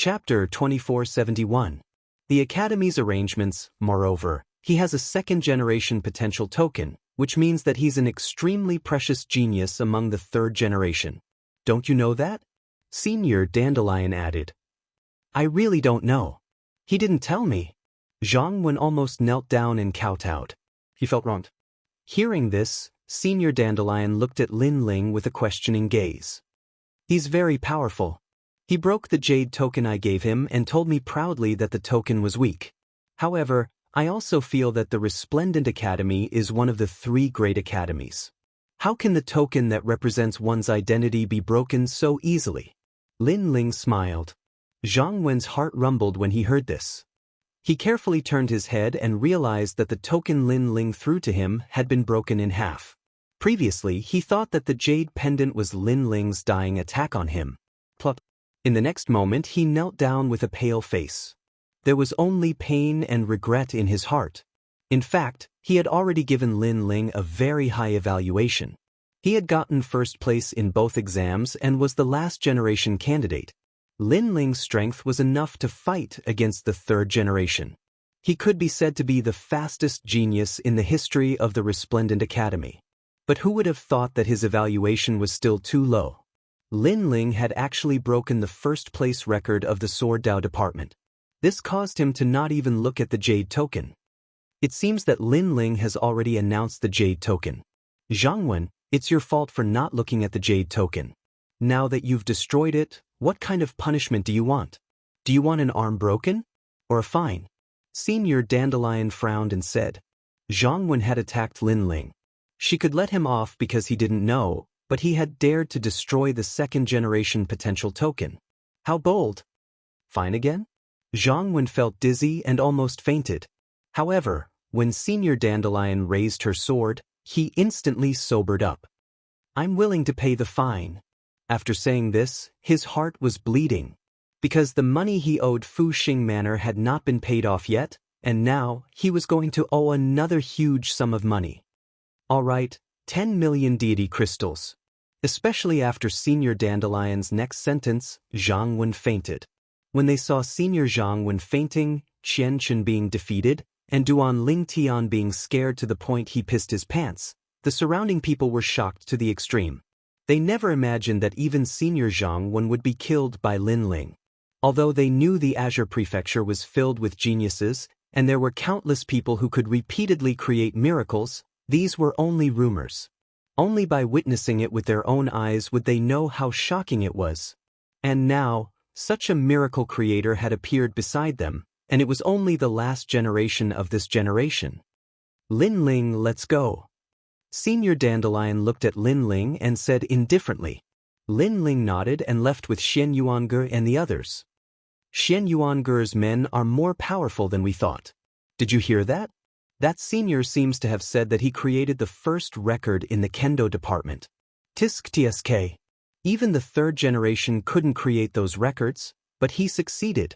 Chapter 2471. The Academy's arrangements. Moreover, he has a second-generation potential token, which means that he's an extremely precious genius among the third generation. Don't you know that? Senior Dandelion added. I really don't know. He didn't tell me. Zhang Wen almost knelt down and kowtowed. He felt wronged. Hearing this, Senior Dandelion looked at Lin Ling with a questioning gaze. He's very powerful. He broke the jade token I gave him and told me proudly that the token was weak. However, I also feel that the Resplendent Academy is one of the three great academies. How can the token that represents one's identity be broken so easily? Lin Ling smiled. Zhang Wen's heart rumbled when he heard this. He carefully turned his head and realized that the token Lin Ling threw to him had been broken in half. Previously, he thought that the jade pendant was Lin Ling's dying attack on him. Plop. In the next moment, he knelt down with a pale face. There was only pain and regret in his heart. In fact, he had already given Lin Ling a very high evaluation. He had gotten first place in both exams and was the last-generation candidate. Lin Ling's strength was enough to fight against the third generation. He could be said to be the fastest genius in the history of the Resplendent Academy. But who would have thought that his evaluation was still too low? Lin Ling had actually broken the first-place record of the Sword Dao department. This caused him to not even look at the jade token. It seems that Lin Ling has already announced the jade token. Zhang Wen, it's your fault for not looking at the jade token. Now that you've destroyed it, what kind of punishment do you want? Do you want an arm broken? Or a fine? Senior Dandelion frowned and said. Zhang Wen had attacked Lin Ling. She could let him off because he didn't know, but he had dared to destroy the second-generation potential token. How bold! Fine again? Zhang Wen felt dizzy and almost fainted. However, when Senior Dandelion raised her sword, he instantly sobered up. I'm willing to pay the fine. After saying this, his heart was bleeding. Because the money he owed Fu Xing Manor had not been paid off yet, and now he was going to owe another huge sum of money. All right, 10 million deity crystals. Especially after Senior Dandelion's next sentence, Zhang Wen fainted. When they saw Senior Zhang Wen fainting, Qian Chen being defeated, and Duan Ling Tian being scared to the point he pissed his pants, the surrounding people were shocked to the extreme. They never imagined that even Senior Zhang Wen would be killed by Lin Ling. Although they knew the Azure Prefecture was filled with geniuses, and there were countless people who could repeatedly create miracles, these were only rumors. Only by witnessing it with their own eyes would they know how shocking it was. And now, such a miracle creator had appeared beside them, and it was only the last generation of this generation. Lin Ling, let's go. Senior Dandelion looked at Lin Ling and said indifferently. Lin Ling nodded and left with Xian Yuange and the others. Xian Yuange's men are more powerful than we thought. Did you hear that? That senior seems to have said that he created the first record in the Kendo department. Tisk tsk. Even the third generation couldn't create those records, but he succeeded.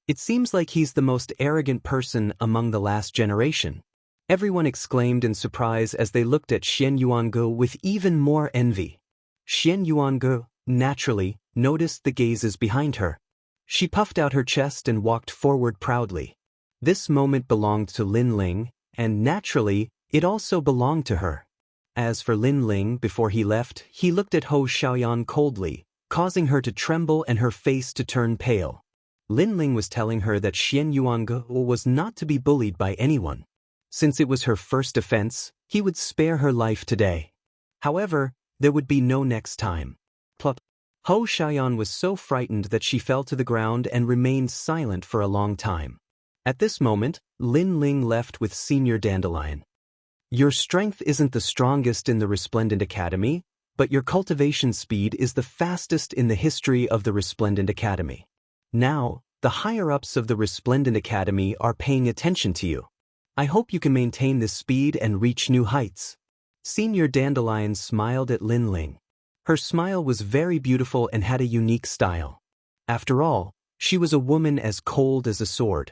It seems like he's the most arrogant person among the last generation. Everyone exclaimed in surprise as they looked at Xian Yuange with even more envy. Xian Yuange, naturally, noticed the gazes behind her. She puffed out her chest and walked forward proudly. This moment belonged to Lin Ling, and naturally, it also belonged to her. As for Lin Ling, before he left, he looked at Hou Xiaoyan coldly, causing her to tremble and her face to turn pale. Lin Ling was telling her that Xian Yuange was not to be bullied by anyone. Since it was her first offense, he would spare her life today. However, there would be no next time. Plop. Hou Xiaoyan was so frightened that she fell to the ground and remained silent for a long time. At this moment, Lin Ling left with Senior Dandelion. Your strength isn't the strongest in the Resplendent Academy, but your cultivation speed is the fastest in the history of the Resplendent Academy. Now, the higher-ups of the Resplendent Academy are paying attention to you. I hope you can maintain this speed and reach new heights. Senior Dandelion smiled at Lin Ling. Her smile was very beautiful and had a unique style. After all, she was a woman as cold as a sword.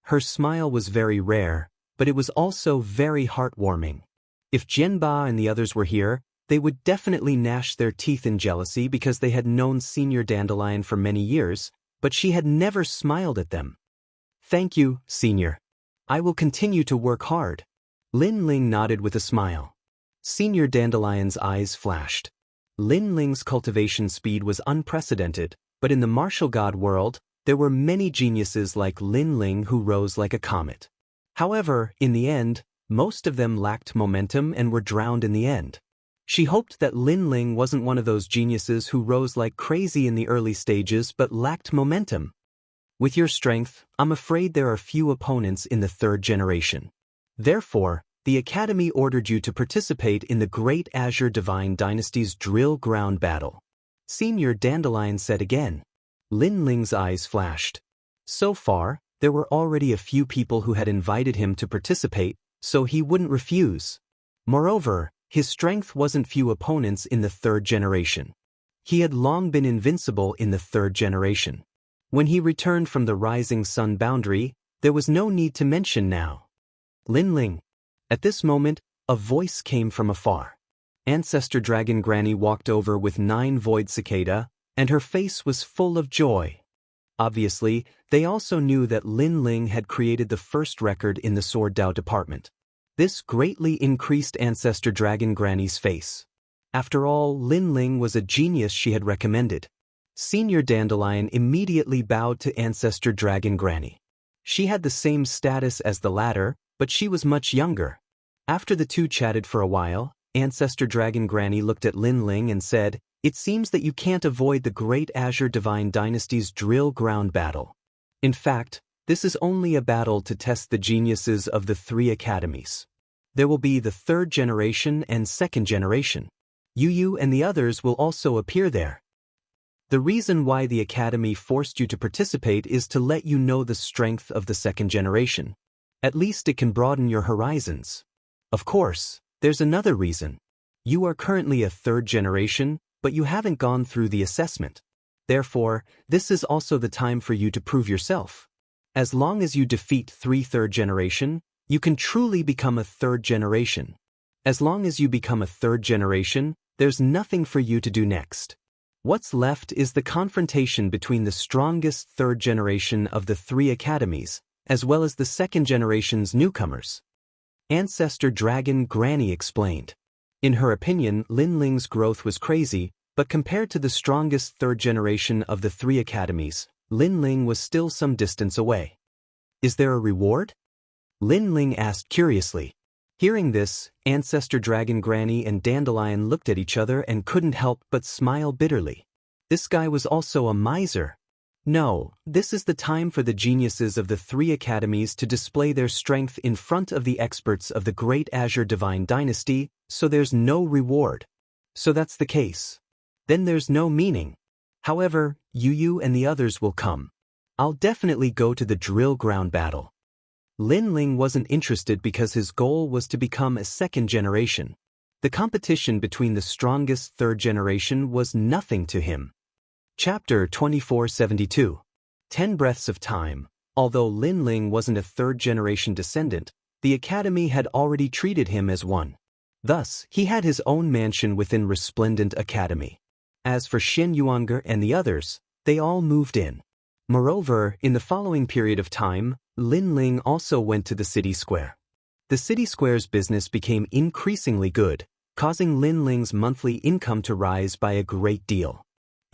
Her smile was very rare, but it was also very heartwarming. If Jianba and the others were here, they would definitely gnash their teeth in jealousy because they had known Senior Dandelion for many years, but she had never smiled at them. "Thank you, Senior. I will continue to work hard." Lin Ling nodded with a smile. Senior Dandelion's eyes flashed. Lin Ling's cultivation speed was unprecedented, but in the martial god world, there were many geniuses like Lin Ling who rose like a comet. However, in the end, most of them lacked momentum and were drowned in the end. She hoped that Lin Ling wasn't one of those geniuses who rose like crazy in the early stages but lacked momentum. "With your strength, I'm afraid there are few opponents in the third generation. Therefore, the Academy ordered you to participate in the Great Azure Divine Dynasty's drill ground battle," Senior Dandelion said again. Lin Ling's eyes flashed. So far, there were already a few people who had invited him to participate, so he wouldn't refuse. Moreover, his strength wasn't few opponents in the third generation. He had long been invincible in the third generation. When he returned from the rising sun boundary, there was no need to mention now. Lin Ling. At this moment, a voice came from afar. Ancestor Dragon Granny walked over with 9 void cicada, and her face was full of joy. Obviously, they also knew that Lin Ling had created the first record in the Sword Dao department. This greatly increased Ancestor Dragon Granny's face. After all, Lin Ling was a genius she had recommended. Senior Dandelion immediately bowed to Ancestor Dragon Granny. She had the same status as the latter, but she was much younger. After the two chatted for a while, Ancestor Dragon Granny looked at Lin Ling and said, "It seems that you can't avoid the Great Azure Divine Dynasty's drill ground battle. In fact, this is only a battle to test the geniuses of the 3 academies. There will be the 3rd generation and 2nd generation. You and the others will also appear there. The reason why the Academy forced you to participate is to let you know the strength of the 2nd generation. At least it can broaden your horizons. Of course, there's another reason. You are currently a 3rd generation, but you haven't gone through the assessment. Therefore, this is also the time for you to prove yourself. As long as you defeat 3 3rd generation, you can truly become a 3rd generation. As long as you become a 3rd generation, there's nothing for you to do next. What's left is the confrontation between the strongest 3rd generation of the 3 academies, as well as the 2nd generation's newcomers," Ancestor Dragon Granny explained. In her opinion, Lin Ling's growth was crazy, but compared to the strongest 3rd generation of the 3 academies, Lin Ling was still some distance away. "Is there a reward?" Lin Ling asked curiously. Hearing this, Ancestor Dragon Granny and Dandelion looked at each other and couldn't help but smile bitterly. This guy was also a miser. No, this is the time for the geniuses of the 3 academies to display their strength in front of the experts of the Great Azure Divine Dynasty, so there's no reward. So that's the case. Then there's no meaning. However, you and the others will come. I'll definitely go to the drill ground battle. Lin Ling wasn't interested because his goal was to become a 2nd generation. The competition between the strongest 3rd generation was nothing to him. Chapter 2472. 10 Breaths of Time. Although Lin Ling wasn't a 3rd generation descendant, the Academy had already treated him as one. Thus, he had his own mansion within Resplendent Academy. As for Xin Yuanger and the others, they all moved in. Moreover, in the following period of time, Lin Ling also went to the city square. The city square's business became increasingly good, causing Lin Ling's monthly income to rise by a great deal.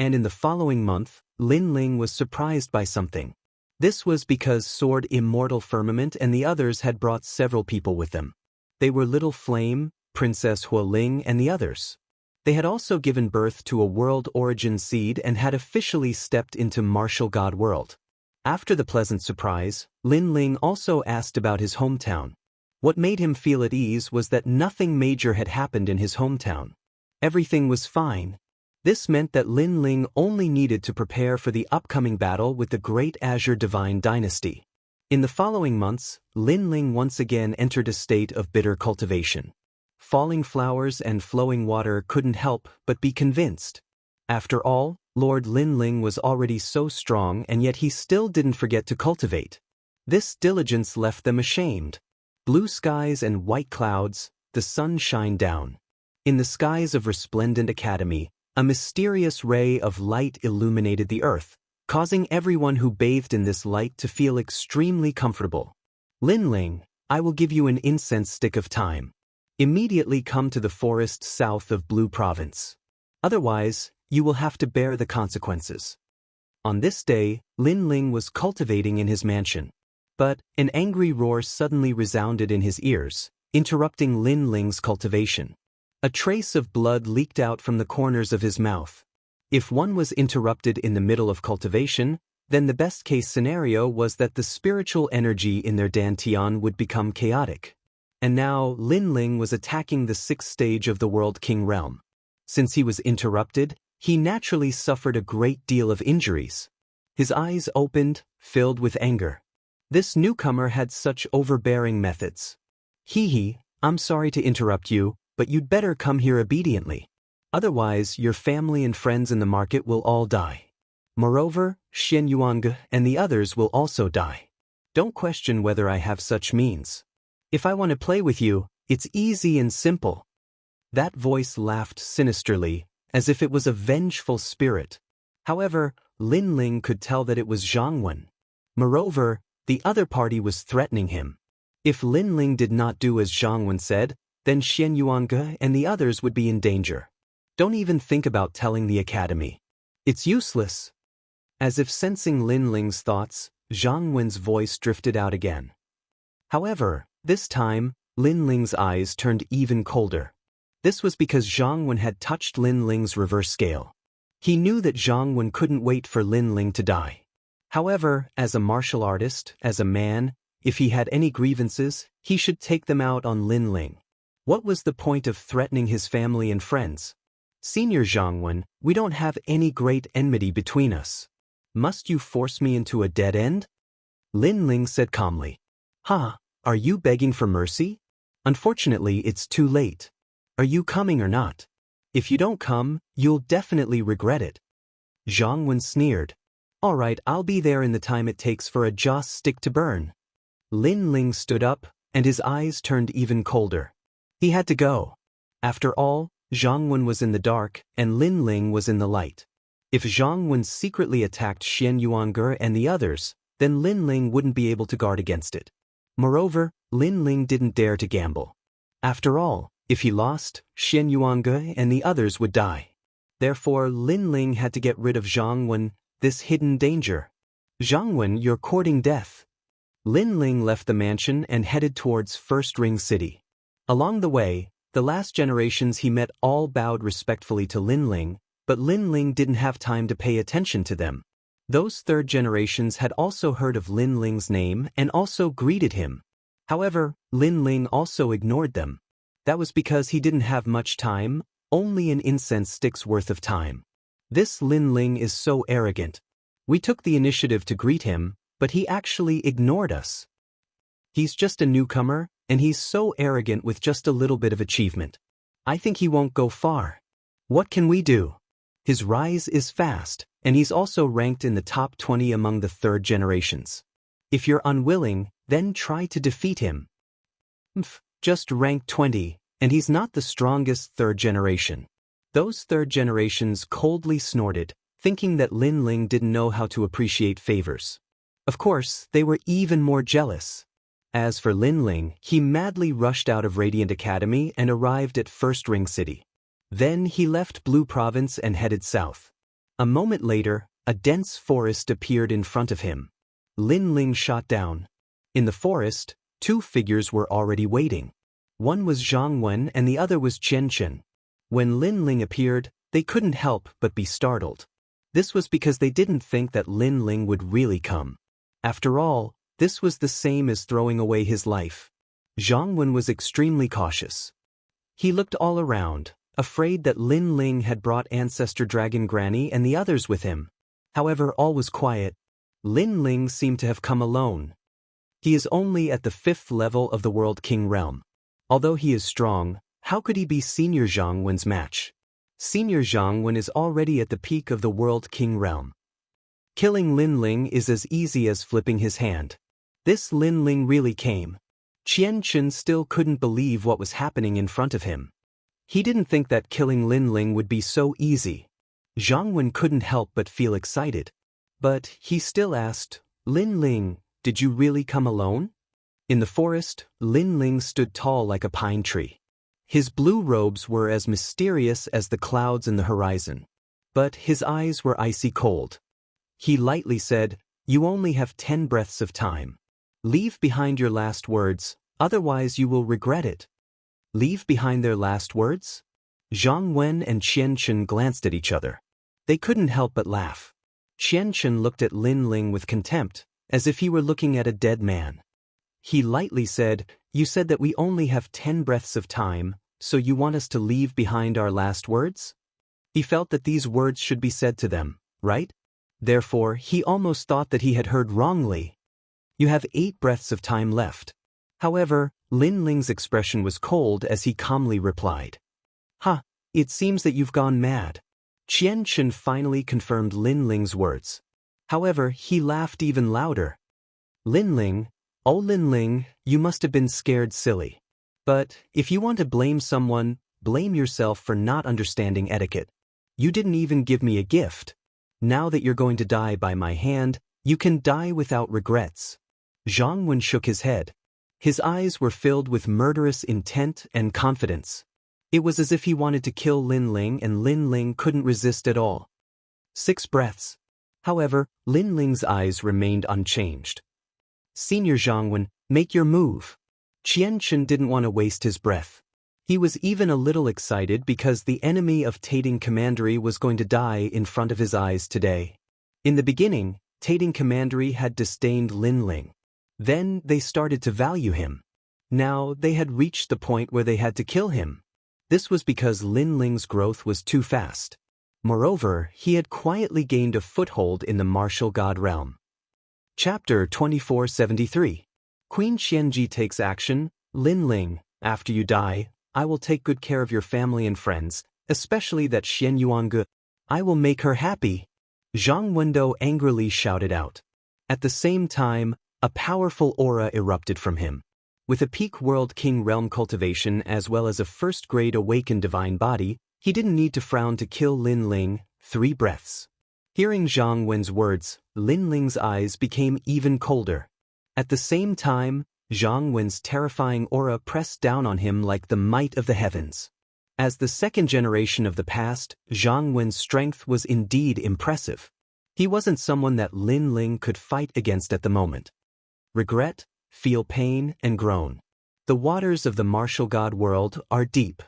And in the following month, Lin Ling was surprised by something. This was because Sword Immortal Firmament and the others had brought several people with them. They were Little Flame, Princess Huoling, and the others. They had also given birth to a world origin seed and had officially stepped into martial god world. After the pleasant surprise, Lin Ling also asked about his hometown. What made him feel at ease was that nothing major had happened in his hometown. Everything was fine. This meant that Lin Ling only needed to prepare for the upcoming battle with the Great Azure Divine Dynasty. In the following months, Lin Ling once again entered a state of bitter cultivation. Falling flowers and flowing water couldn't help but be convinced. After all, Lord Lin Ling was already so strong, and yet he still didn't forget to cultivate. This diligence left them ashamed. Blue skies and white clouds, the sun shined down. In the skies of Resplendent Academy, a mysterious ray of light illuminated the earth, causing everyone who bathed in this light to feel extremely comfortable. Lin Ling, I will give you an incense stick of time. Immediately come to the forest south of Blue Province. Otherwise, you will have to bear the consequences. On this day, Lin Ling was cultivating in his mansion. But an angry roar suddenly resounded in his ears, interrupting Lin Ling's cultivation. A trace of blood leaked out from the corners of his mouth. If one was interrupted in the middle of cultivation, then the best-case scenario was that the spiritual energy in their dantian would become chaotic. And now Lin Ling was attacking the 6th stage of the World King realm. Since he was interrupted, he naturally suffered a great deal of injuries. His eyes opened, filled with anger. This newcomer had such overbearing methods. Hee, I'm sorry to interrupt you, but you'd better come here obediently. Otherwise, your family and friends in the market will all die. Moreover, Xian Yuang and the others will also die. Don't question whether I have such means. If I want to play with you, it's easy and simple. That voice laughed sinisterly, as if it was a vengeful spirit. However, Lin Ling could tell that it was Zhang Wen. Moreover, the other party was threatening him. If Lin Ling did not do as Zhang Wen said, then Xian Yuang and the others would be in danger. Don't even think about telling the academy. It's useless. As if sensing Lin Ling's thoughts, Zhang Wen's voice drifted out again. However, this time, Lin Ling's eyes turned even colder. This was because Zhang Wen had touched Lin Ling's reverse scale. He knew that Zhang Wen couldn't wait for Lin Ling to die. However, as a martial artist, as a man, if he had any grievances, he should take them out on Lin Ling. What was the point of threatening his family and friends? Senior Zhang Wen, we don't have any great enmity between us. Must you force me into a dead end? Lin Ling said calmly. Are you begging for mercy? Unfortunately, it's too late. Are you coming or not? If you don't come, you'll definitely regret it. Zhang Wen sneered. All right, I'll be there in the time it takes for a joss stick to burn. Lin Ling stood up, and his eyes turned even colder. He had to go. After all, Zhang Wen was in the dark, and Lin Ling was in the light. If Zhang Wen secretly attacked Xian Yuang and the others, then Lin Ling wouldn't be able to guard against it. Moreover, Lin Ling didn't dare to gamble. After all, if he lost, Xian Yuang and the others would die. Therefore, Lin Ling had to get rid of Zhang Wen, this hidden danger. Zhang Wen, you're courting death. Lin Ling left the mansion and headed towards First Ring City. Along the way, the last generations he met all bowed respectfully to Lin Ling, but Lin Ling didn't have time to pay attention to them. Those third generations had also heard of Lin Ling's name and also greeted him. However, Lin Ling also ignored them. That was because he didn't have much time, only an incense stick's worth of time. This Lin Ling is so arrogant. We took the initiative to greet him, but he actually ignored us. He's just a newcomer, and he's so arrogant with just a little bit of achievement. I think he won't go far. What can we do? His rise is fast, and he's also ranked in the top 20 among the third generations. If you're unwilling, then try to defeat him. Just rank 20, and he's not the strongest third generation. Those third generations coldly snorted, thinking that Lin Ling didn't know how to appreciate favors. Of course, they were even more jealous. As for Lin Ling, he madly rushed out of Radiant Academy and arrived at First Ring City. Then he left Blue Province and headed south. A moment later, a dense forest appeared in front of him. Lin Ling shot down. In the forest, two figures were already waiting. One was Zhang Wen and the other was Chen Chen. When Lin Ling appeared, they couldn't help but be startled. This was because they didn't think that Lin Ling would really come. After all, this was the same as throwing away his life. Zhang Wen was extremely cautious. He looked all around, afraid that Lin Ling had brought Ancestor Dragon Granny and the others with him. However, all was quiet. Lin Ling seemed to have come alone. He is only at the 5th level of the World King realm. Although he is strong, how could he be Senior Zhang Wen's match? Senior Zhang Wen is already at the peak of the World King realm. Killing Lin Ling is as easy as flipping his hand. This Lin Ling really came. Chen Chen still couldn't believe what was happening in front of him. He didn't think that killing Lin Ling would be so easy. Zhang Wen couldn't help but feel excited. But he still asked, Lin Ling, did you really come alone? In the forest, Lin Ling stood tall like a pine tree. His blue robes were as mysterious as the clouds in the horizon. But his eyes were icy cold. He lightly said, You only have 10 breaths of time. Leave behind your last words, otherwise you will regret it. Leave behind their last words? Zhang Wen and Qian Chen glanced at each other. They couldn't help but laugh. Qian Chen looked at Lin Ling with contempt, as if he were looking at a dead man. He lightly said, You said that we only have 10 breaths of time, so you want us to leave behind our last words? He felt that these words should be said to them, right? Therefore, he almost thought that he had heard wrongly. You have 8 breaths of time left. However, Lin Ling's expression was cold as he calmly replied. Ha, it seems that you've gone mad. Qian Chen finally confirmed Lin Ling's words. However, he laughed even louder. Lin Ling, oh Lin Ling, you must have been scared silly. But, if you want to blame someone, blame yourself for not understanding etiquette. You didn't even give me a gift. Now that you're going to die by my hand, you can die without regrets. Zhang Wen shook his head. His eyes were filled with murderous intent and confidence. It was as if he wanted to kill Lin Ling and Lin Ling couldn't resist at all. 6 breaths. However, Lin Ling's eyes remained unchanged. Senior Zhang Wen, make your move. Qian Chen didn't want to waste his breath. He was even a little excited because the enemy of Tating Commandery was going to die in front of his eyes today. In the beginning, Tating Commandery had disdained Lin Ling. Then they started to value him. Now they had reached the point where they had to kill him. This was because Lin Ling's growth was too fast. Moreover, he had quietly gained a foothold in the martial god realm. Chapter 2473. Queen Xianji takes action. Lin Ling, after you die, I will take good care of your family and friends, especially that Xian Yuange. I will make her happy. Zhang Wendou angrily shouted out. At the same time, a powerful aura erupted from him. With a peak world king realm cultivation as well as a first-grade awakened divine body, he didn't need to frown to kill Lin Ling. 3 breaths. Hearing Zhang Wen's words, Lin Ling's eyes became even colder. At the same time, Zhang Wen's terrifying aura pressed down on him like the might of the heavens. As the second generation of the past, Zhang Wen's strength was indeed impressive. He wasn't someone that Lin Ling could fight against at the moment. Regret, feel pain, and groan. The waters of the martial god world are deep.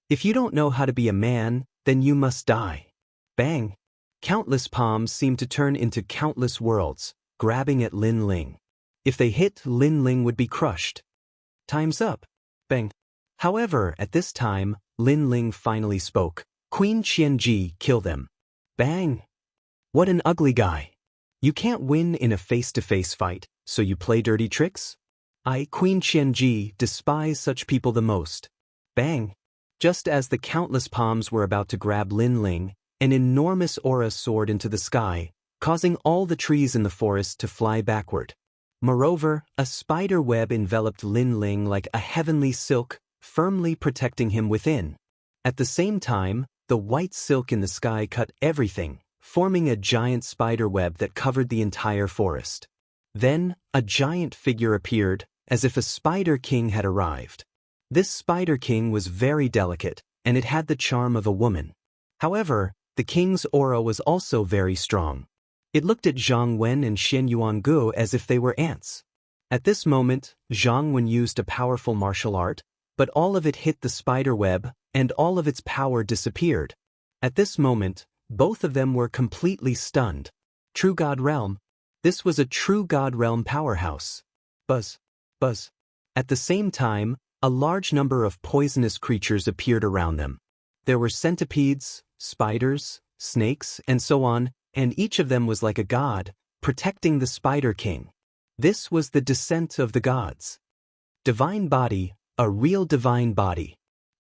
If you don't know how to be a man, then you must die. Bang! Countless palms seemed to turn into countless worlds, grabbing at Lin Ling. If they hit, Lin Ling would be crushed. Time's up. Bang. However, at this time, Lin Ling finally spoke. Queen Qianji, kill them. Bang. What an ugly guy. You can't win in a face-to-face fight, so you play dirty tricks? I, Queen Qianji, despise such people the most. Bang. Just as the countless palms were about to grab Lin Ling, an enormous aura soared into the sky, causing all the trees in the forest to fly backward. Moreover, a spider web enveloped Lin Ling like a heavenly silk, firmly protecting him within. At the same time, the white silk in the sky cut everything, forming a giant spider web that covered the entire forest. Then, a giant figure appeared, as if a Spider King had arrived. This Spider King was very delicate, and it had the charm of a woman. However, the king's aura was also very strong. It looked at Zhang Wen and Xian Yuange as if they were ants. At this moment, Zhang Wen used a powerful martial art, but all of it hit the spider web, and all of its power disappeared. At this moment, both of them were completely stunned. True God Realm. This was a true God Realm powerhouse. Buzz. Buzz. At the same time, a large number of poisonous creatures appeared around them. There were centipedes, spiders, snakes, and so on, and each of them was like a god, protecting the Spider King. This was the descent of the gods. Divine body, a real divine body.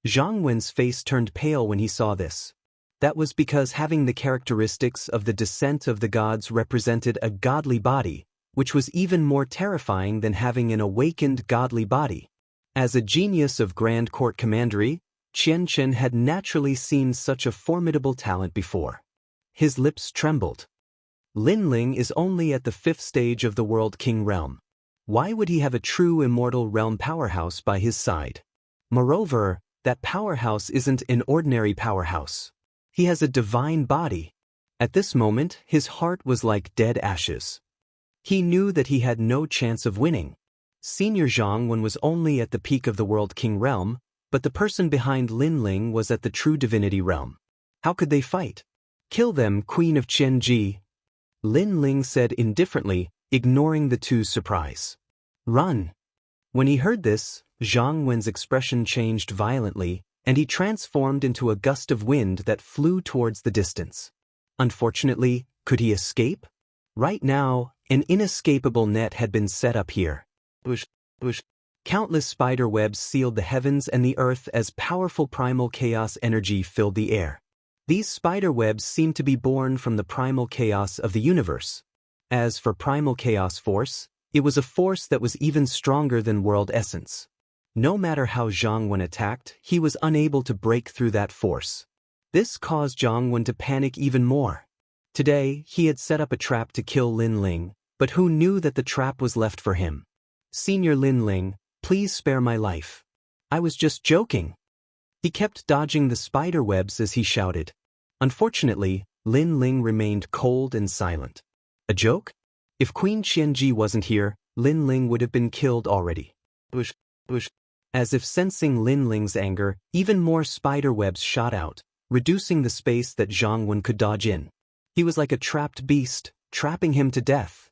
Zhang Wen's face turned pale when he saw this. That was because having the characteristics of the descent of the gods represented a godly body, which was even more terrifying than having an awakened godly body. As a genius of Grand Court Commandery, Qian Chen had naturally seen such a formidable talent before. His lips trembled. Lin Ling is only at the 5th stage of the World King realm. Why would he have a true immortal realm powerhouse by his side? Moreover, that powerhouse isn't an ordinary powerhouse. He has a divine body. At this moment, his heart was like dead ashes. He knew that he had no chance of winning. Senior Zhang Wen was only at the peak of the World King realm, but the person behind Lin Ling was at the true divinity realm. How could they fight? Kill them, Queen of Qianji, Lin Ling said indifferently, ignoring the two's surprise. Run! When he heard this, Zhang Wen's expression changed violently, and he transformed into a gust of wind that flew towards the distance. Unfortunately, could he escape? Right now, an inescapable net had been set up here. Countless spider webs sealed the heavens and the earth as powerful primal chaos energy filled the air. These spider webs seemed to be born from the primal chaos of the universe. As for primal chaos force, it was a force that was even stronger than world essence. No matter how Zhang Wen attacked, he was unable to break through that force. This caused Zhang Wen to panic even more. Today, he had set up a trap to kill Lin Ling, but who knew that the trap was left for him? Senior Lin Ling, please spare my life. I was just joking. He kept dodging the spider webs as he shouted. Unfortunately, Lin Ling remained cold and silent. A joke? If Queen Qianji wasn't here, Lin Ling would have been killed already. As if sensing Lin Ling's anger, even more spider webs shot out, reducing the space that Zhang Wen could dodge in. He was like a trapped beast, trapping him to death.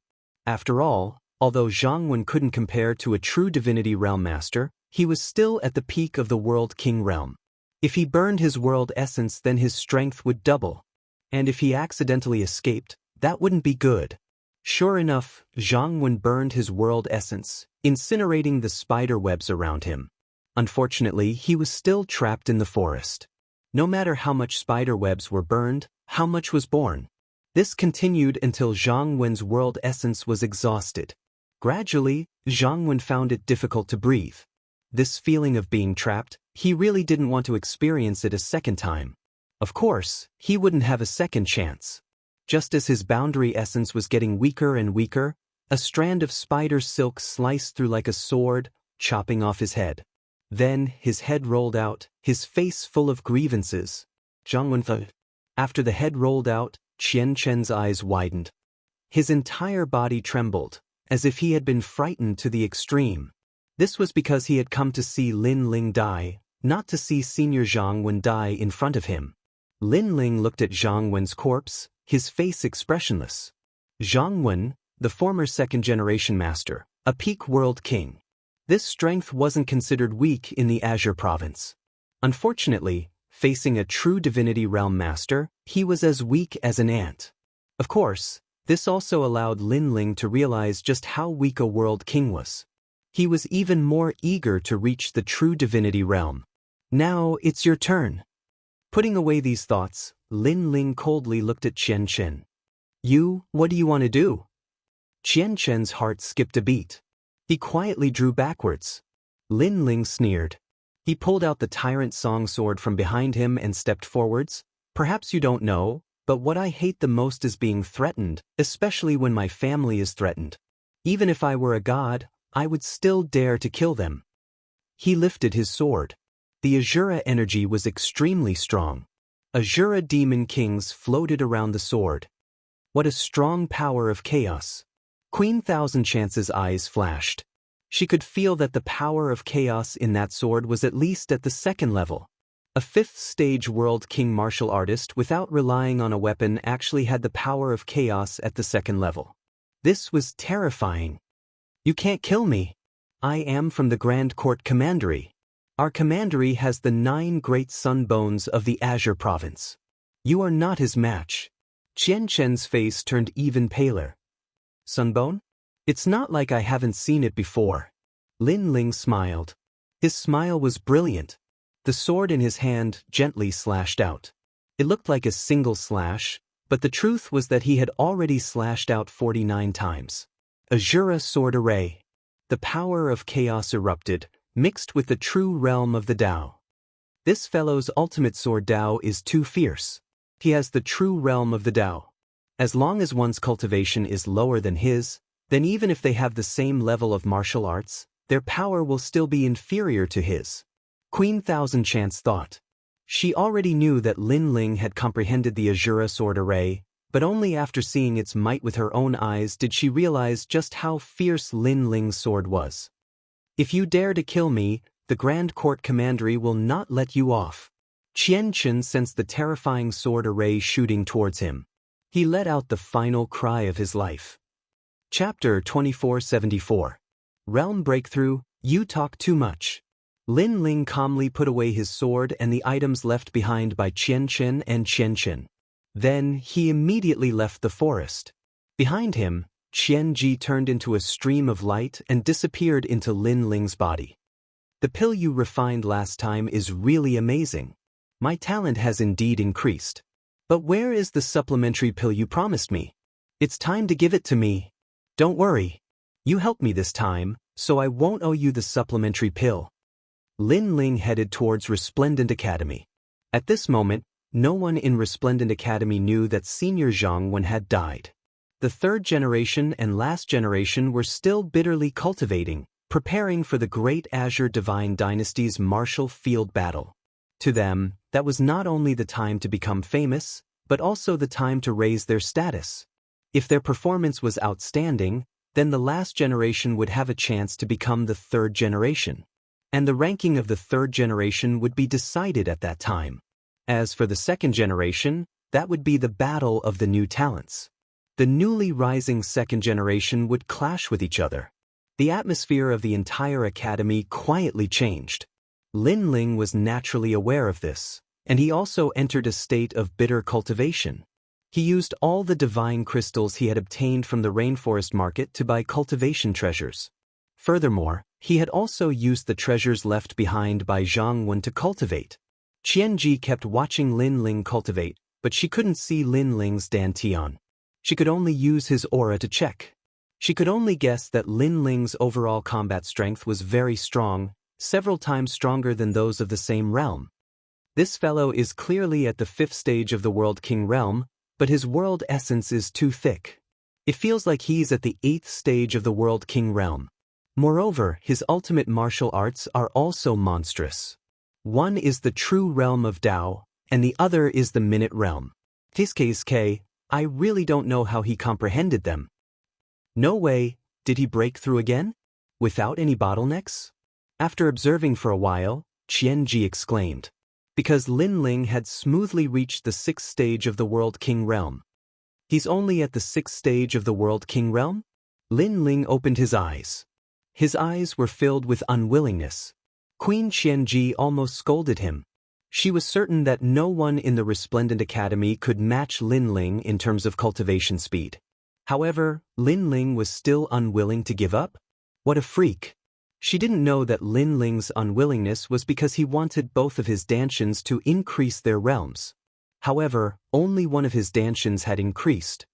After all, although Zhang Wen couldn't compare to a true divinity realm master, he was still at the peak of the World King realm. If he burned his world essence, then his strength would double. And if he accidentally escaped, that wouldn't be good. Sure enough, Zhang Wen burned his world essence, incinerating the spider webs around him. Unfortunately, he was still trapped in the forest. No matter how much spider webs were burned, how much was born. This continued until Zhang Wen's world essence was exhausted. Gradually, Zhang Wen found it difficult to breathe. This feeling of being trapped, he really didn't want to experience it a second time. Of course, he wouldn't have a second chance. Just as his boundary essence was getting weaker and weaker, a strand of spider silk sliced through like a sword, chopping off his head. Then his head rolled out, his face full of grievances. Zhang Wen thought. After the head rolled out, Qian Chen's eyes widened. His entire body trembled, as if he had been frightened to the extreme. This was because he had come to see Lin Ling die, not to see Senior Zhang Wen die in front of him. Lin Ling looked at Zhang Wen's corpse, his face expressionless. Zhang Wen, the former second-generation master, a peak world king. This strength wasn't considered weak in the Azure province. Unfortunately, facing a true divinity realm master, he was as weak as an ant. Of course, this also allowed Lin Ling to realize just how weak a world king was. He was even more eager to reach the true divinity realm. Now it's your turn. Putting away these thoughts, Lin Ling coldly looked at Qian Chen. What do you want to do? Qian Chen's heart skipped a beat. He quietly drew backwards. Lin Ling sneered. He pulled out the tyrant song sword from behind him and stepped forwards. Perhaps you don't know, but what I hate the most is being threatened, especially when my family is threatened. Even if I were a god, I would still dare to kill them. He lifted his sword. The Azura energy was extremely strong. Azura demon kings floated around the sword. What a strong power of chaos. Queen Thousand Chance's eyes flashed. She could feel that the power of chaos in that sword was at least at the 2nd level. A 5th stage world king martial artist without relying on a weapon actually had the power of chaos at the 2nd level. This was terrifying. You can't kill me. I am from the Grand Court Commandery. Our commandery has the 9 great sun bones of the Azure province. You are not his match. Qian Chen's face turned even paler. Sunbone? It's not like I haven't seen it before. Lin Ling smiled. His smile was brilliant. The sword in his hand gently slashed out. It looked like a single slash, but the truth was that he had already slashed out 49 times. Azura sword array. The power of chaos erupted, mixed with the true realm of the Tao. This fellow's ultimate sword Tao is too fierce. He has the true realm of the Tao. As long as one's cultivation is lower than his, then even if they have the same level of martial arts, their power will still be inferior to his. Queen Thousand Chance thought. She already knew that Lin Ling had comprehended the Azura sword array, but only after seeing its might with her own eyes did she realize just how fierce Lin Ling's sword was. If you dare to kill me, the Grand Court Commandery will not let you off. Qian Chen sensed the terrifying sword array shooting towards him. He let out the final cry of his life. Chapter 2474. Realm Breakthrough, You Talk Too Much. Lin Ling calmly put away his sword and the items left behind by Qian Chen and Qian Chen. Then he immediately left the forest. Behind him, Qian Ji turned into a stream of light and disappeared into Lin Ling's body. The pill you refined last time is really amazing. My talent has indeed increased. But where is the supplementary pill you promised me? It's time to give it to me. Don't worry. You helped me this time, so I won't owe you the supplementary pill. Lin Ling headed towards Resplendent Academy. At this moment, no one in Resplendent Academy knew that Senior Zhang Wen had died. The third generation and last generation were still bitterly cultivating, preparing for the Great Azure Divine Dynasty's martial field battle. To them, that was not only the time to become famous, but also the time to raise their status. If their performance was outstanding, then the last generation would have a chance to become the third generation. And the ranking of the third generation would be decided at that time. As for the second generation, that would be the battle of the new talents. The newly rising second generation would clash with each other. The atmosphere of the entire academy quietly changed. Lin Ling was naturally aware of this, and he also entered a state of bitter cultivation. He used all the divine crystals he had obtained from the rainforest market to buy cultivation treasures. Furthermore, he had also used the treasures left behind by Zhang Wen to cultivate. Qian Ji kept watching Lin Ling cultivate, but she couldn't see Lin Ling's dantian. She could only use his aura to check. She could only guess that Lin Ling's overall combat strength was very strong, several times stronger than those of the same realm. This fellow is clearly at the 5th stage of the World King realm, but his world essence is too thick. It feels like he's at the 8th stage of the World King realm. Moreover, his ultimate martial arts are also monstrous. One is the true realm of Tao, and the other is the minute realm. K, I really don't know how he comprehended them. No way, did he break through again? Without any bottlenecks? After observing for a while, Qian Ji exclaimed. Because Lin Ling had smoothly reached the 6th stage of the World King realm. He's only at the 6th stage of the World King realm? Lin Ling opened his eyes. His eyes were filled with unwillingness. Queen Qian Ji almost scolded him. She was certain that no one in the Resplendent Academy could match Lin Ling in terms of cultivation speed. However, Lin Ling was still unwilling to give up? What a freak! She didn't know that Lin Ling's unwillingness was because he wanted both of his dantians to increase their realms. However, only one of his dantians had increased.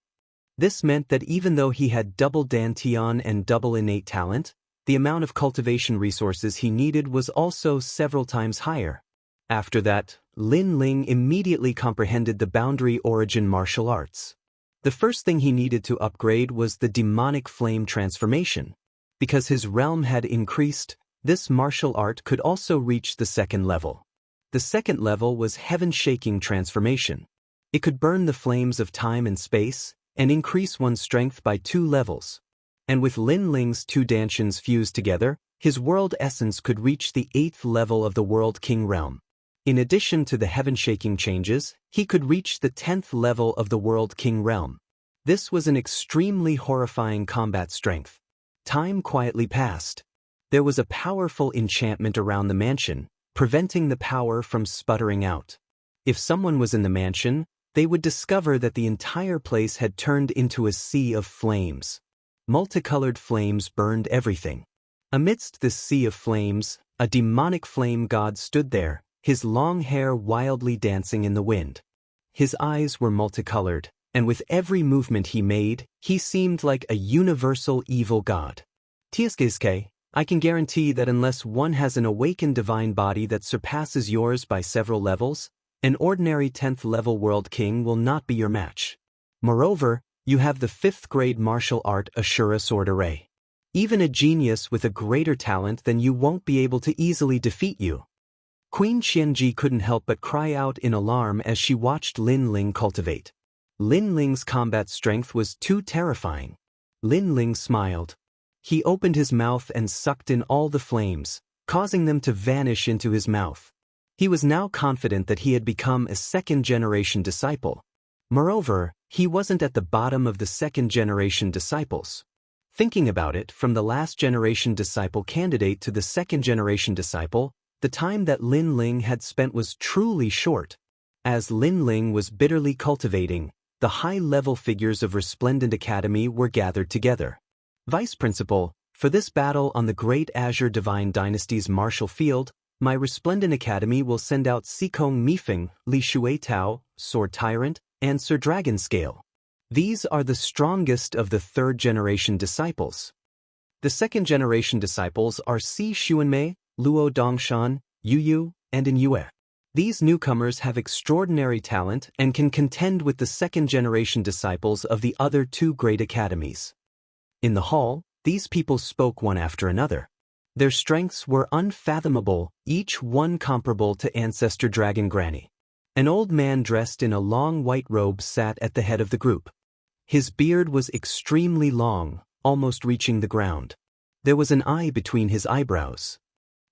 This meant that even though he had double dantian and double innate talent, the amount of cultivation resources he needed was also several times higher. After that, Lin Ling immediately comprehended the boundary origin martial arts. The first thing he needed to upgrade was the demonic flame transformation. Because his realm had increased, this martial art could also reach the second level. The second level was heaven-shaking transformation. It could burn the flames of time and space, and increase one's strength by 2 levels. And with Lin Ling's 2 dantians fused together, his world essence could reach the 8th level of the World King realm. In addition to the heaven-shaking changes, he could reach the 10th level of the World King realm. This was an extremely horrifying combat strength. Time quietly passed. There was a powerful enchantment around the mansion, preventing the power from sputtering out. If someone was in the mansion, they would discover that the entire place had turned into a sea of flames. Multicolored flames burned everything. Amidst this sea of flames, a demonic flame god stood there, his long hair wildly dancing in the wind. His eyes were multicolored, and with every movement he made, he seemed like a universal evil god. TSK, I can guarantee that unless one has an awakened divine body that surpasses yours by several levels, an ordinary 10th level World King will not be your match. Moreover, you have the 5th grade martial art Ashura sword array. Even a genius with a greater talent than you won't be able to easily defeat you. Queen Qianji couldn't help but cry out in alarm as she watched Lin Ling cultivate. Lin Ling's combat strength was too terrifying. Lin Ling smiled. He opened his mouth and sucked in all the flames, causing them to vanish into his mouth. He was now confident that he had become a 2nd-generation disciple. Moreover, he wasn't at the bottom of the 2nd-generation disciples. Thinking about it, from the last-generation disciple candidate to the 2nd-generation disciple, the time that Lin Ling had spent was truly short. As Lin Ling was bitterly cultivating, the high-level figures of Resplendent Academy were gathered together. Vice Principal, for this battle on the Great Azure Divine Dynasty's martial field, my Resplendent Academy will send out Sikong Mifeng, Li Shui Tao, Sword Tyrant, and Sir Dragon Scale. These are the strongest of the 3rd-generation disciples. The 2nd-generation disciples are Si Xuanmei, Luo Dongshan, Yu Yu, and In Yue. These newcomers have extraordinary talent and can contend with the 2nd-generation disciples of the other 2 great academies. In the hall, these people spoke one after another. Their strengths were unfathomable, each one comparable to Ancestor Dragon Granny. An old man dressed in a long white robe sat at the head of the group. His beard was extremely long, almost reaching the ground. There was an eye between his eyebrows.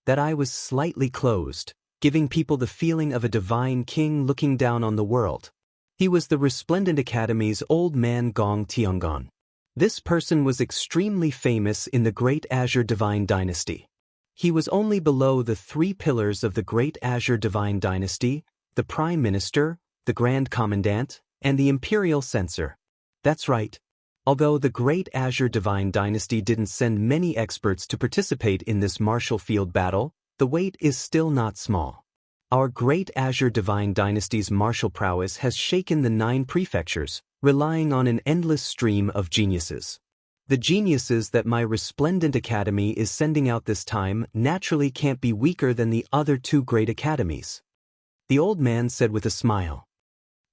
That eye was slightly closed, giving people the feeling of a divine king looking down on the world. He was the Resplendent Academy's old man Gong Tiangong. This person was extremely famous in the Great Azure Divine Dynasty. He was only below the 3 pillars of the Great Azure Divine Dynasty, the Prime Minister, the Grand Commandant, and the Imperial Censor. That's right. Although the Great Azure Divine Dynasty didn't send many experts to participate in this martial field battle, the weight is still not small. Our Great Azure Divine Dynasty's martial prowess has shaken the 9 prefectures, relying on an endless stream of geniuses. The geniuses that my Resplendent Academy is sending out this time naturally can't be weaker than the other 2 great academies. The old man said with a smile.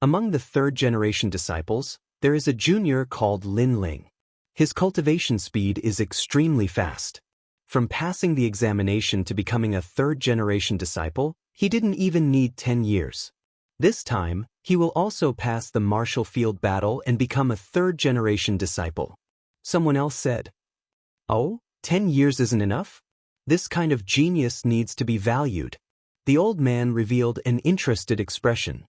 Among the 3rd-generation disciples, there is a junior called Lin Ling. His cultivation speed is extremely fast. From passing the examination to becoming a 3rd-generation disciple, he didn't even need 10 years. This time, he will also pass the martial field battle and become a 3rd-generation disciple. Someone else said, "Oh, 10 years isn't enough? This kind of genius needs to be valued." The old man revealed an interested expression.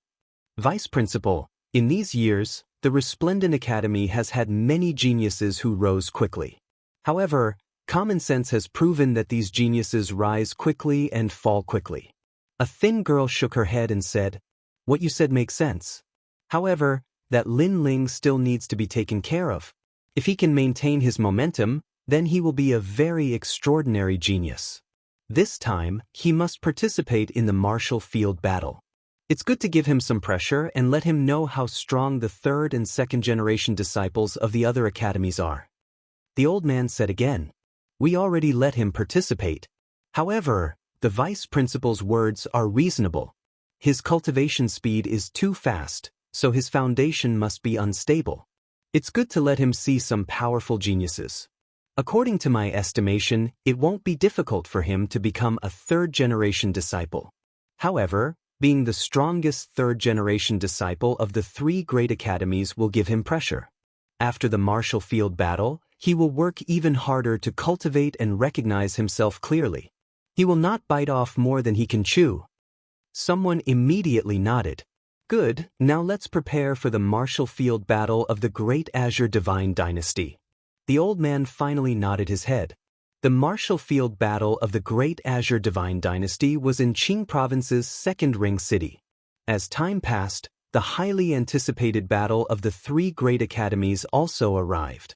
Vice Principal, in these years, the Resplendent Academy has had many geniuses who rose quickly. However, common sense has proven that these geniuses rise quickly and fall quickly. A thin girl shook her head and said, "What you said makes sense. However, that Lin Ling still needs to be taken care of. If he can maintain his momentum, then he will be a very extraordinary genius. This time, he must participate in the martial field battle. It's good to give him some pressure and let him know how strong the 3rd and 2nd-generation disciples of the other academies are." The old man said again, "We already let him participate. However, the vice principal's words are reasonable. His cultivation speed is too fast, so his foundation must be unstable. It's good to let him see some powerful geniuses. According to my estimation, it won't be difficult for him to become a 3rd-generation disciple. However, being the strongest 3rd-generation disciple of the 3 great academies will give him pressure. After the martial field battle, he will work even harder to cultivate and recognize himself clearly. He will not bite off more than he can chew." Someone immediately nodded. "Good, now let's prepare for the martial field battle of the Great Azure Divine Dynasty." The old man finally nodded his head. The martial field battle of the Great Azure Divine Dynasty was in Qing Province's 2nd ring city. As time passed, the highly anticipated battle of the 3 great academies also arrived.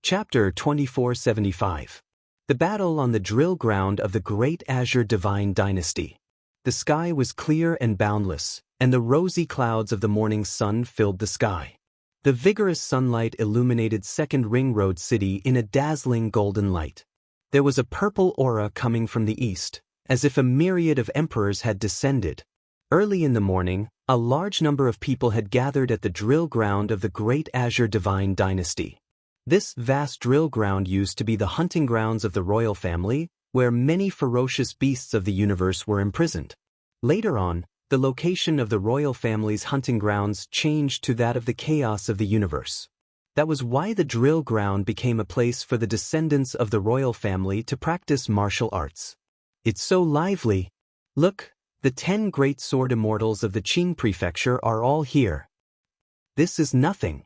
Chapter 2475. The battle on the drill ground of the Great Azure Divine Dynasty. The sky was clear and boundless, and the rosy clouds of the morning sun filled the sky. The vigorous sunlight illuminated 2nd Ring Road City in a dazzling golden light. There was a purple aura coming from the east, as if a myriad of emperors had descended. Early in the morning, A large number of people had gathered at the drill ground of the Great Azure Divine Dynasty. This vast drill ground used to be the hunting grounds of the royal family, where many ferocious beasts of the universe were imprisoned. Later on, the location of the royal family's hunting grounds changed to that of the chaos of the universe. That was why the drill ground became a place for the descendants of the royal family to practice martial arts. It's so lively. Look, the 10 great sword immortals of the Qing prefecture are all here. This is nothing.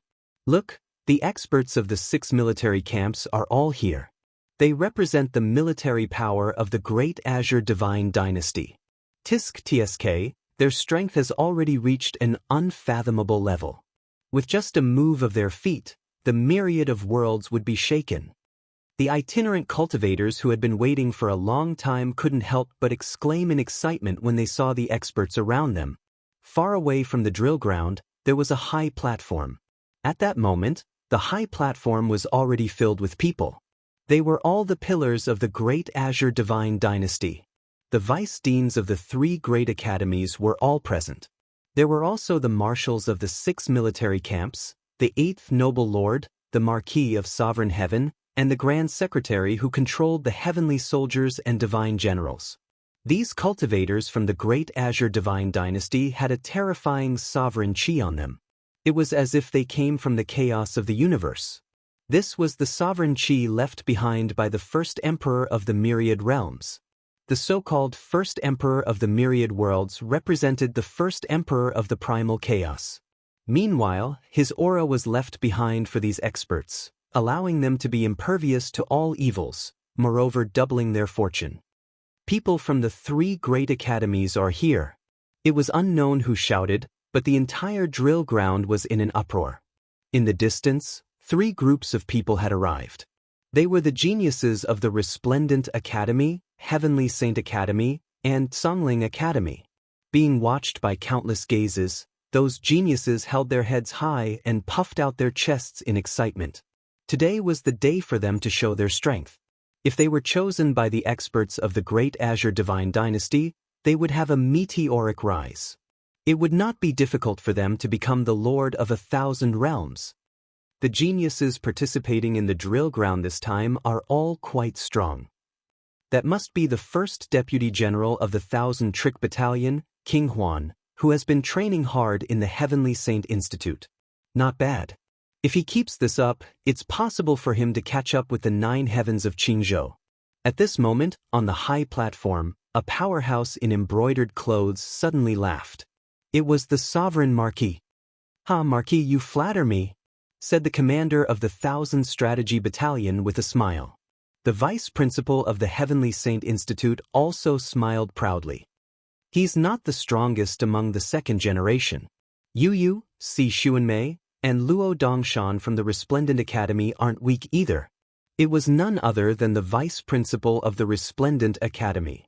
Look, the experts of the 6 military camps are all here. They represent the military power of the Great Azure Divine Dynasty. Tsk, their strength has already reached an unfathomable level. With just a move of their feet, the myriad of worlds would be shaken. The itinerant cultivators who had been waiting for a long time couldn't help but exclaim in excitement when they saw the experts around them. Far away from the drill ground, there was a high platform. At that moment, the high platform was already filled with people. They were all the pillars of the Great Azure Divine Dynasty. The vice-deans of the 3 great academies were all present. There were also the marshals of the 6 military camps, the 8th noble lord, the Marquis of Sovereign Heaven, and the Grand Secretary who controlled the heavenly soldiers and divine generals. These cultivators from the Great Azure Divine Dynasty had a terrifying sovereign chi on them. It was as if they came from the chaos of the universe. This was the sovereign chi left behind by the first emperor of the myriad realms. The so-called first emperor of the myriad worlds represented the first emperor of the primal chaos. Meanwhile, his aura was left behind for these experts, allowing them to be impervious to all evils, moreover doubling their fortune. People from the 3 great academies are here. It was unknown who shouted, but the entire drill ground was in an uproar. In the distance, 3 groups of people had arrived. They were the geniuses of the Resplendent Academy, Heavenly Saint Academy, and Songling Academy. Being watched by countless gazes, those geniuses held their heads high and puffed out their chests in excitement. Today was the day for them to show their strength. If they were chosen by the experts of the Great Azure Divine Dynasty, they would have a meteoric rise. It would not be difficult for them to become the Lord of 1,000 realms. The geniuses participating in the drill ground this time are all quite strong. That must be the first Deputy General of the 1,000 Trick Battalion, King Huan, who has been training hard in the Heavenly Saint Institute. Not bad. If he keeps this up, it's possible for him to catch up with the 9 heavens of Qingzhou. At this moment, on the high platform, a powerhouse in embroidered clothes suddenly laughed. It was the Sovereign Marquis. "Ha, Marquis, you flatter me," said the commander of the 1,000 Strategy Battalion with a smile. The vice principal of the Heavenly Saint Institute also smiled proudly. He's not the strongest among the 2nd generation. Yu, Si Xuanmei, and Luo Dongshan from the Resplendent Academy aren't weak either. It was none other than the vice principal of the Resplendent Academy.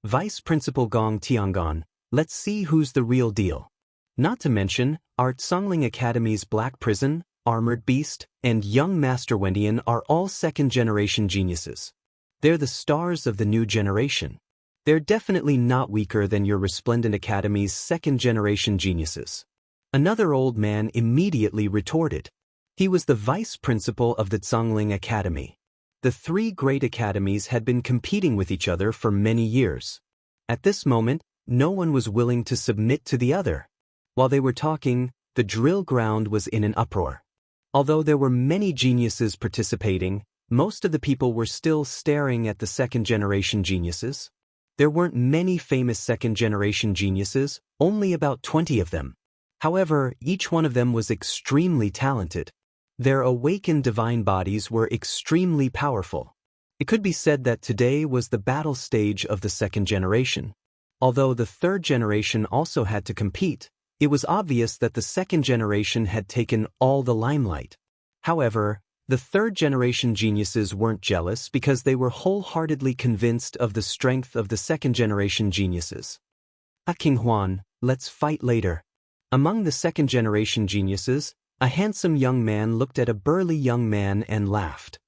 Vice Principal Gong Tiangong, let's see who's the real deal. Not to mention, our Songling Academy's Black Prison, Armored Beast, and Young Master Wendian are all 2nd generation geniuses. They're the stars of the new generation. They're definitely not weaker than your Resplendent Academy's 2nd generation geniuses. Another old man immediately retorted. He was the vice principal of the Songling Academy. The 3 great academies had been competing with each other for many years. At this moment, no one was willing to submit to the other. While they were talking, the drill ground was in an uproar. Although there were many geniuses participating, most of the people were still staring at the 2nd generation geniuses. There weren't many famous 2nd generation geniuses, only about 20 of them. However, each one of them was extremely talented. Their awakened divine bodies were extremely powerful. It could be said that today was the battle stage of the 2nd generation. Although the 3rd generation also had to compete, it was obvious that the 2nd generation had taken all the limelight. However, the 3rd generation geniuses weren't jealous because they were wholeheartedly convinced of the strength of the 2nd generation geniuses. King Huan, let's fight later. Among the 2nd generation geniuses, a handsome young man looked at a burly young man and laughed.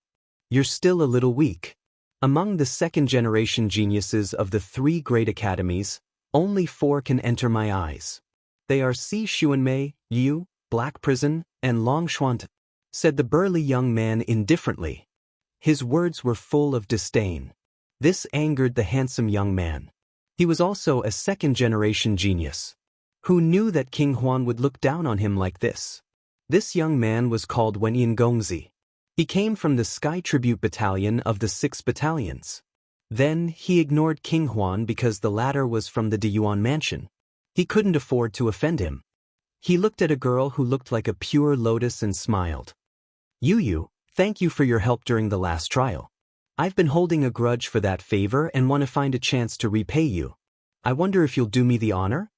You're still a little weak. Among the 2nd generation geniuses of the 3 great academies, only 4 can enter my eyes. They are Si Xuanmei, Yu, Black Prison, and Long Xuan, said the burly young man indifferently. His words were full of disdain. This angered the handsome young man. He was also a second-generation genius. Who knew that King Huan would look down on him like this? This young man was called Wenyan Gongzi. He came from the Sky Tribute Battalion of the 6 battalions. Then, he ignored King Huan because the latter was from the Deyuan mansion. He couldn't afford to offend him. He looked at a girl who looked like a pure lotus and smiled. Yu, thank you for your help during the last trial. I've been holding a grudge for that favor and want to find a chance to repay you. I wonder if you'll do me the honor?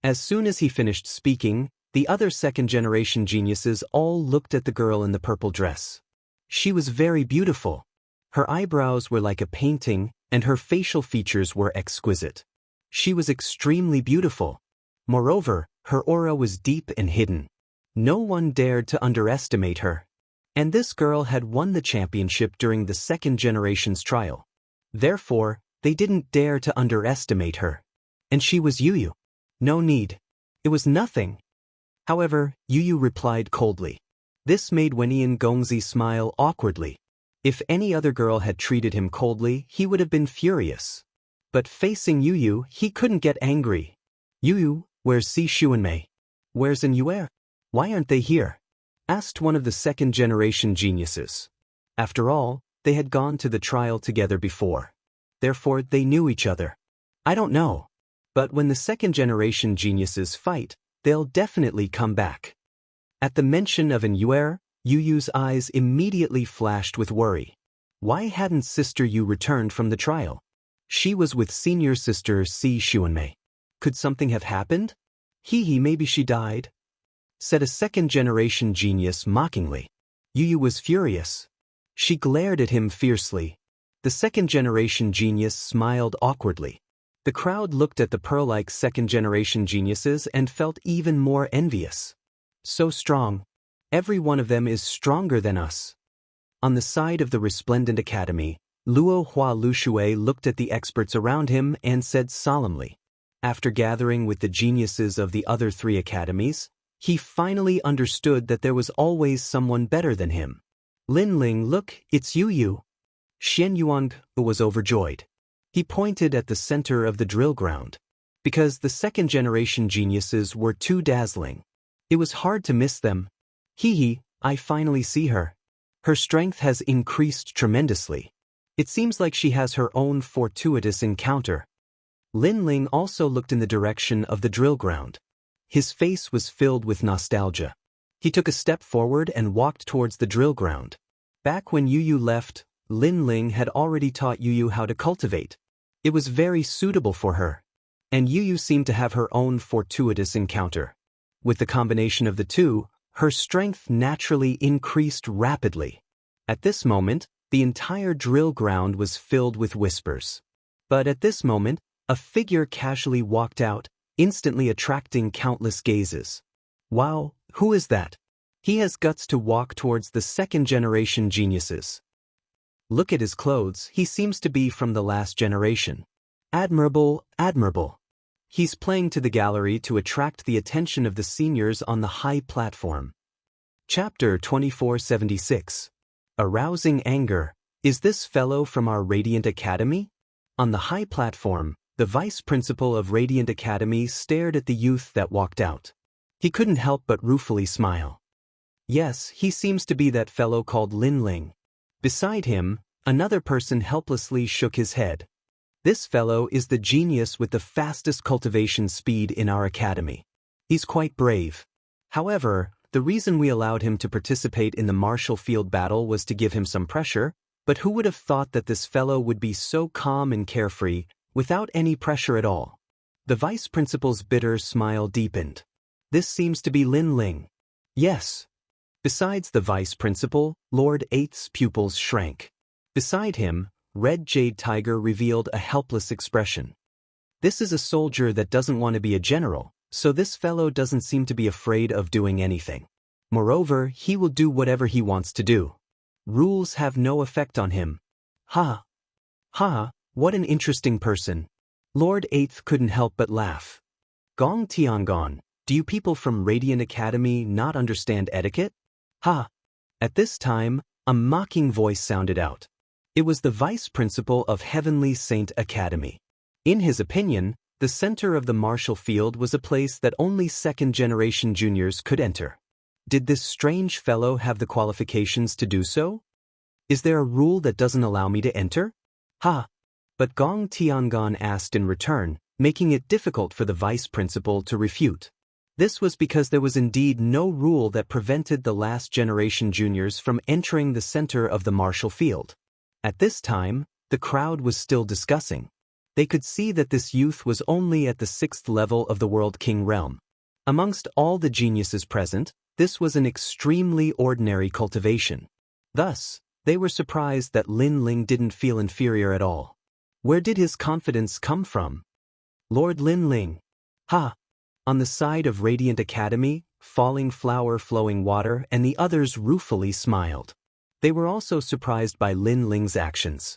As soon as he finished speaking, the other second-generation geniuses all looked at the girl in the purple dress. She was very beautiful. Her eyebrows were like a painting, and her facial features were exquisite. She was extremely beautiful. Moreover, her aura was deep and hidden. No one dared to underestimate her. And this girl had won the championship during the second generation's trial. Therefore, they didn't dare to underestimate her. And she was Yu. No need. It was nothing. However, Yu replied coldly. This made Wenyan Gongzi smile awkwardly. If any other girl had treated him coldly, he would have been furious. But facing Yu, he couldn't get angry. Yu, where's Si Xuanmei? Where's Yue? Why aren't they here? Asked one of the second-generation geniuses. After all, they had gone to the trial together before. Therefore, they knew each other. I don't know. But when the second-generation geniuses fight, they'll definitely come back. At the mention of Yu's eyes immediately flashed with worry. Why hadn't Sister Yu returned from the trial? She was with senior sister Si Xuanmei. Could something have happened? Maybe she died? Said a second-generation genius mockingly. Yu was furious. She glared at him fiercely. The second-generation genius smiled awkwardly. The crowd looked at the pearl-like second-generation geniuses and felt even more envious. So strong. Every one of them is stronger than us. On the side of the resplendent academy, Luo Hua Lushui looked at the experts around him and said solemnly. After gathering with the geniuses of the other 3 academies, he finally understood that there was always someone better than him. Lin Ling, look, it's Yu. Xian Yuang was overjoyed. He pointed at the center of the drill ground. Because the second-generation geniuses were too dazzling. It was hard to miss them. I finally see her. Her strength has increased tremendously. It seems like she has her own fortuitous encounter. Lin Ling also looked in the direction of the drill ground. His face was filled with nostalgia. He took a step forward and walked towards the drill ground. Back when Yu left, Lin Ling had already taught Yu how to cultivate. It was very suitable for her. And Yu seemed to have her own fortuitous encounter. With the combination of the two, her strength naturally increased rapidly. At this moment, the entire drill ground was filled with whispers. But at this moment, a figure casually walked out, instantly attracting countless gazes. Wow, who is that? He has guts to walk towards the second-generation geniuses. Look at his clothes, he seems to be from the last generation. Admirable, admirable. He's playing to the gallery to attract the attention of the seniors on the high platform. Chapter 2476. Arousing anger. Is this fellow from our Radiant Academy? On the high platform, the vice principal of Radiant Academy stared at the youth that walked out. He couldn't help but ruefully smile. Yes, he seems to be that fellow called Lin Ling. Beside him, another person helplessly shook his head. This fellow is the genius with the fastest cultivation speed in our academy. He's quite brave. However, the reason we allowed him to participate in the martial field battle was to give him some pressure, but who would have thought that this fellow would be so calm and carefree, without any pressure at all? The vice principal's bitter smile deepened. This seems to be Lin Ling. Yes. Besides the vice principal, Lord Eighth's pupils shrank. Beside him, Red Jade Tiger revealed a helpless expression. This is a soldier that doesn't want to be a general, so this fellow doesn't seem to be afraid of doing anything. Moreover, he will do whatever he wants to do. Rules have no effect on him. Ha! Ha! What an interesting person. Lord Eighth couldn't help but laugh. Gong Tiangong, do you people from Radiant Academy not understand etiquette? Ha! At this time, a mocking voice sounded out. It was the vice principal of Heavenly Saint Academy. In his opinion, the center of the martial field was a place that only second-generation juniors could enter. Did this strange fellow have the qualifications to do so? Is there a rule that doesn't allow me to enter? Ha! But Gong Tiangong asked in return, making it difficult for the vice principal to refute. This was because there was indeed no rule that prevented the last-generation juniors from entering the center of the martial field. At this time, the crowd was still discussing. They could see that this youth was only at the 6th level of the World King realm. Amongst all the geniuses present, this was an extremely ordinary cultivation. Thus, they were surprised that Lin Ling didn't feel inferior at all. Where did his confidence come from? Lord Lin Ling. Ha! On the side of Radiant Academy, Falling Flower Flowing Water and the others ruefully smiled. They were also surprised by Lin Ling's actions.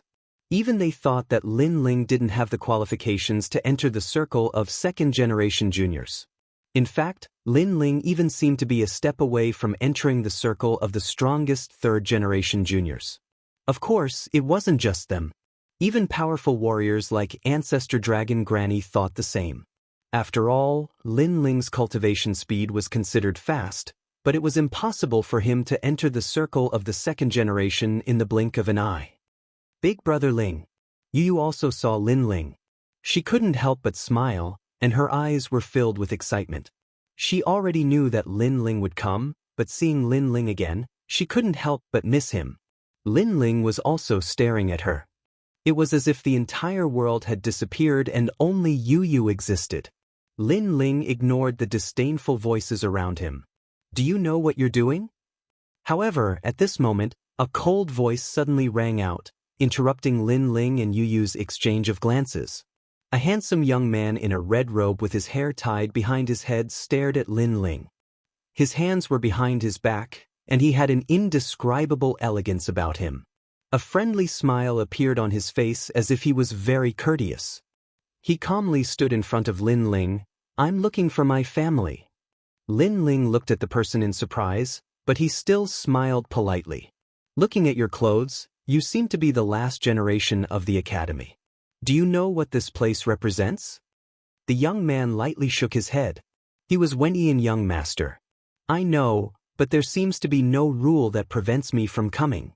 Even they thought that Lin Ling didn't have the qualifications to enter the circle of second-generation juniors. In fact, Lin Ling even seemed to be a step away from entering the circle of the strongest third-generation juniors. Of course, it wasn't just them. Even powerful warriors like Ancestor Dragon Granny thought the same. After all, Lin Ling's cultivation speed was considered fast, but it was impossible for him to enter the circle of the second generation in the blink of an eye. Big Brother Ling. You also saw Lin Ling. She couldn't help but smile, and her eyes were filled with excitement. She already knew that Lin Ling would come, but seeing Lin Ling again, she couldn't help but miss him. Lin Ling was also staring at her. It was as if the entire world had disappeared and only Yu existed. Lin Ling ignored the disdainful voices around him. Do you know what you're doing? However, at this moment, a cold voice suddenly rang out, interrupting Lin Ling and Yu's exchange of glances. A handsome young man in a red robe with his hair tied behind his head stared at Lin Ling. His hands were behind his back, and he had an indescribable elegance about him. A friendly smile appeared on his face as if he was very courteous. He calmly stood in front of Lin Ling. I'm looking for my family. Lin Ling looked at the person in surprise, but he still smiled politely. Looking at your clothes, you seem to be the last generation of the academy. Do you know what this place represents? The young man lightly shook his head. He was Wenyan young master. I know, but there seems to be no rule that prevents me from coming.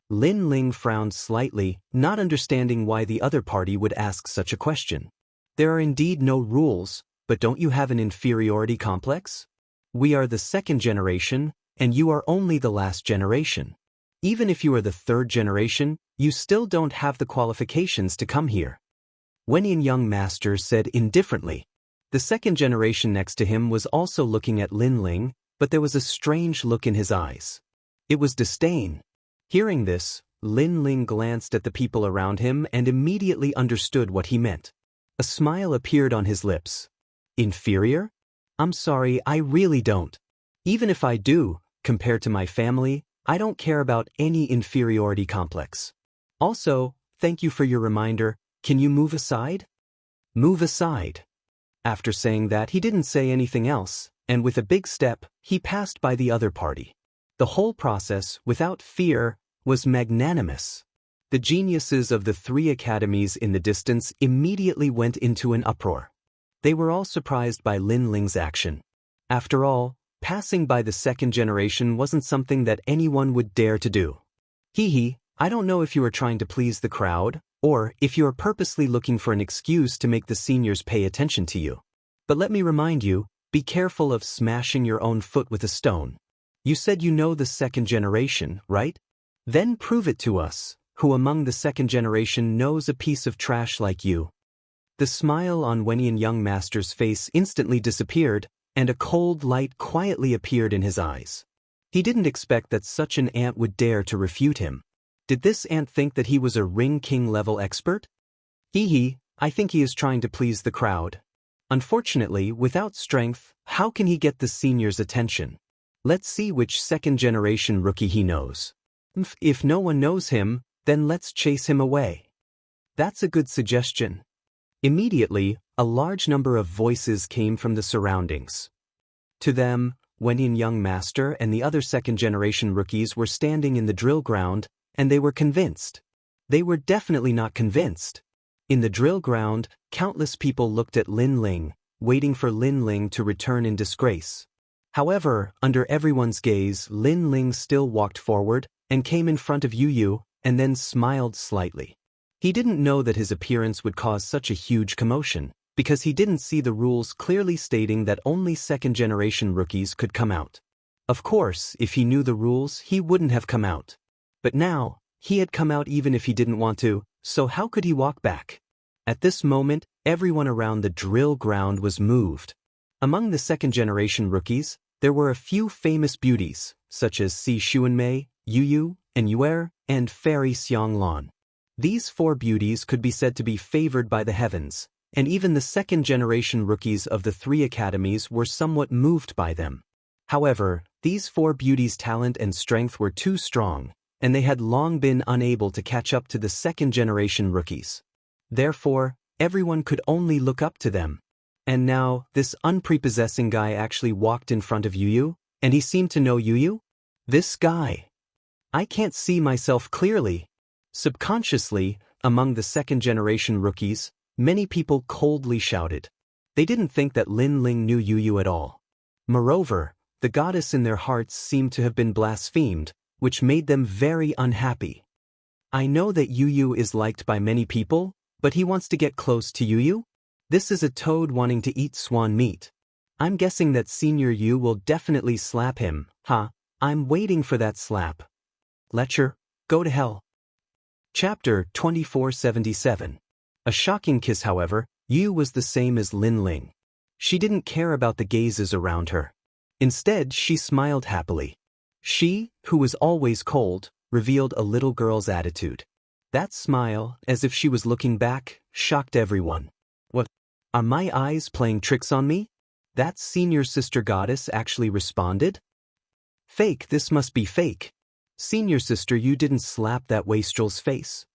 Lin Ling frowned slightly, not understanding why the other party would ask such a question. There are indeed no rules, but don't you have an inferiority complex? We are the second generation, and you are only the last generation. Even if you are the third generation, you still don't have the qualifications to come here. Wenyan young master said indifferently. The second generation next to him was also looking at Lin Ling, but there was a strange look in his eyes. It was disdain. Hearing this, Lin Ling glanced at the people around him and immediately understood what he meant. A smile appeared on his lips. Inferior? I'm sorry, I really don't. Even if I do, compared to my family, I don't care about any inferiority complex. Also, thank you for your reminder. Can you move aside? Move aside. After saying that, he didn't say anything else, and with a big step, he passed by the other party. The whole process, without fear, was magnanimous. The geniuses of the 3 academies in the distance immediately went into an uproar. They were all surprised by Lin Ling's action. After all, passing by the second generation wasn't something that anyone would dare to do. I don't know if you are trying to please the crowd, or if you are purposely looking for an excuse to make the seniors pay attention to you. But let me remind you, be careful of smashing your own foot with a stone. You said you know the second generation, right? Then prove it to us, who among the second generation knows a piece of trash like you. The smile on Wenyan young master's face instantly disappeared, and a cold light quietly appeared in his eyes. He didn't expect that such an ant would dare to refute him. Did this ant think that he was a Ring King level expert? I think he is trying to please the crowd. Unfortunately, without strength, how can he get the seniors' attention? Let's see which second generation rookie he knows. If no one knows him, then let's chase him away. That's a good suggestion. Immediately, a large number of voices came from the surroundings. To them, Wenyan young master and the other second-generation rookies were standing in the drill ground, and they were convinced. They were definitely not convinced. In the drill ground, countless people looked at Lin Ling, waiting for Lin Ling to return in disgrace. However, under everyone's gaze, Lin Ling still walked forward and came in front of Yu Yu and then smiled slightly. He didn't know that his appearance would cause such a huge commotion, because he didn't see the rules clearly stating that only second-generation rookies could come out. Of course, if he knew the rules, he wouldn't have come out. But now, he had come out even if he didn't want to, so how could he walk back? At this moment, everyone around the drill ground was moved. Among the second-generation rookies, there were a few famous beauties, such as Si Xuanmei, Yu Yu, and Yuer, and Fairy Xianglan. These 4 beauties could be said to be favored by the heavens, and even the second-generation rookies of the 3 academies were somewhat moved by them. However, these 4 beauties' talent and strength were too strong, and they had long been unable to catch up to the second-generation rookies. Therefore, everyone could only look up to them. And now, this unprepossessing guy actually walked in front of Yu Yu, and he seemed to know Yu Yu? This guy. I can't see myself clearly. Subconsciously, among the second-generation rookies, many people coldly shouted. They didn't think that Lin Ling knew Yu Yu at all. Moreover, the goddess in their hearts seemed to have been blasphemed, which made them very unhappy. I know that Yu Yu is liked by many people, but he wants to get close to Yu Yu? This is a toad wanting to eat swan meat. I'm guessing that Senior Yu will definitely slap him, huh? I'm waiting for that slap. Lecher, go to hell. Chapter 2477. A shocking kiss. However, Yu was the same as Lin Ling. She didn't care about the gazes around her. Instead, she smiled happily. She, who was always cold, revealed a little girl's attitude. That smile, as if she was looking back, shocked everyone. What? Are my eyes playing tricks on me? That senior sister goddess actually responded? Fake, this must be fake. Senior sister, you didn't slap that wastrel's face.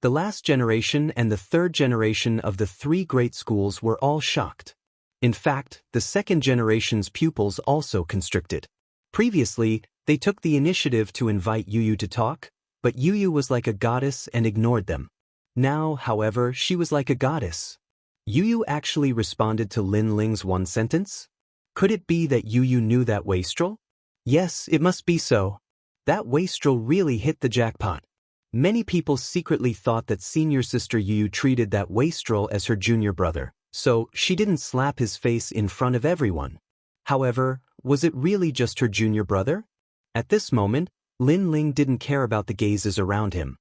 The last generation and the 3rd generation of the 3 great schools were all shocked. In fact, the 2nd generation's pupils also constricted. Previously, they took the initiative to invite Yu Yu to talk, but Yu Yu was like a goddess and ignored them. Now, however, she was like a goddess. Yu Yu actually responded to Lin Ling's one sentence? Could it be that Yu Yu knew that wastrel? Yes, it must be so. That wastrel really hit the jackpot. Many people secretly thought that senior sister Yu Yu treated that wastrel as her junior brother, so she didn't slap his face in front of everyone. However, was it really just her junior brother? At this moment, Lin Ling didn't care about the gazes around him.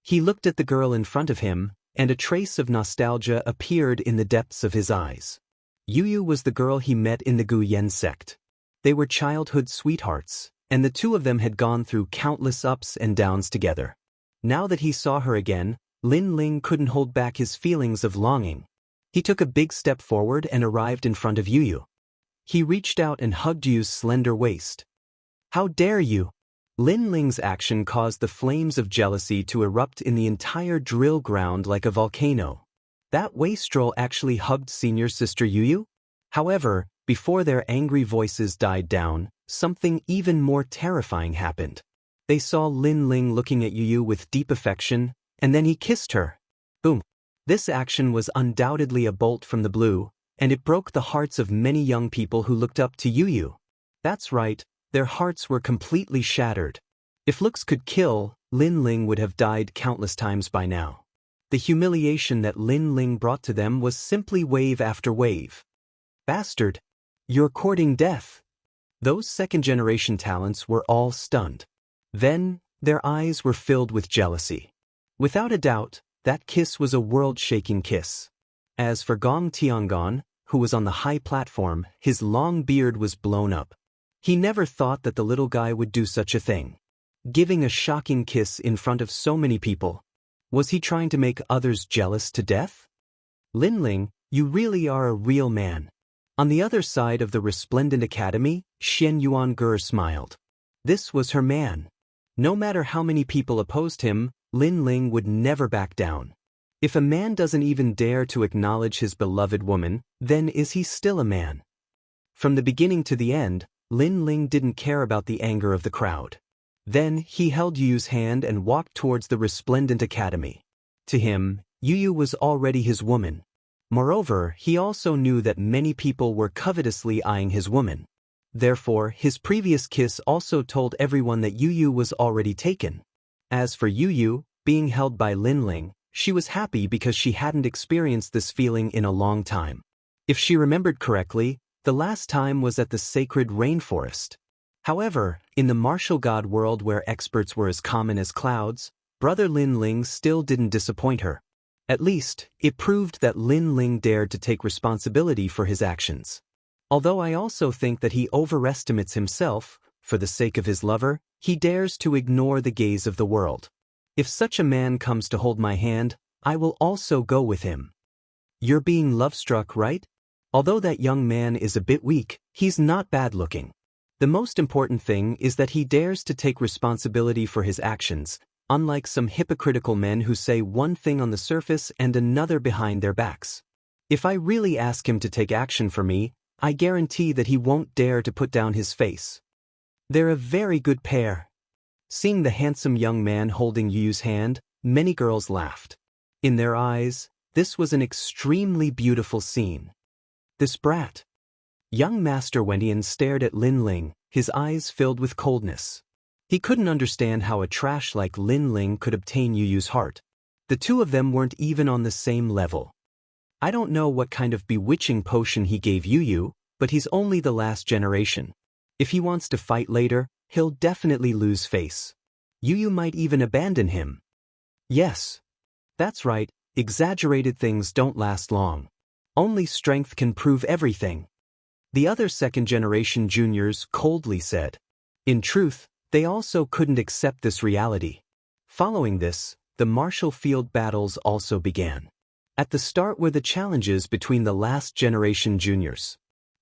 He looked at the girl in front of him, and a trace of nostalgia appeared in the depths of his eyes. Yu Yu was the girl he met in the Gu Yen sect. They were childhood sweethearts, and the 2 of them had gone through countless ups and downs together. Now that he saw her again, Lin Ling couldn't hold back his feelings of longing. He took a big step forward and arrived in front of Yu Yu. He reached out and hugged Yu's slender waist. How dare you! Lin Ling's action caused the flames of jealousy to erupt in the entire drill ground like a volcano. That wastrel actually hugged senior sister Yu Yu? However, before their angry voices died down, something even more terrifying happened. They saw Lin Ling looking at Yu Yu with deep affection, and then he kissed her. Boom! This action was undoubtedly a bolt from the blue, and it broke the hearts of many young people who looked up to Yu Yu. That's right, their hearts were completely shattered. If looks could kill, Lin Ling would have died countless times by now. The humiliation that Lin Ling brought to them was simply wave after wave. Bastard! You're courting death! Those second-generation talents were all stunned. Then, their eyes were filled with jealousy. Without a doubt, that kiss was a world-shaking kiss. As for Gong Tiangong, who was on the high platform, his long beard was blown up. He never thought that the little guy would do such a thing. Giving a shocking kiss in front of so many people. Was he trying to make others jealous to death? Lin Ling, you really are a real man. On the other side of the resplendent academy, Xian Yuangur smiled. This was her man. No matter how many people opposed him, Lin Ling would never back down. If a man doesn't even dare to acknowledge his beloved woman, then is he still a man? From the beginning to the end, Lin Ling didn't care about the anger of the crowd. Then, he held Yu's hand and walked towards the resplendent academy. To him, Yu was already his woman. Moreover, he also knew that many people were covetously eyeing his woman. Therefore, his previous kiss also told everyone that Yu was already taken. As for Yu, being held by Lin Ling, she was happy because she hadn't experienced this feeling in a long time. If she remembered correctly, the last time was at the sacred rainforest. However, in the martial god world where experts were as common as clouds, brother Lin Ling still didn't disappoint her. At least, it proved that Lin Ling dared to take responsibility for his actions. Although I also think that he overestimates himself, for the sake of his lover, he dares to ignore the gaze of the world. If such a man comes to hold my hand, I will also go with him. You're being love-struck, right? Although that young man is a bit weak, he's not bad-looking. The most important thing is that he dares to take responsibility for his actions, unlike some hypocritical men who say one thing on the surface and another behind their backs. If I really ask him to take action for me, I guarantee that he won't dare to put down his face. They're a very good pair. Seeing the handsome young man holding Yu's hand, many girls laughed. In their eyes, this was an extremely beautiful scene. This brat. Young Master Wentian stared at Lin Ling, his eyes filled with coldness. He couldn't understand how a trash like Lin Ling could obtain Yu's heart. The two of them weren't even on the same level. I don't know what kind of bewitching potion he gave Yu, but he's only the last generation. If he wants to fight later, he'll definitely lose face. Yu might even abandon him. Yes. That's right, exaggerated things don't last long. Only strength can prove everything. The other second-generation juniors coldly said. In truth, they also couldn't accept this reality. Following this, the martial field battles also began. At the start were the challenges between the last-generation juniors.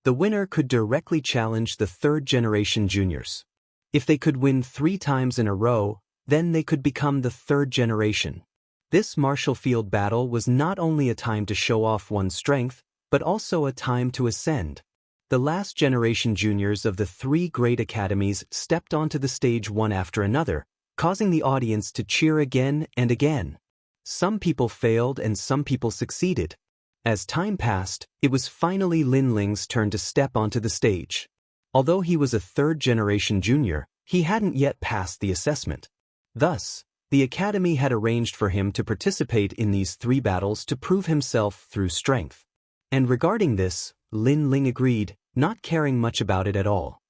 The winner could directly challenge the third-generation juniors. If they could win 3 times in a row, then they could become the third generation. This martial field battle was not only a time to show off one's strength, but also a time to ascend. The last generation juniors of the 3 great academies stepped onto the stage one after another, causing the audience to cheer again and again. Some people failed and some people succeeded. As time passed, it was finally Lin Ling's turn to step onto the stage. Although he was a third-generation junior, he hadn't yet passed the assessment. Thus, the academy had arranged for him to participate in these 3 battles to prove himself through strength. And regarding this, Lin Ling agreed, not caring much about it at all.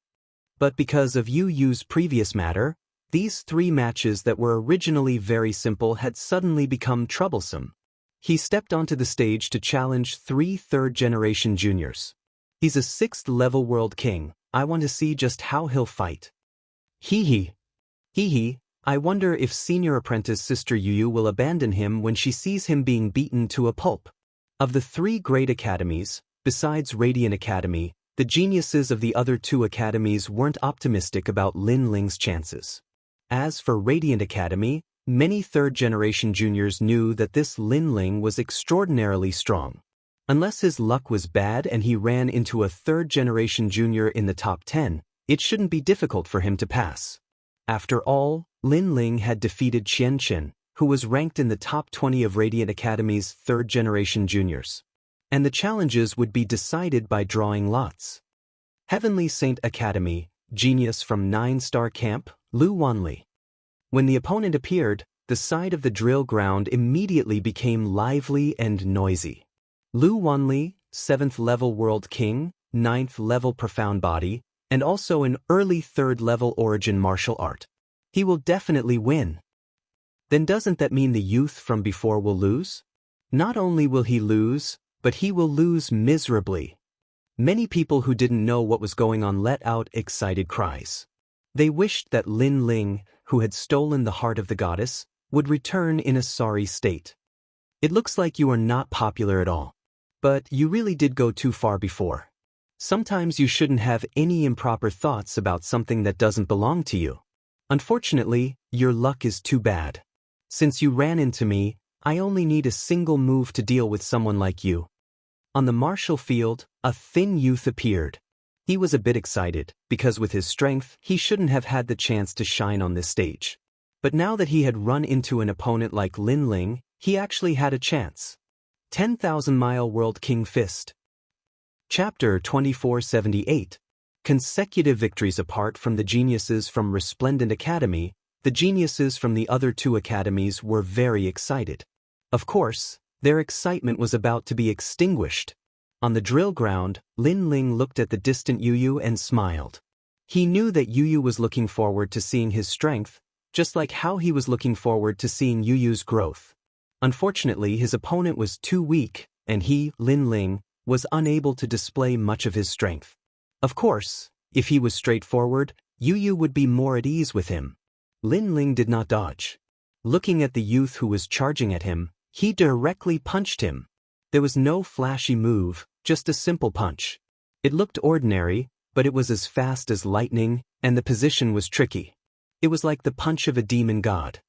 But because of Yu's previous matter, these 3 matches that were originally very simple had suddenly become troublesome. He stepped onto the stage to challenge 3 third-generation juniors. He's a 6th-level world king. I want to see just how he'll fight. Hee hee, I wonder if senior apprentice Sister Yu will abandon him when she sees him being beaten to a pulp. Of the 3 great academies, besides Radiant Academy, the geniuses of the other 2 academies weren't optimistic about Lin Ling's chances. As for Radiant Academy, many third-generation juniors knew that this Lin Ling was extraordinarily strong. Unless his luck was bad and he ran into a third-generation junior in the top 10, it shouldn't be difficult for him to pass. After all, Lin Ling had defeated Qian Chen, who was ranked in the top 20 of Radiant Academy's third-generation juniors. And the challenges would be decided by drawing lots. Heavenly Saint Academy, genius from 9-star camp, Lu Wanli. When the opponent appeared, the side of the drill ground immediately became lively and noisy. Lu Wanli, 7th-level world king, 9th-level profound body, and also an early 3rd-level origin martial art. He will definitely win. Then doesn't that mean the youth from before will lose? Not only will he lose, but he will lose miserably. Many people who didn't know what was going on let out excited cries. They wished that Lin Ling, who had stolen the heart of the goddess, would return in a sorry state. It looks like you are not popular at all. But you really did go too far before. Sometimes you shouldn't have any improper thoughts about something that doesn't belong to you. Unfortunately, your luck is too bad. Since you ran into me, I only need a single move to deal with someone like you." On the martial field, a thin youth appeared. He was a bit excited, because with his strength, he shouldn't have had the chance to shine on this stage. But now that he had run into an opponent like Lin Ling, he actually had a chance. 10,000-Mile World King Fist. Chapter 2478. Consecutive victories. Apart from the geniuses from Resplendent Academy, the geniuses from the other two academies were very excited. Of course, their excitement was about to be extinguished. On the drill ground, Lin Ling looked at the distant Yu Yu and smiled. He knew that Yu Yu was looking forward to seeing his strength, just like how he was looking forward to seeing Yu Yu's growth. Unfortunately, his opponent was too weak, and he, Lin Ling, was unable to display much of his strength. Of course, if he was straightforward, Yu Yu would be more at ease with him. Lin Ling did not dodge. Looking at the youth who was charging at him, he directly punched him. There was no flashy move, just a simple punch. It looked ordinary, but it was as fast as lightning, and the position was tricky. It was like the punch of a demon god.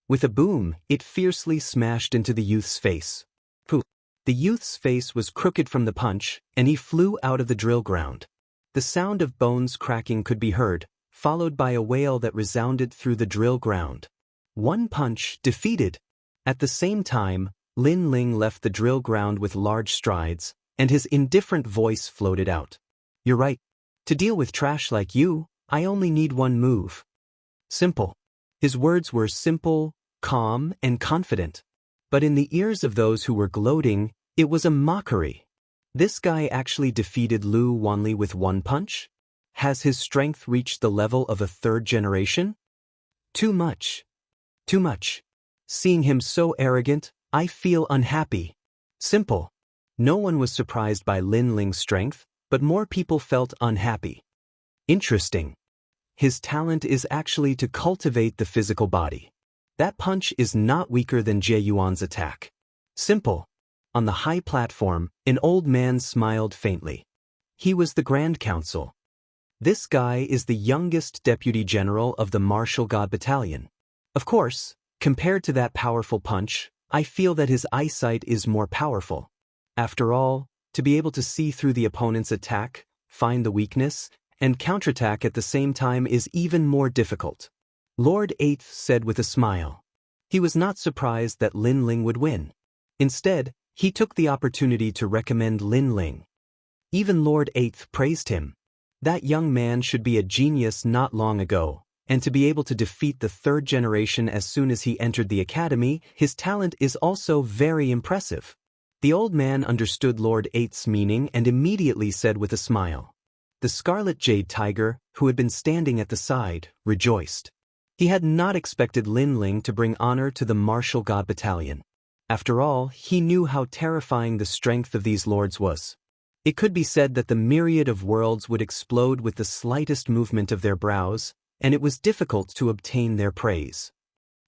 With a boom, it fiercely smashed into the youth's face. Poof! The youth's face was crooked from the punch, and he flew out of the drill ground. The sound of bones cracking could be heard, followed by a wail that resounded through the drill ground. One punch, defeated. At the same time, Lin Ling left the drill ground with large strides, and his indifferent voice floated out. "You're right. To deal with trash like you, I only need one move." Simple. His words were simple, calm, and confident. But in the ears of those who were gloating, it was a mockery. This guy actually defeated Lu Wanli with one punch? Has his strength reached the level of a third generation? Too much. Too much. Seeing him so arrogant, I feel unhappy. Simple. No one was surprised by Lin Ling's strength, but more people felt unhappy. Interesting. His talent is actually to cultivate the physical body. That punch is not weaker than Jie Yuan's attack. Simple. On the high platform, an old man smiled faintly. He was the Grand Council. This guy is the youngest deputy general of the Martial God Battalion. Of course, compared to that powerful punch, I feel that his eyesight is more powerful. After all, to be able to see through the opponent's attack, find the weakness, and counterattack at the same time is even more difficult. Lord Eighth said with a smile. He was not surprised that Lin Ling would win. Instead, he took the opportunity to recommend Lin Ling. Even Lord Eighth praised him. That young man should be a genius not long ago, and to be able to defeat the third generation as soon as he entered the academy, his talent is also very impressive. The old man understood Lord Eighth's meaning and immediately said with a smile. The Scarlet Jade Tiger, who had been standing at the side, rejoiced. He had not expected Lin Ling to bring honor to the Martial God Battalion. After all, he knew how terrifying the strength of these lords was. It could be said that the myriad of worlds would explode with the slightest movement of their brows, and it was difficult to obtain their praise.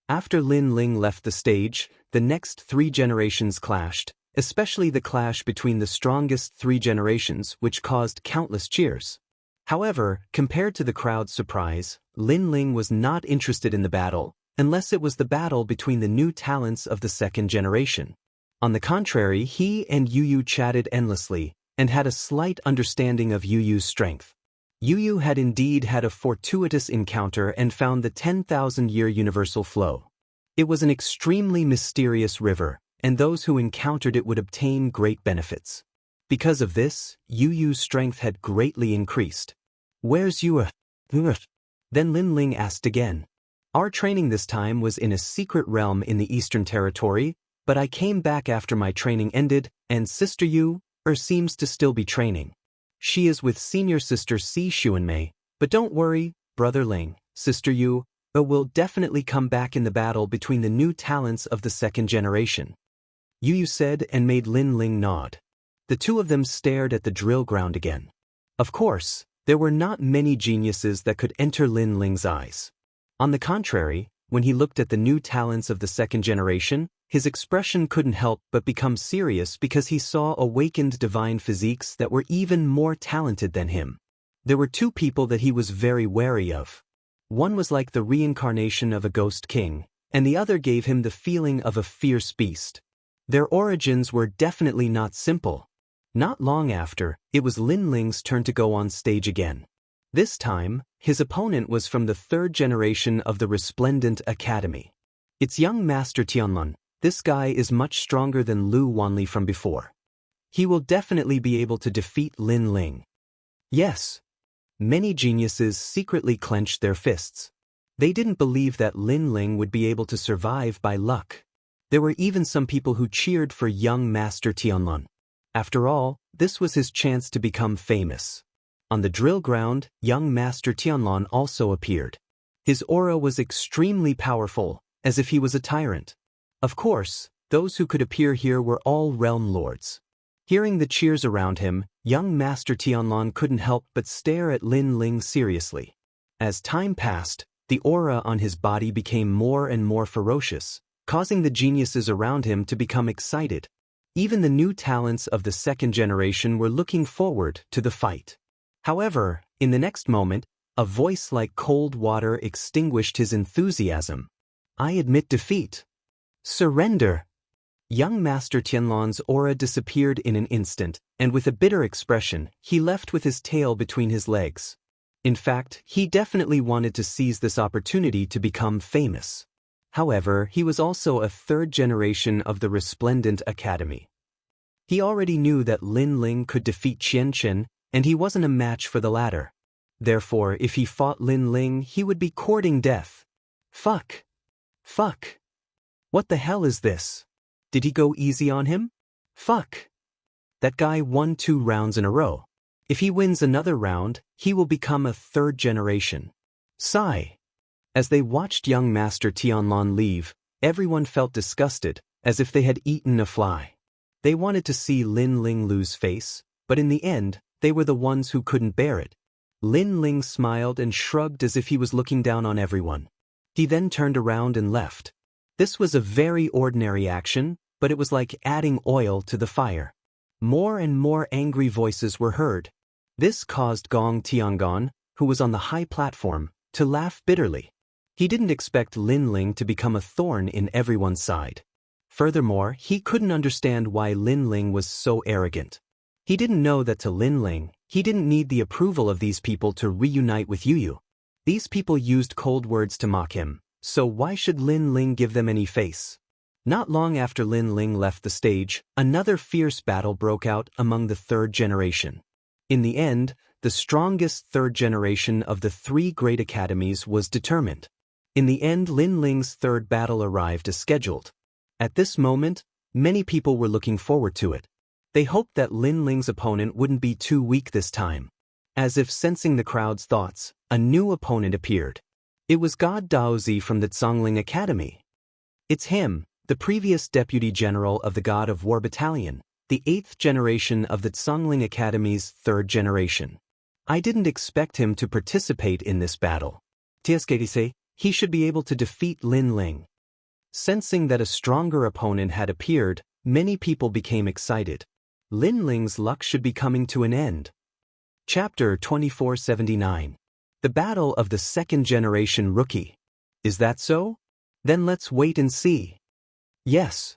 After Lin Ling left the stage, the next three generations clashed, especially the clash between the strongest three generations, which caused countless cheers. However, compared to the crowd's surprise, Lin Ling was not interested in the battle, unless it was the battle between the new talents of the second generation. On the contrary, he and Yu Yu chatted endlessly, and had a slight understanding of Yu Yu's strength. Yu Yu had indeed had a fortuitous encounter and found the 10,000-year universal flow. It was an extremely mysterious river, and those who encountered it would obtain great benefits. Because of this, Yu Yu's strength had greatly increased. "Where's Yu Yu?" Then Lin Ling asked again. "Our training this time was in a secret realm in the Eastern Territory, but I came back after my training ended, and Sister Yu seems to still be training. She is with senior sister Si Xuanmei, but don't worry, Brother Ling, Sister Yu will definitely come back in the battle between the new talents of the second generation." Yu Yu said and made Lin Ling nod. The two of them stared at the drill ground again. Of course, there were not many geniuses that could enter Lin Ling's eyes. On the contrary, when he looked at the new talents of the second generation, his expression couldn't help but become serious because he saw awakened divine physiques that were even more talented than him. There were two people that he was very wary of. One was like the reincarnation of a ghost king, and the other gave him the feeling of a fierce beast. Their origins were definitely not simple. Not long after, it was Lin Ling's turn to go on stage again. This time, his opponent was from the third generation of the Resplendent Academy. It's young Master Tianlun. This guy is much stronger than Lu Wanli from before. He will definitely be able to defeat Lin Ling. Yes. Many geniuses secretly clenched their fists. They didn't believe that Lin Ling would be able to survive by luck. There were even some people who cheered for young Master Tianlun. After all, this was his chance to become famous. On the drill ground, young Master Tianlun also appeared. His aura was extremely powerful, as if he was a tyrant. Of course, those who could appear here were all realm lords. Hearing the cheers around him, young Master Tianlun couldn't help but stare at Lin Ling seriously. As time passed, the aura on his body became more and more ferocious, causing the geniuses around him to become excited. Even the new talents of the second generation were looking forward to the fight. However, in the next moment, a voice like cold water extinguished his enthusiasm. I admit defeat. Surrender. Young Master Tianlun's aura disappeared in an instant, and with a bitter expression, he left with his tail between his legs. In fact, he definitely wanted to seize this opportunity to become famous. However, he was also a third generation of the Resplendent Academy. He already knew that Lin Ling could defeat Qian Chen, and he wasn't a match for the latter. Therefore, if he fought Lin Ling, he would be courting death. Fuck. Fuck. What the hell is this? Did he go easy on him? Fuck. That guy won 2 rounds in a row. If he wins another round, he will become a third generation. Sigh. As they watched young Master Tianlun leave, everyone felt disgusted, as if they had eaten a fly. They wanted to see Lin Ling lose face, but in the end, they were the ones who couldn't bear it. Lin Ling smiled and shrugged as if he was looking down on everyone. He then turned around and left. This was a very ordinary action, but it was like adding oil to the fire. More and more angry voices were heard. This caused Gong Tiangong, who was on the high platform, to laugh bitterly. He didn't expect Lin Ling to become a thorn in everyone's side. Furthermore, he couldn't understand why Lin Ling was so arrogant. He didn't know that to Lin Ling, he didn't need the approval of these people to reunite with Yu. These people used cold words to mock him, so why should Lin Ling give them any face? Not long after Lin Ling left the stage, another fierce battle broke out among the third generation. In the end, the strongest third generation of the 3 great academies was determined. In the end, Lin Ling's third battle arrived as scheduled. At this moment, many people were looking forward to it. They hoped that Lin Ling's opponent wouldn't be too weak this time. As if sensing the crowd's thoughts, a new opponent appeared. It was God Daozi from the Zhongling Academy. It's him, the previous Deputy General of the God of War Battalion, the 8th generation of the Zhongling Academy's 3rd generation. I didn't expect him to participate in this battle. Tiaskedise, he should be able to defeat Lin Ling. Sensing that a stronger opponent had appeared, many people became excited. Lin Ling's luck should be coming to an end. Chapter 2479. The Battle of the Second Generation Rookie. Is that so? Then let's wait and see. Yes.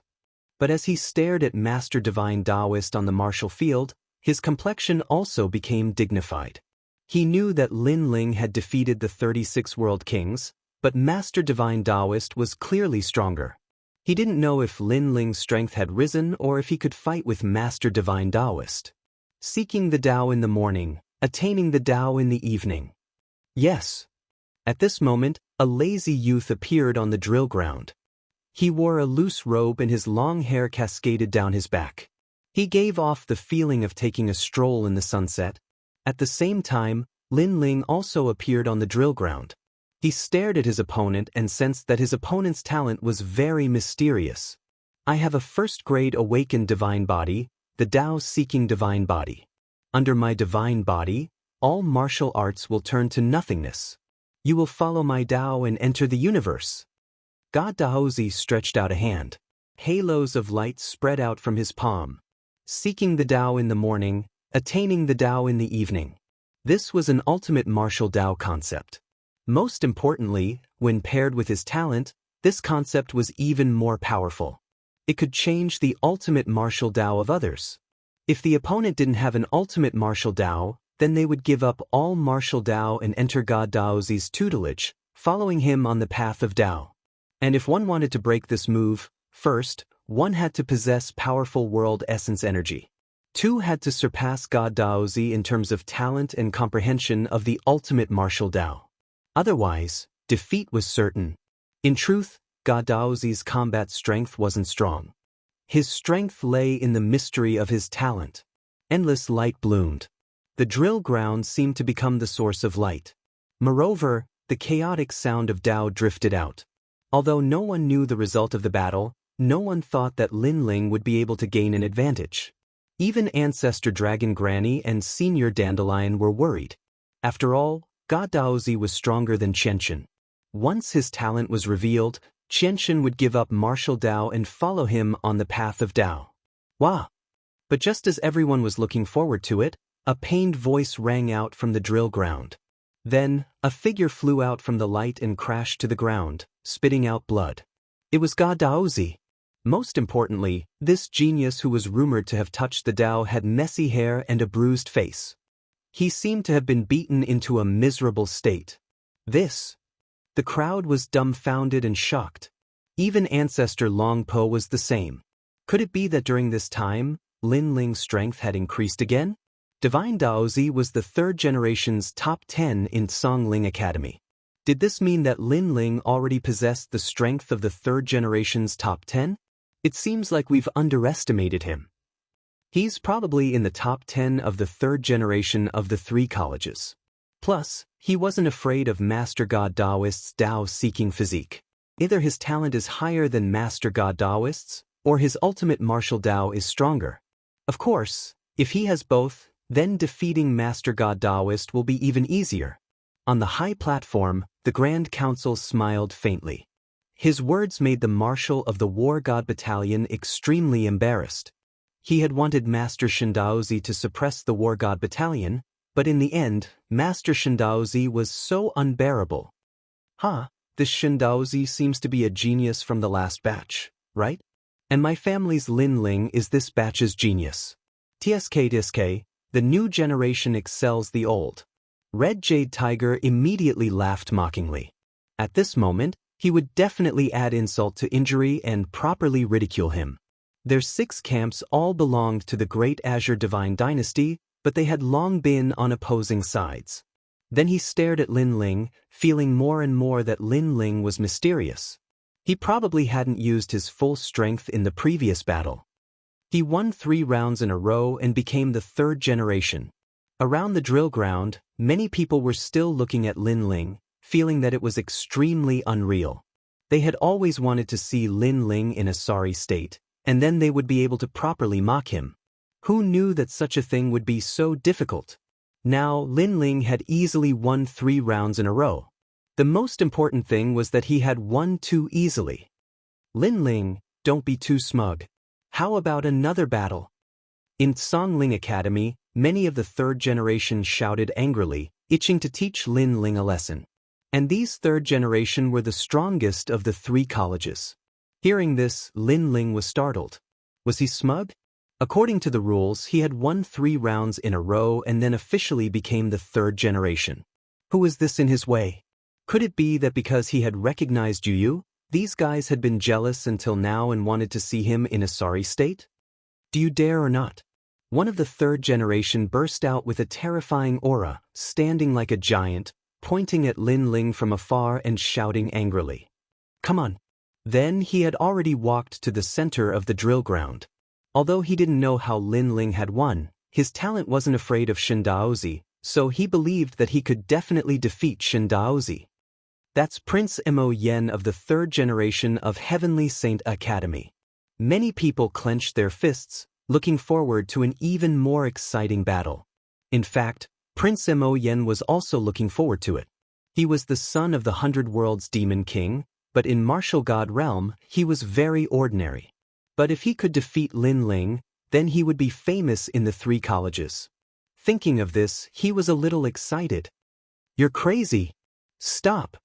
But as he stared at Master Divine Taoist on the martial field, his complexion also became dignified. He knew that Lin Ling had defeated the 36 World Kings, but Master Divine Taoist was clearly stronger. He didn't know if Lin Ling's strength had risen or if he could fight with Master Divine Taoist. Seeking the Tao in the morning, attaining the Tao in the evening. Yes. At this moment, a lazy youth appeared on the drill ground. He wore a loose robe and his long hair cascaded down his back. He gave off the feeling of taking a stroll in the sunset. At the same time, Lin Ling also appeared on the drill ground. He stared at his opponent and sensed that his opponent's talent was very mysterious. I have a first-grade awakened divine body, the Tao-seeking divine body. Under my divine body, all martial arts will turn to nothingness. You will follow my Tao and enter the universe. God Daozi stretched out a hand. Halos of light spread out from his palm. Seeking the Tao in the morning, attaining the Tao in the evening. This was an ultimate martial Tao concept. Most importantly, when paired with his talent, This concept was even more powerful. It could change the ultimate martial Dao of others. If the opponent didn't have an ultimate martial Dao, then they would give up all martial Dao and enter God Daozi's tutelage, following him on the path of Dao. And if one wanted to break this move, first, one had to possess powerful world essence energy. Two had to surpass God Daozi in terms of talent and comprehension of the ultimate martial Dao. Otherwise, defeat was certain. In truth, God Daozi's combat strength wasn't strong. His strength lay in the mystery of his talent. Endless light bloomed. The drill ground seemed to become the source of light. Moreover, the chaotic sound of Dao drifted out. Although no one knew the result of the battle, no one thought that Lin Ling would be able to gain an advantage. Even Ancestor Dragon Granny and Senior Dandelion were worried. After all, God Daozi was stronger than Qianqian. Once his talent was revealed, Qianqian would give up martial Dao and follow him on the path of Dao. Wah! But just as everyone was looking forward to it, a pained voice rang out from the drill ground. Then, a figure flew out from the light and crashed to the ground, spitting out blood. It was God Daozi. Most importantly, this genius who was rumored to have touched the Dao had messy hair and a bruised face. He seemed to have been beaten into a miserable state. The crowd was dumbfounded and shocked. Even Ancestor Long Po was the same. Could it be that during this time, Lin Ling's strength had increased again? Divine Daozi was the third generation's top 10 in Songling Academy. Did this mean that Lin Ling already possessed the strength of the third generation's top 10? It seems like we've underestimated him. He's probably in the top 10 of the third generation of the three colleges. Plus, he wasn't afraid of Master God Daoist's Dao-seeking physique. Either his talent is higher than Master God Daoist's, or his ultimate martial Dao is stronger. Of course, if he has both, then defeating Master God Daoist will be even easier. On the high platform, the Grand Council smiled faintly. His words made the Marshal of the War God Battalion extremely embarrassed. He had wanted Master Shindaozi to suppress the War God Battalion, but in the end, Master Shindaozi was so unbearable. This Shindaozi seems to be a genius from the last batch, right? And my family's Lin Ling is this batch's genius. TSK, the new generation excels the old. Red Jade Tiger immediately laughed mockingly. At this moment, he would definitely add insult to injury and properly ridicule him. Their 6 camps all belonged to the Great Azure Divine Dynasty, but they had long been on opposing sides. Then he stared at Lin Ling, feeling more and more that Lin Ling was mysterious. He probably hadn't used his full strength in the previous battle. He won 3 rounds in a row and became the third generation. Around the drill ground, many people were still looking at Lin Ling, feeling that it was extremely unreal. They had always wanted to see Lin Ling in a sorry state, and then they would be able to properly mock him. Who knew that such a thing would be so difficult? Now, Lin Ling had easily won 3 rounds in a row. The most important thing was that he had won too easily. Lin Ling, don't be too smug. How about another battle? In Songling Academy, many of the third generation shouted angrily, itching to teach Lin Ling a lesson. And these third generation were the strongest of the 3 colleges. Hearing this, Lin Ling was startled. Was he smug? According to the rules, he had won 3 rounds in a row and then officially became the third generation. Who was this in his way? Could it be that because he had recognized Yu, these guys had been jealous until now and wanted to see him in a sorry state? Do you dare or not? One of the third generation burst out with a terrifying aura, standing like a giant, pointing at Lin Ling from afar and shouting angrily. Come on. Then he had already walked to the center of the drill ground. Although he didn't know how Lin Ling had won, his talent wasn't afraid of Shindaozi, so he believed that he could definitely defeat Shindaozi. That's Prince Mo Yen of the third generation of Heavenly Saint Academy. Many people clenched their fists, looking forward to an even more exciting battle. In fact, Prince Mo Yen was also looking forward to it. He was the son of the 100 Worlds Demon King, but in Martial God realm, he was very ordinary. But if he could defeat Lin Ling, then he would be famous in the 3 colleges. Thinking of this, he was a little excited. You're crazy. Stop.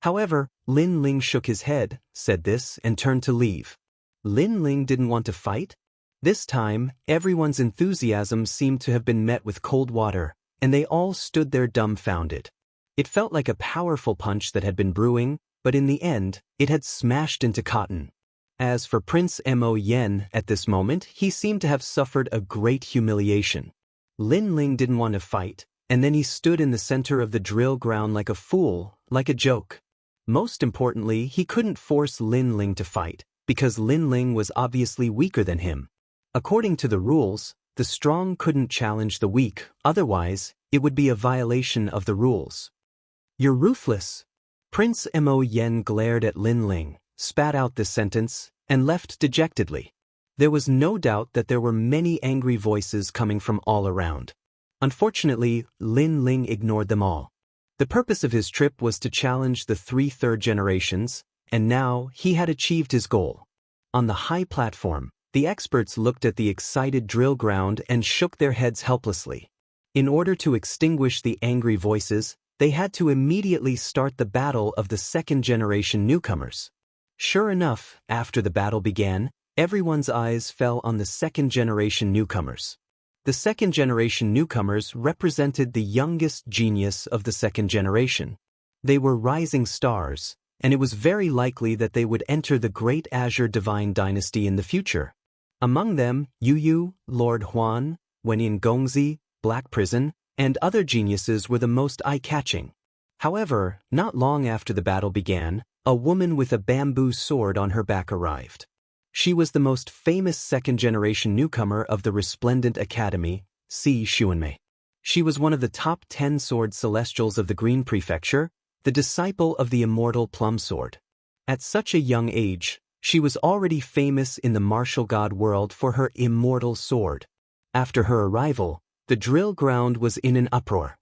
However, Lin Ling shook his head, said this, and turned to leave. Lin Ling didn't want to fight? This time, everyone's enthusiasm seemed to have been met with cold water, and they all stood there dumbfounded. It felt like a powerful punch that had been brewing, but in the end, it had smashed into cotton. As for Prince Mo Yen at this moment, he seemed to have suffered a great humiliation. Lin Ling didn't want to fight, and then he stood in the center of the drill ground like a fool, like a joke. Most importantly, he couldn't force Lin Ling to fight, because Lin Ling was obviously weaker than him. According to the rules, the strong couldn't challenge the weak, otherwise, it would be a violation of the rules. You're ruthless. Prince Mo Yen glared at Lin Ling, spat out this sentence, and left dejectedly. There was no doubt that there were many angry voices coming from all around. Unfortunately, Lin Ling ignored them all. The purpose of his trip was to challenge the 3 third generations, and now he had achieved his goal. On the high platform, the experts looked at the excited drill ground and shook their heads helplessly. In order to extinguish the angry voices, they had to immediately start the battle of the 2nd generation newcomers. Sure enough, after the battle began, everyone's eyes fell on the 2nd generation newcomers. The 2nd generation newcomers represented the youngest genius of the 2nd generation. They were rising stars, and it was very likely that they would enter the Great Azure Divine Dynasty in the future. Among them, Yu Yu, Lord Huan, Wenin Gongzi, Black Prison, and other geniuses were the most eye-catching. However, not long after the battle began, a woman with a bamboo sword on her back arrived. She was the most famous 2nd generation newcomer of the Resplendent Academy, Si Xuanmei. She was one of the top 10 sword celestials of the Green Prefecture, the disciple of the immortal Plum Sword. At such a young age, she was already famous in the martial god world for her immortal sword. After her arrival, the drill ground was in an uproar.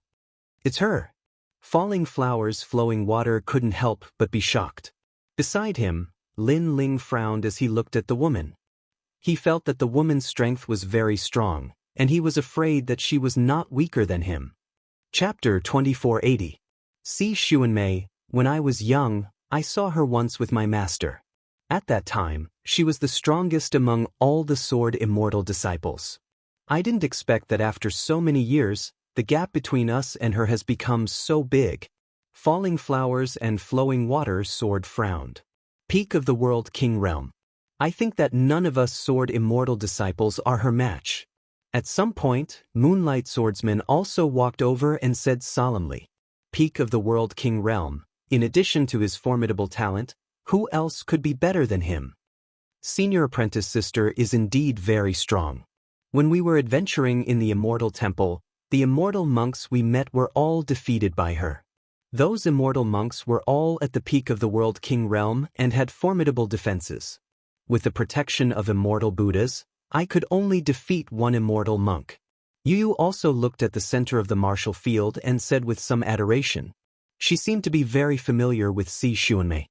It's her. Falling Flowers Flowing Water couldn't help but be shocked. Beside him, Lin Ling frowned as he looked at the woman. He felt that the woman's strength was very strong, and he was afraid that she was not weaker than him. Chapter 2480. Si Xuanmei, when I was young, I saw her once with my master. At that time, she was the strongest among all the sword immortal disciples. I didn't expect that after so many years, the gap between us and her has become so big. Falling Flowers and Flowing Water Sword frowned. Peak of the World King Realm. I think that none of us sword immortal disciples are her match. At some point, Moonlight Swordsman also walked over and said solemnly, Peak of the World King Realm, in addition to his formidable talent, who else could be better than him? Senior Apprentice Sister is indeed very strong. When we were adventuring in the Immortal Temple, the immortal monks we met were all defeated by her. Those immortal monks were all at the peak of the World King Realm and had formidable defenses. With the protection of immortal Buddhas, I could only defeat one immortal monk. Yu Yu also looked at the center of the martial field and said with some adoration. She seemed to be very familiar with Si Xuanmei.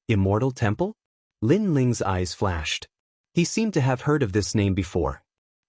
Immortal Temple? Lin Ling's eyes flashed. He seemed to have heard of this name before.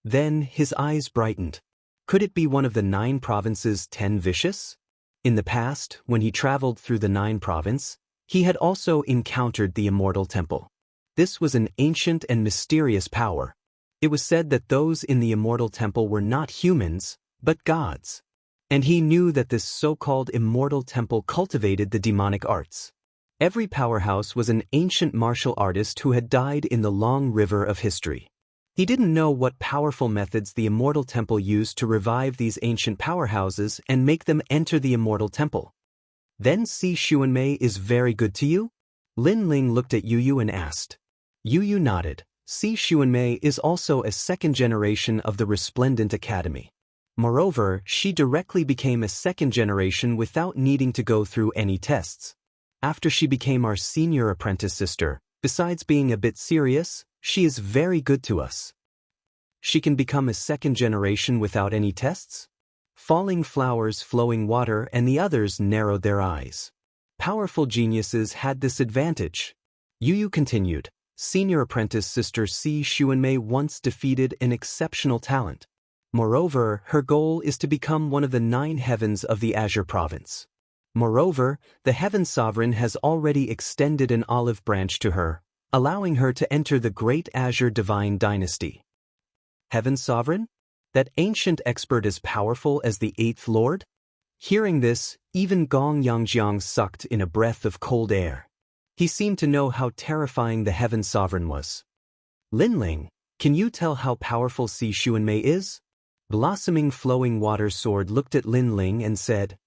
Then his eyes brightened. Could it be one of the 9 provinces 10 vicious? In the past, when he traveled through the 9 province, he had also encountered the Immortal Temple. This was an ancient and mysterious power. It was said that those in the Immortal Temple were not humans, but gods. And he knew that this so-called Immortal Temple cultivated the demonic arts. Every powerhouse was an ancient martial artist who had died in the long river of history. He didn't know what powerful methods the Immortal Temple used to revive these ancient powerhouses and make them enter the Immortal Temple. Then Si Xuanmei is very good to you? Lin Ling looked at Yu Yu and asked. Yu Yu nodded. Si Xuanmei is also a 2nd generation of the Resplendent Academy. Moreover, she directly became a 2nd generation without needing to go through any tests. After she became our senior apprentice sister, besides being a bit serious, she is very good to us. She can become a 2nd generation without any tests? Falling Flowers Flowing Water and the others narrowed their eyes. Powerful geniuses had this advantage. Yu Yu continued. Senior apprentice sister Si Xuanmei once defeated an exceptional talent. Moreover, her goal is to become one of the 9 heavens of the Azure Province. Moreover, the Heaven Sovereign has already extended an olive branch to her, allowing her to enter the great Azure Divine Dynasty. Heaven Sovereign? That ancient expert as powerful as the Eighth Lord? Hearing this, even Gong Yangjiang sucked in a breath of cold air. He seemed to know how terrifying the Heaven Sovereign was. Linling, can you tell how powerful Si Xuanmei is? Blossoming Flowing Water Sword looked at Linling and said,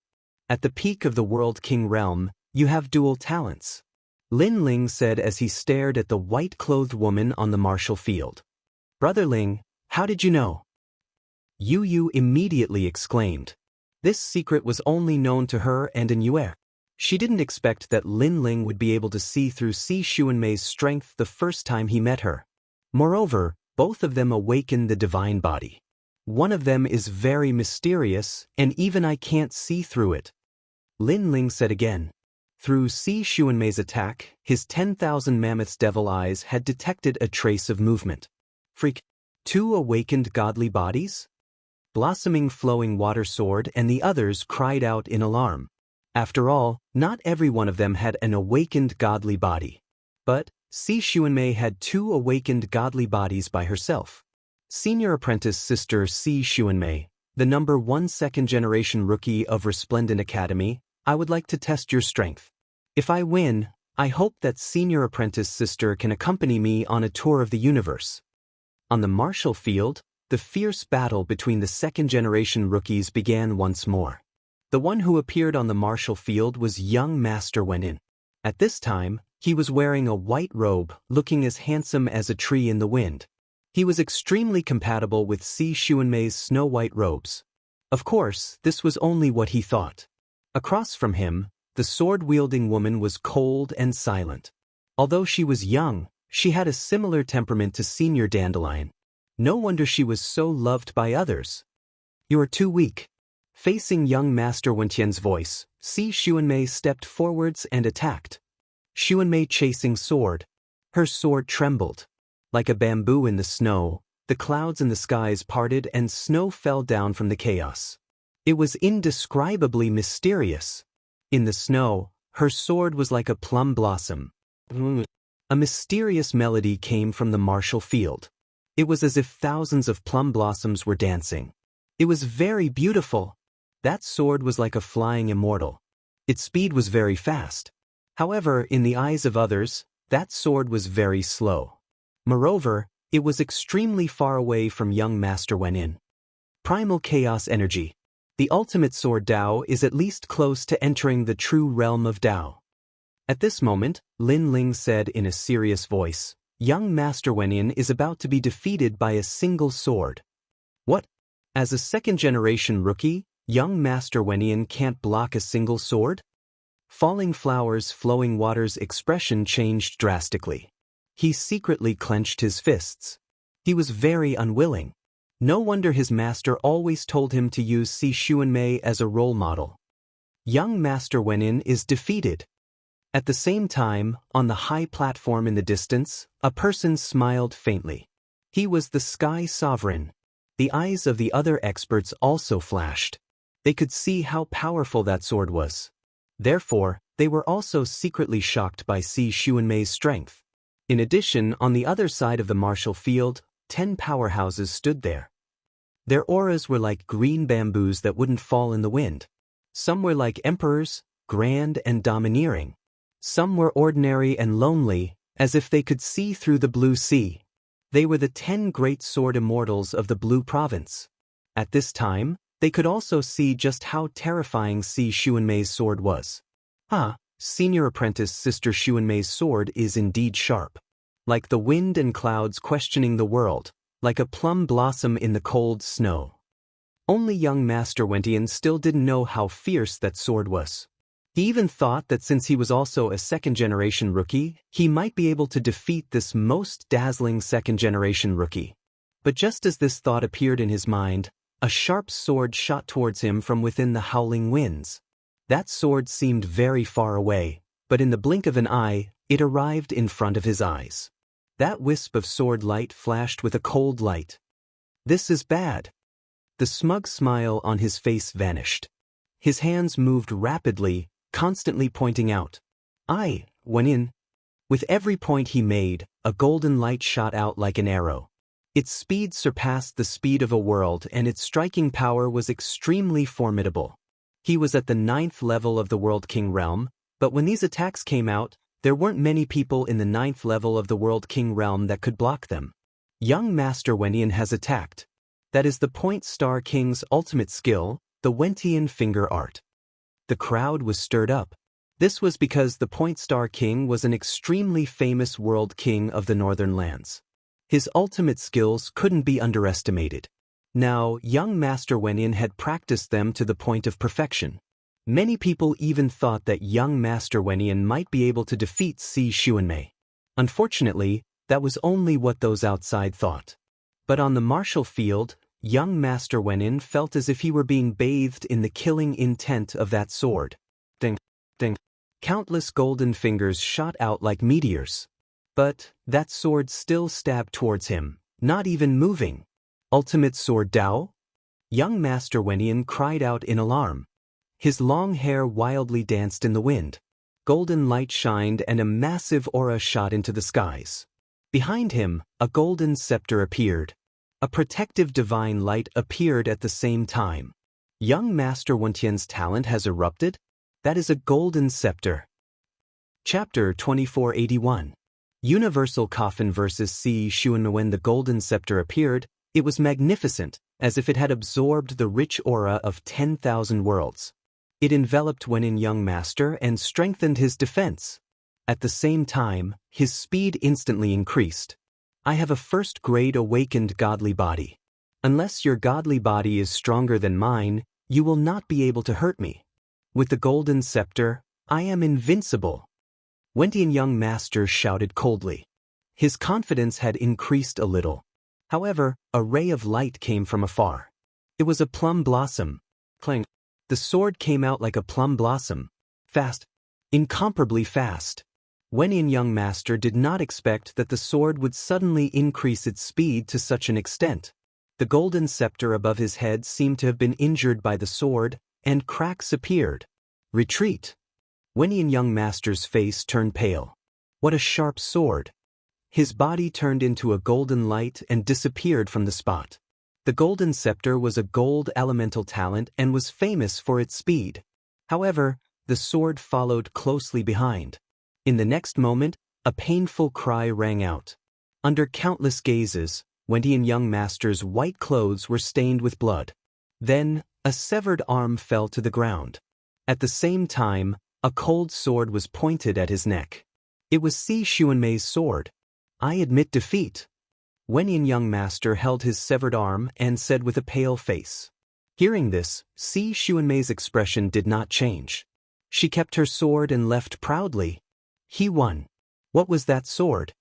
"At the peak of the World King realm, you have dual talents," Linling said as he stared at the white-clothed woman on the martial field. "Brother Ling, how did you know?" Yu Yu immediately exclaimed. This secret was only known to her and in Yue. She didn't expect that Linling would be able to see through Si Xuanmei's strength the first time he met her. Moreover, both of them awakened the divine body. One of them is very mysterious, and even I can't see through it. Linling said again. Through Si Xuanmei's attack, his 10,000 mammoth's devil eyes had detected a trace of movement. Freak! 2 awakened godly bodies? Blossoming Flowing Water Sword and the others cried out in alarm. After all, not every one of them had an awakened godly body. But Si Xuanmei had 2 awakened godly bodies by herself. Senior apprentice sister Si Xuanmei, the number 1 second-generation rookie of Resplendent Academy, I would like to test your strength. If I win, I hope that senior apprentice sister can accompany me on a tour of the universe. On the martial field, the fierce battle between the second-generation rookies began once more. The one who appeared on the martial field was young Master Wenin. At this time, he was wearing a white robe, looking as handsome as a tree in the wind. He was extremely compatible with Si Xuanmei's snow-white robes. Of course, this was only what he thought. Across from him, the sword-wielding woman was cold and silent. Although she was young, she had a similar temperament to Senior Dandelion. No wonder she was so loved by others. "You are too weak." Facing young Master Wentian's voice, Si Xuanmei stepped forwards and attacked. Xuanmei chasing sword. Her sword trembled. Like a bamboo in the snow, the clouds in the skies parted and snow fell down from the chaos. It was indescribably mysterious. In the snow, her sword was like a plum blossom. A mysterious melody came from the martial field. It was as if thousands of plum blossoms were dancing. It was very beautiful. That sword was like a flying immortal. Its speed was very fast. However, in the eyes of others, that sword was very slow. Moreover, it was extremely far away from young Master Wenin. Primal Chaos Energy. The ultimate sword Dao is at least close to entering the true realm of Dao. At this moment, Linling said in a serious voice, young Master Wenin is about to be defeated by a single sword. What? As a second-generation rookie, young Master Wenin can't block a single sword? Falling Flowers Flowing Water's expression changed drastically. He secretly clenched his fists. He was very unwilling. No wonder his master always told him to use Si Xuanmei as a role model. Young Master Wenin is defeated. At the same time, on the high platform in the distance, a person smiled faintly. He was the Sky Sovereign. The eyes of the other experts also flashed. They could see how powerful that sword was. Therefore, they were also secretly shocked by Si Xuanmei's strength. In addition, on the other side of the martial field, 10 powerhouses stood there. Their auras were like green bamboos that wouldn't fall in the wind. Some were like emperors, grand and domineering. Some were ordinary and lonely, as if they could see through the blue sea. They were the 10 great sword immortals of the Blue Province. At this time, they could also see just how terrifying Si Xuanmei's sword was. Senior apprentice Sister Xuanmei's sword is indeed sharp. Like the wind and clouds questioning the world, like a plum blossom in the cold snow. Only young Master Wentian still didn't know how fierce that sword was. He even thought that since he was also a second-generation rookie, he might be able to defeat this most dazzling second-generation rookie. But just as this thought appeared in his mind, a sharp sword shot towards him from within the howling winds. That sword seemed very far away, but in the blink of an eye, it arrived in front of his eyes. That wisp of sword light flashed with a cold light. This is bad. The smug smile on his face vanished. His hands moved rapidly, constantly pointing out. I went in. With every point he made, a golden light shot out like an arrow. Its speed surpassed the speed of a world, and its striking power was extremely formidable. He was at the 9th level of the World King realm, but when these attacks came out, there weren't many people in the 9th level of the World King realm that could block them. Young Master Wentian has attacked. That is the Point Star King's ultimate skill, the Wentian Finger Art. The crowd was stirred up. This was because the Point Star King was an extremely famous world king of the Northern Lands. His ultimate skills couldn't be underestimated. Now, young Master Wentian had practiced them to the point of perfection. Many people even thought that young Master Wentian might be able to defeat Si Xuanmei. Unfortunately, that was only what those outside thought. But on the martial field, young Master Wentian felt as if he were being bathed in the killing intent of that sword. Ding, ding. Countless golden fingers shot out like meteors. But that sword still stabbed towards him, not even moving. Ultimate Sword Dao? Young Master Wentian cried out in alarm. His long hair wildly danced in the wind. Golden light shined and a massive aura shot into the skies. Behind him, a golden scepter appeared. A protective divine light appeared at the same time. Young Master Wentian's talent has erupted? That is a golden scepter. Chapter 2481. Universal Coffin vs. Si Xuanmei. When the golden scepter appeared, it was magnificent, as if it had absorbed the rich aura of 10,000 worlds. It enveloped Wentian Young Master and strengthened his defense. At the same time, his speed instantly increased. I have a first-grade awakened godly body. Unless your godly body is stronger than mine, you will not be able to hurt me. With the golden scepter, I am invincible. Wentian Young Master shouted coldly. His confidence had increased a little. However, a ray of light came from afar. It was a plum blossom. Clang. The sword came out like a plum blossom. Fast. Incomparably fast. Wentian Young Master did not expect that the sword would suddenly increase its speed to such an extent. The golden scepter above his head seemed to have been injured by the sword, and cracks appeared. Retreat. Wentian Young Master's face turned pale. What a sharp sword. His body turned into a golden light and disappeared from the spot. The golden scepter was a gold elemental talent and was famous for its speed. However, the sword followed closely behind. In the next moment, a painful cry rang out. Under countless gazes, Wentian Young Master's white clothes were stained with blood. Then, a severed arm fell to the ground. At the same time, a cold sword was pointed at his neck. It was Si Xuanmei's sword. I admit defeat. Wentian Young Master held his severed arm and said with a pale face. Hearing this, Si Xuanmei's expression did not change. She kept her sword and left proudly. He won. What was that sword?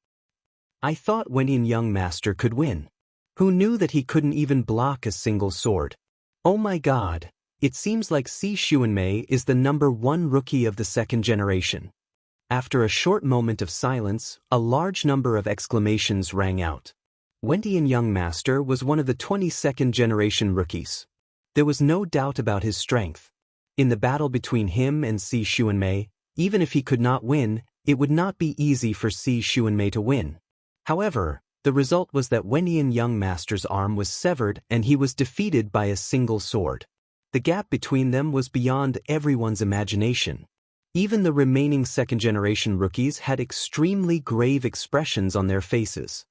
I thought Wentian Young Master could win. Who knew that he couldn't even block a single sword? Oh my God, it seems like Si Xuanmei is the #1 rookie of the second generation. After a short moment of silence, a large number of exclamations rang out. Wentian Young Master was one of the 22nd generation rookies. There was no doubt about his strength. In the battle between him and Si Xuanmei, even if he could not win, it would not be easy for Si Xuanmei to win. However, the result was that Wentian Young Master's arm was severed and he was defeated by a single sword. The gap between them was beyond everyone's imagination. Even the remaining second-generation rookies had extremely grave expressions on their faces.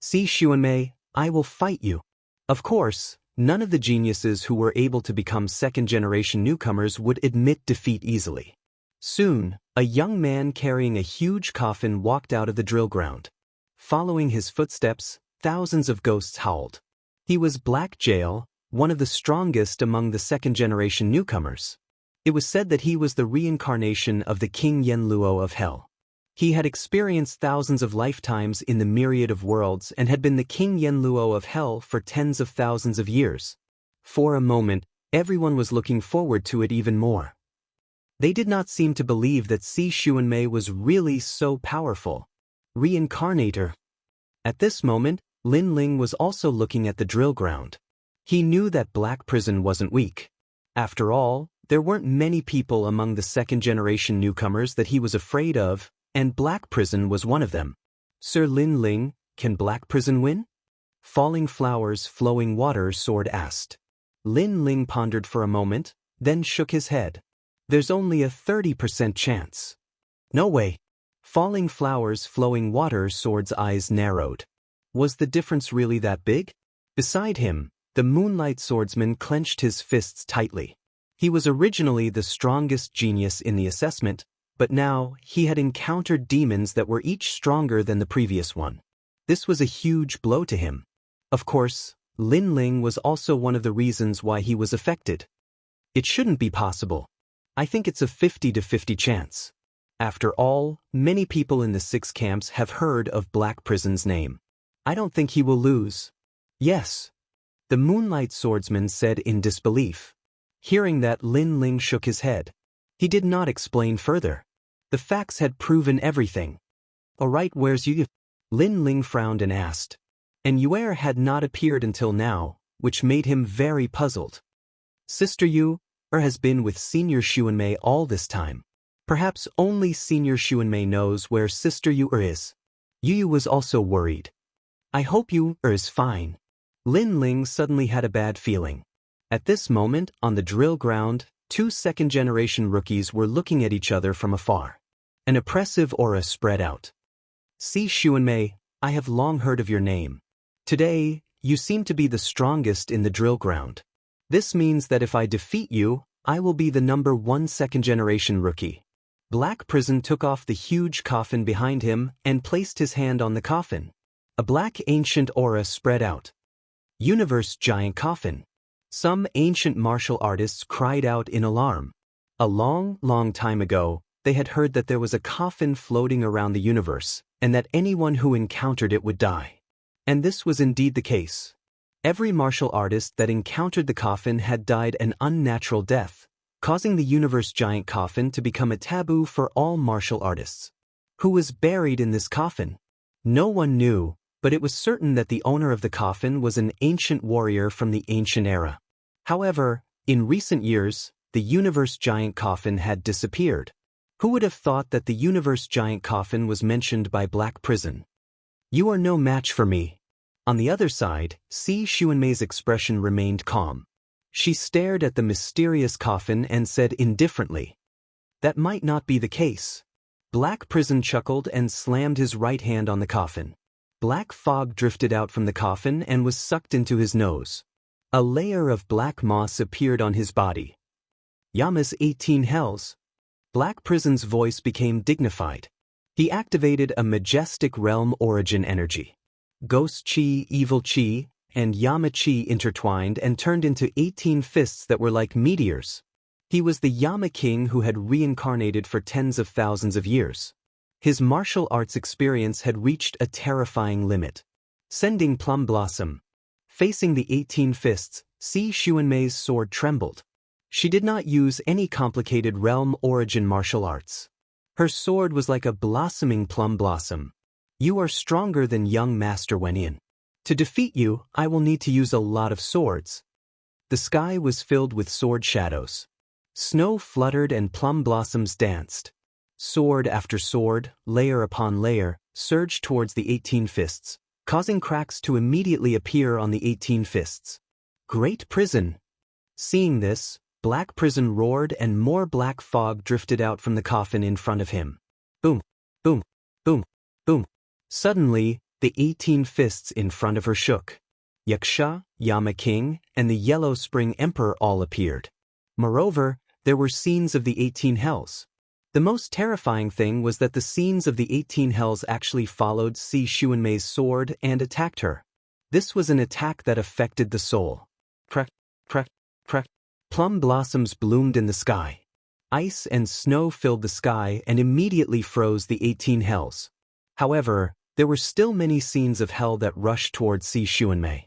Si Xuanmei, I will fight you. Of course, none of the geniuses who were able to become second-generation newcomers would admit defeat easily. Soon, a young man carrying a huge coffin walked out of the drill ground. Following his footsteps, thousands of ghosts howled. He was Black Jail, one of the strongest among the second-generation newcomers. It was said that he was the reincarnation of the King Yenluo of Hell. He had experienced thousands of lifetimes in the myriad of worlds and had been the King Yenluo of Hell for tens of thousands of years. For a moment, everyone was looking forward to it even more. They did not seem to believe that Si Xuanmei was really so powerful. Reincarnator. At this moment, Lin Ling was also looking at the drill ground. He knew that Black Prison wasn't weak. After all, There weren't many people among the second-generation newcomers that he was afraid of, and Black Prison was one of them. Sir Lin Ling, can Black Prison win? Falling Flowers, Flowing Water Sword asked. Lin Ling pondered for a moment, then shook his head. There's only a 30% chance. No way. Falling Flowers, Flowing Water Sword's eyes narrowed. Was the difference really that big? Beside him, the Moonlight Swordsman clenched his fists tightly. He was originally the strongest genius in the assessment, but now he had encountered demons that were each stronger than the previous one. This was a huge blow to him. Of course, Lin Ling was also one of the reasons why he was affected. It shouldn't be possible. I think it's a 50-50 chance. After all, many people in the 6 camps have heard of Black Prison's name. I don't think he will lose. Yes. The Moonlight Swordsman said in disbelief. Hearing that, Lin Ling shook his head. He did not explain further. The facts had proven everything. Alright, where's Yu? Lin Ling frowned and asked. And Yuer had not appeared until now, which made him very puzzled. Sister Yu has been with Senior Xuanmei all this time. Perhaps only Senior Xuanmei knows where Sister Yu is. Yu was also worried. I hope Yu is fine. Lin Ling suddenly had a bad feeling. At this moment, on the drill ground, 2 second-generation rookies were looking at each other from afar. An oppressive aura spread out. See Xuanmei, I have long heard of your name. Today, you seem to be the strongest in the drill ground. This means that if I defeat you, I will be the number 1 second-generation rookie. Black Prison took off the huge coffin behind him and placed his hand on the coffin. A black ancient aura spread out. Universe Giant Coffin. Some ancient martial artists cried out in alarm. A long, long time ago, they had heard that there was a coffin floating around the universe, and that anyone who encountered it would die. And this was indeed the case. Every martial artist that encountered the coffin had died an unnatural death, causing the Universe Giant Coffin to become a taboo for all martial artists. Who was buried in this coffin? No one knew, but it was certain that the owner of the coffin was an ancient warrior from the ancient era. However, in recent years, the Universe Giant Coffin had disappeared. Who would have thought that the Universe Giant Coffin was mentioned by Black Prison? You are no match for me. On the other side, Si Xuanmei's expression remained calm. She stared at the mysterious coffin and said indifferently, that might not be the case. Black Prison chuckled and slammed his right hand on the coffin. Black fog drifted out from the coffin and was sucked into his nose. A layer of black moss appeared on his body. Yama's 18 hells. Black Prison's voice became dignified. He activated a majestic realm origin energy. Ghost Chi, Evil Chi, and Yama Chi intertwined and turned into 18 fists that were like meteors. He was the Yama King who had reincarnated for tens of thousands of years. His martial arts experience had reached a terrifying limit. Sending Plum Blossom. Facing the 18 fists, Si Xuanmei's sword trembled. She did not use any complicated realm origin martial arts. Her sword was like a blossoming plum blossom. You are stronger than young Master Wenin. To defeat you, I will need to use a lot of swords. The sky was filled with sword shadows. Snow fluttered and plum blossoms danced. Sword after sword, layer upon layer, surged towards the 18 fists, causing cracks to immediately appear on the 18 fists. Great Prison! Seeing this, Black Prison roared and more black fog drifted out from the coffin in front of him. Boom, boom, boom, boom. Suddenly, the 18 fists in front of her shook. Yaksha, Yama King, and the Yellow Spring Emperor all appeared. Moreover, there were scenes of the 18 hells. The most terrifying thing was that the scenes of the 18 hells actually followed Si Xuanmei's sword and attacked her. This was an attack that affected the soul. Crack, crack, crack. Plum blossoms bloomed in the sky. Ice and snow filled the sky and immediately froze the 18 hells. However, there were still many scenes of hell that rushed towards Si Xuanmei.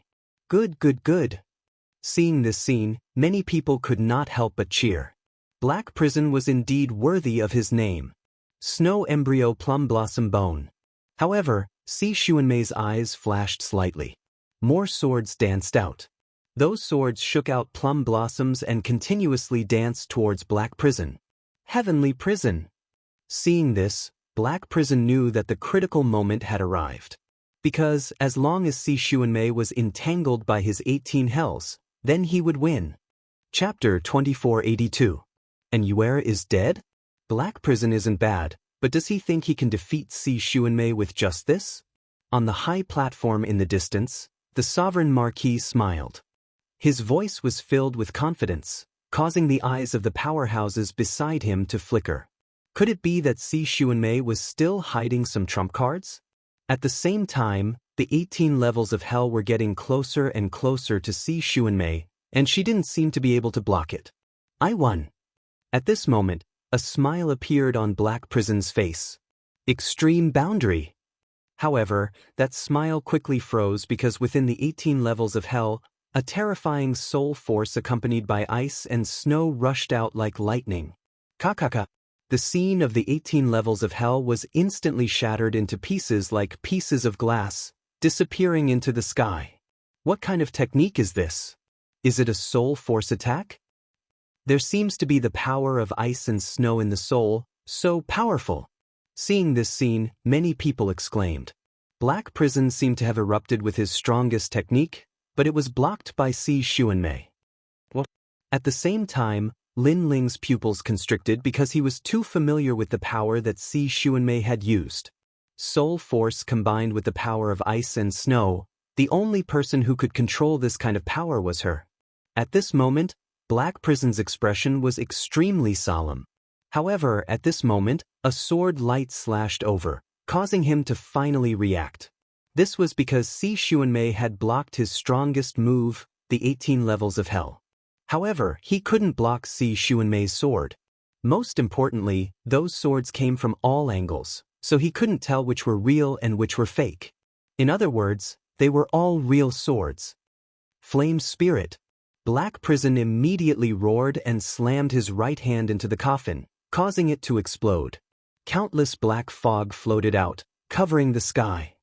Good, good, good. Seeing this scene, many people could not help but cheer. Black Prison was indeed worthy of his name. Snow Embryo Plum Blossom Bone. However, Si Xuanmei's eyes flashed slightly. More swords danced out. Those swords shook out plum blossoms and continuously danced towards Black Prison. Heavenly Prison! Seeing this, Black Prison knew that the critical moment had arrived. Because, as long as Si Xuanmei was entangled by his 18 hells, then he would win. Chapter 2482. And Yuer is dead? Black Prison isn't bad, but does he think he can defeat Si Xuanmei with just this? On the high platform in the distance, the Sovereign Marquis smiled. His voice was filled with confidence, causing the eyes of the powerhouses beside him to flicker. Could it be that Si Xuanmei was still hiding some trump cards? At the same time, the 18 levels of hell were getting closer and closer to Si Xuanmei, and she didn't seem to be able to block it. I won. At this moment, a smile appeared on Black Prison's face. Extreme boundary. However, that smile quickly froze because within the 18 levels of hell, a terrifying soul force accompanied by ice and snow rushed out like lightning. Kakaka. The scene of the 18 levels of hell was instantly shattered into pieces like pieces of glass, disappearing into the sky. What kind of technique is this? Is it a soul force attack? There seems to be the power of ice and snow in the soul, so powerful. Seeing this scene, many people exclaimed. Black Prison seemed to have erupted with his strongest technique, but it was blocked by Si Xuanmei. What? At the same time, Lin Ling's pupils constricted because he was too familiar with the power that Si Xuanmei had used. Soul force combined with the power of ice and snow, the only person who could control this kind of power was her. At this moment, Black Prison's expression was extremely solemn. However, at this moment, a sword light slashed over, causing him to finally react. This was because Si Xuanmei had blocked his strongest move, the 18 levels of hell. However, he couldn't block Si Xuanmei's sword. Most importantly, those swords came from all angles, so he couldn't tell which were real and which were fake. In other words, they were all real swords. Flame Spirit. Black Prison immediately roared and slammed his right hand into the coffin, causing it to explode. Countless black fog floated out, covering the sky.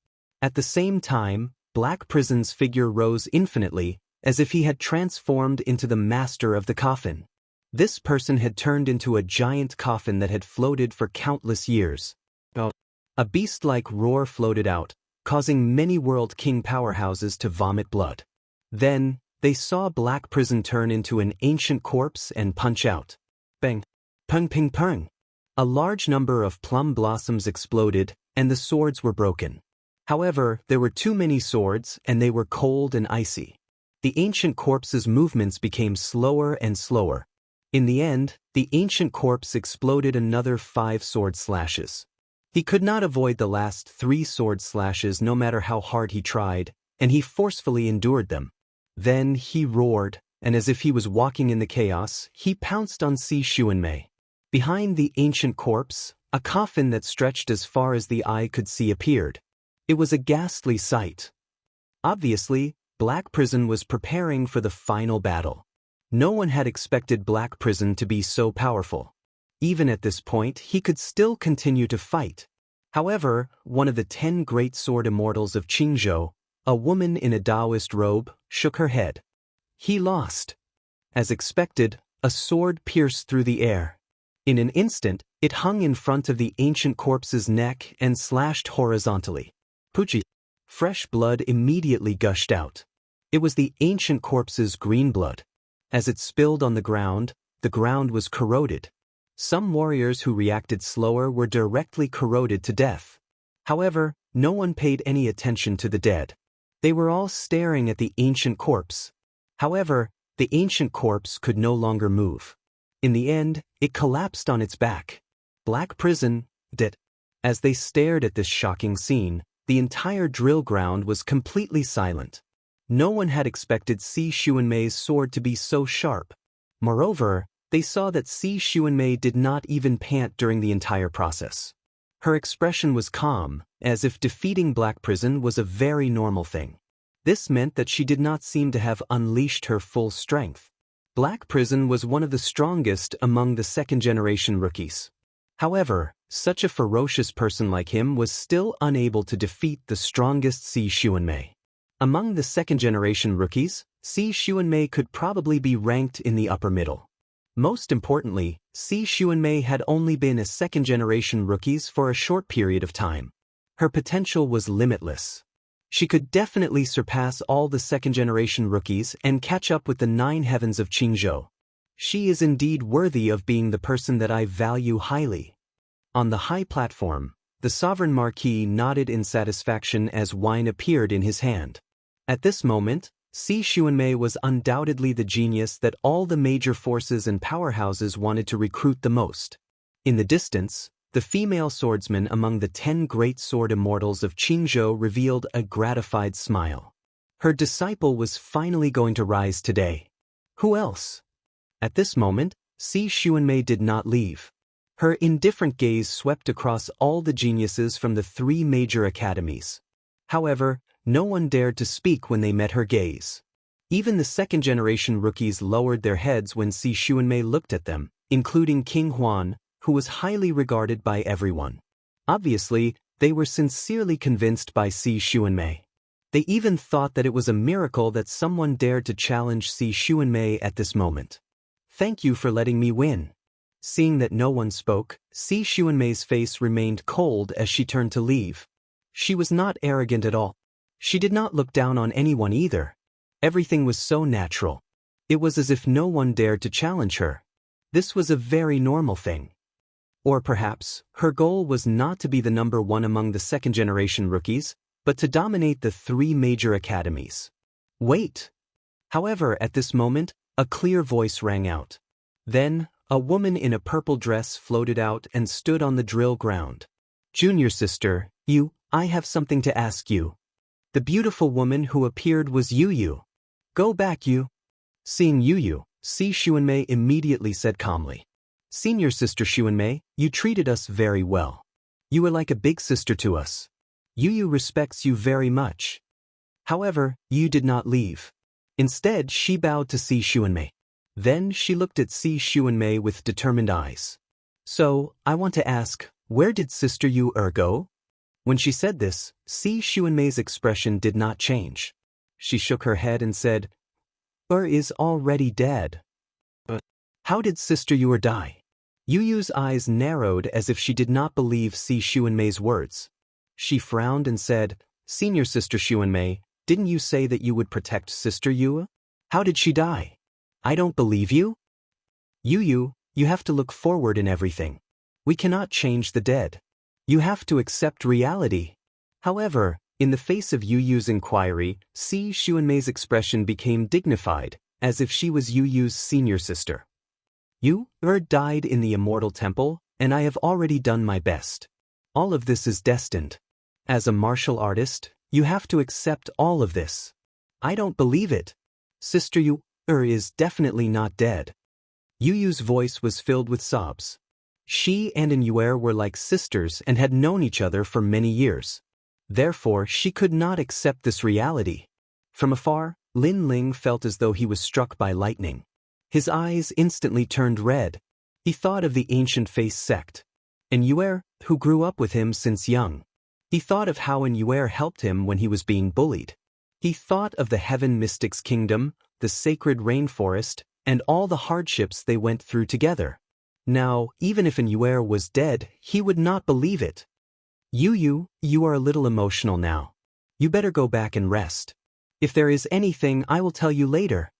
At the same time, Black Prison's figure rose infinitely, as if he had transformed into the master of the coffin. This person had turned into a giant coffin that had floated for countless years. A beast-like roar floated out, causing many World King powerhouses to vomit blood. Then, they saw Black Prison turn into an ancient corpse and punch out. Bang! Pung ping pung! A large number of plum blossoms exploded, and the swords were broken. However, there were too many swords, and they were cold and icy. The ancient corpse's movements became slower and slower. In the end, the ancient corpse exploded another 5 sword slashes. He could not avoid the last 3 sword slashes no matter how hard he tried, and he forcefully endured them. Then he roared, and as if he was walking in the chaos, he pounced on Si Xuanmei. Behind the ancient corpse, a coffin that stretched as far as the eye could see appeared. It was a ghastly sight. Obviously, Black Prison was preparing for the final battle. No one had expected Black Prison to be so powerful. Even at this point, he could still continue to fight. However, one of the 10 great sword immortals of Qingzhou, a woman in a Taoist robe, shook her head. He lost. As expected, a sword pierced through the air. In an instant, it hung in front of the ancient corpse's neck and slashed horizontally. Puchi. Fresh blood immediately gushed out. It was the ancient corpse's green blood. As it spilled on the ground was corroded. Some warriors who reacted slower were directly corroded to death. However, no one paid any attention to the dead. They were all staring at the ancient corpse. However, the ancient corpse could no longer move. In the end, it collapsed on its back. Black Prison, dead. As they stared at this shocking scene, the entire drill ground was completely silent. No one had expected Si Xuanmei's sword to be so sharp. Moreover, they saw that Si Xuanmei did not even pant during the entire process. Her expression was calm, as if defeating Black Prison was a very normal thing. This meant that she did not seem to have unleashed her full strength. Black Prison was one of the strongest among the second-generation rookies. However, such a ferocious person like him was still unable to defeat the strongest Si Xuanmei. Among the second-generation rookies, Si Xuanmei could probably be ranked in the upper middle. Most importantly, Si Xuanmei had only been a second-generation rookie for a short period of time. Her potential was limitless. She could definitely surpass all the second-generation rookies and catch up with the 9 heavens of Qingzhou. She is indeed worthy of being the person that I value highly. On the high platform, the sovereign marquis nodded in satisfaction as wine appeared in his hand. At this moment, Si Xuanmei was undoubtedly the genius that all the major forces and powerhouses wanted to recruit the most. In the distance, the female swordsman among the 10 great sword immortals of Qingzhou revealed a gratified smile. Her disciple was finally going to rise today. Who else? At this moment, Si Xuanmei did not leave. Her indifferent gaze swept across all the geniuses from the 3 major academies. However, no one dared to speak when they met her gaze. Even the second-generation rookies lowered their heads when Si Xuanmei looked at them, including King Huan, who was highly regarded by everyone. Obviously, they were sincerely convinced by Si Xuanmei. They even thought that it was a miracle that someone dared to challenge Si Xuanmei at this moment. Thank you for letting me win. Seeing that no one spoke, Si Xuanmei's face remained cold as she turned to leave. She was not arrogant at all. She did not look down on anyone either. Everything was so natural. It was as if no one dared to challenge her. This was a very normal thing. Or perhaps, her goal was not to be the number 1 among the second-generation rookies, but to dominate the 3 major academies. Wait! However, at this moment, a clear voice rang out. Then, a woman in a purple dress floated out and stood on the drill ground. Junior sister, I have something to ask you. The beautiful woman who appeared was Yu. Go back, Yu. Seeing Yu, Si Xuanmei immediately said calmly. Senior sister Xuanmei, you treated us very well. You are like a big sister to us. Yu respects you very much. However, Yu did not leave. Instead, she bowed to Si Xuanmei. Then she looked at Si Xuanmei with determined eyes. So, I want to ask, where did Sister Yu go? When she said this, Si Xuanmei's expression did not change. She shook her head and said, is already dead. But how did Sister Yu die? Yu's eyes narrowed as if she did not believe Si Xuanmei's words. She frowned and said, Senior Sister Xuanmei, didn't you say that you would protect Sister Yu? How did she die? I don't believe you. Yu, you have to look forward in everything. We cannot change the dead. You have to accept reality. However, in the face of Yu's inquiry, Si Xuanmei's expression became dignified, as if she was Yu's senior sister. Yu died in the immortal temple, and I have already done my best. All of this is destined. As a martial artist, you have to accept all of this. I don't believe it. Sister Yu is definitely not dead. Yu's voice was filled with sobs. She and Yu were like sisters and had known each other for many years. Therefore, she could not accept this reality. From afar, Lin Ling felt as though he was struck by lightning. His eyes instantly turned red. He thought of the ancient face sect. And Yu, who grew up with him since young. He thought of how Yu helped him when he was being bullied. He thought of the Heaven Mystics Kingdom, the sacred rainforest, and all the hardships they went through together. Now, even if Yu was dead, he would not believe it. You are a little emotional now. You better go back and rest. If there is anything, I will tell you later.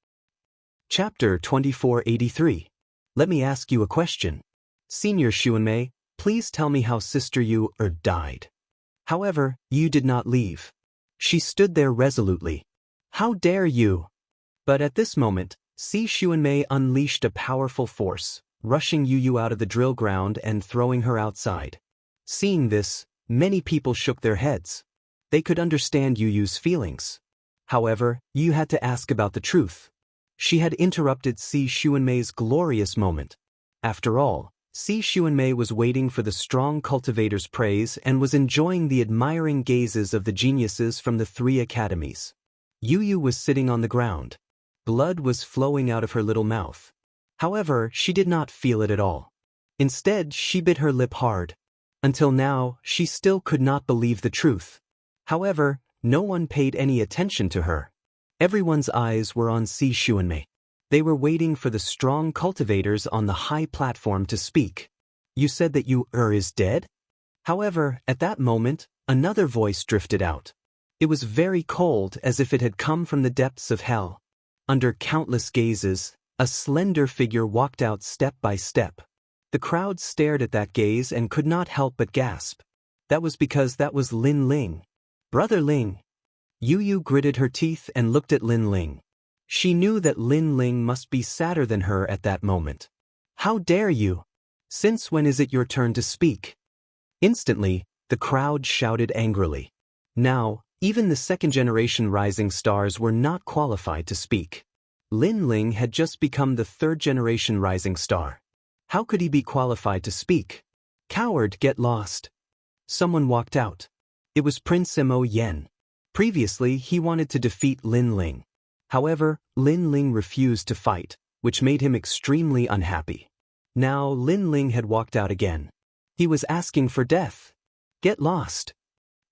Chapter 2483. Let me ask you a question. Senior Xuanmei, please tell me how Sister Yu died. However, Yu did not leave. She stood there resolutely. How dare you? But at this moment, Si Xuanmei unleashed a powerful force, rushing Yu out of the drill ground and throwing her outside. Seeing this, many people shook their heads. They could understand Yu's feelings. However, Yu had to ask about the truth. She had interrupted Si Xuanmei's glorious moment. After all, Si Xuanmei was waiting for the strong cultivator's praise and was enjoying the admiring gazes of the geniuses from the 3 academies. Yu was sitting on the ground. Blood was flowing out of her little mouth. However, she did not feel it at all. Instead, she bit her lip hard. Until now, she still could not believe the truth. However, No one paid any attention to her. Everyone's eyes were on Si Xuanmei. They were waiting for the strong cultivators on the high platform to speak. You said that is dead? However, at that moment, another voice drifted out. It was very cold, as if it had come from the depths of hell. Under countless gazes, a slender figure walked out step by step. The crowd stared at that gaze and could not help but gasp. That was because that was Lin Ling. Brother Ling. Yu gritted her teeth and looked at Lin Ling. She knew that Lin Ling must be sadder than her at that moment. How dare you? Since when is it your turn to speak? Instantly, the crowd shouted angrily. Now, even the second-generation rising stars were not qualified to speak. Lin Ling had just become the third-generation rising star. How could he be qualified to speak? Coward, get lost. Someone walked out. It was Prince Mo Yen. Previously, he wanted to defeat Lin Ling. However, Lin Ling refused to fight, which made him extremely unhappy. Now, Lin Ling had walked out again. He was asking for death. Get lost.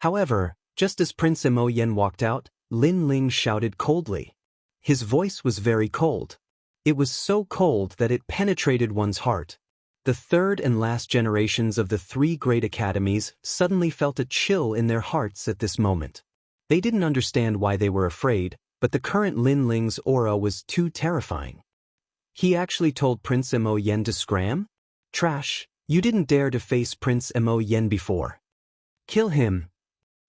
However, just as Prince Mo Yen walked out, Lin Ling shouted coldly. His voice was very cold. It was so cold that it penetrated one's heart. The third and last generations of the three great academies suddenly felt a chill in their hearts at this moment. They didn't understand why they were afraid, but the current Lin Ling's aura was too terrifying. He actually told Prince Mo Yen to scram? Trash, you didn't dare to face Prince Mo Yen before. Kill him.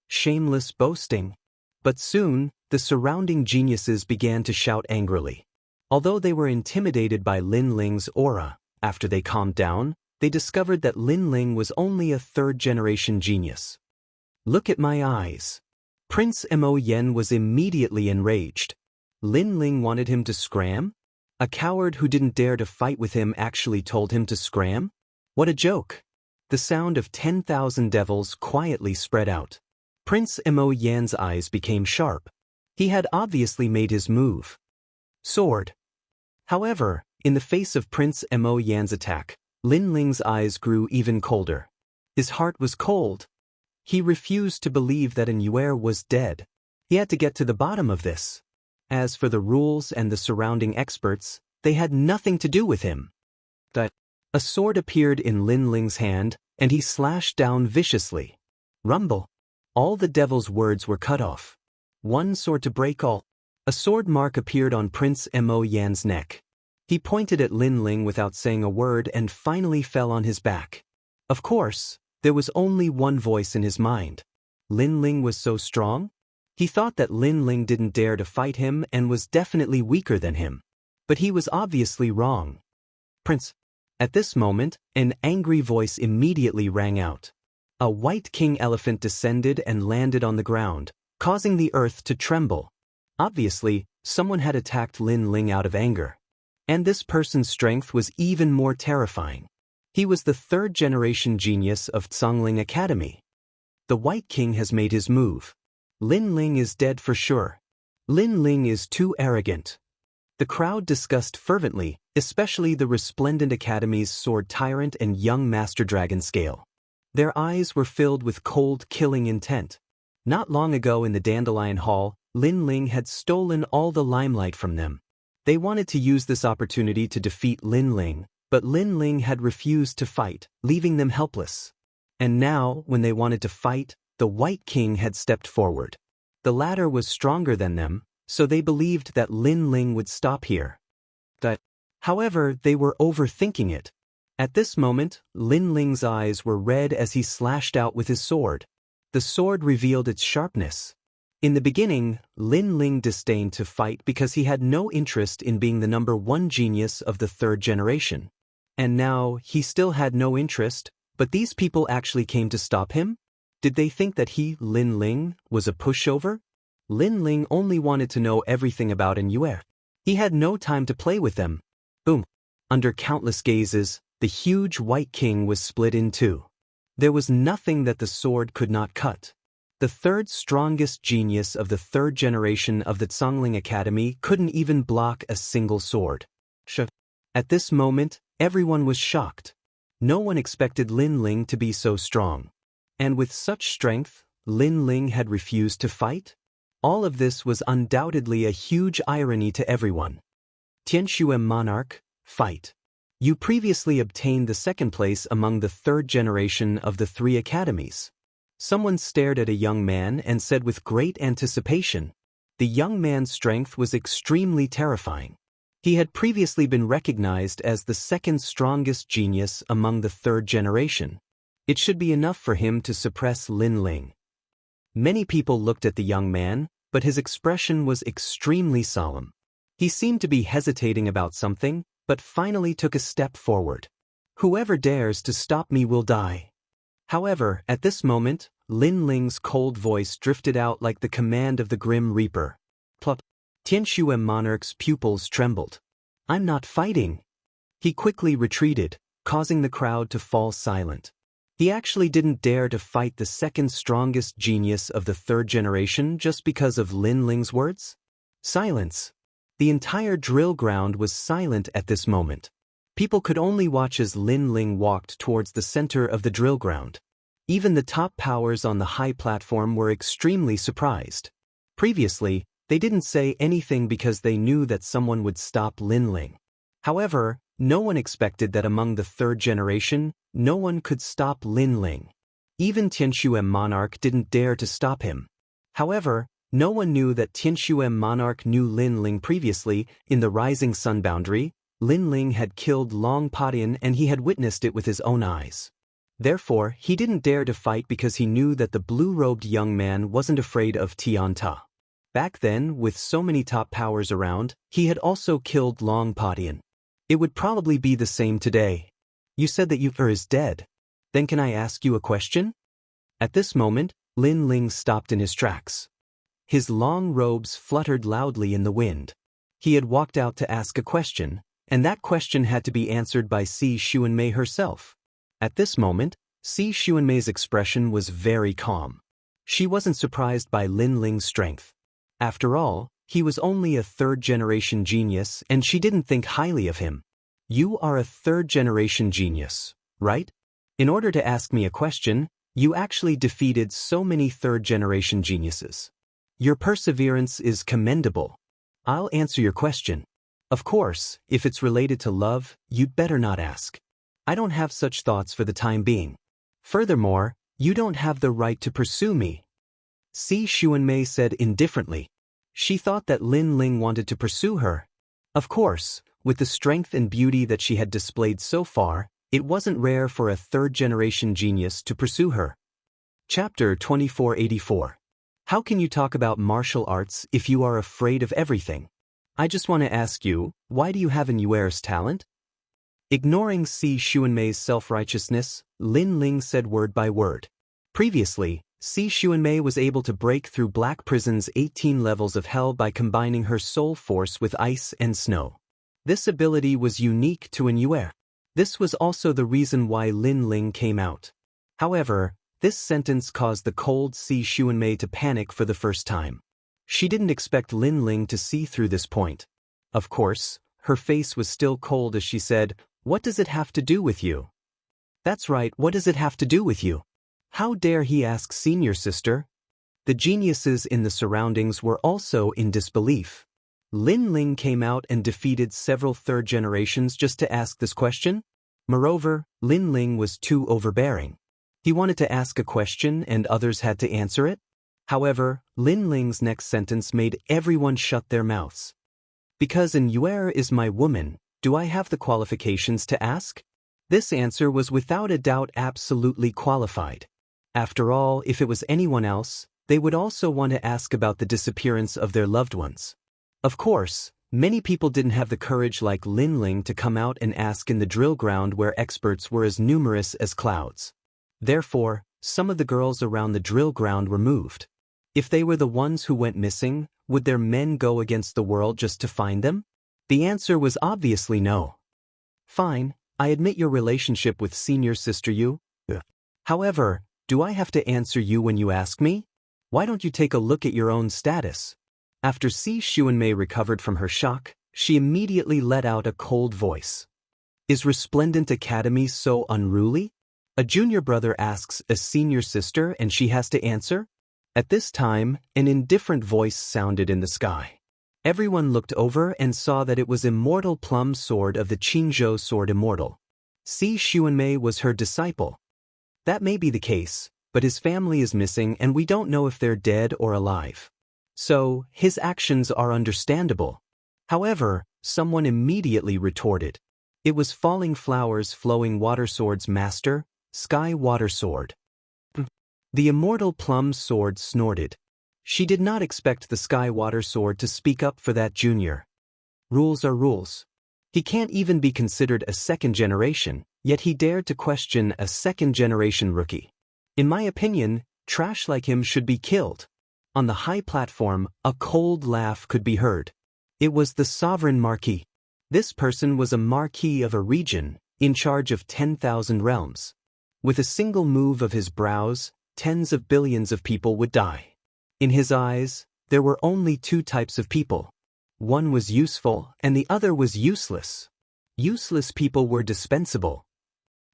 Shameless boasting. But soon, the surrounding geniuses began to shout angrily. Although they were intimidated by Lin Ling's aura, after they calmed down, they discovered that Lin Ling was only a third-generation genius. Look at my eyes. Prince Mo Yen was immediately enraged. Lin Ling wanted him to scram? A coward who didn't dare to fight with him actually told him to scram? What a joke! The sound of 10,000 devils quietly spread out. Prince Mo Yan's eyes became sharp. He had obviously made his move. Sword. However, in the face of Prince Mo Yan's attack, Lin Ling's eyes grew even colder. His heart was cold. He refused to believe that Yuer was dead. He had to get to the bottom of this. As for the rules and the surrounding experts, they had nothing to do with him. A sword appeared in Lin Ling's hand, and he slashed down viciously. Rumble. All the devil's words were cut off. One sword to break all. A sword mark appeared on Prince Mo Yan's neck. He pointed at Lin Ling without saying a word and finally fell on his back. Of course, there was only one voice in his mind. Lin Ling was so strong? He thought that Lin Ling didn't dare to fight him and was definitely weaker than him. But he was obviously wrong. Prince. At this moment, an angry voice immediately rang out. A white king elephant descended and landed on the ground, causing the earth to tremble. Obviously, someone had attacked Lin Ling out of anger. And this person's strength was even more terrifying. He was the third-generation genius of Tsangling Academy. The White King has made his move. Lin Ling is dead for sure. Lin Ling is too arrogant. The crowd discussed fervently, especially the Resplendent Academy's Sword Tyrant and Young Master Dragon Scale. Their eyes were filled with cold, killing intent. Not long ago in the Dandelion Hall, Lin Ling had stolen all the limelight from them. They wanted to use this opportunity to defeat Lin Ling, but Lin Ling had refused to fight, leaving them helpless. And now, when they wanted to fight, the White King had stepped forward. The latter was stronger than them, so they believed that Lin Ling would stop here. However, they were overthinking it. At this moment, Lin Ling's eyes were red as he slashed out with his sword. The sword revealed its sharpness. In the beginning, Lin Ling disdained to fight because he had no interest in being the #1 genius of the third generation. And now, he still had no interest, but these people actually came to stop him? Did they think that he, Lin Ling, was a pushover? Lin Ling only wanted to know everything about Yuer. He had no time to play with them. Boom. Under countless gazes, the huge White King was split in two. There was nothing that the sword could not cut. The third strongest genius of the third generation of the Tsangling Academy couldn't even block a single sword. At this moment, everyone was shocked. No one expected Lin Ling to be so strong. And with such strength, Lin Ling had refused to fight? All of this was undoubtedly a huge irony to everyone. Tianshuem Monarch, fight. You previously obtained the second place among the third generation of the 3 academies. Someone stared at a young man and said with great anticipation. The young man's strength was extremely terrifying. He had previously been recognized as the second strongest genius among the third generation. It should be enough for him to suppress Lin Ling. Many people looked at the young man, but his expression was extremely solemn. He seemed to be hesitating about something, but finally took a step forward. Whoever dares to stop me will die. However, at this moment, Lin Ling's cold voice drifted out like the command of the Grim Reaper. Plop. Tianshuem Monarch's pupils trembled. I'm not fighting. He quickly retreated, causing the crowd to fall silent. He actually didn't dare to fight the second strongest genius of the third generation just because of Lin Ling's words? Silence. The entire drill ground was silent at this moment. People could only watch as Lin Ling walked towards the center of the drill ground. Even the top powers on the high platform were extremely surprised. Previously, they didn't say anything because they knew that someone would stop Lin Ling. However, no one expected that among the third generation, no one could stop Lin Ling. Even Tianshuem Monarch didn't dare to stop him. However, no one knew that Tianshuem Monarch knew Lin Ling previously. In the Rising Sun Boundary, Lin Ling had killed Long Padian and he had witnessed it with his own eyes. Therefore, he didn't dare to fight because he knew that the blue-robed young man wasn't afraid of Tian Ta. Back then, with so many top powers around, he had also killed Long Padian. It would probably be the same today. You said that Yu-Er is dead. Then can I ask you a question? At this moment, Lin Ling stopped in his tracks. His long robes fluttered loudly in the wind. He had walked out to ask a question, and that question had to be answered by Si Xuanmei herself. At this moment, Si Xuanmei's expression was very calm. She wasn't surprised by Lin Ling's strength. After all, he was only a third-generation genius and she didn't think highly of him. You are a third-generation genius, right? In order to ask me a question, you actually defeated so many third-generation geniuses. Your perseverance is commendable. I'll answer your question. Of course, if it's related to love, you'd better not ask. I don't have such thoughts for the time being. Furthermore, you don't have the right to pursue me. Si Xuanmei said indifferently. She thought that Lin Ling wanted to pursue her. Of course, with the strength and beauty that she had displayed so far, it wasn't rare for a third-generation genius to pursue her. Chapter 2484. How can you talk about martial arts if you are afraid of everything? I just want to ask you, why do you have an Yuer's talent? Ignoring Si Xuanmei's self-righteousness, Lin Ling said word by word. Previously, Si Xuanmei was able to break through Black Prison's 18 levels of hell by combining her soul force with ice and snow. This ability was unique to an Yuer. This was also the reason why Lin Ling came out. However, this sentence caused the cold Si Xuanmei to panic for the first time. She didn't expect Lin Ling to see through this point. Of course, her face was still cold as she said, "What does it have to do with you?" That's right, what does it have to do with you? How dare he ask senior sister? The geniuses in the surroundings were also in disbelief. Lin Ling came out and defeated several third generations just to ask this question? Moreover, Lin Ling was too overbearing. He wanted to ask a question and others had to answer it. However, Lin Ling's next sentence made everyone shut their mouths. Because an Yuer is my woman, do I have the qualifications to ask? This answer was without a doubt absolutely qualified. After all, if it was anyone else, they would also want to ask about the disappearance of their loved ones. Of course, many people didn't have the courage like Lin Ling to come out and ask in the drill ground where experts were as numerous as clouds. Therefore, some of the girls around the drill ground were moved. If they were the ones who went missing, would their men go against the world just to find them? The answer was obviously no. Fine, I admit your relationship with senior sister Yu. However, do I have to answer you when you ask me? Why don't you take a look at your own status? After Si Xuanmei recovered from her shock, she immediately let out a cold voice. Is Resplendent Academy so unruly? A junior brother asks a senior sister and she has to answer? At this time, an indifferent voice sounded in the sky. Everyone looked over and saw that it was Immortal Plum Sword of the Qinzhou Sword Immortal. Si Xuanmei was her disciple. That may be the case, but his family is missing and we don't know if they're dead or alive. So, his actions are understandable. However, someone immediately retorted. It was Falling Flowers Flowing Water Sword's master, Sky Water Sword. The Immortal Plum Sword snorted. She did not expect the Sky Water Sword to speak up for that junior. Rules are rules. He can't even be considered a second generation, yet he dared to question a second generation rookie. In my opinion, trash like him should be killed. On the high platform, a cold laugh could be heard. It was the Sovereign Marquis. This person was a marquis of a region, in charge of 10,000 realms. With a single move of his brows, tens of billions of people would die. In his eyes, there were only two types of people. One was useful and the other was useless. Useless people were dispensable.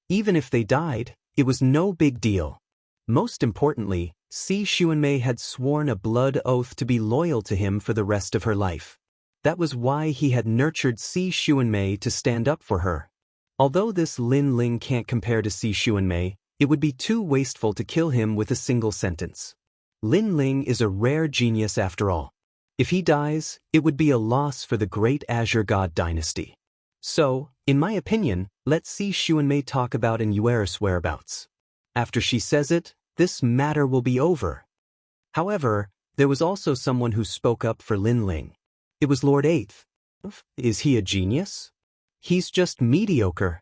Even if they died, it was no big deal. Most importantly, Si Xuanmei had sworn a blood oath to be loyal to him for the rest of her life. That was why he had nurtured Si Xuanmei to stand up for her. Although this Lin Ling can't compare to Si Xuanmei, it would be too wasteful to kill him with a single sentence. Lin Ling is a rare genius after all. If he dies, it would be a loss for the great Azure God dynasty. So, in my opinion, let Si Xuanmei talk about Yuer's whereabouts. After she says it, this matter will be over. However, there was also someone who spoke up for Lin Ling. It was Lord Eighth. Is he a genius? He's just mediocre.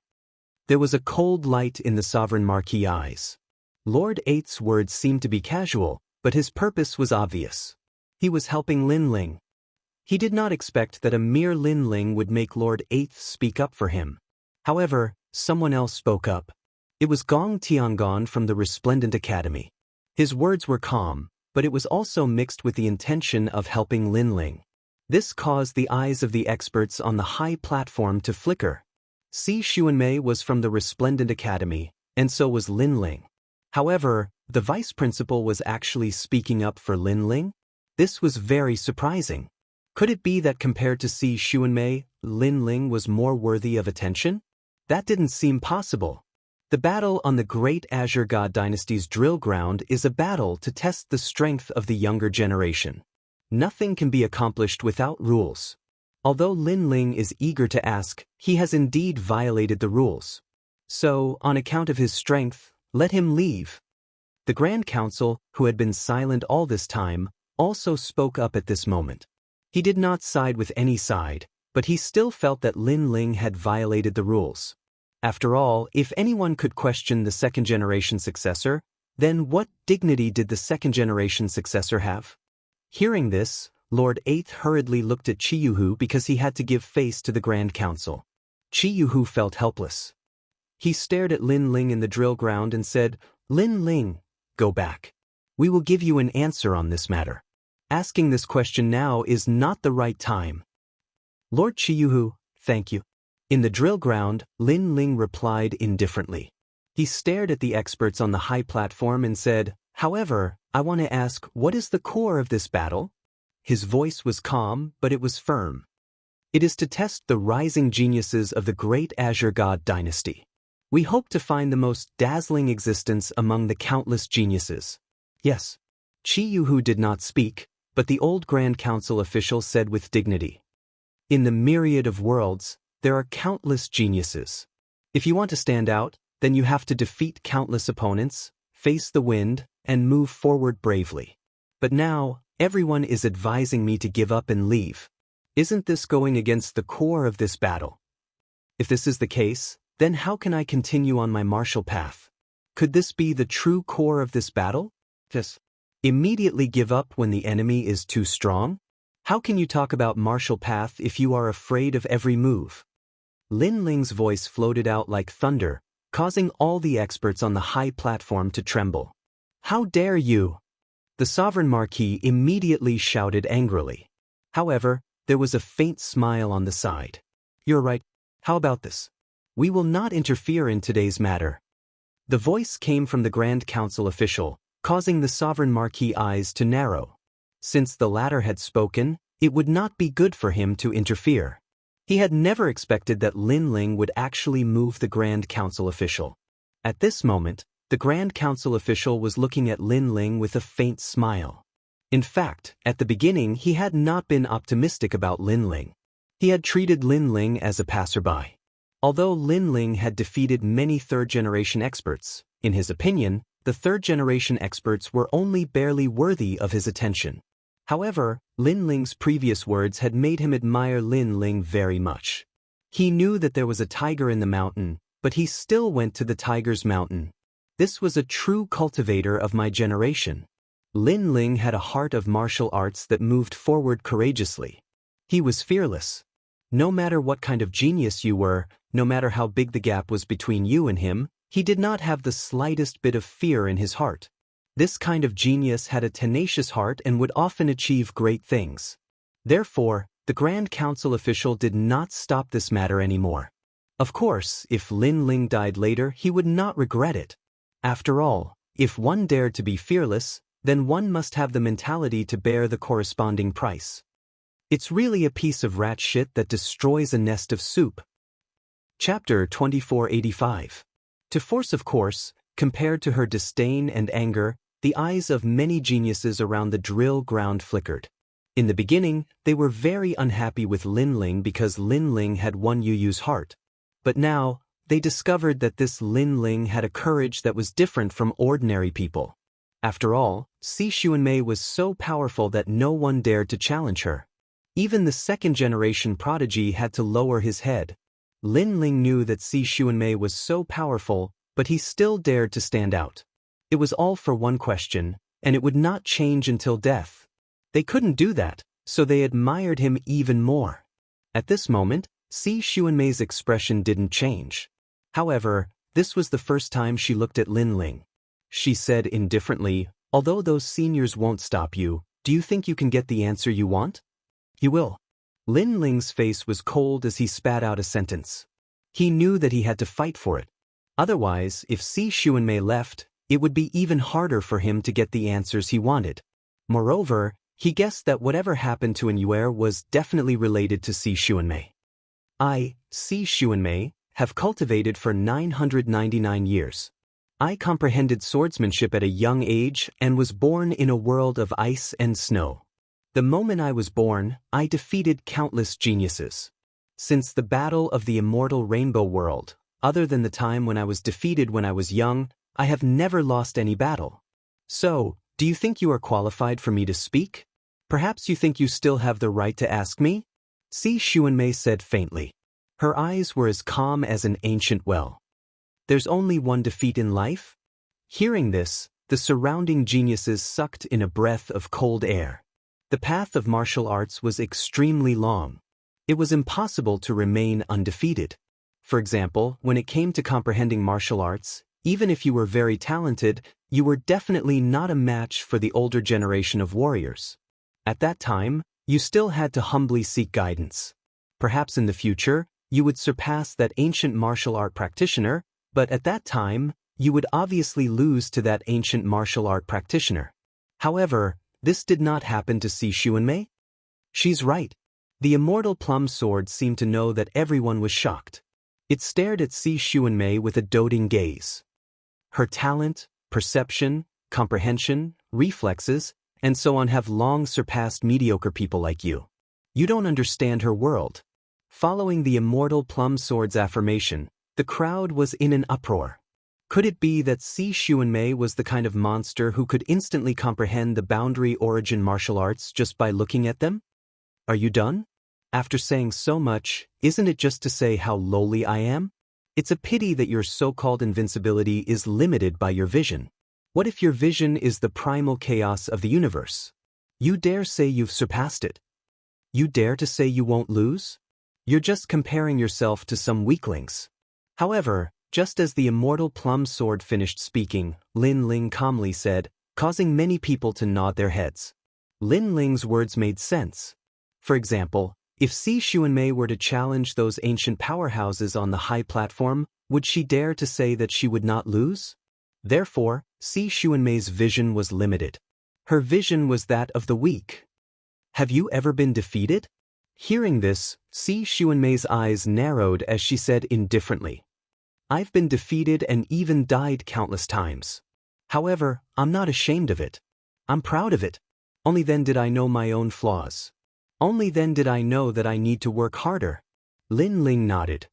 There was a cold light in the Sovereign Marquis' eyes. Lord Eighth's words seemed to be casual, but his purpose was obvious. He was helping Lin Ling. He did not expect that a mere Lin Ling would make Lord Eighth speak up for him. However, someone else spoke up. It was Gong Tiangong from the Resplendent Academy. His words were calm, but it was also mixed with the intention of helping Lin Ling. This caused the eyes of the experts on the high platform to flicker. Si Xuanmei was from the Resplendent Academy, and so was Lin Ling. However, the vice principal was actually speaking up for Lin Ling? This was very surprising. Could it be that compared to Si Xuanmei, Lin Ling was more worthy of attention? That didn't seem possible. The battle on the Great Azure God Dynasty's drill ground is a battle to test the strength of the younger generation. Nothing can be accomplished without rules. Although Lin Ling is eager to ask, he has indeed violated the rules. So, on account of his strength, let him leave. The Grand Council, who had been silent all this time, also spoke up at this moment. He did not side with any side, but he still felt that Lin Ling had violated the rules. After all, if anyone could question the second-generation successor, then what dignity did the second-generation successor have? Hearing this, Lord Eighth hurriedly looked at Chiyuhu because he had to give face to the Grand Council. Chiyuhu felt helpless. He stared at Lin Ling in the drill ground and said, "Lin Ling, go back. We will give you an answer on this matter. Asking this question now is not the right time." Lord Chiyuhu, thank you. In the drill ground, Lin Ling replied indifferently. He stared at the experts on the high platform and said, "However, I want to ask, what is the core of this battle?" His voice was calm, but it was firm. It is to test the rising geniuses of the Great Azure God Dynasty. We hope to find the most dazzling existence among the countless geniuses. Yes. Chiyuhu did not speak, but the old Grand Council official said with dignity, "In the myriad of worlds, there are countless geniuses. If you want to stand out, then you have to defeat countless opponents, face the wind, and move forward bravely. But now, everyone is advising me to give up and leave. Isn't this going against the core of this battle? If this is the case, then how can I continue on my martial path? Could this be the true core of this battle? Yes. Immediately give up when the enemy is too strong? How can you talk about martial path if you are afraid of every move?" Lin Ling's voice floated out like thunder, causing all the experts on the high platform to tremble. "How dare you!" The Sovereign Marquis immediately shouted angrily. However, there was a faint smile on the side. "You're right. How about this? We will not interfere in today's matter." The voice came from the Grand Council official, causing the sovereign marquis' eyes to narrow. Since the latter had spoken, it would not be good for him to interfere. He had never expected that Lin Ling would actually move the Grand Council official. At this moment, the Grand Council official was looking at Lin Ling with a faint smile. In fact, at the beginning he had not been optimistic about Lin Ling. He had treated Lin Ling as a passerby. Although Lin Ling had defeated many third-generation experts, in his opinion, the third-generation experts were only barely worthy of his attention. However, Lin Ling's previous words had made him admire Lin Ling very much. He knew that there was a tiger in the mountain, but he still went to the tiger's mountain. This was a true cultivator of my generation. Lin Ling had a heart of martial arts that moved forward courageously. He was fearless. No matter what kind of genius you were, no matter how big the gap was between you and him, he did not have the slightest bit of fear in his heart. This kind of genius had a tenacious heart and would often achieve great things. Therefore, the Grand Council official did not stop this matter anymore. Of course, if Lin Ling died later, he would not regret it. After all, if one dared to be fearless, then one must have the mentality to bear the corresponding price. It's really a piece of rat shit that destroys a nest of soup. Chapter 2485. To force, of course, compared to her disdain and anger, the eyes of many geniuses around the drill ground flickered. In the beginning, they were very unhappy with Lin Ling because Lin Ling had won Yu Yu's heart. But now, they discovered that this Lin Ling had a courage that was different from ordinary people. After all, Si Xuanmei was so powerful that no one dared to challenge her. Even the second-generation prodigy had to lower his head. Lin Ling knew that Si Xuanmei was so powerful, but he still dared to stand out. It was all for one question, and it would not change until death. They couldn't do that, so they admired him even more. At this moment, Si Xuanmei's expression didn't change. However, this was the first time she looked at Lin Ling. She said indifferently, "Although those seniors won't stop you, do you think you can get the answer you want?" "You will." Lin Ling's face was cold as he spat out a sentence. He knew that he had to fight for it. Otherwise, if Si Xuanmei left, it would be even harder for him to get the answers he wanted. Moreover, he guessed that whatever happened to Yuer was definitely related to Si Xuanmei. I, Si Xuanmei, have cultivated for 999 years. I comprehended swordsmanship at a young age and was born in a world of ice and snow. The moment I was born, I defeated countless geniuses. Since the battle of the immortal rainbow world, other than the time when I was defeated when I was young, I have never lost any battle. So, do you think you are qualified for me to speak? Perhaps you think you still have the right to ask me? Si Xuanmei said faintly. Her eyes were as calm as an ancient well. There's only one defeat in life? Hearing this, the surrounding geniuses sucked in a breath of cold air. The path of martial arts was extremely long. It was impossible to remain undefeated. For example, when it came to comprehending martial arts, even if you were very talented, you were definitely not a match for the older generation of warriors. At that time, you still had to humbly seek guidance. Perhaps in the future, you would surpass that ancient martial art practitioner, but at that time, you would obviously lose to that ancient martial art practitioner. However, this did not happen to Si Xuanmei. She's right. The immortal plum sword seemed to know that everyone was shocked. It stared at Si Xuanmei with a doting gaze. Her talent, perception, comprehension, reflexes, and so on have long surpassed mediocre people like you. You don't understand her world. Following the immortal plum sword's affirmation, the crowd was in an uproar. Could it be that Si Xuanmei was the kind of monster who could instantly comprehend the boundary origin martial arts just by looking at them? Are you done? After saying so much, isn't it just to say how lowly I am? It's a pity that your so-called invincibility is limited by your vision. What if your vision is the primal chaos of the universe? You dare say you've surpassed it? You dare to say you won't lose? You're just comparing yourself to some weaklings. However, just as the immortal plum sword finished speaking, Lin Ling calmly said, causing many people to nod their heads. Lin Ling's words made sense. For example, if Si Xuanmei were to challenge those ancient powerhouses on the high platform, would she dare to say that she would not lose? Therefore, Si Xuanmei's vision was limited. Her vision was that of the weak. Have you ever been defeated? Hearing this, Si Xuanmei's eyes narrowed as she said indifferently, I've been defeated and even died countless times. However, I'm not ashamed of it. I'm proud of it. Only then did I know my own flaws. Only then did I know that I need to work harder. Lin Ling nodded.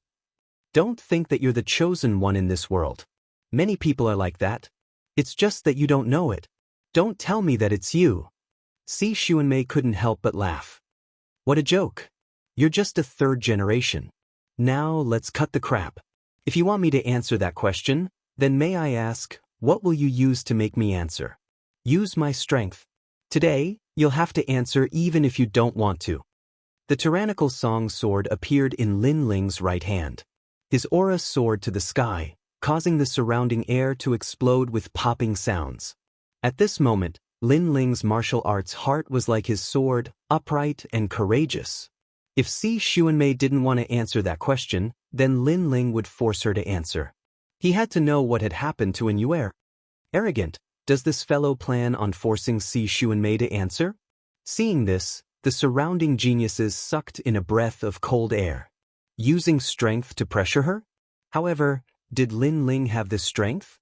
Don't think that you're the chosen one in this world. Many people are like that. It's just that you don't know it. Don't tell me that it's you. Si Xuanmei couldn't help but laugh. What a joke. You're just a third generation. Now let's cut the crap. If you want me to answer that question, then may I ask, what will you use to make me answer? Use my strength. Today, you'll have to answer even if you don't want to. The tyrannical song sword appeared in Lin Ling's right hand. His aura soared to the sky, causing the surrounding air to explode with popping sounds. At this moment, Lin Ling's martial arts heart was like his sword, upright and courageous. If Si Xuanmei didn't want to answer that question, then Lin Ling would force her to answer. He had to know what had happened to Yue. Arrogant, does this fellow plan on forcing Si Xuanmei to answer? Seeing this, the surrounding geniuses sucked in a breath of cold air. Using strength to pressure her? However, did Lin Ling have this strength?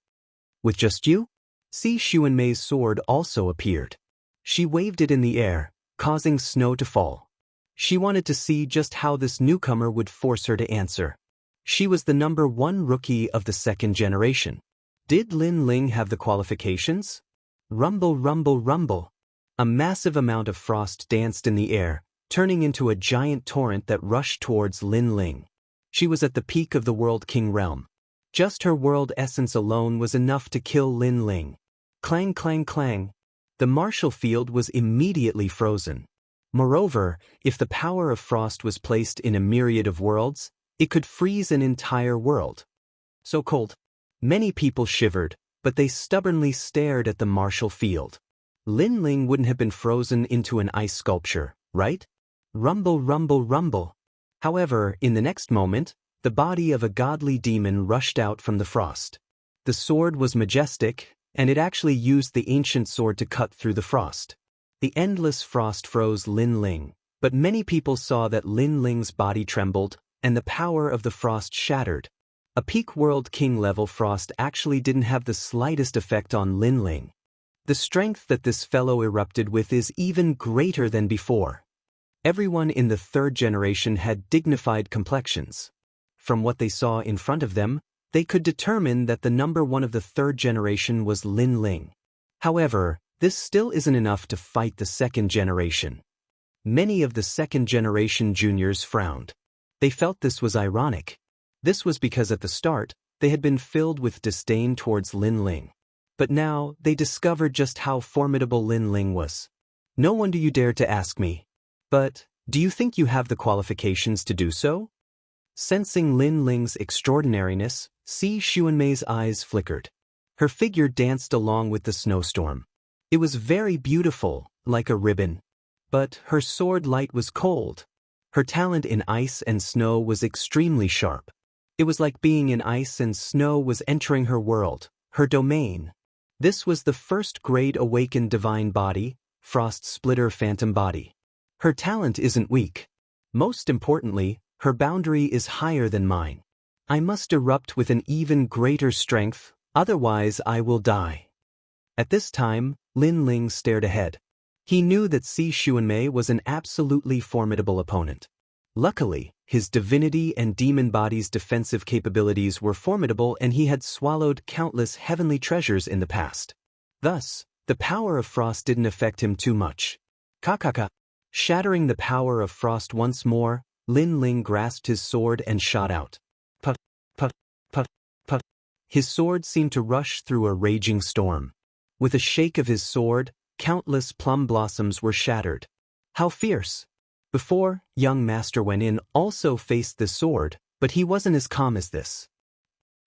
With just you? Si Xuanmei's sword also appeared. She waved it in the air, causing snow to fall. She wanted to see just how this newcomer would force her to answer. She was the number 1 rookie of the second generation. Did Lin Ling have the qualifications? Rumble, rumble, rumble. A massive amount of frost danced in the air, turning into a giant torrent that rushed towards Lin Ling. She was at the peak of the World King realm. Just her world essence alone was enough to kill Lin Ling. Clang, clang, clang. The martial field was immediately frozen. Moreover, if the power of frost was placed in a myriad of worlds, it could freeze an entire world. So cold. Many people shivered, but they stubbornly stared at the martial field. Lin Ling wouldn't have been frozen into an ice sculpture, right? Rumble, rumble, rumble. However, in the next moment, the body of a godly demon rushed out from the frost. The sword was majestic, and it actually used the ancient sword to cut through the frost. The endless frost froze Lin Ling, but many people saw that Lin Ling's body trembled, and the power of the frost shattered. A peak World King level frost actually didn't have the slightest effect on Lin Ling. The strength that this fellow erupted with is even greater than before. Everyone in the third generation had dignified complexions. From what they saw in front of them, they could determine that the number 1 of the third generation was Lin Ling. However, this still isn't enough to fight the second generation. Many of the second generation juniors frowned. They felt this was ironic. This was because at the start, they had been filled with disdain towards Lin Ling. But now, they discovered just how formidable Lin Ling was. No wonder you dared to ask me. But, do you think you have the qualifications to do so? Sensing Lin Ling's extraordinariness, Si Xuanmei's eyes flickered. Her figure danced along with the snowstorm. It was very beautiful, like a ribbon. But her sword light was cold. Her talent in ice and snow was extremely sharp. It was like being in ice and snow was entering her world, her domain. This was the first grade awakened divine body, Frost Splitter Phantom Body. Her talent isn't weak. Most importantly, her boundary is higher than mine. I must erupt with an even greater strength, otherwise I will die. At this time, Lin Ling stared ahead. He knew that Si Xuanmei was an absolutely formidable opponent. Luckily, his divinity and demon body's defensive capabilities were formidable and he had swallowed countless heavenly treasures in the past. Thus, the power of frost didn't affect him too much. Kakaka. Shattering the power of frost once more, Lin Ling grasped his sword and shot out. Puff, puff, puff, puff. His sword seemed to rush through a raging storm. With a shake of his sword, countless plum blossoms were shattered. How fierce! Before, young Master Wenin also faced the sword, but he wasn't as calm as this.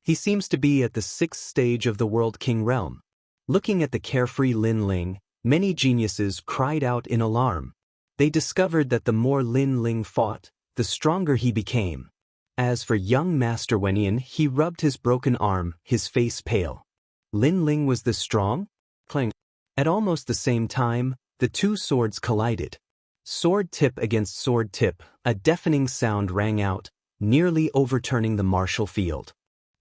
He seems to be at the 6th stage of the World King realm. Looking at the carefree Lin Ling, many geniuses cried out in alarm. They discovered that the more Lin Ling fought, the stronger he became. As for young Master Wenin, he rubbed his broken arm, his face pale. Lin Ling was this strong? Clang. At almost the same time, the two swords collided. Sword tip against sword tip, a deafening sound rang out, nearly overturning the martial field.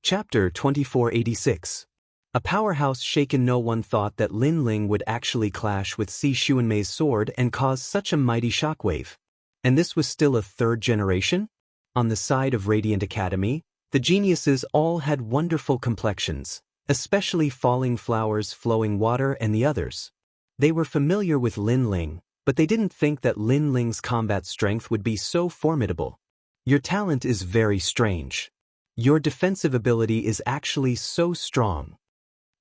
Chapter 2486. A powerhouse shaken. No one thought that Lin Ling would actually clash with Si Xuanmei's sword and cause such a mighty shockwave. And this was still a third generation? On the side of Radiant Academy, the geniuses all had wonderful complexions, especially Falling Flowers, Flowing Water, and the others. They were familiar with Lin Ling, but they didn't think that Lin Ling's combat strength would be so formidable. Your talent is very strange. Your defensive ability is actually so strong.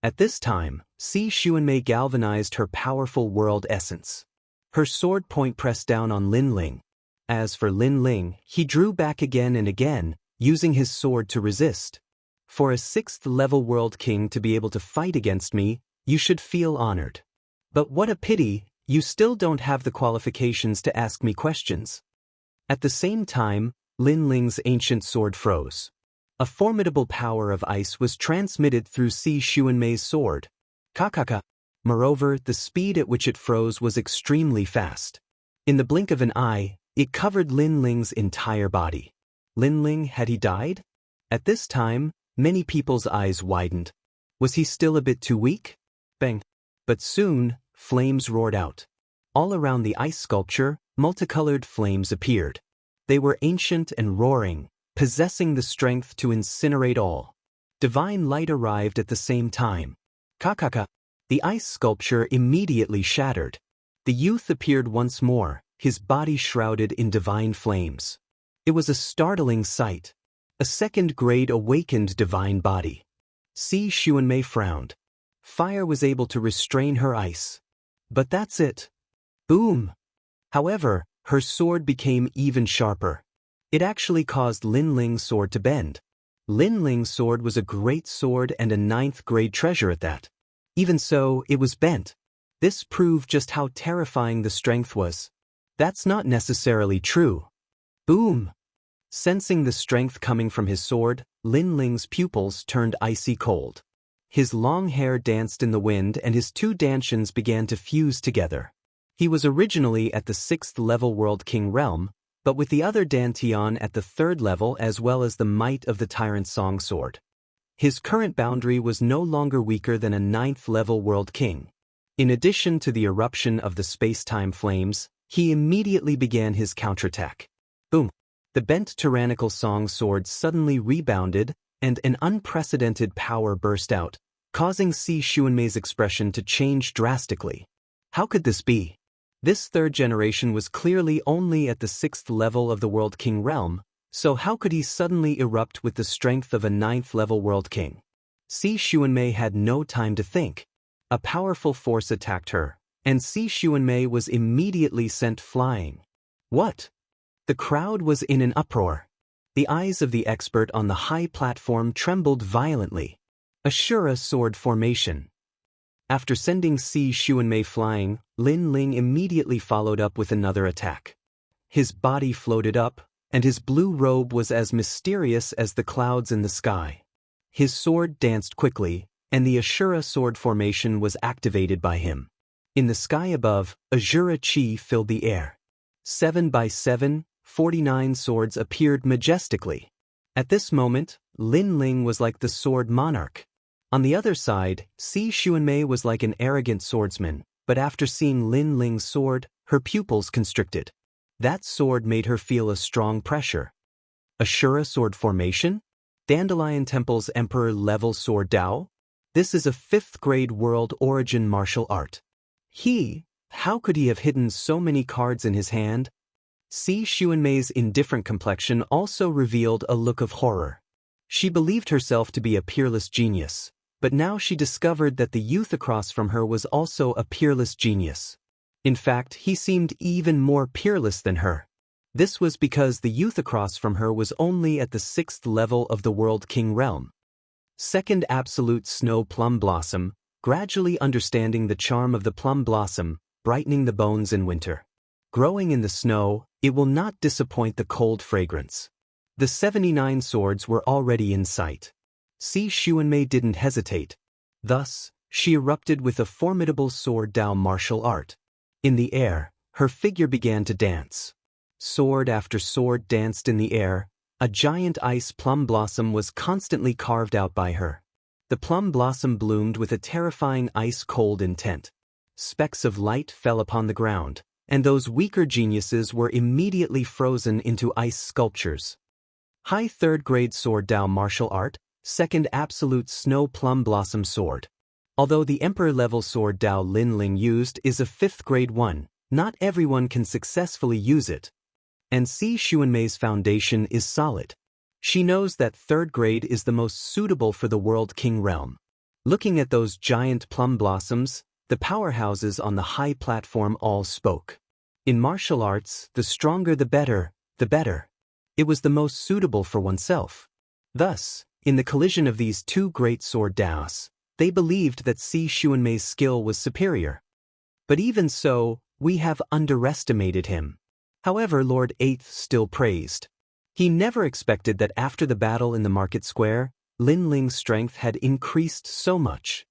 At this time, Si Xuanmei galvanized her powerful world essence. Her sword point pressed down on Lin Ling. As for Lin Ling, he drew back again and again, using his sword to resist. For a 6th-level world king to be able to fight against me, you should feel honored. But what a pity, you still don't have the qualifications to ask me questions. At the same time, Lin Ling's ancient sword froze. A formidable power of ice was transmitted through Si Xuanmei's sword. Kakaka. Moreover, the speed at which it froze was extremely fast. In the blink of an eye, it covered Lin Ling's entire body. Lin Ling, had he died? At this time, many people's eyes widened. Was he still a bit too weak? Bang. But soon, flames roared out. All around the ice sculpture, multicolored flames appeared. They were ancient and roaring, possessing the strength to incinerate all. Divine light arrived at the same time. Kakaka. The ice sculpture immediately shattered. The youth appeared once more, his body shrouded in divine flames. It was a startling sight. A second-grade awakened divine body. Si Xuanmei frowned. Fire was able to restrain her ice. But that's it. Boom! However, her sword became even sharper. It actually caused Lin Ling's sword to bend. Lin Ling's sword was a great sword and a 9th-grade treasure at that. Even so, it was bent. This proved just how terrifying the strength was. That's not necessarily true. Boom! Sensing the strength coming from his sword, Lin Ling's pupils turned icy cold. His long hair danced in the wind and his two dantians began to fuse together. He was originally at the 6th-level World King realm, but with the other dantian at the 3rd level as well as the might of the Tyrant Song Sword. His current boundary was no longer weaker than a 9th-level World King. In addition to the eruption of the space-time flames, he immediately began his counterattack. Boom! The bent tyrannical song sword suddenly rebounded, and an unprecedented power burst out, causing Si Xuanmei's expression to change drastically. How could this be? This 3rd generation was clearly only at the 6th level of the World King realm, so how could he suddenly erupt with the strength of a 9th-level World King? Si Xuanmei had no time to think. A powerful force attacked her, and Si Xuanmei was immediately sent flying. What? The crowd was in an uproar. The eyes of the expert on the high platform trembled violently. Ashura sword formation. After sending Si Xuanmei flying, Lin Ling immediately followed up with another attack. His body floated up, and his blue robe was as mysterious as the clouds in the sky. His sword danced quickly, and the Ashura sword formation was activated by him. In the sky above, Ashura chi filled the air. 7 by 7, 49 swords appeared majestically. At this moment, Lin Ling was like the sword Monarch. On the other side, Si Xuanmei was like an arrogant swordsman, but after seeing Lin Ling's sword, her pupils constricted. That sword made her feel a strong pressure. Ashura sword formation? Dandelion Temple's Emperor-level sword Dao? This is a 5th-grade world origin martial art. How could he have hidden so many cards in his hand? Si Xuanmei's indifferent complexion also revealed a look of horror. She believed herself to be a peerless genius, but now she discovered that the youth across from her was also a peerless genius. In fact, he seemed even more peerless than her. This was because the youth across from her was only at the 6th level of the World King realm. Second absolute snow plum blossom, gradually understanding the charm of the plum blossom, brightening the bones in winter. Growing in the snow, it will not disappoint the cold fragrance. The 79 swords were already in sight. Si Xuanmei didn't hesitate. Thus, she erupted with a formidable sword Dao martial art. In the air, her figure began to dance. Sword after sword danced in the air. A giant ice plum blossom was constantly carved out by her. The plum blossom bloomed with a terrifying ice-cold intent. Specks of light fell upon the ground, and those weaker geniuses were immediately frozen into ice sculptures. High third-grade sword Dao martial art, second absolute snow plum blossom sword. Although the emperor-level sword Dao Lin Ling used is a 5th grade one, not everyone can successfully use it. And Si Xuanmei's foundation is solid. She knows that 3rd grade is the most suitable for the World King realm. Looking at those giant plum blossoms, the powerhouses on the high platform all spoke. In martial arts, the stronger the better, the better. It was the most suitable for oneself. Thus, in the collision of these two great sword Daos, they believed that Si Xuanmei's skill was superior. But even so, we have underestimated him. However, Lord Eighth still praised. He never expected that after the battle in the market square, Lin Ling's strength had increased so much.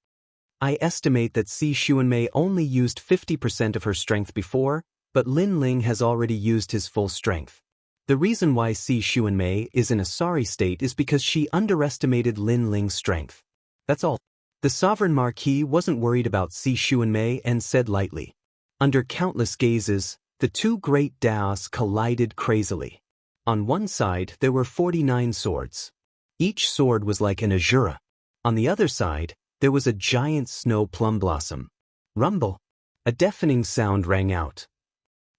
I estimate that Si Xuanmei only used 50% of her strength before, but Lin Ling has already used his full strength. The reason why Si Xuanmei is in a sorry state is because she underestimated Lin Ling's strength. That's all. The sovereign marquis wasn't worried about Si Xuanmei and said lightly. Under countless gazes, the two great Daos collided crazily. On one side there were 49 swords. Each sword was like an azura. On the other side, there was a giant snow plum blossom. Rumble! A deafening sound rang out.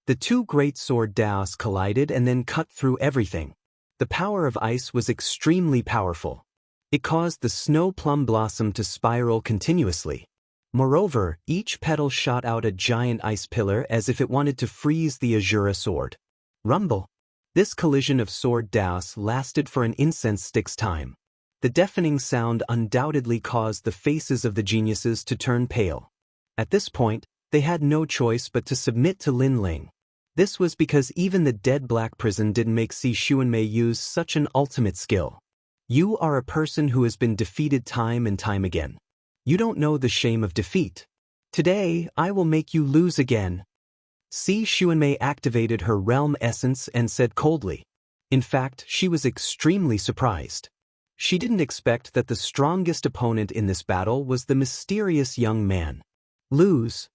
The two great sword Daos collided and then cut through everything. The power of ice was extremely powerful. It caused the snow plum blossom to spiral continuously. Moreover, each petal shot out a giant ice pillar as if it wanted to freeze the azura sword. Rumble! This collision of sword Daos lasted for an incense stick's time. The deafening sound undoubtedly caused the faces of the geniuses to turn pale. At this point, they had no choice but to submit to Lin Ling. This was because even the dead black prison didn't make Si Xuanmei use such an ultimate skill. You are a person who has been defeated time and time again. You don't know the shame of defeat. Today, I will make you lose again. Si Xuanmei activated her realm essence and said coldly. In fact, she was extremely surprised. She didn't expect that the strongest opponent in this battle was the mysterious young man. Lose.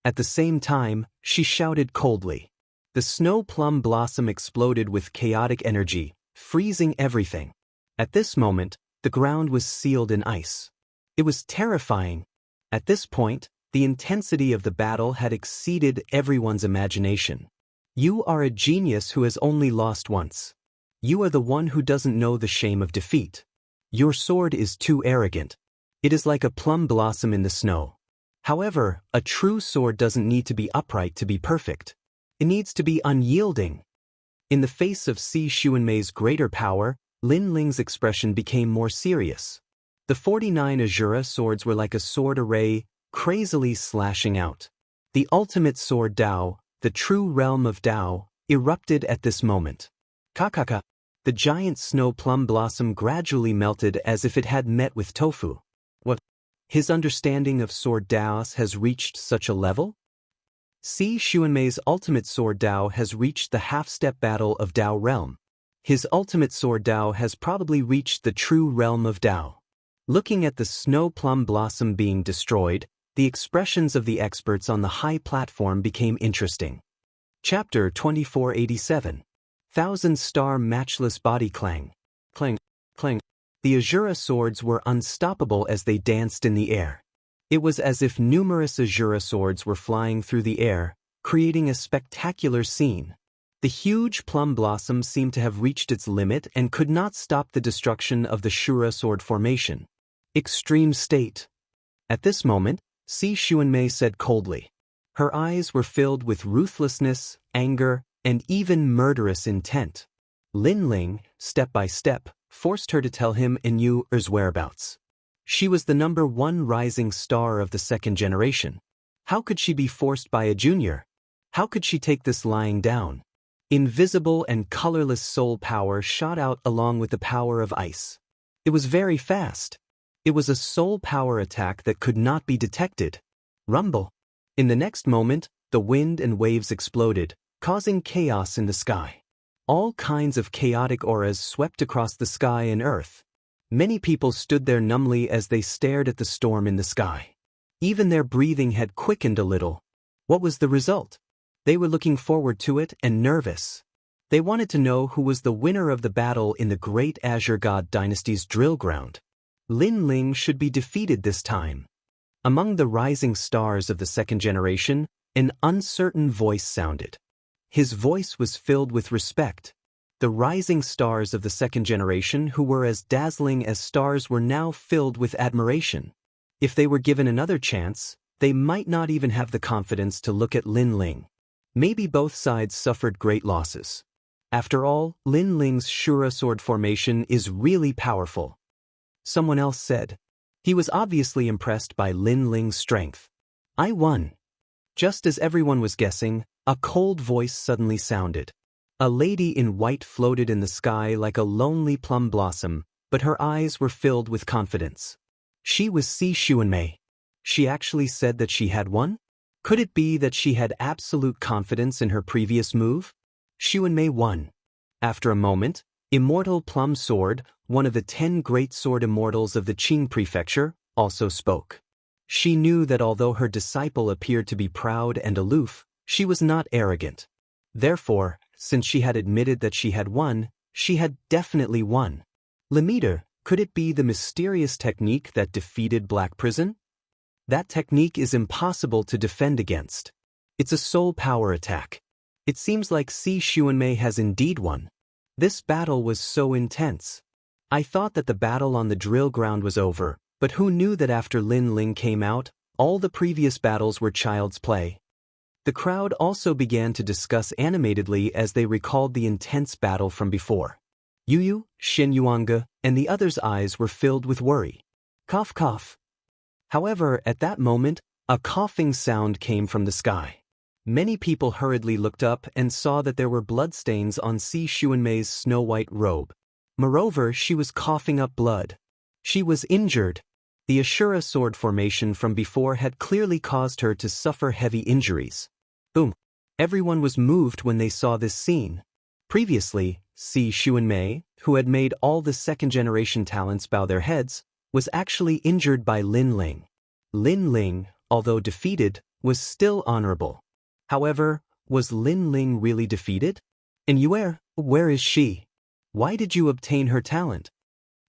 At the same time, she shouted coldly. The snow plum blossom exploded with chaotic energy, freezing everything. At this moment, the ground was sealed in ice. It was terrifying. At this point, the intensity of the battle had exceeded everyone's imagination. You are a genius who has only lost once. You are the one who doesn't know the shame of defeat. Your sword is too arrogant. It is like a plum blossom in the snow. However, a true sword doesn't need to be upright to be perfect. It needs to be unyielding. In the face of Si Xuanmei's greater power, Lin Ling's expression became more serious. The 49 azura swords were like a sword array, crazily slashing out. The ultimate sword Dao, the true realm of Dao, erupted at this moment. Kakaka! The giant snow plum blossom gradually melted as if it had met with tofu. What? His understanding of sword Daos has reached such a level? Si Xuanmei's ultimate sword Dao has reached the half-step battle of Dao realm. His ultimate sword Dao has probably reached the true realm of Dao. Looking at the snow plum blossom being destroyed, the expressions of the experts on the high platform became interesting. Chapter 2487. Thousand-star matchless body clang. Clang, clang. The azura swords were unstoppable as they danced in the air. It was as if numerous azura swords were flying through the air, creating a spectacular scene. The huge plum blossom seemed to have reached its limit and could not stop the destruction of the Shura sword formation. Extreme state. At this moment, Si Xuanmei said coldly. Her eyes were filled with ruthlessness, anger, and even murderous intent. Lin Ling, step by step, forced her to tell him Yu's whereabouts. She was the #1 rising star of the 2nd generation. How could she be forced by a junior? How could she take this lying down? Invisible and colorless soul power shot out along with the power of ice. It was very fast. It was a soul power attack that could not be detected. Rumble. In the next moment, the wind and waves exploded, causing chaos in the sky. All kinds of chaotic auras swept across the sky and earth. Many people stood there numbly as they stared at the storm in the sky. Even their breathing had quickened a little. What was the result? They were looking forward to it and nervous. They wanted to know who was the winner of the battle in the Great Azure God Dynasty's drill ground. Lin Ling should be defeated this time. Among the rising stars of the second generation, an uncertain voice sounded. His voice was filled with respect. The rising stars of the second generation who were as dazzling as stars were now filled with admiration. If they were given another chance, they might not even have the confidence to look at Lin Ling. Maybe both sides suffered great losses. After all, Lin Ling's Shura sword formation is really powerful. Someone else said. He was obviously impressed by Lin Ling's strength. I won. Just as everyone was guessing, a cold voice suddenly sounded. A lady in white floated in the sky like a lonely plum blossom, but her eyes were filled with confidence. She was Si Xuanmei. She actually said that she had won? Could it be that she had absolute confidence in her previous move? Xuanmei won. After a moment, Immortal Plum Sword, one of the 10 great sword immortals of the Qing prefecture, also spoke. She knew that although her disciple appeared to be proud and aloof, she was not arrogant. Therefore, since she had admitted that she had won, she had definitely won. Lemita, could it be the mysterious technique that defeated Black Prison? That technique is impossible to defend against. It's a soul power attack. It seems like Si Xuanmei has indeed won. This battle was so intense. I thought that the battle on the drill ground was over, but who knew that after Lin Ling came out, all the previous battles were child's play? The crowd also began to discuss animatedly as they recalled the intense battle from before. Yu Yu, Shen Yuanga, and the others' eyes were filled with worry. Cough cough. However, at that moment, a coughing sound came from the sky. Many people hurriedly looked up and saw that there were bloodstains on Si Xuanmei's snow-white robe. Moreover, she was coughing up blood. She was injured. The Ashura sword formation from before had clearly caused her to suffer heavy injuries. Boom. Everyone was moved when they saw this scene. Previously, Si Xuanmei, who had made all the second-generation talents bow their heads, was actually injured by Lin Ling. Lin Ling, although defeated, was still honorable. However, was Lin Ling really defeated? And where is she? Why did you obtain her talent?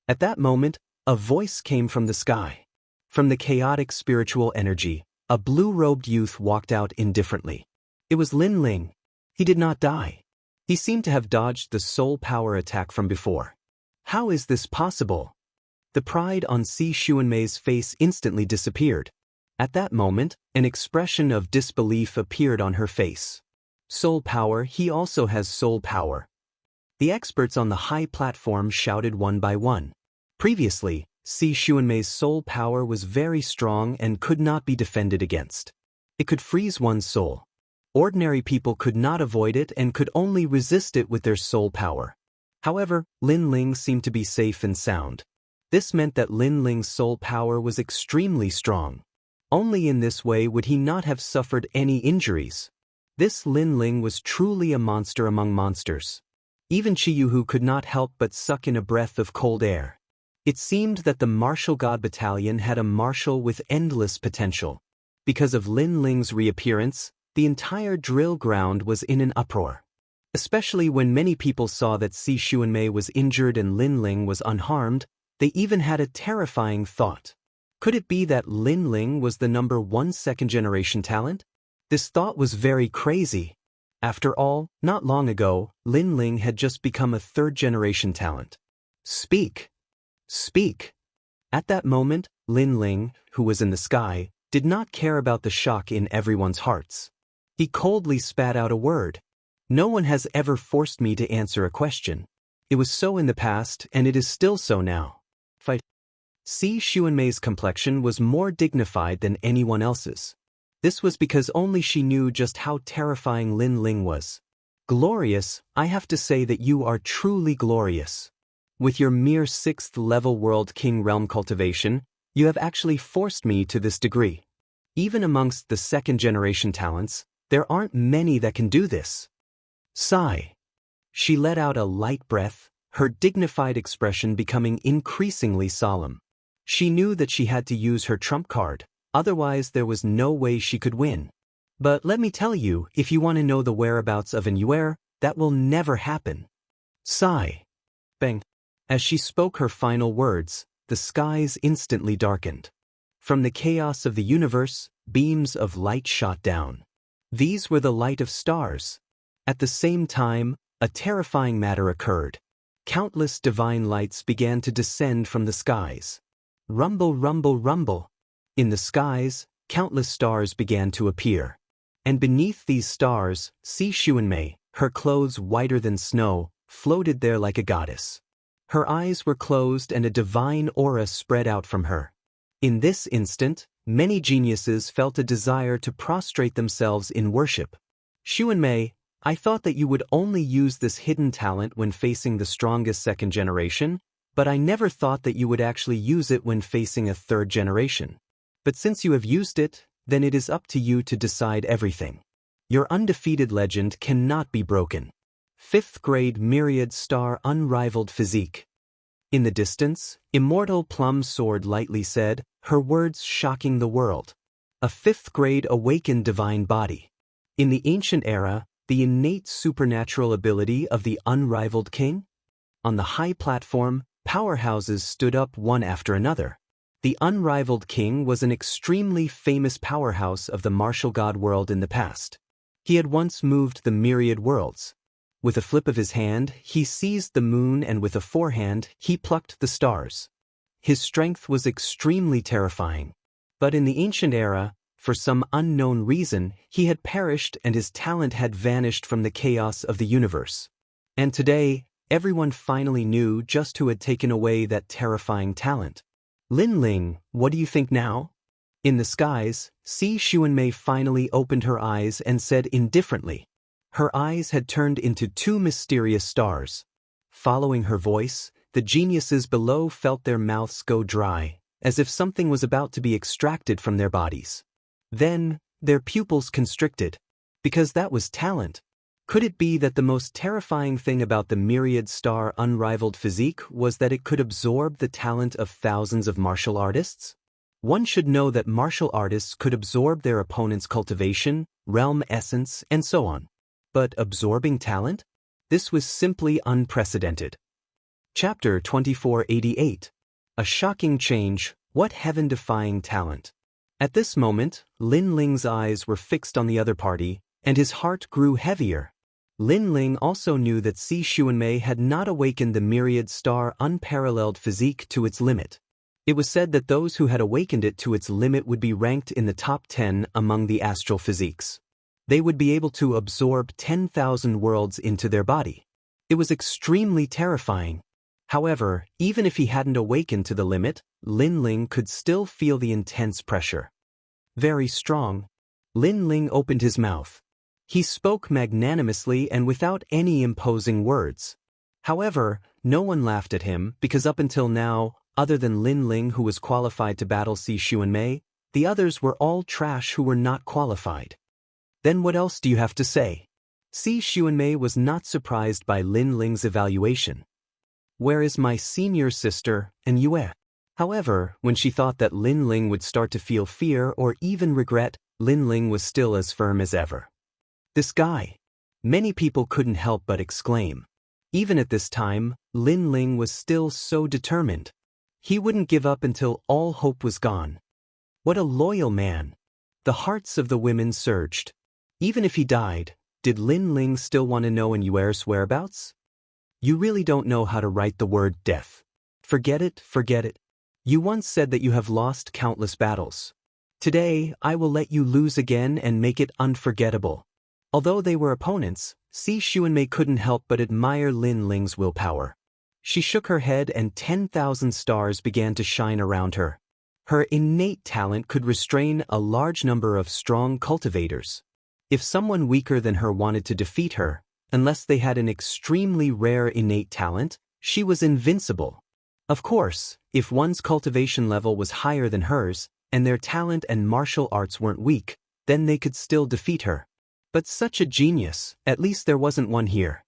At that moment, a voice came from the sky. From the chaotic spiritual energy, a blue-robed youth walked out indifferently. It was Lin Ling. He did not die. He seemed to have dodged the soul power attack from before. How is this possible? The pride on Si Xuanmei's face instantly disappeared. At that moment, an expression of disbelief appeared on her face. Soul power, he also has soul power. The experts on the high platform shouted one by one. Previously, Si Xuanmei's soul power was very strong and could not be defended against. It could freeze one's soul. Ordinary people could not avoid it and could only resist it with their soul power. However, Lin Ling seemed to be safe and sound. This meant that Lin Ling's soul power was extremely strong. Only in this way would he not have suffered any injuries. This Lin Ling was truly a monster among monsters. Even Chiyuhu could not help but suck in a breath of cold air. It seemed that the Martial God Battalion had a martial with endless potential. Because of Lin Ling's reappearance, the entire drill ground was in an uproar. Especially when many people saw that Si Xuanmei was injured and Lin Ling was unharmed, they even had a terrifying thought. Could it be that Lin Ling was the #1 second-generation talent? This thought was very crazy. After all, not long ago, Lin Ling had just become a third-generation talent. Speak! Speak! At that moment, Lin Ling, who was in the sky, did not care about the shock in everyone's hearts. He coldly spat out a word. No one has ever forced me to answer a question. It was so in the past and it is still so now. Fight. Si Xuanmei's complexion was more dignified than anyone else's. This was because only she knew just how terrifying Lin Ling was. Glorious, I have to say that you are truly glorious. With your mere 6th-level World King realm cultivation, you have actually forced me to this degree. Even amongst the 2nd-generation talents, there aren't many that can do this. Sigh. She let out a light breath, her dignified expression becoming increasingly solemn. She knew that she had to use her trump card, otherwise there was no way she could win. But let me tell you, if you want to know the whereabouts of an Yuer, that will never happen. Sigh. Bang. As she spoke her final words, the skies instantly darkened. From the chaos of the universe, beams of light shot down. These were the light of stars. At the same time, a terrifying matter occurred. Countless divine lights began to descend from the skies. Rumble, rumble, rumble. In the skies, countless stars began to appear. And beneath these stars, Si Xuanmei, her clothes whiter than snow, floated there like a goddess. Her eyes were closed and a divine aura spread out from her. In this instant, many geniuses felt a desire to prostrate themselves in worship. Xuanmei, I thought that you would only use this hidden talent when facing the strongest 2nd generation, but I never thought that you would actually use it when facing a 3rd generation. But since you have used it, then it is up to you to decide everything. Your undefeated legend cannot be broken. 5th grade myriad star unrivaled physique. In the distance, Immortal Plum Sword lightly said, her words shocking the world. A 5th grade awakened divine body. In the ancient era, the innate supernatural ability of the unrivaled king? On the high platform, powerhouses stood up one after another. The unrivaled king was an extremely famous powerhouse of the martial god world in the past. He had once moved the myriad worlds. With a flip of his hand, he seized the moon and with a forehand, he plucked the stars. His strength was extremely terrifying. But in the ancient era, for some unknown reason, he had perished and his talent had vanished from the chaos of the universe. And today, everyone finally knew just who had taken away that terrifying talent. Lin Ling, what do you think now? In the skies, Si Xuanmei finally opened her eyes and said indifferently. Her eyes had turned into 2 mysterious stars. Following her voice, the geniuses below felt their mouths go dry, as if something was about to be extracted from their bodies. Then, their pupils constricted. Because that was talent. Could it be that the most terrifying thing about the myriad star unrivaled physique was that it could absorb the talent of thousands of martial artists? One should know that martial artists could absorb their opponent's cultivation, realm essence, and so on. But absorbing talent? This was simply unprecedented. Chapter 2488. A shocking change, what heaven-defying talent. At this moment, Lin Ling's eyes were fixed on the other party, and his heart grew heavier. Lin Ling also knew that Si Xuanmei had not awakened the myriad star unparalleled physique to its limit. It was said that those who had awakened it to its limit would be ranked in the top 10 among the astral physiques. They would be able to absorb 10,000 worlds into their body. It was extremely terrifying. However, even if he hadn't awakened to the limit, Lin Ling could still feel the intense pressure. Very strong. Lin Ling opened his mouth. He spoke magnanimously and without any imposing words. However, no one laughed at him because up until now, other than Lin Ling who was qualified to battle Si Xuanmei, the others were all trash who were not qualified. Then what else do you have to say? Si Xuanmei was not surprised by Lin Ling's evaluation. Where is my senior sister, and Yue? However, when she thought that Lin Ling would start to feel fear or even regret, Lin Ling was still as firm as ever. This guy. Many people couldn't help but exclaim. Even at this time, Lin Ling was still so determined. He wouldn't give up until all hope was gone. What a loyal man. The hearts of the women surged. Even if he died, did Lin Ling still want to know in Yuer's whereabouts? You really don't know how to write the word death. Forget it, forget it. You once said that you have lost countless battles. Today, I will let you lose again and make it unforgettable. Although they were opponents, Si Xuanmei couldn't help but admire Lin Ling's willpower. She shook her head and 10,000 stars began to shine around her. Her innate talent could restrain a large number of strong cultivators. If someone weaker than her wanted to defeat her, unless they had an extremely rare innate talent, She was invincible. Of course, if one's cultivation level was higher than hers, and their talent and martial arts weren't weak, then they could still defeat her. But such a genius, at least there wasn't one here.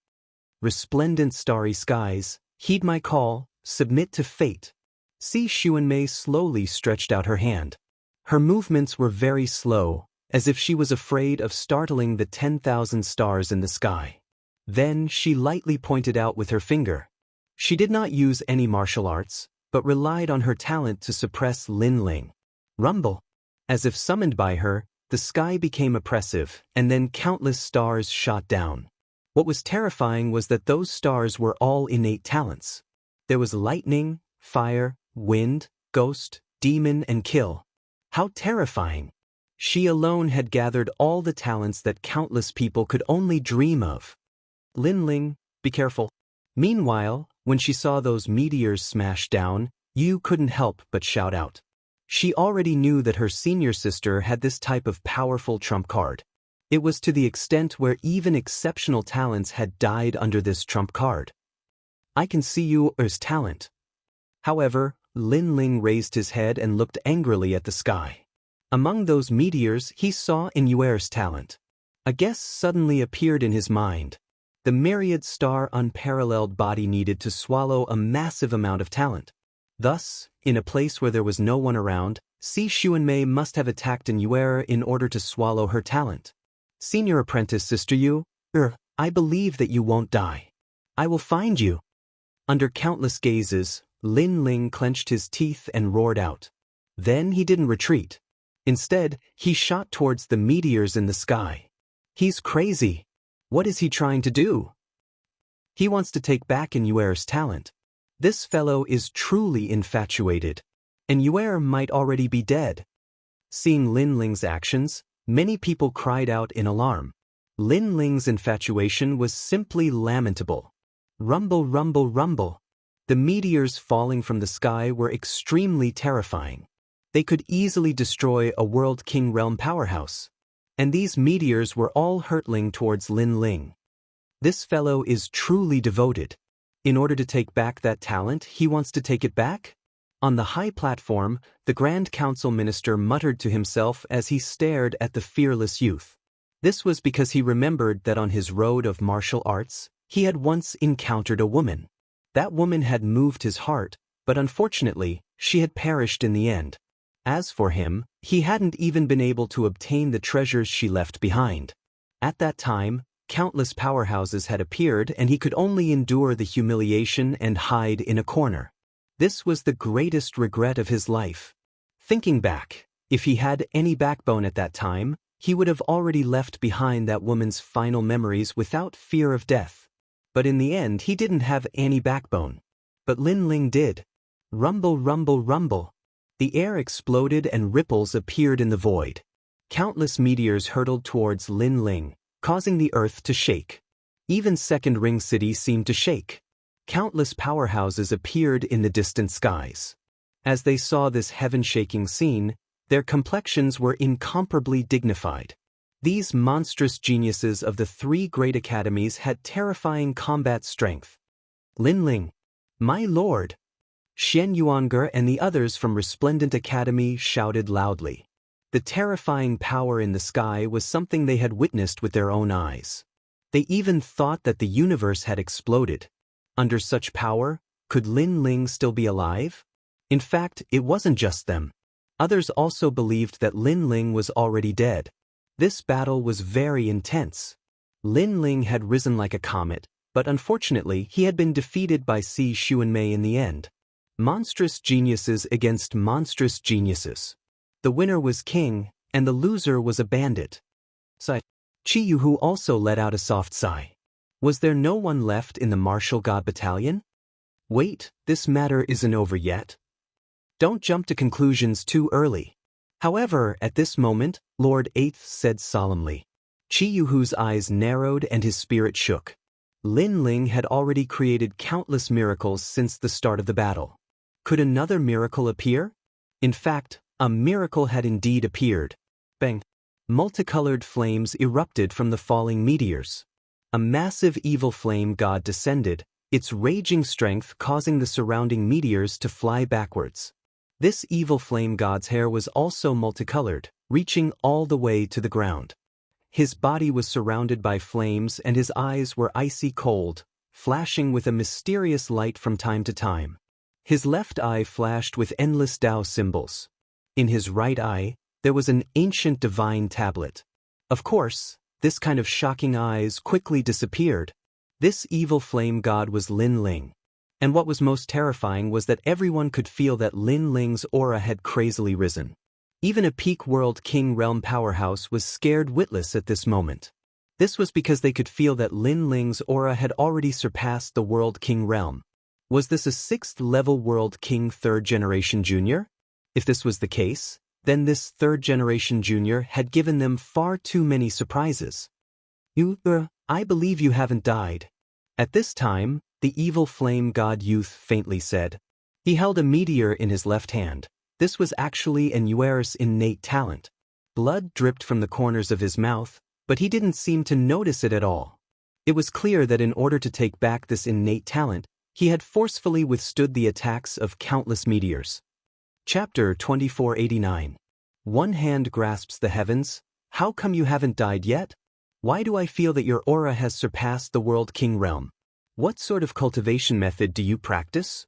Resplendent starry skies, heed my call, submit to fate. Si Xuanmei slowly stretched out her hand. Her movements were very slow, as if she was afraid of startling the 10,000 stars in the sky. Then she lightly pointed out with her finger. She did not use any martial arts, but relied on her talent to suppress Lin Ling. Rumble. As if summoned by her, the sky became oppressive, and then countless stars shot down. What was terrifying was that those stars were all innate talents. There was lightning, fire, wind, ghost, demon, and kill. How terrifying! She alone had gathered all the talents that countless people could only dream of. Lin Ling, be careful. Meanwhile, when she saw those meteors smash down, Yu couldn't help but shout out. She already knew that her senior sister had this type of powerful trump card. It was to the extent where even exceptional talents had died under this trump card. I can see Yu's talent. However, Lin Ling raised his head and looked angrily at the sky. Among those meteors he saw Yu's talent. A guess suddenly appeared in his mind. The myriad star unparalleled body needed to swallow a massive amount of talent. Thus, in a place where there was no one around, Si Xuanmei must have attacked Yu in order to swallow her talent. Senior apprentice Sister Yu, I believe that you won't die. I will find you. Under countless gazes, Lin Ling clenched his teeth and roared out. Then he didn't retreat. Instead, he shot towards the meteors in the sky. He's crazy. What is he trying to do? He wants to take back Yu's talent. This fellow is truly infatuated. And Yu might already be dead. Seeing Lin Ling's actions, many people cried out in alarm. Lin Ling's infatuation was simply lamentable. Rumble, rumble, rumble. The meteors falling from the sky were extremely terrifying. They could easily destroy a World King Realm powerhouse. And these meteors were all hurtling towards Lin Ling. This fellow is truly devoted. In order to take back that talent, he wants to take it back? On the high platform, the Grand Council Minister muttered to himself as he stared at the fearless youth. This was because he remembered that on his road of martial arts, he had once encountered a woman. That woman had moved his heart, but unfortunately, she had perished in the end. As for him, he hadn't even been able to obtain the treasures she left behind. At that time, countless powerhouses had appeared and he could only endure the humiliation and hide in a corner. This was the greatest regret of his life. Thinking back, if he had any backbone at that time, he would have already left behind that woman's final memories without fear of death. But in the end he didn't have any backbone. But Lin Ling did. Rumble, rumble, rumble. The air exploded and ripples appeared in the void. Countless meteors hurtled towards Lin Ling, causing the earth to shake. Even Second Ring City seemed to shake. Countless powerhouses appeared in the distant skies. As they saw this heaven-shaking scene, their complexions were incomparably dignified. These monstrous geniuses of the three great academies had terrifying combat strength. Lin Ling, my lord! Xian Yuange and the others from Resplendent Academy shouted loudly. The terrifying power in the sky was something they had witnessed with their own eyes. They even thought that the universe had exploded. Under such power, could Lin Ling still be alive? In fact, it wasn't just them. Others also believed that Lin Ling was already dead. This battle was very intense. Lin Ling had risen like a comet, but unfortunately he had been defeated by Si Xuanmei in the end. Monstrous geniuses against monstrous geniuses. The winner was king, and the loser was a bandit. Sigh. Qi Yuhu also let out a soft sigh. Was there no one left in the martial god battalion? Wait, this matter isn't over yet. Don't jump to conclusions too early. However, at this moment, Lord Eighth said solemnly. Qi Yuhu's eyes narrowed and his spirit shook. Lin Ling had already created countless miracles since the start of the battle. Could another miracle appear? In fact, a miracle had indeed appeared. Bang! Multicolored flames erupted from the falling meteors. A massive evil flame god descended, its raging strength causing the surrounding meteors to fly backwards. This evil flame god's hair was also multicolored, reaching all the way to the ground. His body was surrounded by flames and his eyes were icy cold, flashing with a mysterious light from time to time. His left eye flashed with endless Tao symbols. In his right eye, there was an ancient divine tablet. Of course, this kind of shocking eyes quickly disappeared. This evil flame god was Lin Ling. And what was most terrifying was that everyone could feel that Lin Ling's aura had crazily risen. Even a peak World King Realm powerhouse was scared witless at this moment. This was because they could feel that Lin Ling's aura had already surpassed the World King Realm. Was this a 6th-level World King 3rd Generation Junior? If this was the case, then this 3rd Generation Junior had given them far too many surprises. I believe you haven't died. At this time, the evil flame god youth faintly said. He held a meteor in his left hand. This was actually an Yueris innate talent. Blood dripped from the corners of his mouth, but he didn't seem to notice it at all. It was clear that in order to take back this innate talent, he had forcefully withstood the attacks of countless meteors. Chapter 2489. One hand grasps the heavens. How come you haven't died yet? Why do I feel that your aura has surpassed the World King Realm? What sort of cultivation method do you practice?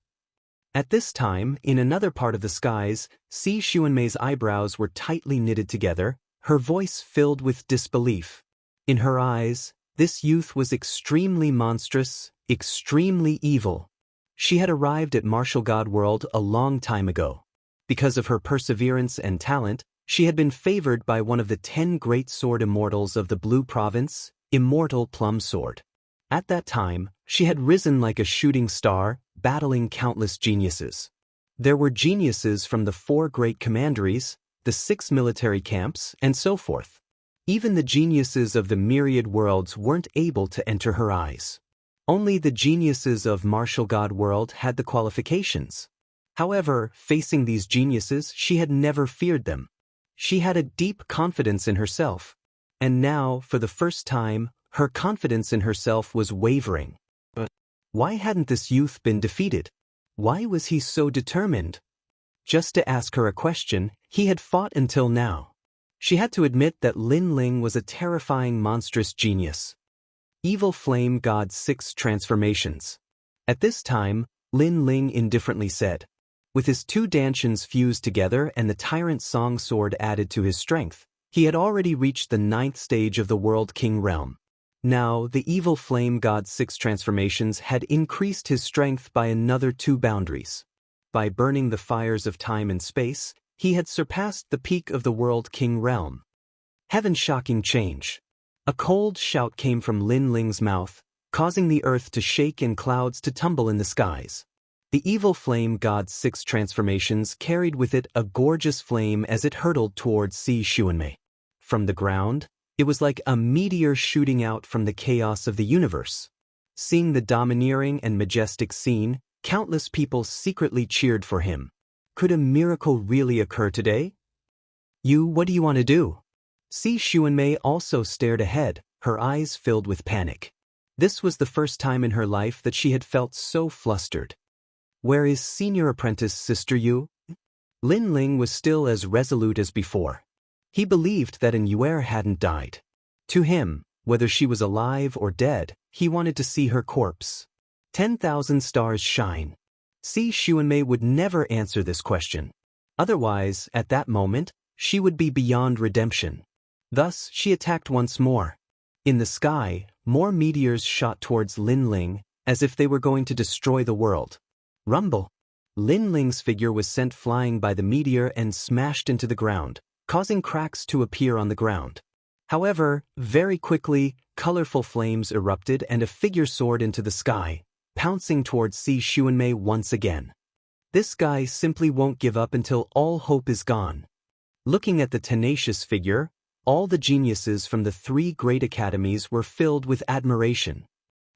At this time, in another part of the skies, Si Xuanmei's eyebrows were tightly knitted together, her voice filled with disbelief. In her eyes, this youth was extremely monstrous, extremely evil. She had arrived at Martial God World a long time ago. Because of her perseverance and talent, she had been favored by one of the 10 great sword immortals of the Blue Province, Immortal Plum Sword. At that time, she had risen like a shooting star, battling countless geniuses. There were geniuses from the 4 great commanderies, the 6 military camps, and so forth. Even the geniuses of the myriad worlds weren't able to enter her eyes. Only the geniuses of Martial God World had the qualifications. However, facing these geniuses, she had never feared them. She had a deep confidence in herself. And now, for the first time, her confidence in herself was wavering. But why hadn't this youth been defeated? Why was he so determined? Just to ask her a question, he had fought until now. She had to admit that Lin Ling was a terrifying monstrous genius. Evil Flame God 6 Transformations. At this time, Lin Ling indifferently said. With his 2 dantians fused together and the Tyrant Song Sword added to his strength, he had already reached the 9th stage of the World King Realm. Now, the Evil Flame God 6 Transformations had increased his strength by another 2 boundaries. By burning the fires of time and space, he had surpassed the peak of the World King Realm. Heaven-shocking change. A cold shout came from Lin Ling's mouth, causing the earth to shake and clouds to tumble in the skies. The Evil Flame God 6 Transformations carried with it a gorgeous flame as it hurtled towards Si Xuanmei. From the ground, it was like a meteor shooting out from the chaos of the universe. Seeing the domineering and majestic scene, countless people secretly cheered for him. Could a miracle really occur today? What do you want to do? Si Xuanmei also stared ahead, her eyes filled with panic. This was the first time in her life that she had felt so flustered. Where is Senior Apprentice Sister Yu? Lin Ling was still as resolute as before. He believed that An Yuer hadn't died. To him, whether she was alive or dead, he wanted to see her corpse. 10,000 stars shine. Si Xuanmei would never answer this question. Otherwise, at that moment, she would be beyond redemption. Thus, she attacked once more. In the sky, more meteors shot towards Lin Ling, as if they were going to destroy the world. Rumble! Lin Ling's figure was sent flying by the meteor and smashed into the ground, causing cracks to appear on the ground. However, very quickly, colorful flames erupted and a figure soared into the sky, pouncing towards Si Xuanmei once again. This guy simply won't give up until all hope is gone. Looking at the tenacious figure, all the geniuses from the 3 great academies were filled with admiration.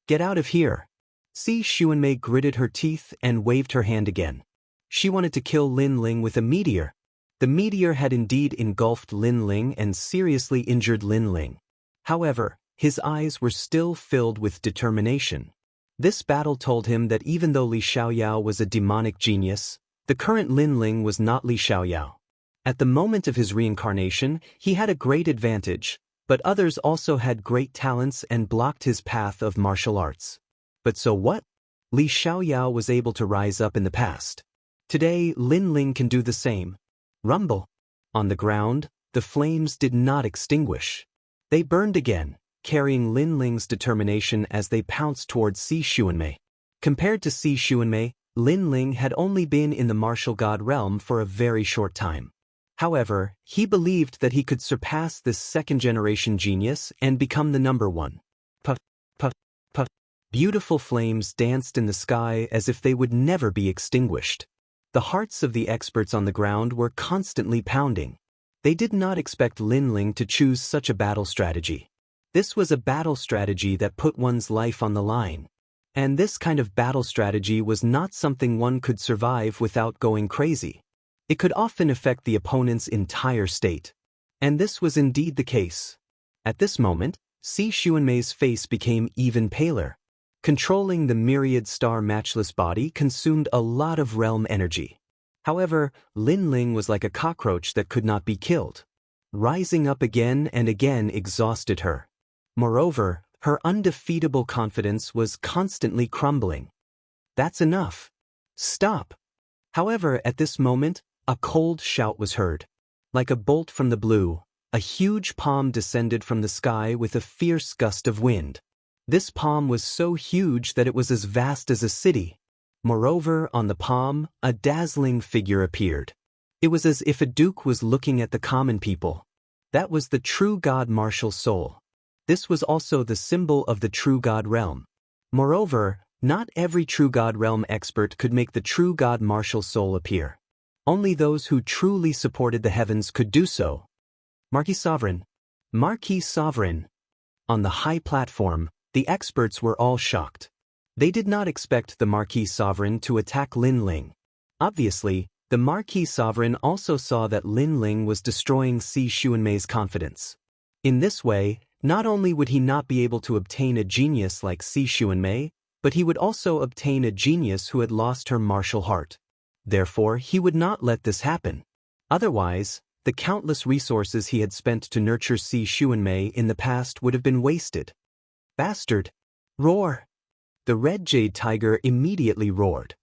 Get out of here! Si Xuanmei gritted her teeth and waved her hand again. She wanted to kill Lin Ling with a meteor. The meteor had indeed engulfed Lin Ling and seriously injured Lin Ling. However, his eyes were still filled with determination. This battle told him that even though Li Xiaoyao was a demonic genius, the current Lin Ling was not Li Xiaoyao. At the moment of his reincarnation, he had a great advantage, but others also had great talents and blocked his path of martial arts. But so what? Li Xiaoyao was able to rise up in the past. Today, Lin Ling can do the same. Rumble. On the ground, the flames did not extinguish. They burned again, carrying Lin Ling's determination as they pounced towards Si Xuanmei. Compared to Si Xuanmei, Lin Ling had only been in the martial god realm for a very short time. However, he believed that he could surpass this second-generation genius and become the number one. Puff, puff, puff. Beautiful flames danced in the sky as if they would never be extinguished. The hearts of the experts on the ground were constantly pounding. They did not expect Lin Ling to choose such a battle strategy. This was a battle strategy that put one's life on the line. And this kind of battle strategy was not something one could survive without going crazy. It could often affect the opponent's entire state. And this was indeed the case. At this moment, Si Xuanmei's face became even paler. Controlling the myriad star matchless body consumed a lot of realm energy. However, Lin Ling was like a cockroach that could not be killed. Rising up again and again exhausted her. Moreover, her undefeatable confidence was constantly crumbling. That's enough. Stop. However, at this moment, a cold shout was heard. Like a bolt from the blue, a huge palm descended from the sky with a fierce gust of wind. This palm was so huge that it was as vast as a city. Moreover, on the palm, a dazzling figure appeared. It was as if a duke was looking at the common people. That was the true god martial soul. This was also the symbol of the true god realm. Moreover, not every true god realm expert could make the true god martial soul appear. Only those who truly supported the heavens could do so. Marquis Sovereign. Marquis Sovereign. On the high platform, the experts were all shocked. They did not expect the Marquis Sovereign to attack Lin Ling. Obviously, the Marquis Sovereign also saw that Lin Ling was destroying Si Xuanmei's confidence. In this way, not only would he not be able to obtain a genius like Si Xuanmei, but he would also obtain a genius who had lost her martial heart. Therefore, he would not let this happen. Otherwise, the countless resources he had spent to nurture Si Xuanmei in the past would have been wasted. Bastard! Roar! The red jade tiger immediately roared.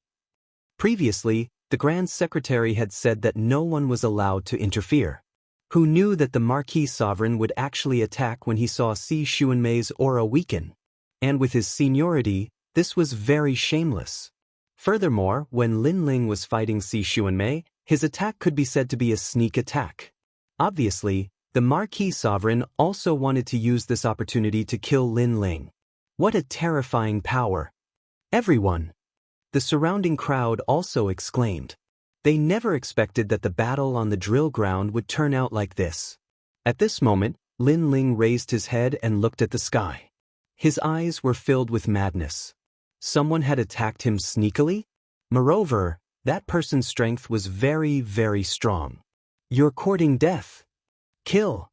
Previously, the Grand Secretary had said that no one was allowed to interfere. Who knew that the Marquis Sovereign would actually attack when he saw Si Xuanmei's aura weaken? And with his seniority, this was very shameless. Furthermore, when Lin Ling was fighting Si Xuanmei, his attack could be said to be a sneak attack. Obviously, the Marquis Sovereign also wanted to use this opportunity to kill Lin Ling. What a terrifying power! Everyone! The surrounding crowd also exclaimed. They never expected that the battle on the drill ground would turn out like this. At this moment, Lin Ling raised his head and looked at the sky. His eyes were filled with madness. Someone had attacked him sneakily? Moreover, that person's strength was very, very strong. You're courting death. Kill!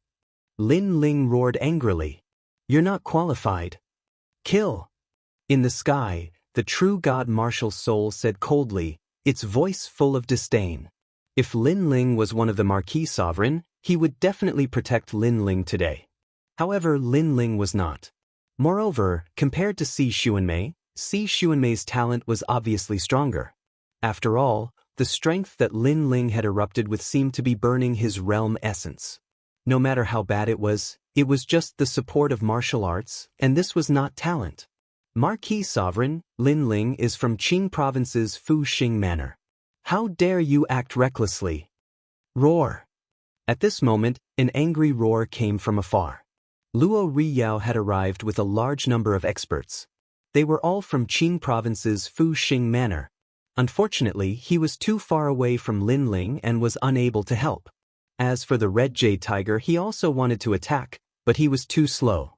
Lin Ling roared angrily. You're not qualified. Kill! In the sky, the true god martial soul said coldly, its voice full of disdain. If Lin Ling was one of the Marquis Sovereign, he would definitely protect Lin Ling today. However, Lin Ling was not. Moreover, compared to Si Xuanmei, Si Xuanmei's talent was obviously stronger. After all, the strength that Lin Ling had erupted with seemed to be burning his realm essence. No matter how bad it was just the support of martial arts, and this was not talent. Marquis Sovereign, Lin Ling is from Qing Province's Fuxing Manor. How dare you act recklessly? Roar! At this moment, an angry roar came from afar. Luo Riyao had arrived with a large number of experts. They were all from Qing Province's Fuxing Manor. Unfortunately, he was too far away from Lin Ling and was unable to help. As for the red jade tiger, he also wanted to attack, but he was too slow.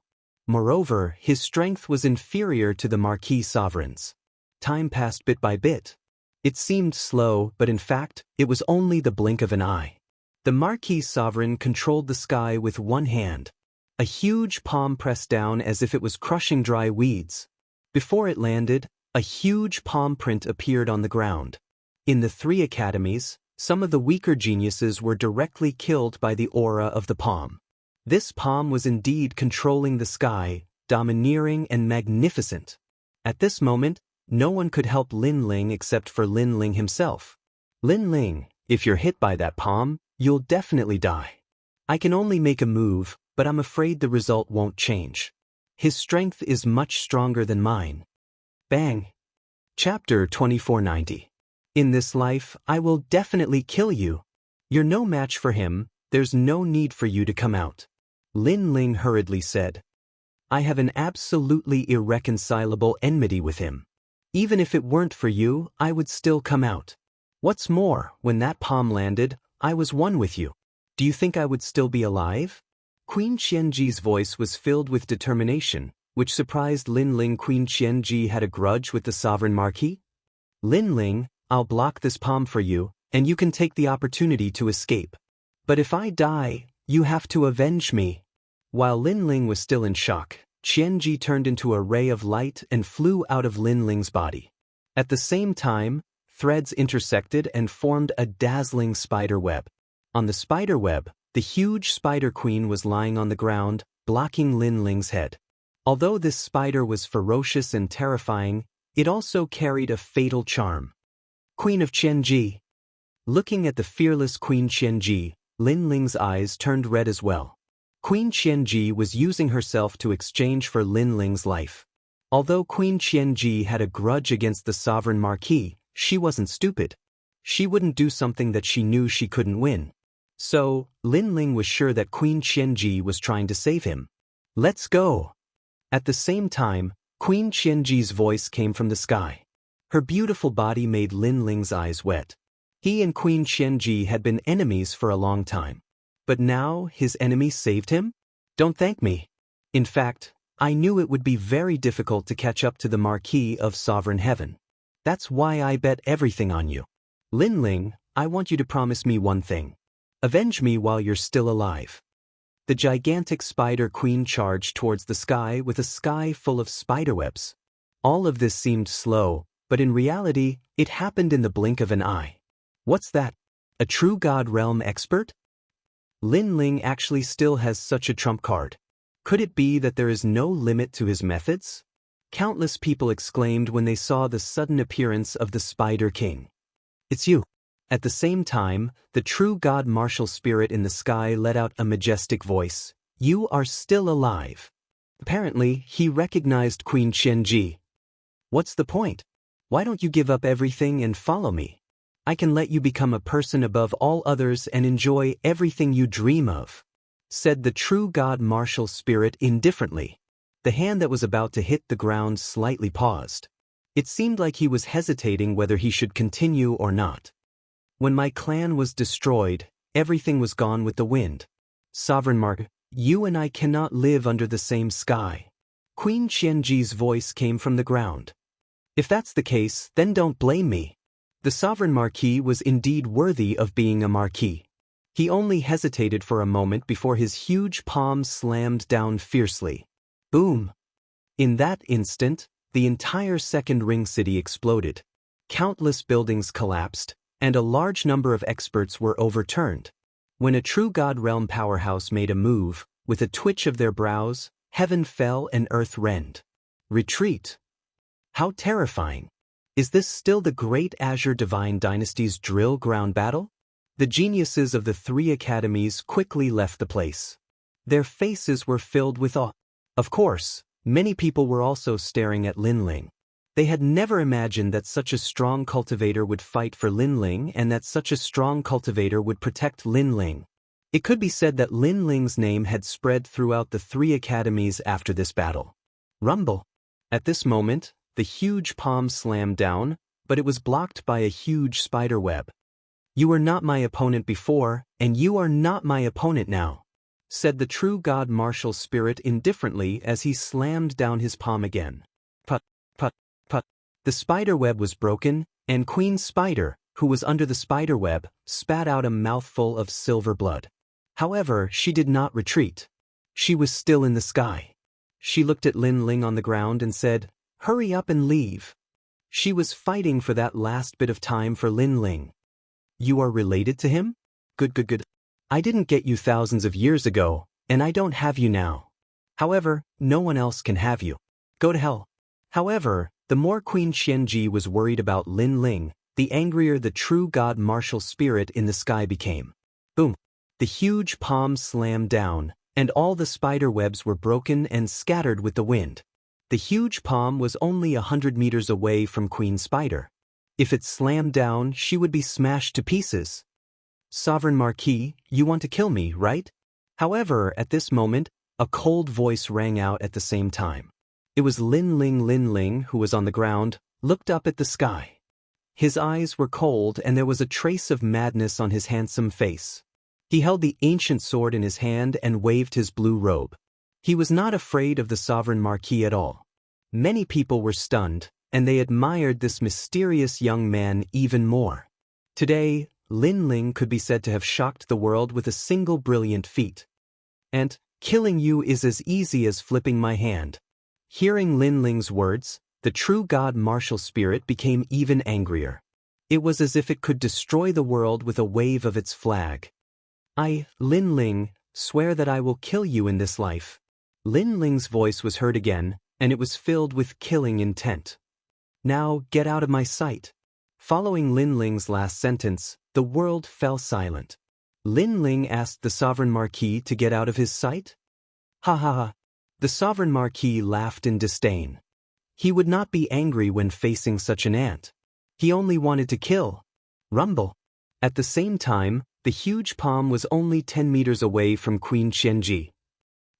Moreover, his strength was inferior to the Marquis Sovereign's. Time passed bit by bit. It seemed slow, but in fact, it was only the blink of an eye. The Marquis Sovereign controlled the sky with one hand. A huge palm pressed down as if it was crushing dry weeds. Before it landed, a huge palm print appeared on the ground. In the 3 academies, some of the weaker geniuses were directly killed by the aura of the palm. This palm was indeed controlling the sky, domineering and magnificent. At this moment, no one could help Lin Ling except for Lin Ling himself. Lin Ling, if you're hit by that palm, you'll definitely die. I can only make a move, but I'm afraid the result won't change. His strength is much stronger than mine. Bang. Chapter 2490. In this life, I will definitely kill you. You're no match for him, there's no need for you to come out. Lin Ling hurriedly said. I have an absolutely irreconcilable enmity with him. Even if it weren't for you, I would still come out. What's more, when that palm landed, I was one with you. Do you think I would still be alive? Queen Qianji's voice was filled with determination, which surprised Lin Ling. Queen Qianji had a grudge with the sovereign marquis? Lin Ling, I'll block this palm for you, and you can take the opportunity to escape. But if I die, you have to avenge me. While Lin Ling was still in shock, Qianji turned into a ray of light and flew out of Lin Ling's body. At the same time, threads intersected and formed a dazzling spider web. On the spider web, the huge spider queen was lying on the ground, blocking Lin Ling's head. Although this spider was ferocious and terrifying, it also carried a fatal charm. Queen of Qianji. Looking at the fearless Queen Qianji, Lin Ling's eyes turned red as well. Queen Qianji was using herself to exchange for Lin Ling's life. Although Queen Qianji had a grudge against the sovereign marquis, she wasn't stupid. She wouldn't do something that she knew she couldn't win. So, Lin Ling was sure that Queen Qianji was trying to save him. Let's go! At the same time, Queen Qianji's voice came from the sky. Her beautiful body made Lin Ling's eyes wet. He and Queen Qianji had been enemies for a long time. But now, his enemy saved him? Don't thank me. In fact, I knew it would be very difficult to catch up to the Marquis of Sovereign Heaven. That's why I bet everything on you. Lin Ling, I want you to promise me one thing. Avenge me while you're still alive. The gigantic spider queen charged towards the sky with a sky full of spiderwebs. All of this seemed slow, but in reality, it happened in the blink of an eye. What's that? A true God realm expert? Lin Ling actually still has such a trump card. Could it be that there is no limit to his methods? Countless people exclaimed when they saw the sudden appearance of the Spider King. It's you. At the same time, the true God martial spirit in the sky let out a majestic voice. You are still alive. Apparently, he recognized Queen Qianji. What's the point? Why don't you give up everything and follow me? I can let you become a person above all others and enjoy everything you dream of, said the true God martial spirit indifferently. The hand that was about to hit the ground slightly paused. It seemed like he was hesitating whether he should continue or not. When my clan was destroyed, everything was gone with the wind. Sovereign Mark, you and I cannot live under the same sky. Queen Qianji's voice came from the ground. If that's the case, then don't blame me. The sovereign marquis was indeed worthy of being a marquis. He only hesitated for a moment before his huge palm slammed down fiercely. Boom! In that instant, the entire second ring city exploded. Countless buildings collapsed, and a large number of experts were overturned. When a true God realm powerhouse made a move, with a twitch of their brows, heaven fell and earth rent. Retreat! How terrifying! Is this still the great Azure Divine Dynasty's drill ground battle? The geniuses of the 3 academies quickly left the place. Their faces were filled with awe. Of course, many people were also staring at Lin Ling. They had never imagined that such a strong cultivator would fight for Lin Ling and that such a strong cultivator would protect Lin Ling. It could be said that Lin Ling's name had spread throughout the 3 academies after this battle. Rumble! At this moment, the huge palm slammed down, but it was blocked by a huge spider web. You were not my opponent before, and you are not my opponent now, said the true God martial spirit indifferently as he slammed down his palm again. Put, put, put. The spider web was broken, and Queen Spider, who was under the spider web, spat out a mouthful of silver blood. However, she did not retreat. She was still in the sky. She looked at Lin Ling on the ground and said, Hurry up and leave. She was fighting for that last bit of time for Lin Ling. You are related to him? Good. I didn't get you thousands of years ago, and I don't have you now. However, no one else can have you. Go to hell. However, the more Queen Qianji was worried about Lin Ling, the angrier the true god martial spirit in the sky became. Boom. The huge palm slammed down, and all the spider webs were broken and scattered with the wind. The huge palm was only 100 meters away from Queen Spider. If it slammed down, she would be smashed to pieces. Sovereign Marquis, you want to kill me, right? However, at this moment, a cold voice rang out at the same time. It was Lin Ling, who was on the ground, looked up at the sky. His eyes were cold and there was a trace of madness on his handsome face. He held the ancient sword in his hand and waved his blue robe. He was not afraid of the Sovereign Marquis at all. Many people were stunned, and they admired this mysterious young man even more. Today, Lin Ling could be said to have shocked the world with a single brilliant feat. And killing you is as easy as flipping my hand. Hearing Lin Ling's words, the true god martial spirit became even angrier. It was as if it could destroy the world with a wave of its flag. I, Lin Ling, swear that I will kill you in this life. Lin Ling's voice was heard again, and it was filled with killing intent. Now get out of my sight. Following Lin Ling's last sentence, the world fell silent. Lin Ling asked the Sovereign Marquis to get out of his sight? Ha ha ha. The Sovereign Marquis laughed in disdain. He would not be angry when facing such an ant. He only wanted to kill. Rumble. At the same time, the huge palm was only 10 meters away from Queen Qianji.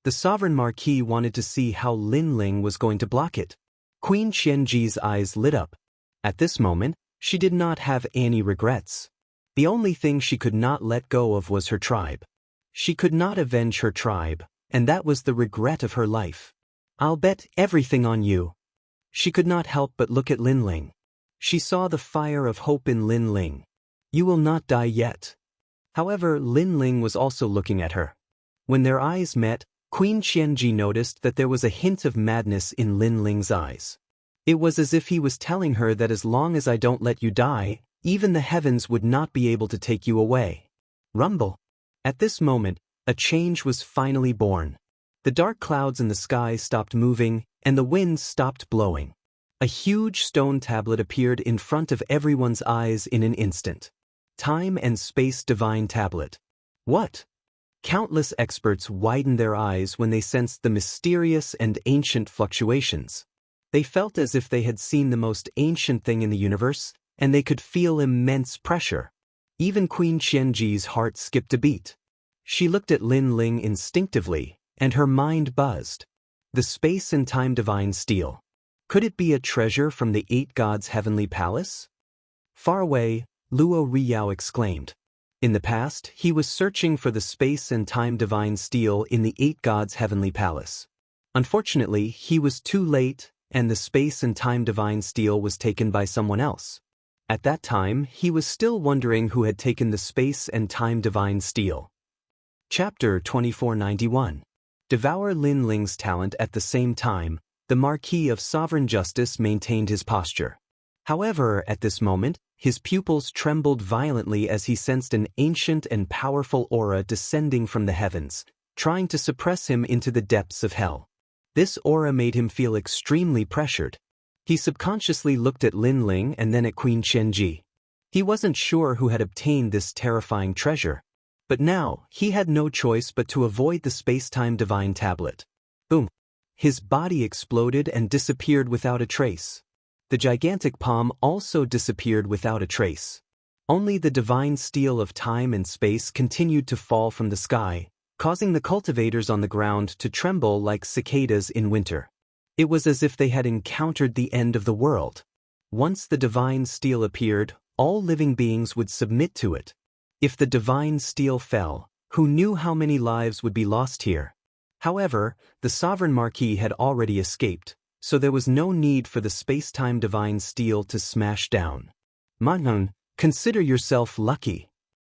The Sovereign Marquis wanted to see how Lin Ling was going to block it. Queen Qianji's eyes lit up. At this moment, she did not have any regrets. The only thing she could not let go of was her tribe. She could not avenge her tribe, and that was the regret of her life. I'll bet everything on you. She could not help but look at Lin Ling. She saw the fire of hope in Lin Ling. You will not die yet. However, Lin Ling was also looking at her. When their eyes met, Queen Qianji noticed that there was a hint of madness in Lin Ling's eyes. It was as if he was telling her that as long as I don't let you die, even the heavens would not be able to take you away. Rumble. At this moment, a change was finally born. The dark clouds in the sky stopped moving, and the wind stopped blowing. A huge stone tablet appeared in front of everyone's eyes in an instant. Time and Space Divine Tablet. What? Countless experts widened their eyes when they sensed the mysterious and ancient fluctuations. They felt as if they had seen the most ancient thing in the universe, and they could feel immense pressure. Even Queen Qianji's heart skipped a beat. She looked at Lin Ling instinctively, and her mind buzzed. The Space and Time Divine Steel. Could it be a treasure from the 8 gods' heavenly palace? Far away, Luo Riyao exclaimed. In the past, he was searching for the Space and Time Divine Steel in the 8 gods' heavenly palace. Unfortunately, he was too late, and the Space and Time Divine Steel was taken by someone else. At that time, he was still wondering who had taken the Space and Time Divine Steel. Chapter 2491. Devour Lin Ling's talent. At the same time, the Marquis of Sovereign Justice maintained his posture. However, at this moment, his pupils trembled violently as he sensed an ancient and powerful aura descending from the heavens, trying to suppress him into the depths of hell. This aura made him feel extremely pressured. He subconsciously looked at Lin Ling and then at Queen Qianji. He wasn't sure who had obtained this terrifying treasure. But now, he had no choice but to avoid the space-time divine tablet. Boom! His body exploded and disappeared without a trace. The gigantic palm also disappeared without a trace. Only the divine steel of time and space continued to fall from the sky, causing the cultivators on the ground to tremble like cicadas in winter. It was as if they had encountered the end of the world. Once the divine steel appeared, all living beings would submit to it. If the divine steel fell, who knew how many lives would be lost here? However, the Sovereign Marquis had already escaped, so there was no need for the space-time divine steel to smash down. Manhun, consider yourself lucky.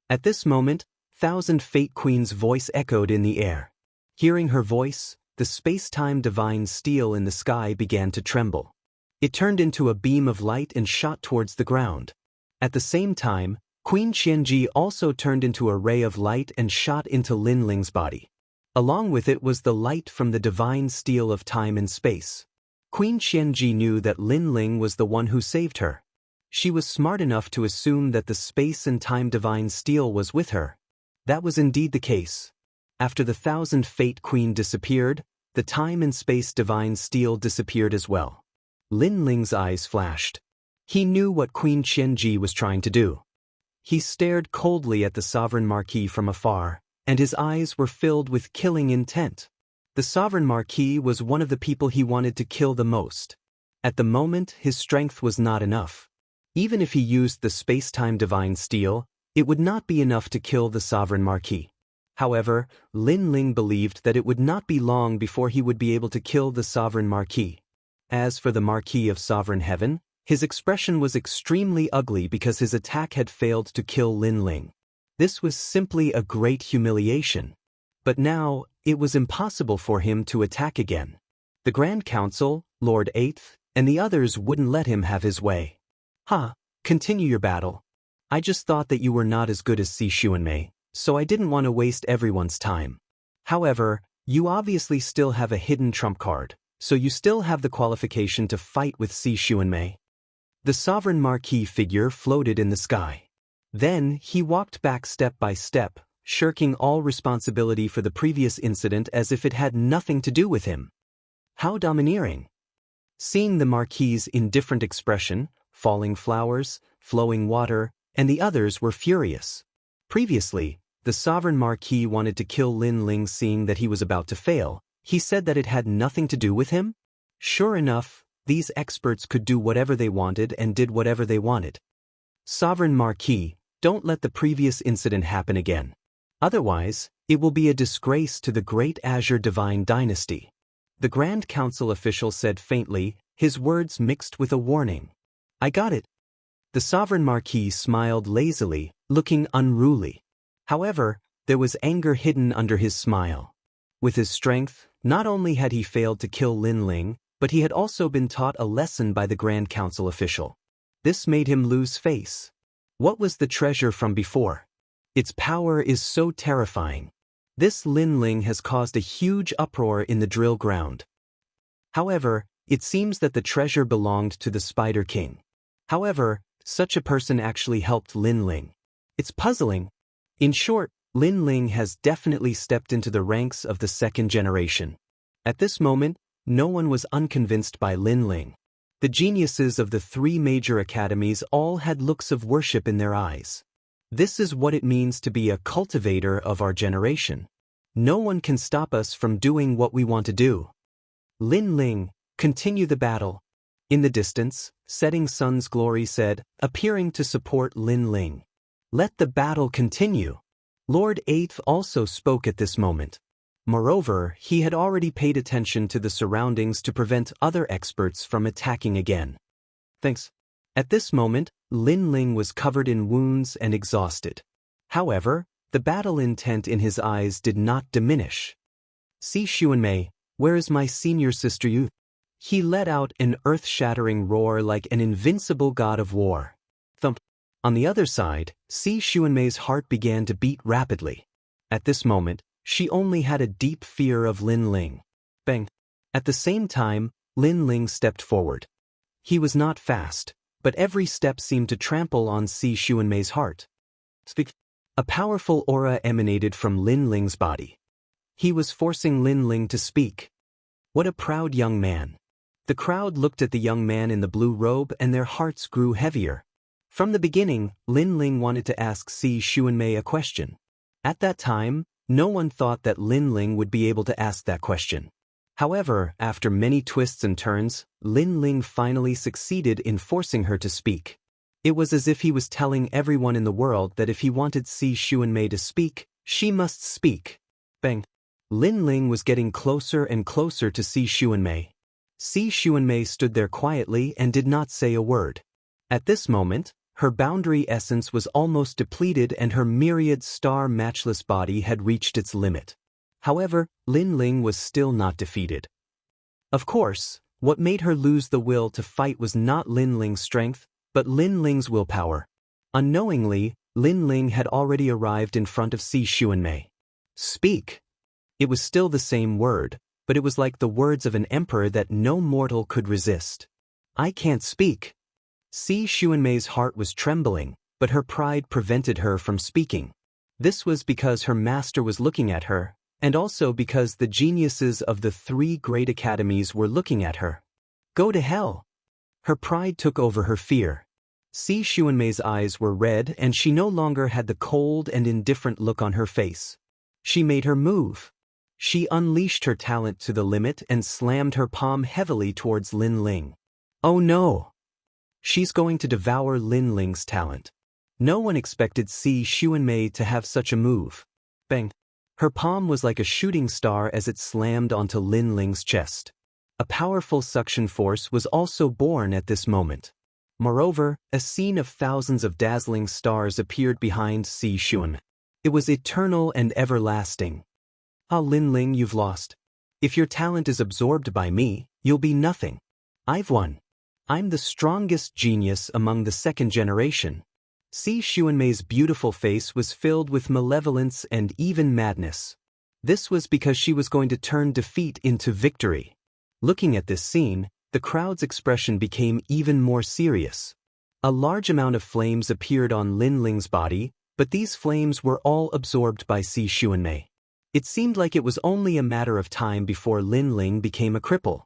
At this moment, Thousand Fate Queen's voice echoed in the air. Hearing her voice, the space-time divine steel in the sky began to tremble. It turned into a beam of light and shot towards the ground. At the same time, Queen Qianji also turned into a ray of light and shot into Lin Ling's body. Along with it was the light from the divine steel of time and space. Queen Qianji knew that Lin Ling was the one who saved her. She was smart enough to assume that the space and time divine steel was with her. That was indeed the case. After the Thousand Fate Queen disappeared, the time and space divine steel disappeared as well. Lin Ling's eyes flashed. He knew what Queen Qianji was trying to do. He stared coldly at the Sovereign Marquis from afar, and his eyes were filled with killing intent. The Sovereign Marquis was one of the people he wanted to kill the most. At the moment, his strength was not enough. Even if he used the space-time divine steel, it would not be enough to kill the Sovereign Marquis. However, Lin Ling believed that it would not be long before he would be able to kill the Sovereign Marquis. As for the Marquis of Sovereign Heaven, his expression was extremely ugly because his attack had failed to kill Lin Ling. This was simply a great humiliation. But now, it was impossible for him to attack again. The Grand Council, Lord Eighth, and the others wouldn't let him have his way. Continue your battle. I just thought that you were not as good as Si Xuanmei, so I didn't want to waste everyone's time. However, you obviously still have a hidden trump card, so you still have the qualification to fight with Si Xuanmei. The Sovereign Marquis figure floated in the sky. Then, he walked back step by step, shirking all responsibility for the previous incident as if it had nothing to do with him. How domineering! Seeing the Marquis's indifferent expression, falling flowers, flowing water, and the others were furious. Previously, the Sovereign Marquis wanted to kill Lin Ling. Seeing that he was about to fail, he said that it had nothing to do with him? Sure enough, these experts could do whatever they wanted and did whatever they wanted. Sovereign Marquis, don't let the previous incident happen again. Otherwise, it will be a disgrace to the great Azure Divine Dynasty. The Grand Council official said faintly, his words mixed with a warning. I got it. The Sovereign Marquis smiled lazily, looking unruly. However, there was anger hidden under his smile. With his strength, not only had he failed to kill Lin Ling, but he had also been taught a lesson by the Grand Council official. This made him lose face. What was the treasure from before? Its power is so terrifying. This Lin Ling has caused a huge uproar in the drill ground. However, it seems that the treasure belonged to the Spider King. However, such a person actually helped Lin Ling. It's puzzling. In short, Lin Ling has definitely stepped into the ranks of the second generation. At this moment, no one was unconvinced by Lin Ling. The geniuses of the three major academies all had looks of worship in their eyes. This is what it means to be a cultivator of our generation. No one can stop us from doing what we want to do. Lin Ling, continue the battle. In the distance, Setting Sun's Glory said, appearing to support Lin Ling. Let the battle continue. Lord Eighth also spoke at this moment. Moreover, he had already paid attention to the surroundings to prevent other experts from attacking again. Thanks. At this moment, Lin Ling was covered in wounds and exhausted. However, the battle intent in his eyes did not diminish. Si Xuanmei, where is my senior sister Yu? He let out an earth-shattering roar like an invincible god of war. Thump. On the other side, Si Xuanmei's heart began to beat rapidly. At this moment, she only had a deep fear of Lin Ling. Bang. At the same time, Lin Ling stepped forward. He was not fast, but every step seemed to trample on Si Xuanmei's heart. Speak. A powerful aura emanated from Lin Ling's body. He was forcing Lin Ling to speak. What a proud young man. The crowd looked at the young man in the blue robe and their hearts grew heavier. From the beginning, Lin Ling wanted to ask Si Xuanmei a question. At that time, no one thought that Lin Ling would be able to ask that question. However, after many twists and turns, Lin Ling finally succeeded in forcing her to speak. It was as if he was telling everyone in the world that if he wanted Si Xuanmei to speak, she must speak. Bang. Lin Ling was getting closer and closer to Si Xuanmei. Si Xuanmei stood there quietly and did not say a word. At this moment, her boundary essence was almost depleted and her myriad star-matchless body had reached its limit. However, Lin Ling was still not defeated. Of course, What made her lose the will to fight was not Lin Ling's strength, but Lin Ling's willpower. Unknowingly, Lin Ling had already arrived in front of Si Xuanmei. Speak! It was still the same word, but it was like the words of an emperor that no mortal could resist. I can't speak. Si Xuanmei's heart was trembling, but her pride prevented her from speaking. This was because her master was looking at her, and also because the geniuses of the 3 great academies were looking at her. Go to hell! Her pride took over her fear. Si Xuanmei's eyes were red and she no longer had the cold and indifferent look on her face. She made her move. She unleashed her talent to the limit and slammed her palm heavily towards Lin Ling. Oh no! She's going to devour Lin Ling's talent. No one expected Si Xuanmei to have such a move. Bang! Her palm was like a shooting star as it slammed onto Lin Ling's chest. A powerful suction force was also born at this moment. Moreover, a scene of thousands of dazzling stars appeared behind Si Xuanmei. It was eternal and everlasting. Ah, Lin Ling, you've lost. If your talent is absorbed by me, you'll be nothing. I've won. I'm the strongest genius among the 2nd generation. Si Xuanmei's beautiful face was filled with malevolence and even madness. This was because she was going to turn defeat into victory. Looking at this scene, the crowd's expression became even more serious. A large amount of flames appeared on Lin Ling's body, but these flames were all absorbed by Si Xuanmei. It seemed like it was only a matter of time before Lin Ling became a cripple.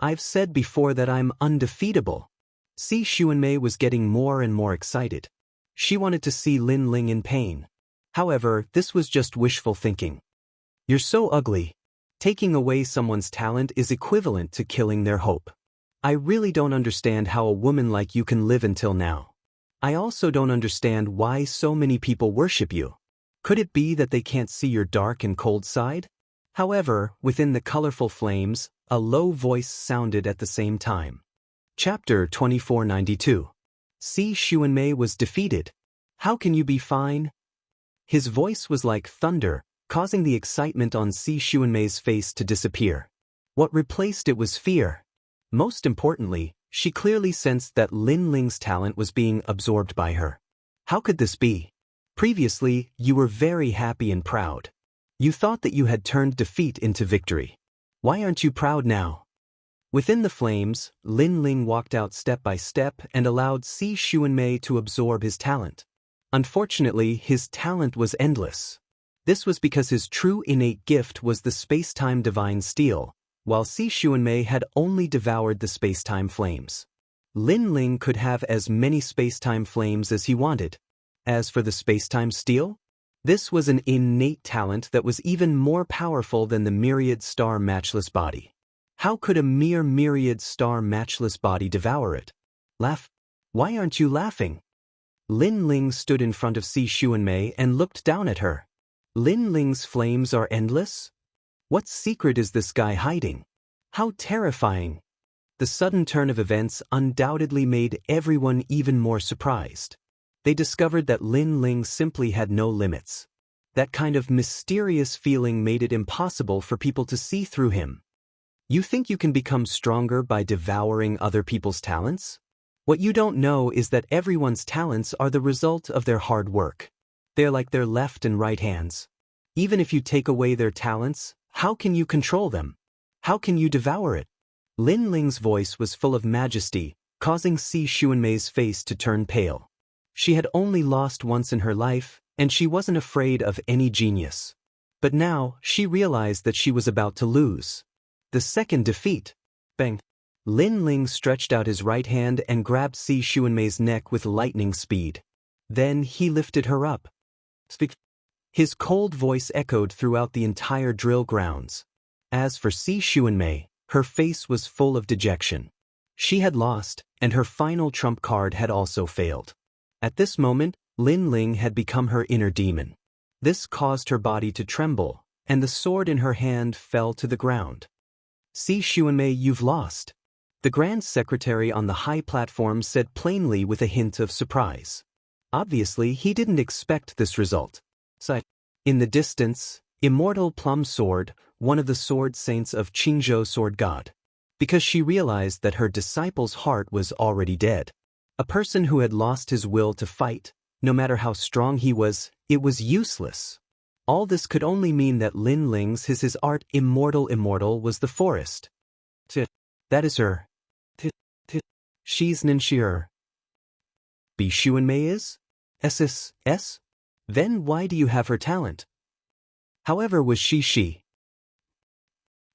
I've said before that I'm undefeatable. Si Xuanmei was getting more and more excited. She wanted to see Lin Ling in pain. However, this was just wishful thinking. You're so ugly. Taking away someone's talent is equivalent to killing their hope. I really don't understand how a woman like you can live until now. I also don't understand why so many people worship you. Could it be that they can't see your dark and cold side? However, within the colorful flames, a low voice sounded at the same time. Chapter 2492. Si Xuanmei was defeated. How can you be fine? His voice was like thunder, causing the excitement on Si Xuanmei's face to disappear. What replaced it was fear. Most importantly, she clearly sensed that Lin Ling's talent was being absorbed by her. How could this be? Previously, you were very happy and proud. You thought that you had turned defeat into victory. Why aren't you proud now? Within the flames, Lin Ling walked out step by step and allowed Si Xuanmei to absorb his talent. Unfortunately, his talent was endless. This was because his true innate gift was the space-time divine steel, while Si Xuanmei had only devoured the space-time flames. Lin Ling could have as many space-time flames as he wanted. As for the space-time steel, this was an innate talent that was even more powerful than the myriad star matchless body. How could a mere myriad star matchless body devour it? Laugh. Why aren't you laughing? Lin Ling stood in front of Si Xuanmei and looked down at her. Lin Ling's flames are endless? What secret is this guy hiding? How terrifying! The sudden turn of events undoubtedly made everyone even more surprised. They discovered that Lin Ling simply had no limits. That kind of mysterious feeling made it impossible for people to see through him. You think you can become stronger by devouring other people's talents? What you don't know is that everyone's talents are the result of their hard work. They're like their left and right hands. Even if you take away their talents, how can you control them? How can you devour it? Lin Ling's voice was full of majesty, causing Si Xuanmei's face to turn pale. She had only lost once in her life, and she wasn't afraid of any genius. But now, she realized that she was about to lose. The second defeat. Bang! Lin Ling stretched out his right hand and grabbed Si Xuanmei's neck with lightning speed. Then he lifted her up. Speak. His cold voice echoed throughout the entire drill grounds. As for Si Xuanmei, her face was full of dejection. She had lost, and her final trump card had also failed. At this moment, Lin Ling had become her inner demon. This caused her body to tremble, and the sword in her hand fell to the ground. Si Xuanmei, you've lost. The Grand Secretary on the high platform said plainly with a hint of surprise. Obviously, he didn't expect this result. In the distance, Immortal Plum Sword, one of the sword saints of Qingzhou Sword God. because she realized that her disciple's heart was already dead. A person who had lost his will to fight, no matter how strong he was, it was useless. All this could only mean that Lin Ling's his art immortal was the forest. That is her. She's Ninshier. Bi Xuanmei is? S? Then why do you have her talent? However was she?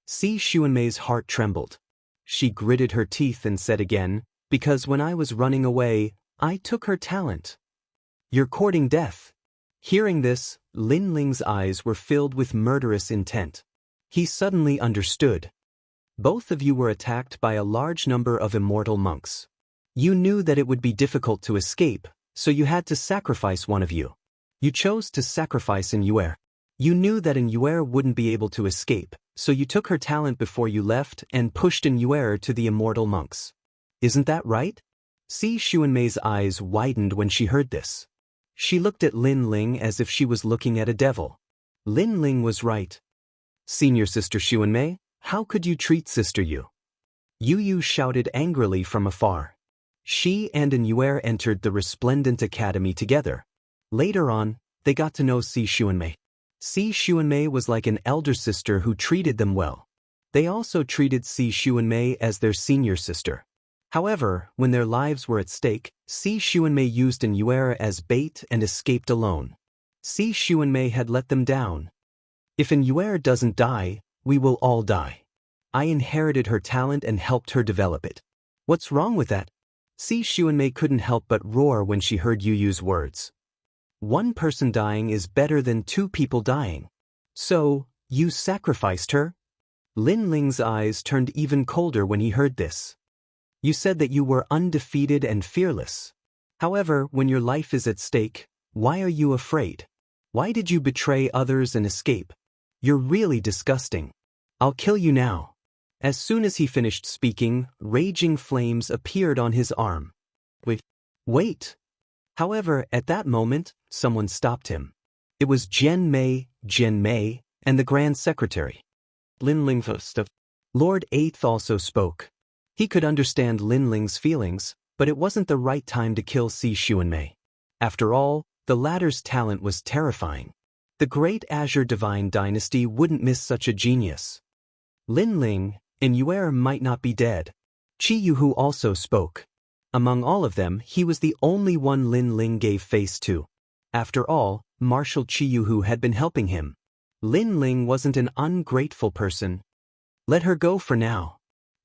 Si Xuanmei's heart trembled. She gritted her teeth and said again, because when I was running away, I took her talent. You're courting death. Hearing this, Lin Ling's eyes were filled with murderous intent. He suddenly understood. Both of you were attacked by a large number of immortal monks. You knew that it would be difficult to escape, so you had to sacrifice one of you. You chose to sacrifice Yu'er. You knew that Yu'er wouldn't be able to escape, so you took her talent before you left and pushed Yu'er to the immortal monks. Isn't that right? Si Xuanmei's eyes widened when she heard this. She looked at Lin Ling as if she was looking at a devil. Lin Ling was right. Senior Sister Xuanmei, how could you treat Sister Yu? Yu shouted angrily from afar. She and Yu'er entered the resplendent academy together. Later on, they got to know Si Xuanmei. Si Xuanmei was like an elder sister who treated them well. They also treated Si Xuanmei as their senior sister. However, when their lives were at stake, Si Xuanmei used Yu'er as bait and escaped alone. Si Xuanmei had let them down. If Yu'er doesn't die, we will all die. I inherited her talent and helped her develop it. What's wrong with that? Si Xuanmei couldn't help but roar when she heard Yu's words. One person dying is better than two people dying. So, you sacrificed her? Lin Ling's eyes turned even colder when he heard this. You said that you were undefeated and fearless. However, when your life is at stake, why are you afraid? Why did you betray others and escape? You're really disgusting. I'll kill you now. As soon as he finished speaking, raging flames appeared on his arm. Wait. However, at that moment, someone stopped him. It was Jian Mei, and the Grand Secretary. Lin Ling Lord Eighth also spoke. He could understand Lin Ling's feelings, but it wasn't the right time to kill Si Xuanmei. After all, the latter's talent was terrifying. The great Azure Divine Dynasty wouldn't miss such a genius. Lin Ling and Yu'er might not be dead. Qi Yuhu also spoke. Among all of them, he was the only one Lin Ling gave face to. After all, Marshal Qi Yuhu had been helping him. Lin Ling wasn't an ungrateful person. Let her go for now.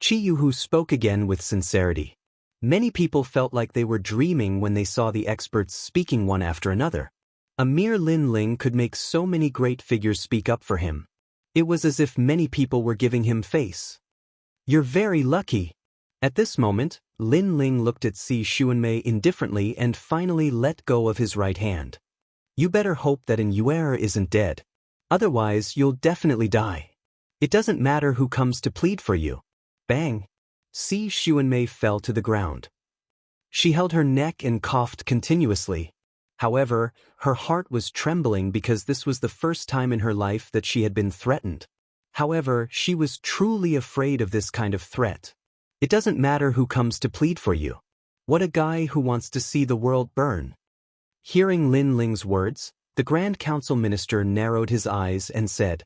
Qi Yuhu spoke again with sincerity. Many people felt like they were dreaming when they saw the experts speaking one after another. A mere Lin Ling could make so many great figures speak up for him. It was as if many people were giving him face. You're very lucky. At this moment, Lin Ling looked at Si Xuanmei indifferently and finally let go of his right hand. You better hope that Yu'er isn't dead. Otherwise, you'll definitely die. It doesn't matter who comes to plead for you. Bang! Si Xuanmei fell to the ground. She held her neck and coughed continuously. However, her heart was trembling because this was the first time in her life that she had been threatened. However, she was truly afraid of this kind of threat. It doesn't matter who comes to plead for you. What a guy who wants to see the world burn. Hearing Lin Ling's words, the Grand Council Minister narrowed his eyes and said.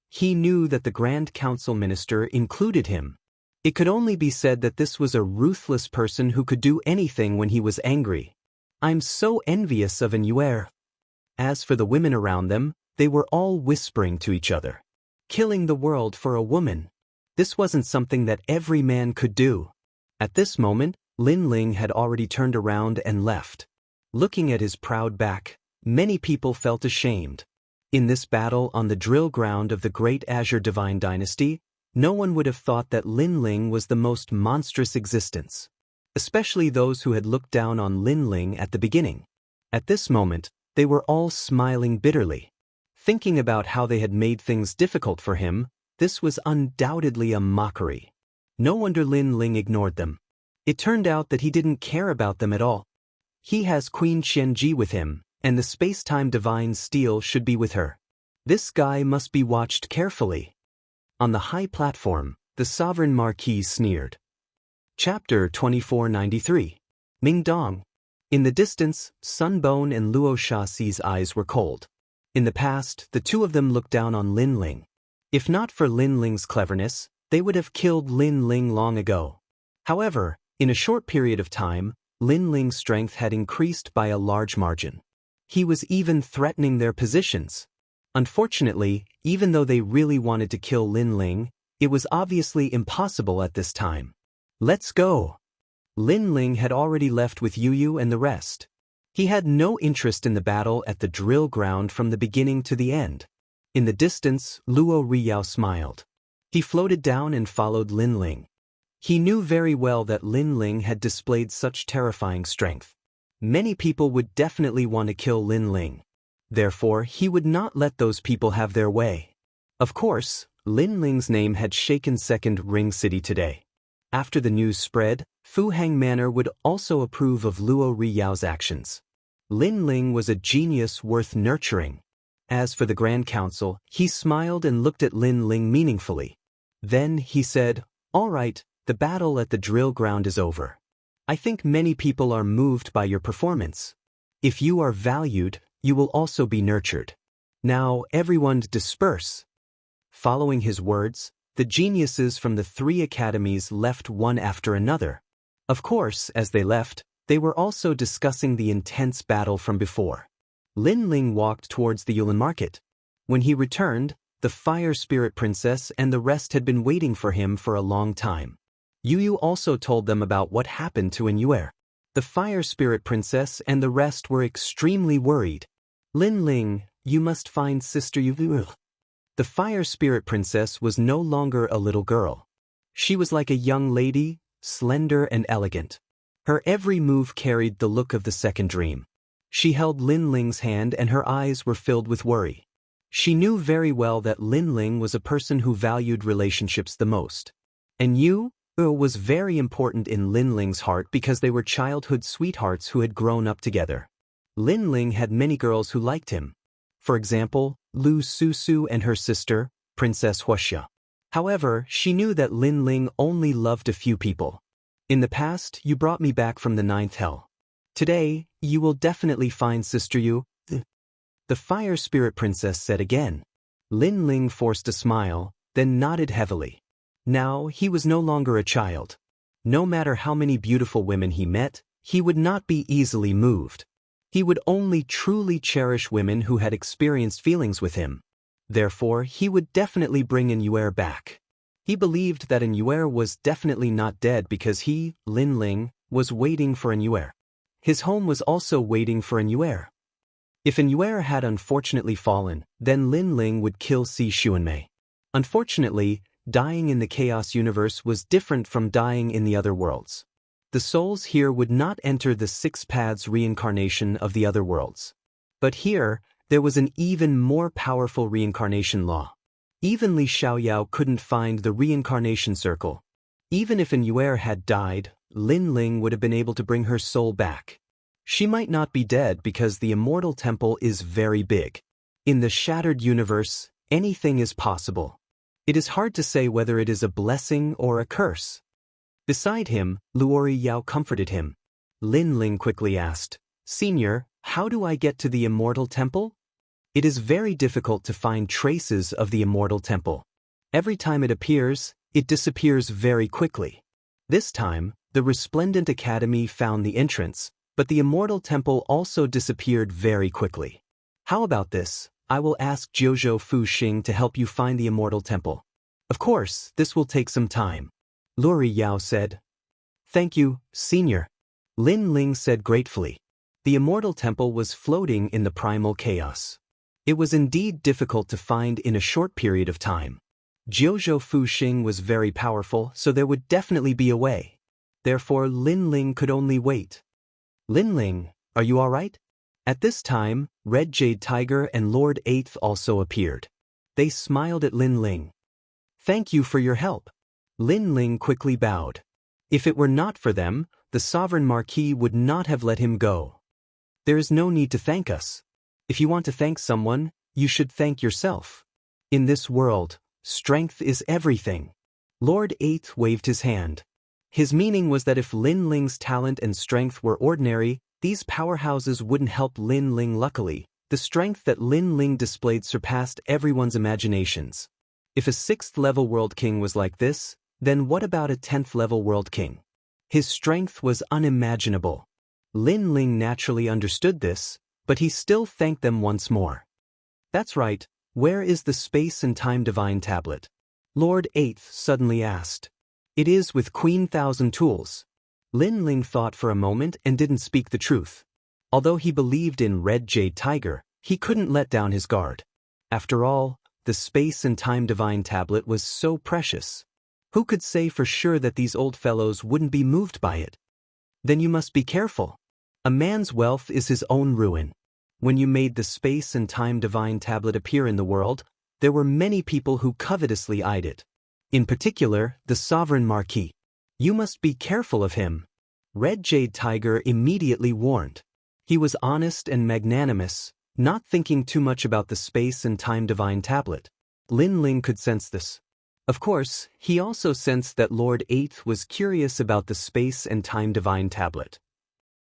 He knew that the Grand Council Minister included him. It could only be said that this was a ruthless person who could do anything when he was angry. I'm so envious of Yu'er. As for the women around them, they were all whispering to each other. Killing the world for a woman. This wasn't something that every man could do. At this moment, Lin Ling had already turned around and left. Looking at his proud back, many people felt ashamed. In this battle on the drill ground of the great Azure Divine Dynasty, no one would have thought that Lin Ling was the most monstrous existence. Especially those who had looked down on Lin Ling at the beginning. At this moment, they were all smiling bitterly. Thinking about how they had made things difficult for him, this was undoubtedly a mockery. No wonder Lin Ling ignored them. It turned out that he didn't care about them at all. He has Queen Qianji with him, and the space-time divine steel should be with her. This guy must be watched carefully. On the high platform, The sovereign marquis sneered. Chapter 2493. Ming Dong. In the distance, Sunbone and Luo Shaxi's eyes were cold. In the past, the two of them looked down on Lin Ling. If not for Lin Ling's cleverness, they would have killed Lin Ling long ago. However, in a short period of time, Lin Ling's strength had increased by a large margin. He was even threatening their positions. Unfortunately, even though they really wanted to kill Lin Ling, it was obviously impossible at this time. Let's go. Lin Ling had already left with Yu and the rest. He had no interest in the battle at the drill ground from the beginning to the end. In the distance, Luo Riyao smiled. He floated down and followed Lin Ling. He knew very well that Lin Ling had displayed such terrifying strength. Many people would definitely want to kill Lin Ling. Therefore, he would not let those people have their way. Of course, Lin Ling's name had shaken Second Ring City today. After the news spread, Fu Hang Manor would also approve of Luo Riyao's actions. Lin Ling was a genius worth nurturing. As for the Grand Council, he smiled and looked at Lin Ling meaningfully. Then he said, "All right, the battle at the drill ground is over. I think many people are moved by your performance. If you are valued, you will also be nurtured. Now everyone disperse." Following his words, the geniuses from the three academies left one after another. Of course, as they left, they were also discussing the intense battle from before. Lin Ling walked towards the Yulin market. When he returned, the Fire Spirit Princess and the rest had been waiting for him for a long time. Yu also told them about what happened to Yuer. The Fire Spirit Princess and the rest were extremely worried. "Lin Ling, you must find Sister Yu." The Fire Spirit Princess was no longer a little girl. She was like a young lady, slender and elegant. Her every move carried the look of the second dream. She held Lin Ling's hand and her eyes were filled with worry. She knew very well that Lin Ling was a person who valued relationships the most. And Yu was very important in Lin Ling's heart because they were childhood sweethearts who had grown up together. Lin Ling had many girls who liked him. For example, Lu Susu and her sister, Princess Huoxia. However, she knew that Lin Ling only loved a few people. "In the past, you brought me back from the ninth hell. Today, you will definitely find Sister Yu," the Fire Spirit Princess said again. Lin Ling forced a smile, then nodded heavily. Now, he was no longer a child. No matter how many beautiful women he met, he would not be easily moved. He would only truly cherish women who had experienced feelings with him. Therefore, he would definitely bring Yuer back. He believed that Yuer was definitely not dead because he, Lin Ling, was waiting for Yuer. His home was also waiting for Yuer. If Yuer had unfortunately fallen, then Lin Ling would kill Si Xuanmei. Unfortunately, dying in the Chaos Universe was different from dying in the other worlds. The souls here would not enter the six paths reincarnation of the other worlds. But here, there was an even more powerful reincarnation law. Even Li Xiaoyao couldn't find the reincarnation circle. Even if Yuer had died, Lin Ling would have been able to bring her soul back. She might not be dead because the Immortal Temple is very big. In the Shattered Universe, anything is possible. It is hard to say whether it is a blessing or a curse. Beside him, Luo Riyao comforted him. Lin Ling quickly asked, "Senior, how do I get to the Immortal Temple?" It is very difficult to find traces of the Immortal Temple. Every time it appears, it disappears very quickly. This time, the Resplendent Academy found the entrance, but the Immortal Temple also disappeared very quickly. "How about this? I will ask Jiuzhou Fu Xing to help you find the Immortal Temple. Of course, this will take some time," Luo Riyao said. "Thank you, Senior," Lin Ling said gratefully. The Immortal Temple was floating in the primal chaos. It was indeed difficult to find in a short period of time. Jiuzhou Fu Xing was very powerful, so there would definitely be a way. Therefore, Lin Ling could only wait. "Lin Ling, are you all right?" At this time, Red Jade Tiger and Lord Eighth also appeared. They smiled at Lin Ling. "Thank you for your help." Lin Ling quickly bowed. If it were not for them, the Sovereign Marquis would not have let him go. "There is no need to thank us. If you want to thank someone, you should thank yourself. In this world, strength is everything." Lord Eighth waved his hand. His meaning was that if Lin Ling's talent and strength were ordinary, these powerhouses wouldn't help Lin Ling. Luckily, the strength that Lin Ling displayed surpassed everyone's imaginations. If a 6th-level world king was like this, then what about a 10th-level world king? His strength was unimaginable. Lin Ling naturally understood this, but he still thanked them once more. That's right, where is the Space and Time Divine Tablet? Lord Eighth suddenly asked. It is with Queen Thousand Tools. Lin Ling thought for a moment and didn't speak the truth. Although he believed in Red Jade Tiger, he couldn't let down his guard. After all, the Space and Time Divine Tablet was so precious. Who could say for sure that these old fellows wouldn't be moved by it? Then you must be careful. A man's wealth is his own ruin. When you made the Space and Time Divine Tablet appear in the world, there were many people who covetously eyed it. In particular, the Sovereign Marquis. You must be careful of him. Red Jade Tiger immediately warned. He was honest and magnanimous, not thinking too much about the Space and Time Divine Tablet. Lin Ling could sense this. Of course, he also sensed that Lord Eighth was curious about the Space and Time Divine Tablet.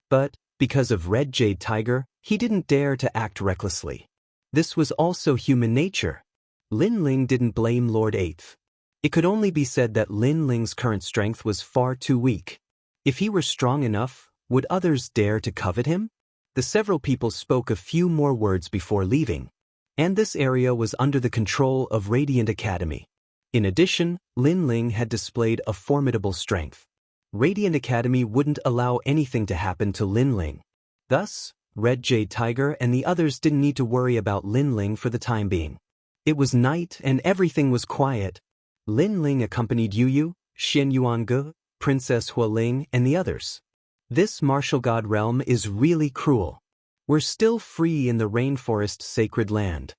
But, because of Red Jade Tiger, he didn't dare to act recklessly. This was also human nature. Lin Ling didn't blame Lord Eighth. It could only be said that Lin Ling's current strength was far too weak. If he were strong enough, would others dare to covet him? The several people spoke a few more words before leaving. And this area was under the control of Radiant Academy. In addition, Lin Ling had displayed a formidable strength. Radiant Academy wouldn't allow anything to happen to Lin Ling. Thus, Red Jade Tiger and the others didn't need to worry about Lin Ling for the time being. It was night and everything was quiet. Lin Ling accompanied Yu, Xin Yuange, Princess Hualing, and the others. This martial god realm is really cruel. We're still free in the rainforest sacred land.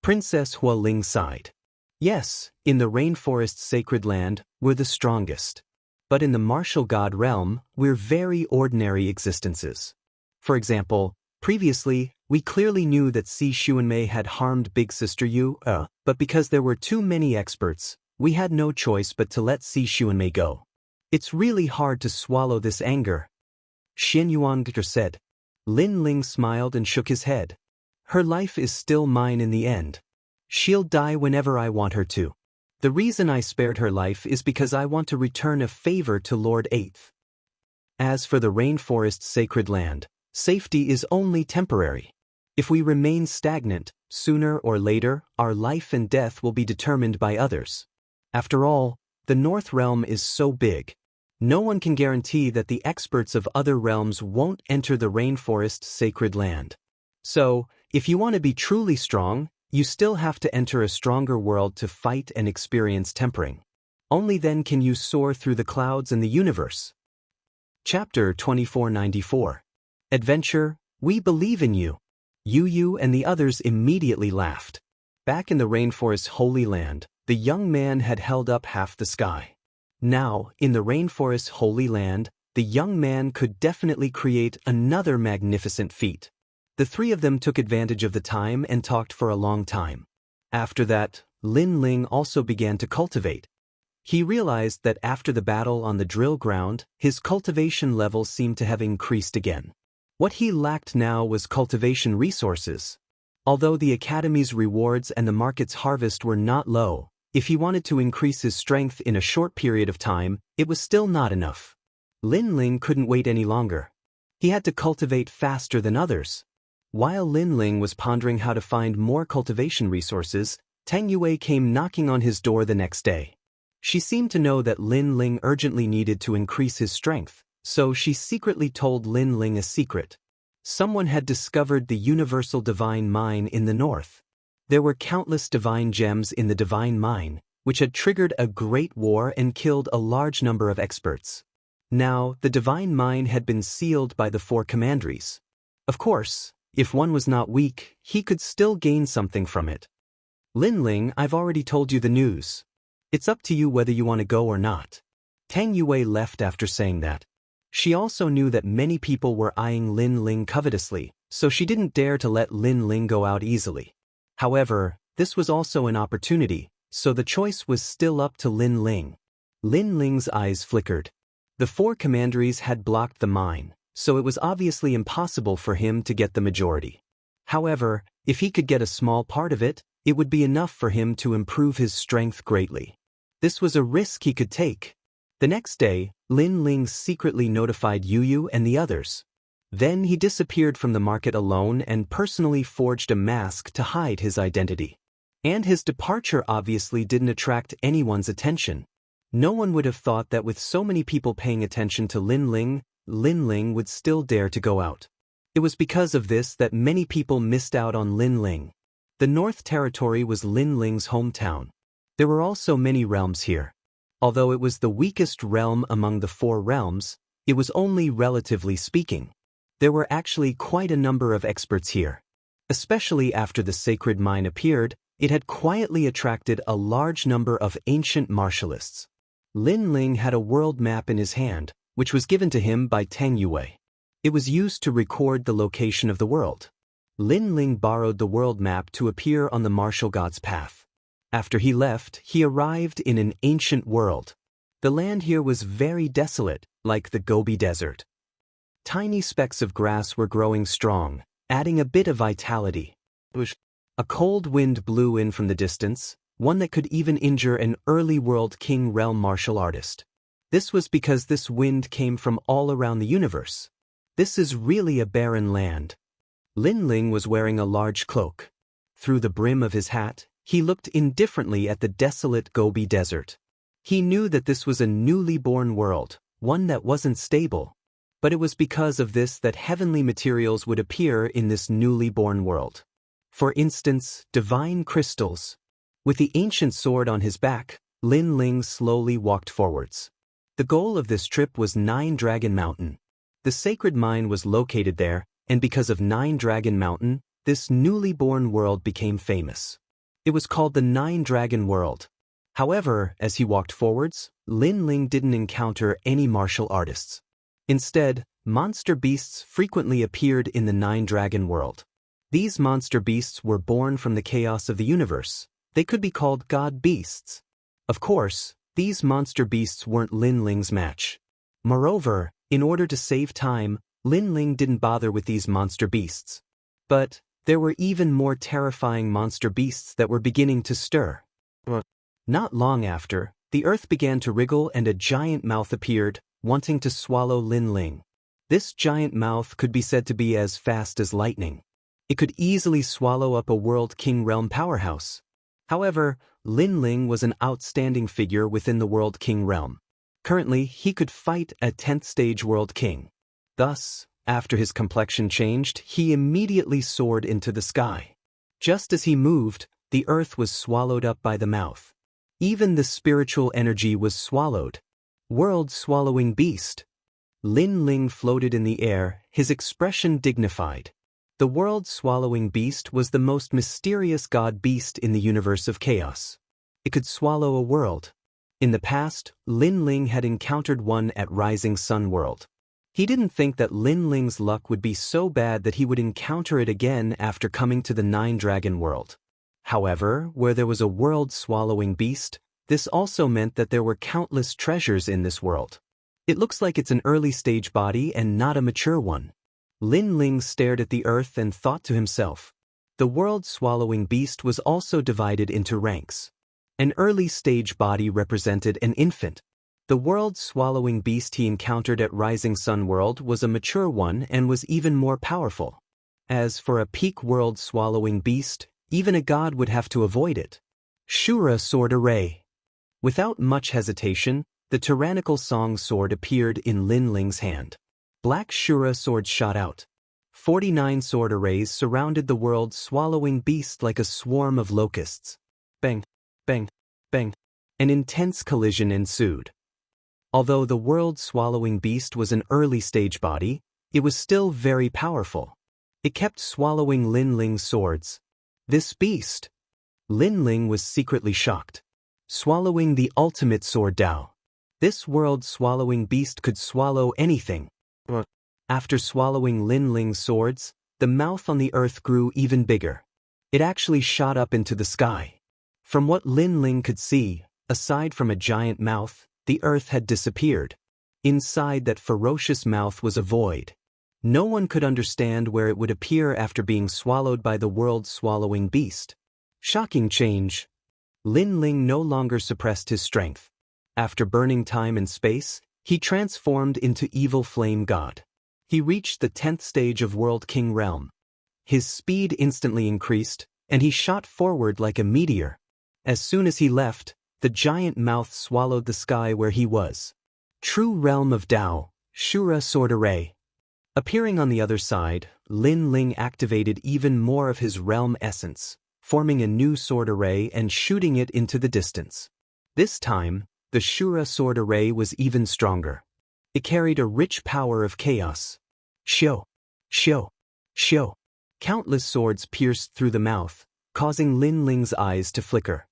Princess Hualing sighed. Yes, in the rainforest sacred land, we're the strongest. But in the martial god realm, we're very ordinary existences. For example, previously, we clearly knew that Si Xuanmei had harmed Big Sister Yu, but because there were too many experts, we had no choice but to let Si Xuanmei go. It's really hard to swallow this anger. Xin Yuange said. Lin Ling smiled and shook his head. Her life is still mine in the end. She'll die whenever I want her to. The reason I spared her life is because I want to return a favor to Lord Eighth. As for the rainforest sacred land, safety is only temporary. If we remain stagnant, sooner or later, our life and death will be determined by others. After all, the North Realm is so big. No one can guarantee that the experts of other realms won't enter the rainforest sacred land. So, if you want to be truly strong, you still have to enter a stronger world to fight and experience tempering. Only then can you soar through the clouds and the universe. Chapter 2494. Adventure, we believe in you. Yu and the others immediately laughed. Back in the rainforest Holy Land, the young man had held up half the sky. Now, in the rainforest Holy Land, the young man could definitely create another magnificent feat. The three of them took advantage of the time and talked for a long time. After that, Lin Ling also began to cultivate. He realized that after the battle on the drill ground, his cultivation level seemed to have increased again. What he lacked now was cultivation resources. Although the Academy's rewards and the market's harvest were not low, if he wanted to increase his strength in a short period of time, it was still not enough. Lin Ling couldn't wait any longer. He had to cultivate faster than others. While Lin Ling was pondering how to find more cultivation resources, Tang Yue came knocking on his door the next day. She seemed to know that Lin Ling urgently needed to increase his strength, so she secretly told Lin Ling a secret. Someone had discovered the universal divine mine in the north. There were countless divine gems in the divine mine, which had triggered a great war and killed a large number of experts. Now, the divine mine had been sealed by the four commanderies. Of course, if one was not weak, he could still gain something from it. Lin Ling, I've already told you the news. It's up to you whether you want to go or not. Tang Yue left after saying that. She also knew that many people were eyeing Lin Ling covetously, so she didn't dare to let Lin Ling go out easily. However, this was also an opportunity, so the choice was still up to Lin Ling. Lin Ling's eyes flickered. The 4 commanderies had blocked the mine, so it was obviously impossible for him to get the majority. However, if he could get a small part of it, it would be enough for him to improve his strength greatly. This was a risk he could take. The next day, Lin Ling secretly notified Yu and the others. Then he disappeared from the market alone and personally forged a mask to hide his identity. And his departure obviously didn't attract anyone's attention. No one would have thought that with so many people paying attention to Lin Ling would still dare to go out. It was because of this that many people missed out on Lin Ling. The North Territory was Lin Ling's hometown. There were also many realms here. Although it was the weakest realm among the 4 realms, it was only relatively speaking. There were actually quite a number of experts here. Especially after the sacred mine appeared, it had quietly attracted a large number of ancient martialists. Lin Ling had a world map in his hand, which was given to him by Tang Yue. It was used to record the location of the world. Lin Ling borrowed the world map to appear on the martial god's path. After he left, he arrived in an ancient world. The land here was very desolate, like the Gobi Desert. Tiny specks of grass were growing strong, adding a bit of vitality. A cold wind blew in from the distance, one that could even injure an early world king realm martial artist. This was because this wind came from all around the universe. This is really a barren land. Lin Ling was wearing a large cloak. Through the brim of his hat, he looked indifferently at the desolate Gobi Desert. He knew that this was a newly born world, one that wasn't stable. But it was because of this that heavenly materials would appear in this newly born world. For instance, divine crystals. With the ancient sword on his back, Lin Ling slowly walked forwards. The goal of this trip was 9 Dragon Mountain. The sacred mine was located there, and because of 9 Dragon Mountain, this newly born world became famous. It was called the 9 Dragon World. However, as he walked forwards, Lin Ling didn't encounter any martial artists. Instead, monster beasts frequently appeared in the 9 Dragon World. These monster beasts were born from the chaos of the universe. They could be called god beasts. Of course, these monster beasts weren't Lin Ling's match. Moreover, in order to save time, Lin Ling didn't bother with these monster beasts. But there were even more terrifying monster beasts that were beginning to stir. Not long after, the earth began to wriggle and a giant mouth appeared, wanting to swallow Lin Ling. This giant mouth could be said to be as fast as lightning. It could easily swallow up a World King Realm powerhouse. However, Lin Ling was an outstanding figure within the World King Realm. Currently, he could fight a 10th stage World King. Thus, after his complexion changed, he immediately soared into the sky. Just as he moved, the earth was swallowed up by the mouth. Even the spiritual energy was swallowed. World-swallowing beast. Lin Ling floated in the air, his expression dignified. The world-swallowing beast was the most mysterious god beast in the universe of chaos. It could swallow a world. In the past, Lin Ling had encountered one at Rising Sun World. He didn't think that Lin Ling's luck would be so bad that he would encounter it again after coming to the 9 Dragon World. However, where there was a world-swallowing beast, this also meant that there were countless treasures in this world. It looks like it's an early-stage body and not a mature one. Lin Ling stared at the earth and thought to himself. The world-swallowing beast was also divided into ranks. An early-stage body represented an infant. The world-swallowing beast he encountered at Rising Sun World was a mature one and was even more powerful. As for a peak world-swallowing beast, even a god would have to avoid it. Shura Sword Array. Without much hesitation, the tyrannical Song Sword appeared in Lin Ling's hand. Black Shura swords shot out. 49 sword arrays surrounded the world-swallowing beast like a swarm of locusts. Bang, bang, bang. An intense collision ensued. Although the world-swallowing beast was an early-stage body, it was still very powerful. It kept swallowing Lin Ling's swords. This beast! Lin Ling was secretly shocked. Swallowing the ultimate sword Dao. This world-swallowing beast could swallow anything. After swallowing Lin Ling's swords, the mouth on the earth grew even bigger. It actually shot up into the sky. From what Lin Ling could see, aside from a giant mouth, the earth had disappeared. Inside that ferocious mouth was a void. No one could understand where it would appear after being swallowed by the world-swallowing beast. Shocking change. Lin Ling no longer suppressed his strength. After burning time and space, he transformed into evil flame god. He reached the 10th stage of World King realm. His speed instantly increased, and he shot forward like a meteor. As soon as he left, the giant mouth swallowed the sky where he was. True realm of Tao, Shura sword array. Appearing on the other side, Lin Ling activated even more of his realm essence, forming a new sword array and shooting it into the distance. This time, the Shura sword array was even stronger. It carried a rich power of chaos. Shio, shio, shio. Countless swords pierced through the mouth, causing Lin Ling's eyes to flicker.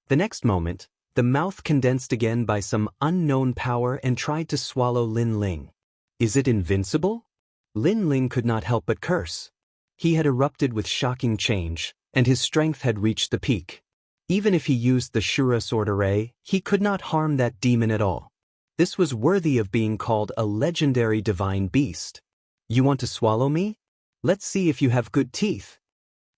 The next moment, the mouth condensed again by some unknown power and tried to swallow Lin Ling. Is it invincible? Lin Ling could not help but curse. He had erupted with shocking change, and his strength had reached the peak. Even if he used the Shura sword array, he could not harm that demon at all. This was worthy of being called a legendary divine beast. You want to swallow me? Let's see if you have good teeth.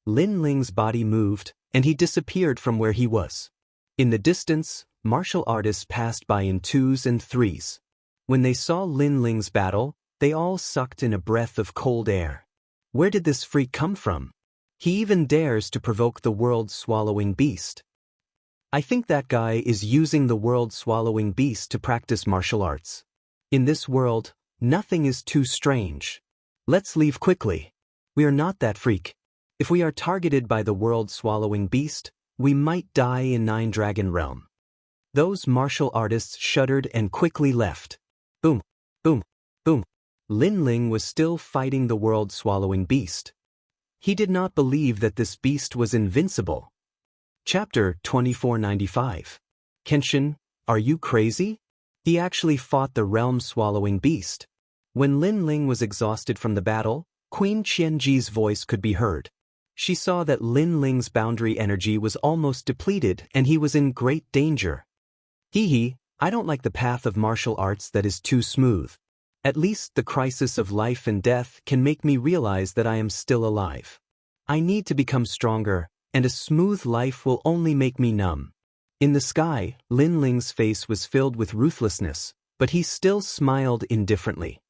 Lin Ling's body moved, and he disappeared from where he was. In the distance, martial artists passed by in 2s and 3s. When they saw Lin Ling's battle, they all sucked in a breath of cold air. Where did this freak come from? He even dares to provoke the world-swallowing beast. I think that guy is using the world-swallowing beast to practice martial arts. In this world, nothing is too strange. Let's leave quickly. We are not that freak. If we are targeted by the world-swallowing beast, we might die in Nine Dragon Realm. Those martial artists shuddered and quickly left. Boom, boom, boom. Lin Ling was still fighting the world-swallowing beast. He did not believe that this beast was invincible. Chapter 2495. Kenshin, are you crazy? He actually fought the realm-swallowing beast. When Lin Ling was exhausted from the battle, Queen Qianji's voice could be heard. She saw that Lin Ling's boundary energy was almost depleted and he was in great danger. Hee, I don't like the path of martial arts that is too smooth. At least the crisis of life and death can make me realize that I am still alive. I need to become stronger, and a smooth life will only make me numb. In the sky, Lin Ling's face was filled with ruthlessness, but he still smiled indifferently.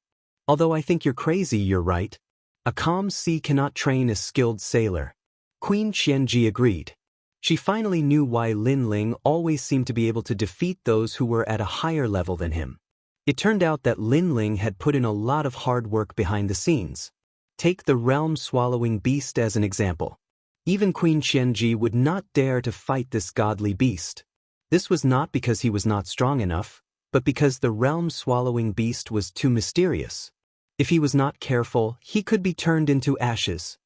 Although I think you're crazy, you're right. A calm sea cannot train a skilled sailor. Queen Qianji agreed. She finally knew why Lin Ling always seemed to be able to defeat those who were at a higher level than him. It turned out that Lin Ling had put in a lot of hard work behind the scenes. Take the realm-swallowing beast as an example. Even Queen Qianji would not dare to fight this godly beast. This was not because he was not strong enough, but because the realm-swallowing beast was too mysterious. If he was not careful, he could be turned into ashes.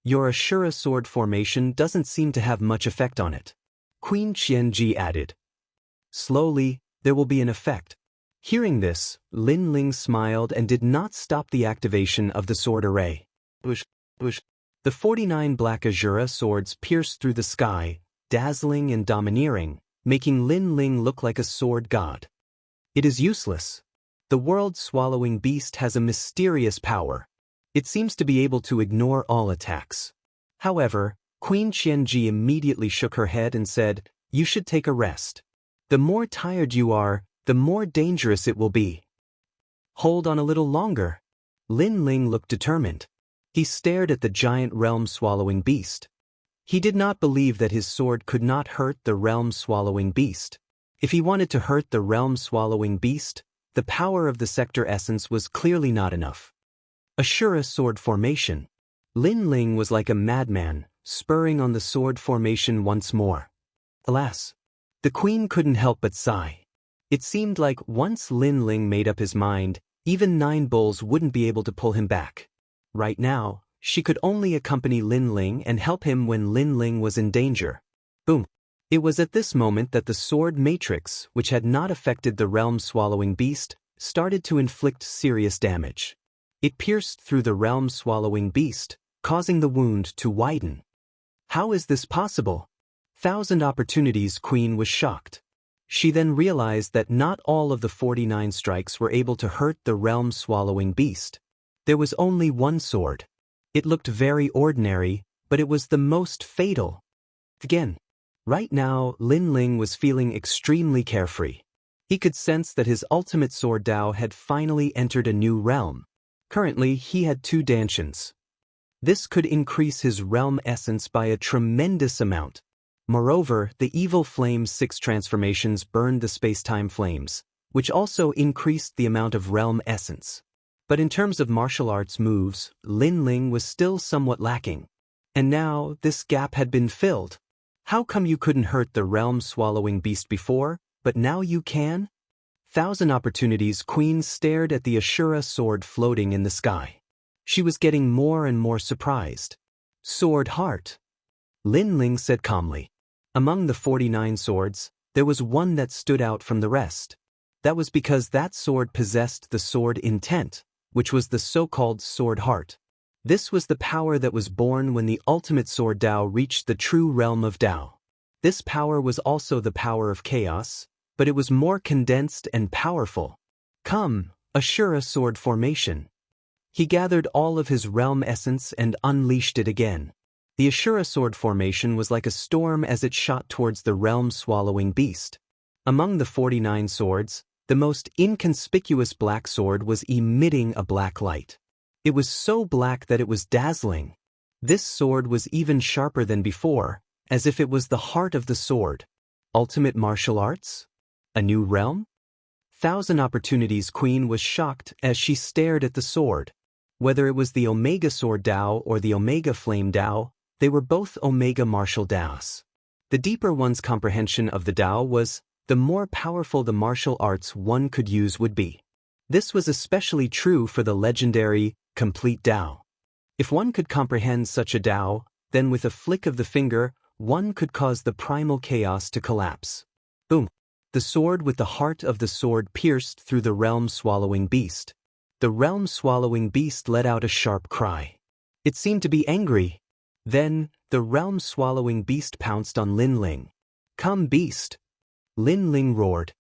Your Ashura sword formation doesn't seem to have much effect on it. Queen Qianji added. Slowly, there will be an effect. Hearing this, Lin Ling smiled and did not stop the activation of the sword array. Bush. The 49 black Ashura swords pierced through the sky, dazzling and domineering, making Lin Ling look like a sword god. It is useless. The world-swallowing beast has a mysterious power. It seems to be able to ignore all attacks. However, Queen Qianji immediately shook her head and said, "You should take a rest. The more tired you are, the more dangerous it will be." Hold on a little longer. Lin Ling looked determined. He stared at the giant realm-swallowing beast. He did not believe that his sword could not hurt the realm-swallowing beast. If he wanted to hurt the realm-swallowing beast, the power of the sector essence was clearly not enough. Ashura sword formation. Lin Ling was like a madman, spurring on the sword formation once more. Alas! The queen couldn't help but sigh. It seemed like once Lin Ling made up his mind, even 9 bulls wouldn't be able to pull him back. Right now, she could only accompany Lin Ling and help him when Lin Ling was in danger. Boom! It was at this moment that the sword matrix, which had not affected the realm-swallowing beast, started to inflict serious damage. It pierced through the realm-swallowing beast, causing the wound to widen. How is this possible? 1,000 opportunities. Queen was shocked. She then realized that not all of the 49 strikes were able to hurt the realm-swallowing beast. There was only one sword. It looked very ordinary, but it was the most fatal. Again, right now, Lin Ling was feeling extremely carefree. He could sense that his ultimate sword Dao had finally entered a new realm. Currently, he had 2 dantians. This could increase his realm essence by a tremendous amount. Moreover, the evil flame's 6 transformations burned the space-time flames, which also increased the amount of realm essence. But in terms of martial arts moves, Lin Ling was still somewhat lacking. And now, this gap had been filled. How come you couldn't hurt the realm-swallowing beast before, but now you can? 1,000 Opportunities Queen stared at the Ashura sword floating in the sky. She was getting more and more surprised. Sword Heart. Lin Ling said calmly. Among the 49 swords, there was one that stood out from the rest. That was because that sword possessed the sword intent, which was the so-called Sword Heart. This was the power that was born when the ultimate sword Dao reached the true realm of Dao. This power was also the power of chaos, but it was more condensed and powerful. Come, Ashura sword formation. He gathered all of his realm essence and unleashed it again. The Ashura sword formation was like a storm as it shot towards the realm-swallowing beast. Among the 49 swords, the most inconspicuous black sword was emitting a black light. It was so black that it was dazzling. This sword was even sharper than before, as if it was the heart of the sword. Ultimate martial arts? A new realm? 1,000 Opportunities Queen was shocked as she stared at the sword. Whether it was the Omega Sword Dao or the Omega Flame Dao, they were both Omega martial Daos. The deeper one's comprehension of the Dao was, the more powerful the martial arts one could use would be. This was especially true for the legendary, complete Dao. If one could comprehend such a Dao, then with a flick of the finger, one could cause the primal chaos to collapse. Boom! The sword with the heart of the sword pierced through the realm-swallowing beast. The realm-swallowing beast let out a sharp cry. It seemed to be angry. Then, the realm-swallowing beast pounced on Lin Ling. Come, beast! Lin Ling roared.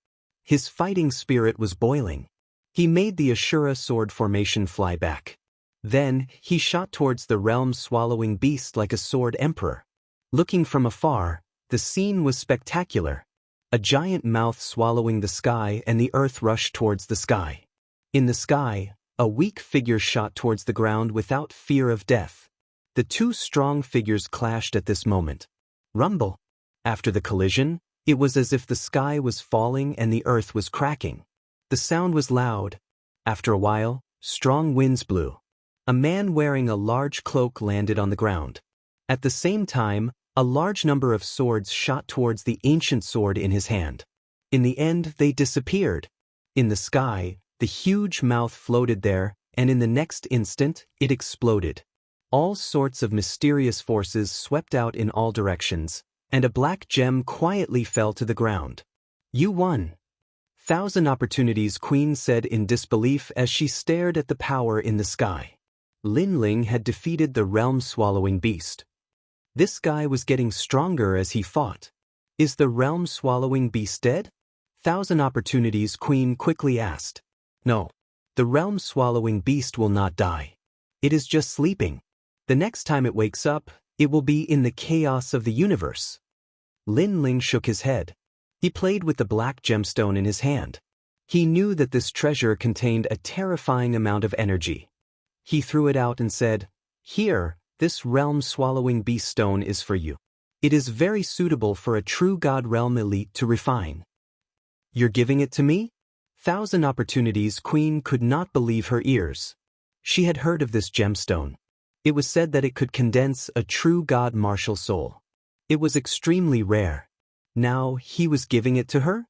His fighting spirit was boiling. He made the Ashura sword formation fly back. Then, he shot towards the realm-swallowing beast like a sword emperor. Looking from afar, the scene was spectacular. A giant mouth swallowing the sky and the earth rushed towards the sky. In the sky, a weak figure shot towards the ground without fear of death. The 2 strong figures clashed at this moment. Rumble. After the collision, it was as if the sky was falling and the earth was cracking. The sound was loud. After a while, strong winds blew. A man wearing a large cloak landed on the ground. At the same time, a large number of swords shot towards the ancient sword in his hand. In the end, they disappeared. In the sky, the huge mouth floated there, and in the next instant, it exploded. All sorts of mysterious forces swept out in all directions, and a black gem quietly fell to the ground. You won. 1,000 Opportunities Queen said in disbelief as she stared at the power in the sky. Lin Ling had defeated the realm-swallowing beast. This guy was getting stronger as he fought. Is the realm-swallowing beast dead? 1,000 Opportunities Queen quickly asked. No. The realm-swallowing beast will not die. It is just sleeping. The next time it wakes up, it will be in the chaos of the universe. Lin Ling shook his head. He played with the black gemstone in his hand. He knew that this treasure contained a terrifying amount of energy. He threw it out and said, Here, this realm-swallowing beast stone is for you. It is very suitable for a true God realm elite to refine. You're giving it to me? 1,000 Opportunities Queen could not believe her ears. She had heard of this gemstone. It was said that it could condense a true God martial soul. It was extremely rare. Now he was giving it to her?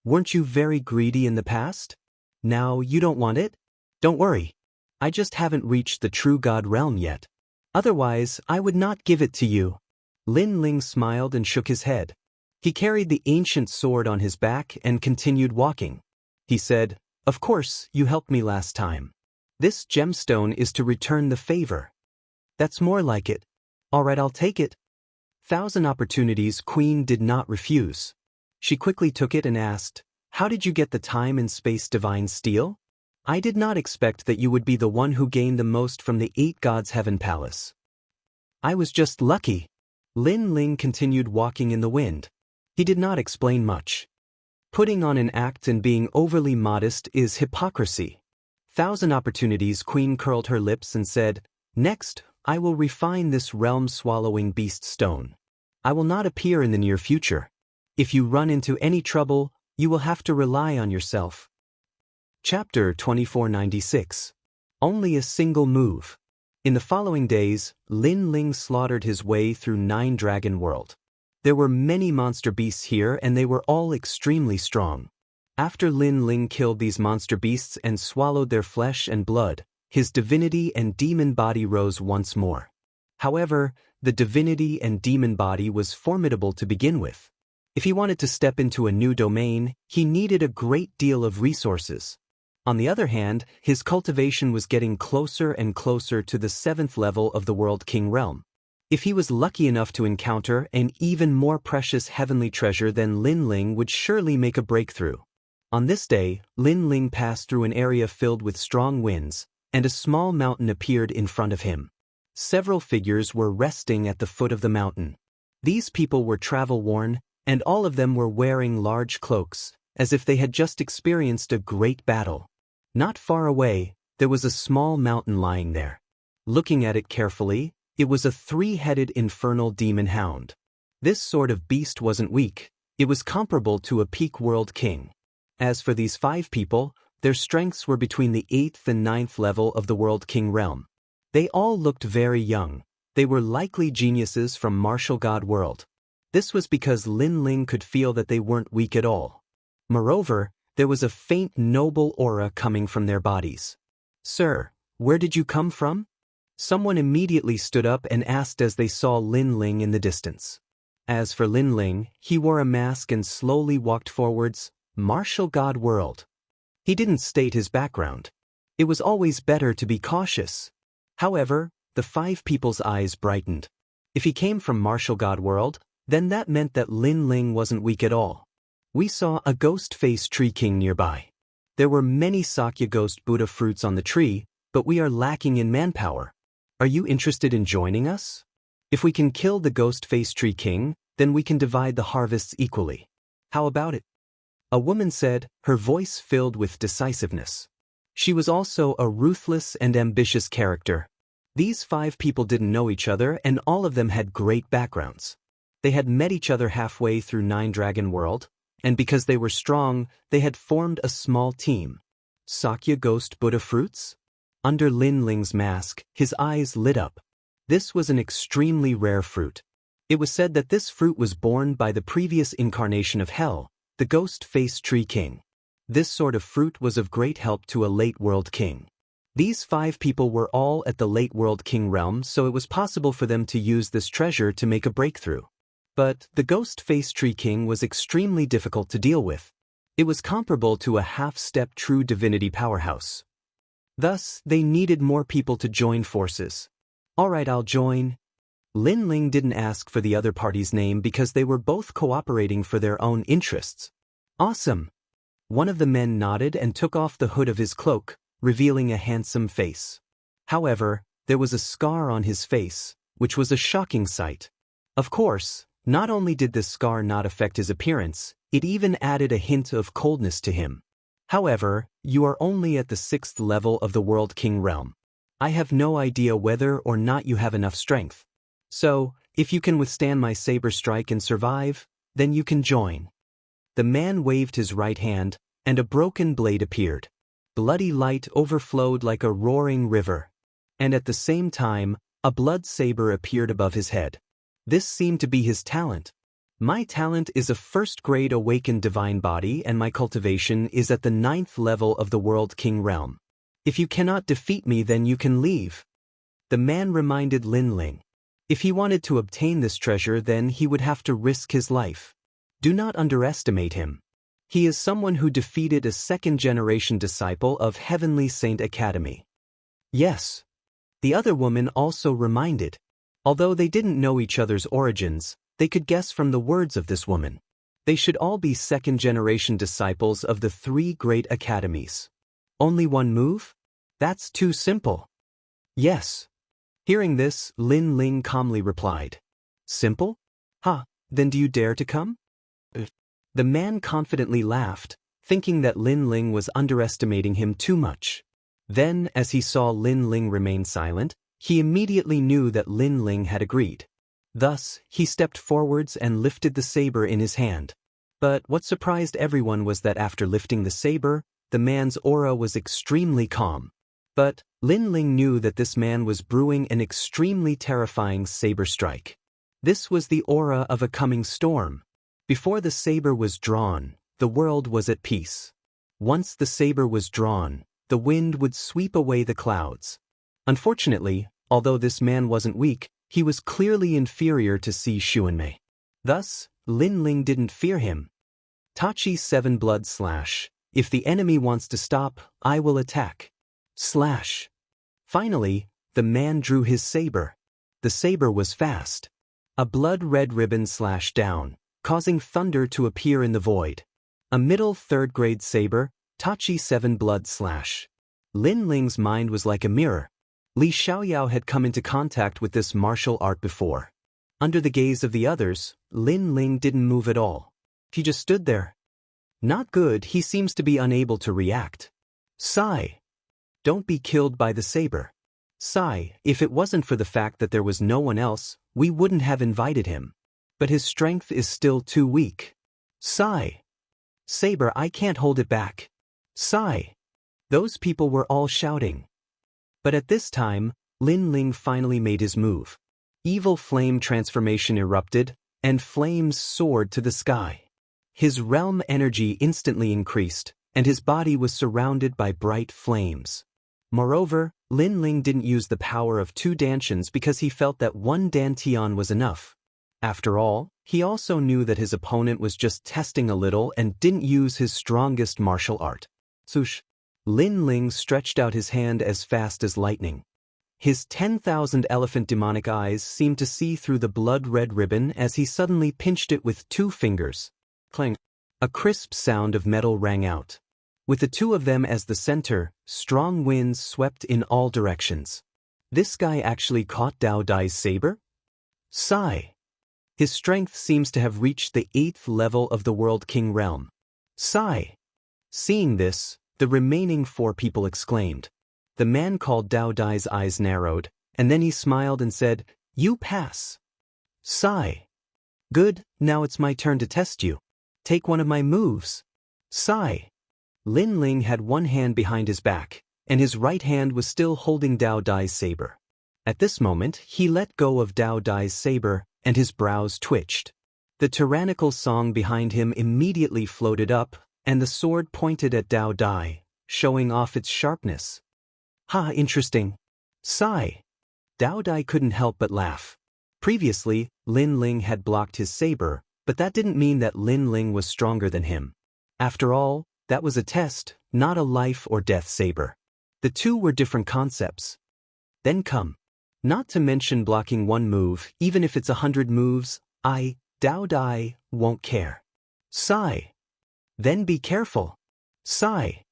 Weren't you very greedy in the past? Now you don't want it? Don't worry. I just haven't reached the true God realm yet. Otherwise, I would not give it to you. Lin Ling smiled and shook his head. He carried the ancient sword on his back and continued walking. He said, Of course, you helped me last time. This gemstone is to return the favor. That's more like it. All right, I'll take it. 1,000 Opportunities Queen did not refuse. She quickly took it and asked, "How did you get the time and space divine steel? I did not expect that you would be the one who gained the most from the 8 gods' heaven palace." "I was just lucky." Lin Ling continued walking in the wind. He did not explain much. Putting on an act and being overly modest is hypocrisy. Thousand Opportunities Queen curled her lips and said, "Next, I will refine this realm-swallowing beast stone. I will not appear in the near future. If you run into any trouble, you will have to rely on yourself." Chapter 2496. Only a single move. In the following days, Lin Ling slaughtered his way through 9 Dragon World. There were many monster beasts here and they were all extremely strong. After Lin Ling killed these monster beasts and swallowed their flesh and blood, his divinity and demon body rose once more. However, the divinity and demon body was formidable to begin with. If he wanted to step into a new domain, he needed a great deal of resources. On the other hand, his cultivation was getting closer and closer to the 7th level of the World King realm. If he was lucky enough to encounter an even more precious heavenly treasure, then Lin Ling would surely make a breakthrough. On this day, Lin Ling passed through an area filled with strong winds, and a small mountain appeared in front of him. Several figures were resting at the foot of the mountain. These people were travel-worn, and all of them were wearing large cloaks, as if they had just experienced a great battle. Not far away, there was a small mountain lying there. Looking at it carefully, it was a 3-headed infernal demon hound. This sort of beast wasn't weak, it was comparable to a peak world king. As for these 5 people, their strengths were between the 8th and 9th level of the World King realm. They all looked very young. They were likely geniuses from Martial God World. This was because Lin Ling could feel that they weren't weak at all. Moreover, there was a faint noble aura coming from their bodies. "Sir, where did you come from?" Someone immediately stood up and asked as they saw Lin Ling in the distance. As for Lin Ling, he wore a mask and slowly walked forwards. Martial God World. He didn't state his background. It was always better to be cautious. However, the 5 people's eyes brightened. If he came from Martial God World, then that meant that Lin Ling wasn't weak at all. We saw a ghost-faced tree king nearby. There were many Sakya Ghost Buddha fruits on the tree, but we are lacking in manpower. Are you interested in joining us? If we can kill the ghost-faced tree king, then we can divide the harvests equally. How about it? A woman said, her voice filled with decisiveness. She was also a ruthless and ambitious character. These 5 people didn't know each other and all of them had great backgrounds. They had met each other halfway through 9 Dragon World, and because they were strong, they had formed a small team. Sakya Ghost Buddha fruits? Under Lin Ling's mask, his eyes lit up. This was an extremely rare fruit. It was said that this fruit was born by the previous incarnation of Hell, the ghost-faced tree king. This sort of fruit was of great help to a late world king. These 5 people were all at the late world king realm, so it was possible for them to use this treasure to make a breakthrough. But the ghost-faced tree king was extremely difficult to deal with. It was comparable to a half-step true divinity powerhouse. Thus, they needed more people to join forces. "Alright, I'll join." Lin Ling didn't ask for the other party's name because they were both cooperating for their own interests. "Awesome." One of the men nodded and took off the hood of his cloak, revealing a handsome face. However, there was a scar on his face, which was a shocking sight. Of course, not only did this scar not affect his appearance, it even added a hint of coldness to him. "However, you are only at the 6th level of the World King realm. I have no idea whether or not you have enough strength. So, if you can withstand my saber strike and survive, then you can join." The man waved his right hand, and a broken blade appeared. Bloody light overflowed like a roaring river. And at the same time, a blood saber appeared above his head. This seemed to be his talent. "My talent is a 1st-grade awakened divine body and my cultivation is at the 9th level of the World King realm. If you cannot defeat me, then you can leave." The man reminded Lin Ling. If he wanted to obtain this treasure, then he would have to risk his life. Do not underestimate him. He is someone who defeated a 2nd-generation disciple of Heavenly Saint Academy. "Yes." The other woman also reminded. Although they didn't know each other's origins, they could guess from the words of this woman. They should all be second-generation disciples of the three great academies. Only one move? That's too simple. Yes. Hearing this, Lin Ling calmly replied. Simple? Then do you dare to come? The man confidently laughed, thinking that Lin Ling was underestimating him too much. Then, as he saw Lin Ling remain silent, he immediately knew that Lin Ling had agreed. Thus, he stepped forwards and lifted the saber in his hand. But what surprised everyone was that after lifting the saber, the man's aura was extremely calm. But Lin Ling knew that this man was brewing an extremely terrifying saber strike. This was the aura of a coming storm. Before the saber was drawn, the world was at peace. Once the saber was drawn, the wind would sweep away the clouds. Unfortunately, although this man wasn't weak, he was clearly inferior to Si Xuanmei. Thus, Lin Ling didn't fear him. Tachi 7 blood slash. If the enemy wants to stop, I will attack. Slash. Finally, the man drew his saber. The saber was fast. A blood-red ribbon slashed down, causing thunder to appear in the void. A middle third-grade saber, Tachi 7 blood slash. Lin Ling's mind was like a mirror. Li Xiaoyao had come into contact with this martial art before. Under the gaze of the others, Lin Ling didn't move at all. He just stood there. Not good, he seems to be unable to react. Sigh. Don't be killed by the saber. Sigh, if it wasn't for the fact that there was no one else, we wouldn't have invited him. But his strength is still too weak. Sigh. Saber, I can't hold it back. Sigh. Those people were all shouting. But at this time, Lin Ling finally made his move. Evil flame transformation erupted, and flames soared to the sky. His realm energy instantly increased, and his body was surrounded by bright flames. Moreover, Lin Ling didn't use the power of 2 dantians because he felt that 1 dantian was enough. After all, he also knew that his opponent was just testing a little and didn't use his strongest martial art. Swoosh. Lin Ling stretched out his hand as fast as lightning. His 10,000 elephant demonic eyes seemed to see through the blood-red ribbon as he suddenly pinched it with 2 fingers. Clang. A crisp sound of metal rang out. With the 2 of them as the center, strong winds swept in all directions. This guy actually caught Dao Dai's saber? Sigh. His strength seems to have reached the 8th level of the World King realm. Sigh. Seeing this, the remaining 4 people exclaimed. The man called Dao Dai's eyes narrowed, and then he smiled and said, "You pass." Sigh. Good, now it's my turn to test you. Take one of my moves. Sigh. Lin Ling had one hand behind his back, and his right hand was still holding Dao Dai's saber. At this moment, he let go of Dao Dai's saber, and his brows twitched. The tyrannical song behind him immediately floated up, and the sword pointed at Dao Dai, showing off its sharpness. Ha, interesting. Sigh. Dao Dai couldn't help but laugh. Previously, Lin Ling had blocked his saber, but that didn't mean that Lin Ling was stronger than him. After all, that was a test, not a life or death saber. The 2 were different concepts. Then come. Not to mention blocking 1 move, even if it's 100 moves, Dao Dai, won't care. Sigh. Then be careful. Sigh.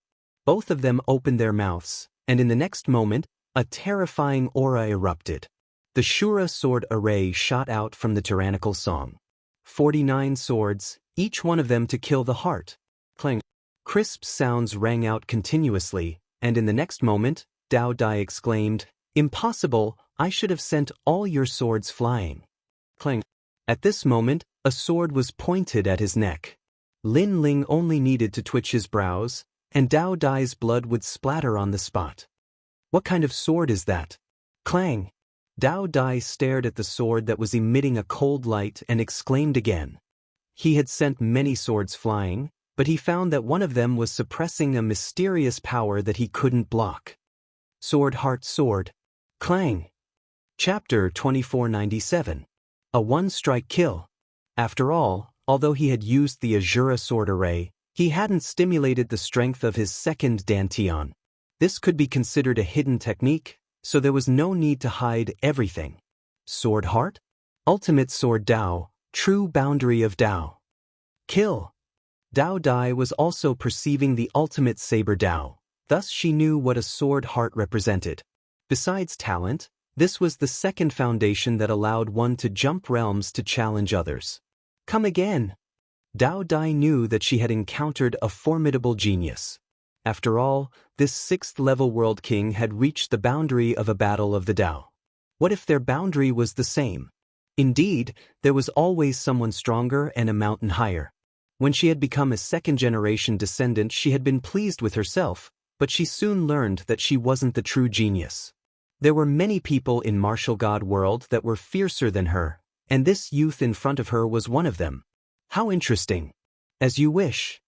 Both of them opened their mouths, and in the next moment, a terrifying aura erupted. The Shura sword array shot out from the tyrannical song. 49 swords, each one of them to kill the heart. Clang. Crisp sounds rang out continuously, and in the next moment, Dao Dai exclaimed, "Impossible, I should have sent all your swords flying." Clang. At this moment, a sword was pointed at his neck. Lin Ling only needed to twitch his brows, and Dao Dai's blood would splatter on the spot. What kind of sword is that? Clang. Dao Dai stared at the sword that was emitting a cold light and exclaimed again. He had sent many swords flying, but he found that one of them was suppressing a mysterious power that he couldn't block. Sword Heart Sword. Clang. Chapter 2497. A one-strike kill. After all, although he had used the Azura sword array, he hadn't stimulated the strength of his second dantian. This could be considered a hidden technique, so there was no need to hide everything. Sword Heart? Ultimate Sword Dao, true boundary of Dao. Kill. Dao Dai was also perceiving the ultimate saber Dao, thus she knew what a sword heart represented. Besides talent, this was the second foundation that allowed one to jump realms to challenge others. Come again. Dao Dai knew that she had encountered a formidable genius. After all, this sixth-level world king had reached the boundary of a battle of the Dao. What if their boundary was the same? Indeed, there was always someone stronger and a mountain higher. When she had become a second-generation descendant, she had been pleased with herself, but she soon learned that she wasn't the true genius. There were many people in Martial God world that were fiercer than her, and this youth in front of her was one of them. How interesting. As you wish.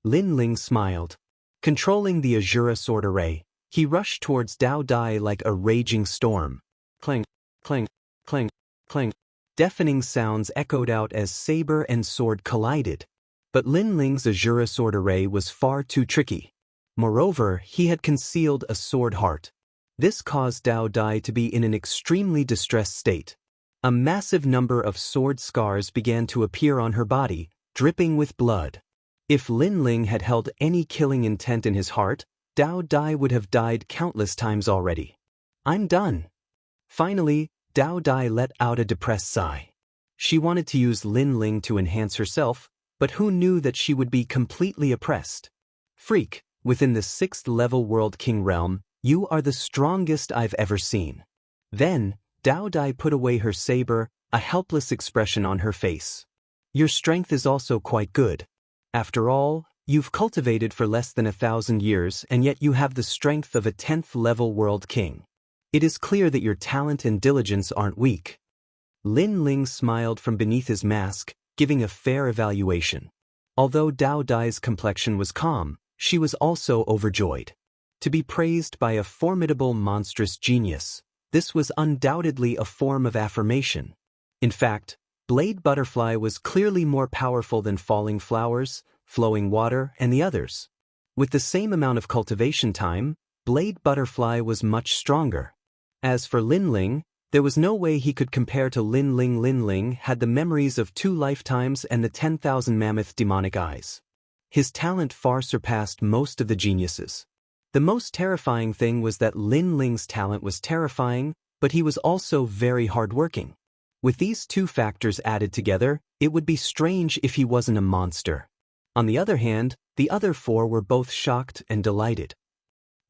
Lin Ling smiled. Controlling the Azura sword array, he rushed towards Dao Dai like a raging storm. Clang, clang, clang, clang. Deafening sounds echoed out as saber and sword collided. But Lin Ling's Azura sword array was far too tricky. Moreover, he had concealed a sword heart. This caused Dao Dai to be in an extremely distressed state. A massive number of sword scars began to appear on her body, dripping with blood. If Lin Ling had held any killing intent in his heart, Dao Dai would have died countless times already. I'm done. Finally, Dao Dai let out a depressed sigh. She wanted to use Lin Ling to enhance herself, but who knew that she would be completely oppressed? Freak, within the sixth-level World King realm, you are the strongest I've ever seen. Then, Dao Dai put away her saber, a helpless expression on her face. Your strength is also quite good. After all, you've cultivated for less than 1,000 years and yet you have the strength of a 10th-level World King. It is clear that your talent and diligence aren't weak. Lin Ling smiled from beneath his mask, giving a fair evaluation. Although Dao Dai's complexion was calm, she was also overjoyed. To be praised by a formidable monstrous genius, this was undoubtedly a form of affirmation. In fact, Blade Butterfly was clearly more powerful than Falling Flowers, Flowing Water, and the others. With the same amount of cultivation time, Blade Butterfly was much stronger. As for Lin Ling, there was no way he could compare to Lin Ling. Lin Ling had the memories of 2 lifetimes and the 10,000 mammoth demonic eyes. His talent far surpassed most of the geniuses. The most terrifying thing was that Lin Ling's talent was terrifying, but he was also very hardworking. With these two factors added together, it would be strange if he wasn't a monster. On the other hand, the other 4 were both shocked and delighted.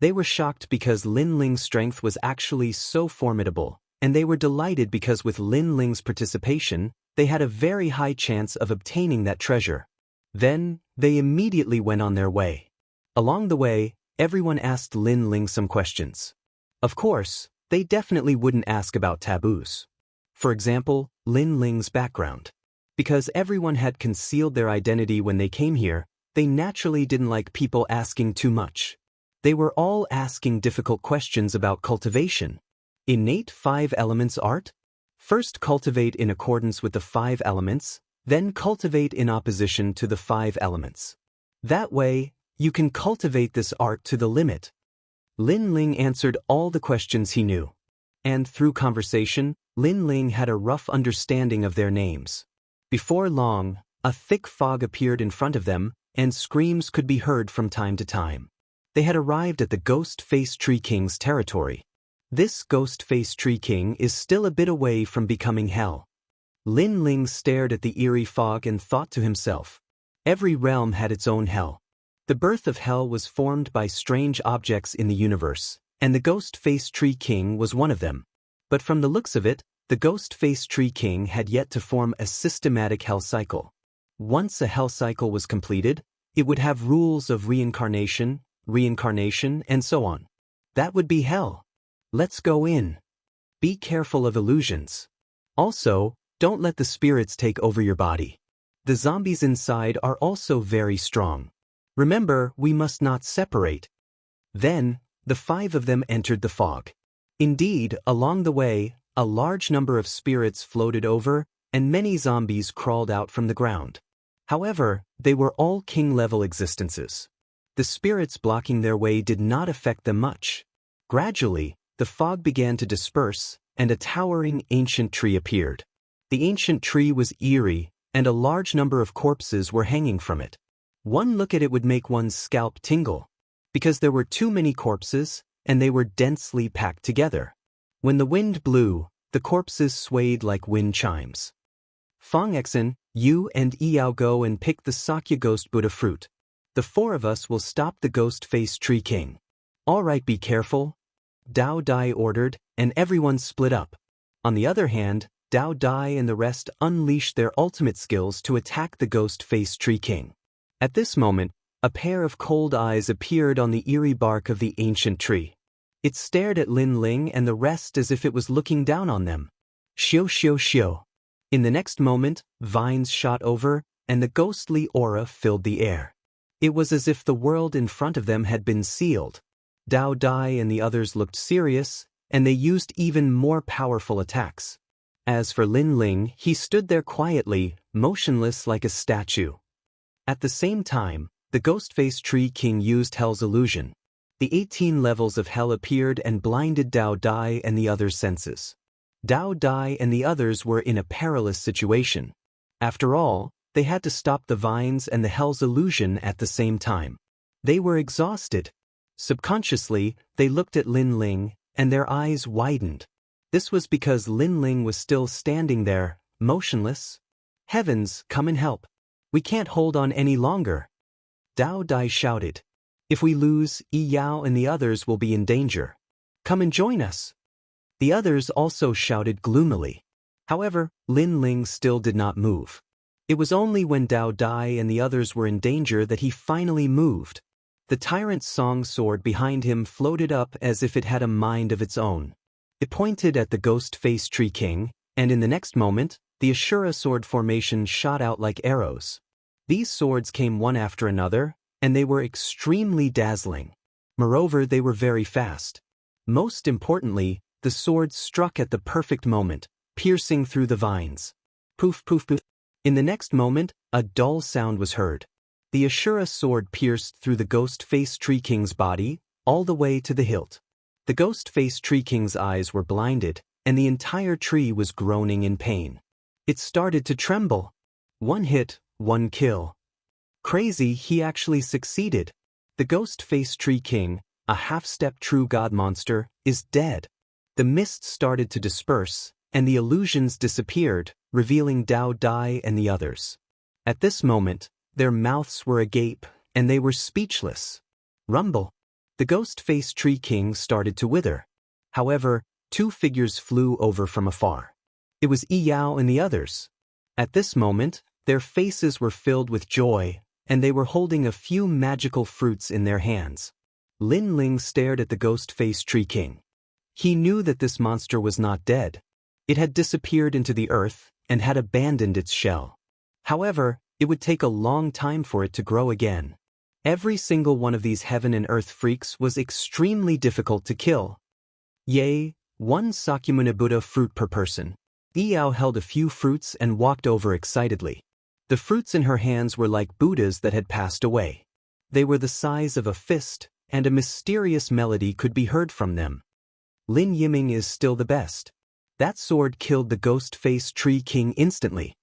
They were shocked because Lin Ling's strength was actually so formidable, and they were delighted because with Lin Ling's participation, they had a very high chance of obtaining that treasure. Then, they immediately went on their way. Along the way, everyone asked Lin Ling some questions. Of course, they definitely wouldn't ask about taboos. For example, Lin Ling's background. Because everyone had concealed their identity when they came here, they naturally didn't like people asking too much. They were all asking difficult questions about cultivation. Innate 5 elements art? First cultivate in accordance with the 5 elements, then cultivate in opposition to the 5 elements. That way, you can cultivate this art to the limit. Lin Ling answered all the questions he knew. And through conversation, Lin Ling had a rough understanding of their names. Before long, a thick fog appeared in front of them, and screams could be heard from time to time. They had arrived at the Ghost Face Tree King's territory. This Ghost Face Tree King is still a bit away from becoming hell. Lin Ling stared at the eerie fog and thought to himself. Every realm had its own hell. The birth of hell was formed by strange objects in the universe, and the Ghost Face Tree King was one of them. But from the looks of it, the Ghost Face Tree King had yet to form a systematic hell cycle. Once a hell cycle was completed, it would have rules of reincarnation, and so on. That would be hell. Let's go in. Be careful of illusions. Also, don't let the spirits take over your body. The zombies inside are also very strong. Remember, we must not separate. Then, the 5 of them entered the fog. Indeed, along the way, a large number of spirits floated over, and many zombies crawled out from the ground. However, they were all king-level existences. The spirits blocking their way did not affect them much. Gradually, the fog began to disperse, and a towering ancient tree appeared. The ancient tree was eerie, and a large number of corpses were hanging from it. One look at it would make one's scalp tingle, because there were too many corpses, and they were densely packed together. When the wind blew, the corpses swayed like wind chimes. Fong Exen, you and Yao go and pick the Sakya Ghost Buddha fruit. The four of us will stop the ghost-faced tree king. All right, be careful, Dao Dai ordered, and everyone split up. On the other hand, Dao Dai and the rest unleashed their ultimate skills to attack the ghost-faced tree king. At this moment, a pair of cold eyes appeared on the eerie bark of the ancient tree. It stared at Lin Ling and the rest as if it was looking down on them. Xiu xiu xiu. In the next moment, vines shot over, and the ghostly aura filled the air. It was as if the world in front of them had been sealed. Dao Dai and the others looked serious, and they used even more powerful attacks. As for Lin Ling, he stood there quietly, motionless like a statue. At the same time, the ghost-faced tree king used Hell's illusion. The 18 levels of Hell appeared and blinded Dao Dai and the others' senses. Dao Dai and the others were in a perilous situation. After all, they had to stop the vines and the Hell's illusion at the same time. They were exhausted. Subconsciously, they looked at Lin Ling, and their eyes widened. This was because Lin Ling was still standing there, motionless. Heavens, come and help. We can't hold on any longer. Dao Dai shouted. If we lose, Yi Yao and the others will be in danger. Come and join us. The others also shouted gloomily. However, Lin Ling still did not move. It was only when Dao Dai and the others were in danger that he finally moved. The tyrant's song sword behind him floated up as if it had a mind of its own. It pointed at the ghost-faced tree king, and in the next moment, the Ashura sword formation shot out like arrows. These swords came one after another, and they were extremely dazzling. Moreover, they were very fast. Most importantly, the swords struck at the perfect moment, piercing through the vines. Poof, poof, poof. In the next moment, a dull sound was heard. The Ashura sword pierced through the ghost-faced tree king's body, all the way to the hilt. The ghost-faced tree king's eyes were blinded, and the entire tree was groaning in pain. It started to tremble. One hit, one kill. Crazy, he actually succeeded. The ghost-faced tree king, a half-step true god monster, is dead. The mist started to disperse, and the illusions disappeared, revealing Dao Dai and the others. At this moment, their mouths were agape, and they were speechless. Rumble. The ghost-faced tree king started to wither. However, two figures flew over from afar. It was Yi Yao and the others. At this moment, their faces were filled with joy, and they were holding a few magical fruits in their hands. Lin Ling stared at the ghost-faced tree king. He knew that this monster was not dead. It had disappeared into the earth and had abandoned its shell. However, it would take a long time for it to grow again. Every single one of these heaven and earth freaks was extremely difficult to kill. Yay, one Sakyamuni Buddha fruit per person. Yao held a few fruits and walked over excitedly. The fruits in her hands were like Buddhas that had passed away. They were the size of a fist, and a mysterious melody could be heard from them. Lin Yiming is still the best. That sword killed the ghost-faced tree king instantly.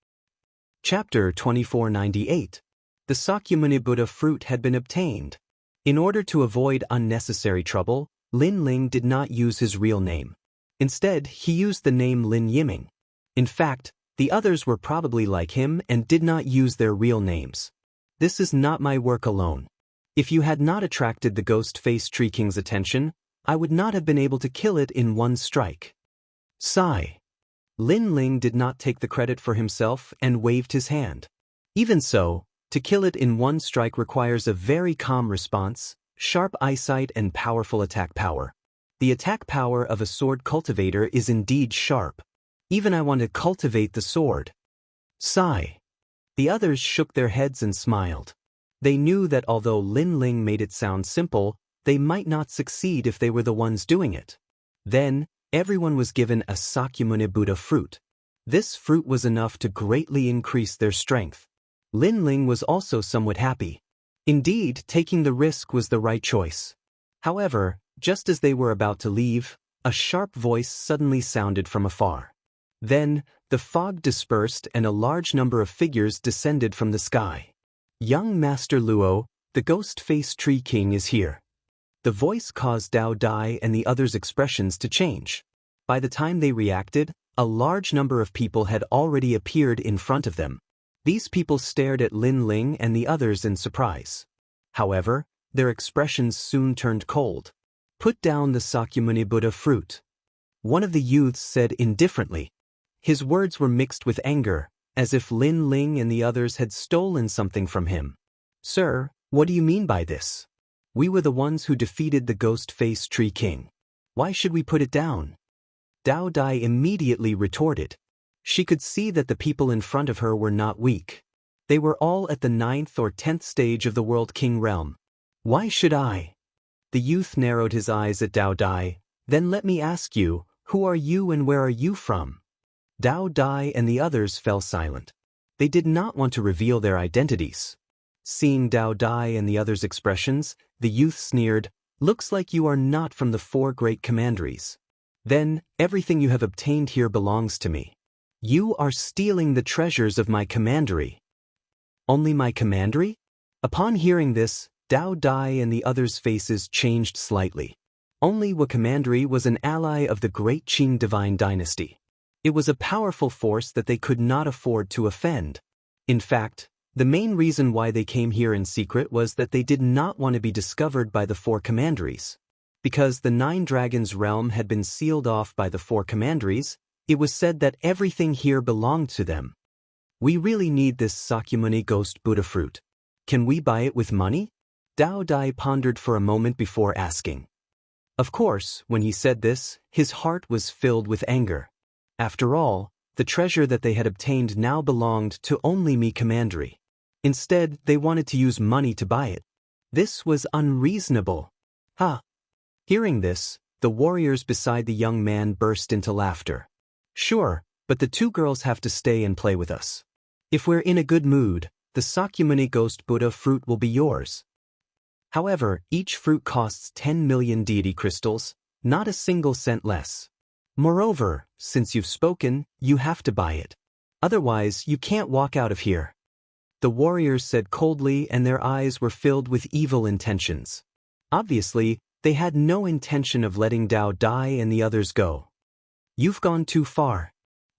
Chapter 2498. The Sakyamuni Buddha fruit had been obtained. In order to avoid unnecessary trouble, Lin Ling did not use his real name. Instead, he used the name Lin Yiming. In fact, the others were probably like him and did not use their real names. This is not my work alone. If you had not attracted the ghost-faced tree king's attention, I would not have been able to kill it in one strike. Sigh. Lin Ling did not take the credit for himself and waved his hand. Even so, to kill it in one strike requires a very calm response, sharp eyesight and powerful attack power. The attack power of a sword cultivator is indeed sharp. Even I want to cultivate the sword. Sigh. The others shook their heads and smiled. They knew that although Lin Ling made it sound simple, they might not succeed if they were the ones doing it. Then, everyone was given a Sakyamuni Buddha fruit. This fruit was enough to greatly increase their strength. Lin Ling was also somewhat happy. Indeed, taking the risk was the right choice. However, just as they were about to leave, a sharp voice suddenly sounded from afar. Then, the fog dispersed and a large number of figures descended from the sky. Young Master Luo, the ghost-faced Tree King is here. The voice caused Dao Dai and the others' expressions to change. By the time they reacted, a large number of people had already appeared in front of them. These people stared at Lin Ling and the others in surprise. However, their expressions soon turned cold. "Put down the Sakyamuni Buddha fruit," one of the youths said indifferently. His words were mixed with anger, as if Lin Ling and the others had stolen something from him. "Sir, what do you mean by this? We were the ones who defeated the ghost-faced Tree King. Why should we put it down?" Dao Dai immediately retorted. She could see that the people in front of her were not weak. They were all at the 9th or 10th stage of the World King realm. "Why should I?" The youth narrowed his eyes at Dao Dai. "Then let me ask you, who are you and where are you from?" Dao Dai and the others fell silent. They did not want to reveal their identities. Seeing Dao Dai and the others' expressions, the youth sneered, "Looks like you are not from the 4 great commanderies. Then, everything you have obtained here belongs to me. You are stealing the treasures of my commandery." "Only my commandery?" Upon hearing this, Dao Dai and the others' faces changed slightly. Only Wa commandery was an ally of the great Qing divine dynasty. It was a powerful force that they could not afford to offend. In fact, the main reason why they came here in secret was that they did not want to be discovered by the 4 commanderies. Because the 9 Dragons realm had been sealed off by the 4 commanderies, it was said that everything here belonged to them. "We really need this Sakyamuni Ghost Buddha fruit. Can we buy it with money?" Dao Dai pondered for a moment before asking. Of course, when he said this, his heart was filled with anger. After all, the treasure that they had obtained now belonged to only Mi Commandery. Instead, they wanted to use money to buy it. This was unreasonable. Ha! Hearing this, the warriors beside the young man burst into laughter. "Sure, but the 2 girls have to stay and play with us. If we're in a good mood, the Sakyamuni Ghost Buddha fruit will be yours. However, each fruit costs 10 million deity crystals, not a single cent less. Moreover, since you've spoken, you have to buy it. Otherwise, you can't walk out of here." The warriors said coldly, and their eyes were filled with evil intentions. Obviously, they had no intention of letting Dao Dai and the others go. "You've gone too far."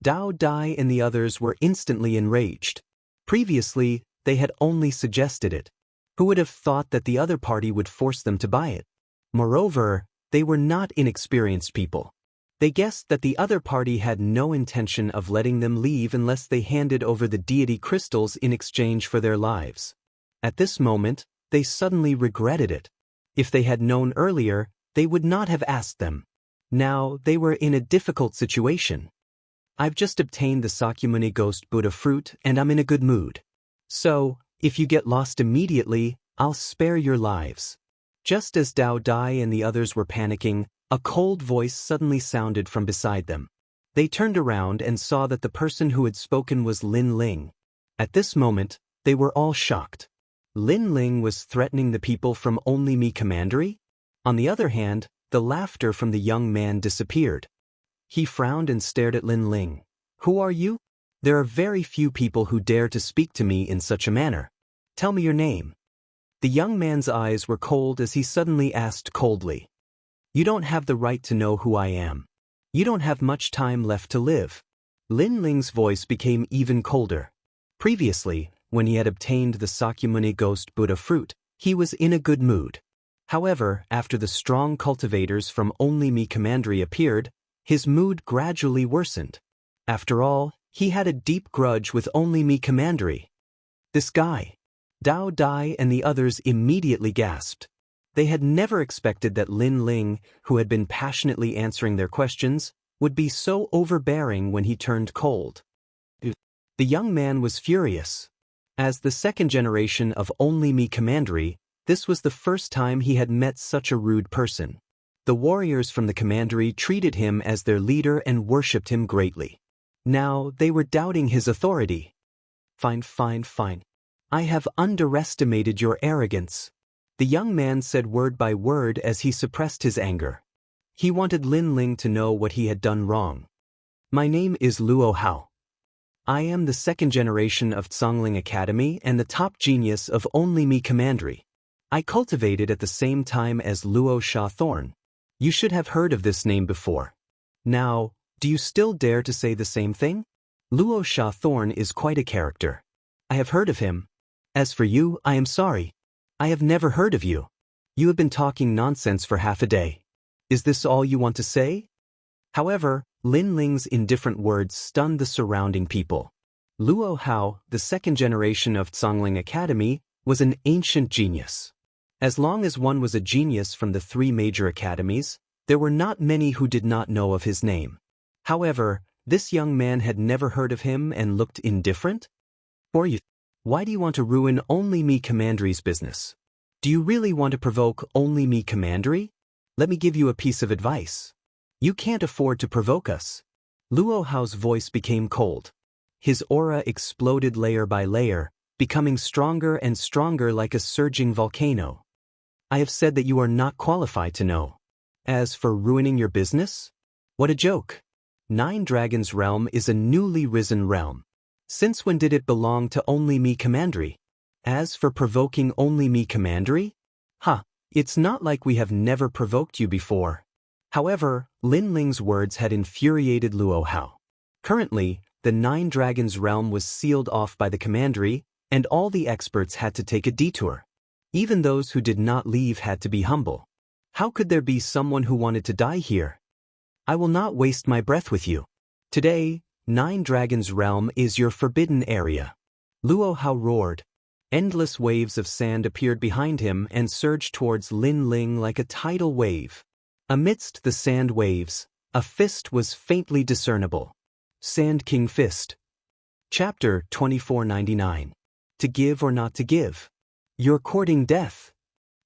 Dao Dai and the others were instantly enraged. Previously, they had only suggested it. Who would have thought that the other party would force them to buy it? Moreover, they were not inexperienced people. They guessed that the other party had no intention of letting them leave unless they handed over the deity crystals in exchange for their lives. At this moment, they suddenly regretted it. If they had known earlier, they would not have asked them. Now, they were in a difficult situation. "I've just obtained the Sakyamuni Ghost Buddha fruit and I'm in a good mood. So, if you get lost immediately, I'll spare your lives." Just as Dao Dai and the others were panicking, a cold voice suddenly sounded from beside them. They turned around and saw that the person who had spoken was Lin Ling. At this moment, they were all shocked. Lin Ling was threatening the people from only Mi Commandery? On the other hand, the laughter from the young man disappeared. He frowned and stared at Lin Ling. "Who are you? There are very few people who dare to speak to me in such a manner. Tell me your name." The young man's eyes were cold as he suddenly asked coldly. "You don't have the right to know who I am. You don't have much time left to live." Lin Ling's voice became even colder. Previously, when he had obtained the Sakyamuni Ghost Buddha fruit, he was in a good mood. However, after the strong cultivators from only Mi Commandery appeared, his mood gradually worsened. After all, he had a deep grudge with only Mi Commandery. This guy. Dao Dai and the others immediately gasped. They had never expected that Lin Ling, who had been passionately answering their questions, would be so overbearing when he turned cold. The young man was furious. As the 2nd generation of only Mi Commandery, this was the first time he had met such a rude person. The warriors from the commandery treated him as their leader and worshipped him greatly. Now they were doubting his authority. Fine. I have underestimated your arrogance." The young man said word by word as he suppressed his anger. He wanted Lin Ling to know what he had done wrong. My name is Luo Hao. I am the second generation of Zhongling Academy and the top genius of Only Me Commandery. I cultivated at the same time as Luo Sha Thorn. You should have heard of this name before. Now, do you still dare to say the same thing? Luo Sha Thorn is quite a character. I have heard of him. As for you, I am sorry. I have never heard of you. You have been talking nonsense for half a day. Is this all you want to say? However, Lin Ling's indifferent words stunned the surrounding people. Luo Hao, the second generation of Zhongling Academy, was an ancient genius. As long as one was a genius from the three major academies, there were not many who did not know of his name. However, this young man had never heard of him and looked indifferent? Why do you want to ruin Only Me Commandery's business? Do you really want to provoke Only Me Commandery? Let me give you a piece of advice. You can't afford to provoke us. Luo Hao's voice became cold. His aura exploded layer by layer, becoming stronger and stronger like a surging volcano. I have said that you are not qualified to know. As for ruining your business? What a joke. Nine Dragons' realm is a newly risen realm. Since when did it belong to Only Me Commandery? As for provoking Only Me Commandery? It's not like we have never provoked you before. However, Lin Ling's words had infuriated Luo Hao. Currently, the Nine Dragons' realm was sealed off by the Commandery, and all the experts had to take a detour. Even those who did not leave had to be humble. How could there be someone who wanted to die here? I will not waste my breath with you. Today, Nine Dragons' realm is your forbidden area. Luo Hao roared. Endless waves of sand appeared behind him and surged towards Lin Ling like a tidal wave. Amidst the sand waves, a fist was faintly discernible. Sand King Fist. Chapter 2499. To give or not to give? You're courting death.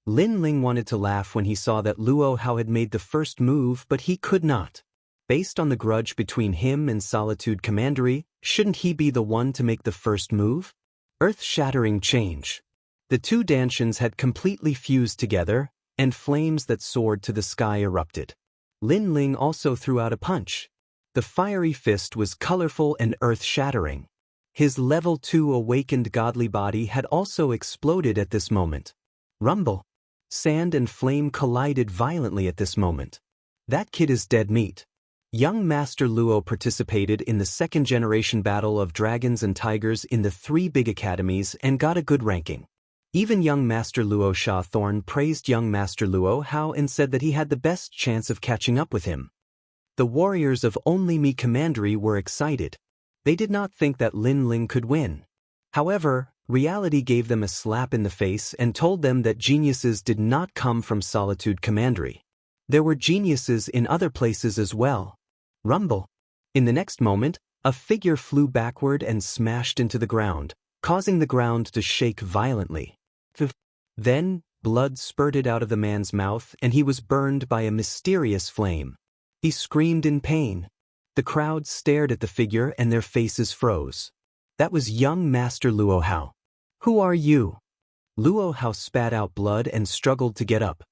Lin Ling wanted to laugh when he saw that Luo Hao had made the first move, but he could not. Based on the grudge between him and Solitude Commandery, shouldn't he be the one to make the first move? Earth-shattering change. The two Dantians had completely fused together, and flames that soared to the sky erupted. Lin Ling also threw out a punch. The fiery fist was colorful and earth-shattering. His level 2 awakened godly body had also exploded at this moment. Rumble. Sand and flame collided violently at this moment. That kid is dead meat. Young Master Luo participated in the second-generation battle of dragons and tigers in the three big academies and got a good ranking. Even young Master Luo Sha Thorn praised young Master Luo Hao and said that he had the best chance of catching up with him. The warriors of Only Me Commandery were excited. They did not think that Lin Ling could win. However, reality gave them a slap in the face and told them that geniuses did not come from Solitude Commandery. There were geniuses in other places as well. Rumble. In the next moment, a figure flew backward and smashed into the ground, causing the ground to shake violently. Then, blood spurted out of the man's mouth and he was burned by a mysterious flame. He screamed in pain. The crowd stared at the figure and their faces froze. That was young Master Luo Hao. Who are you? Luo Hao spat out blood and struggled to get up.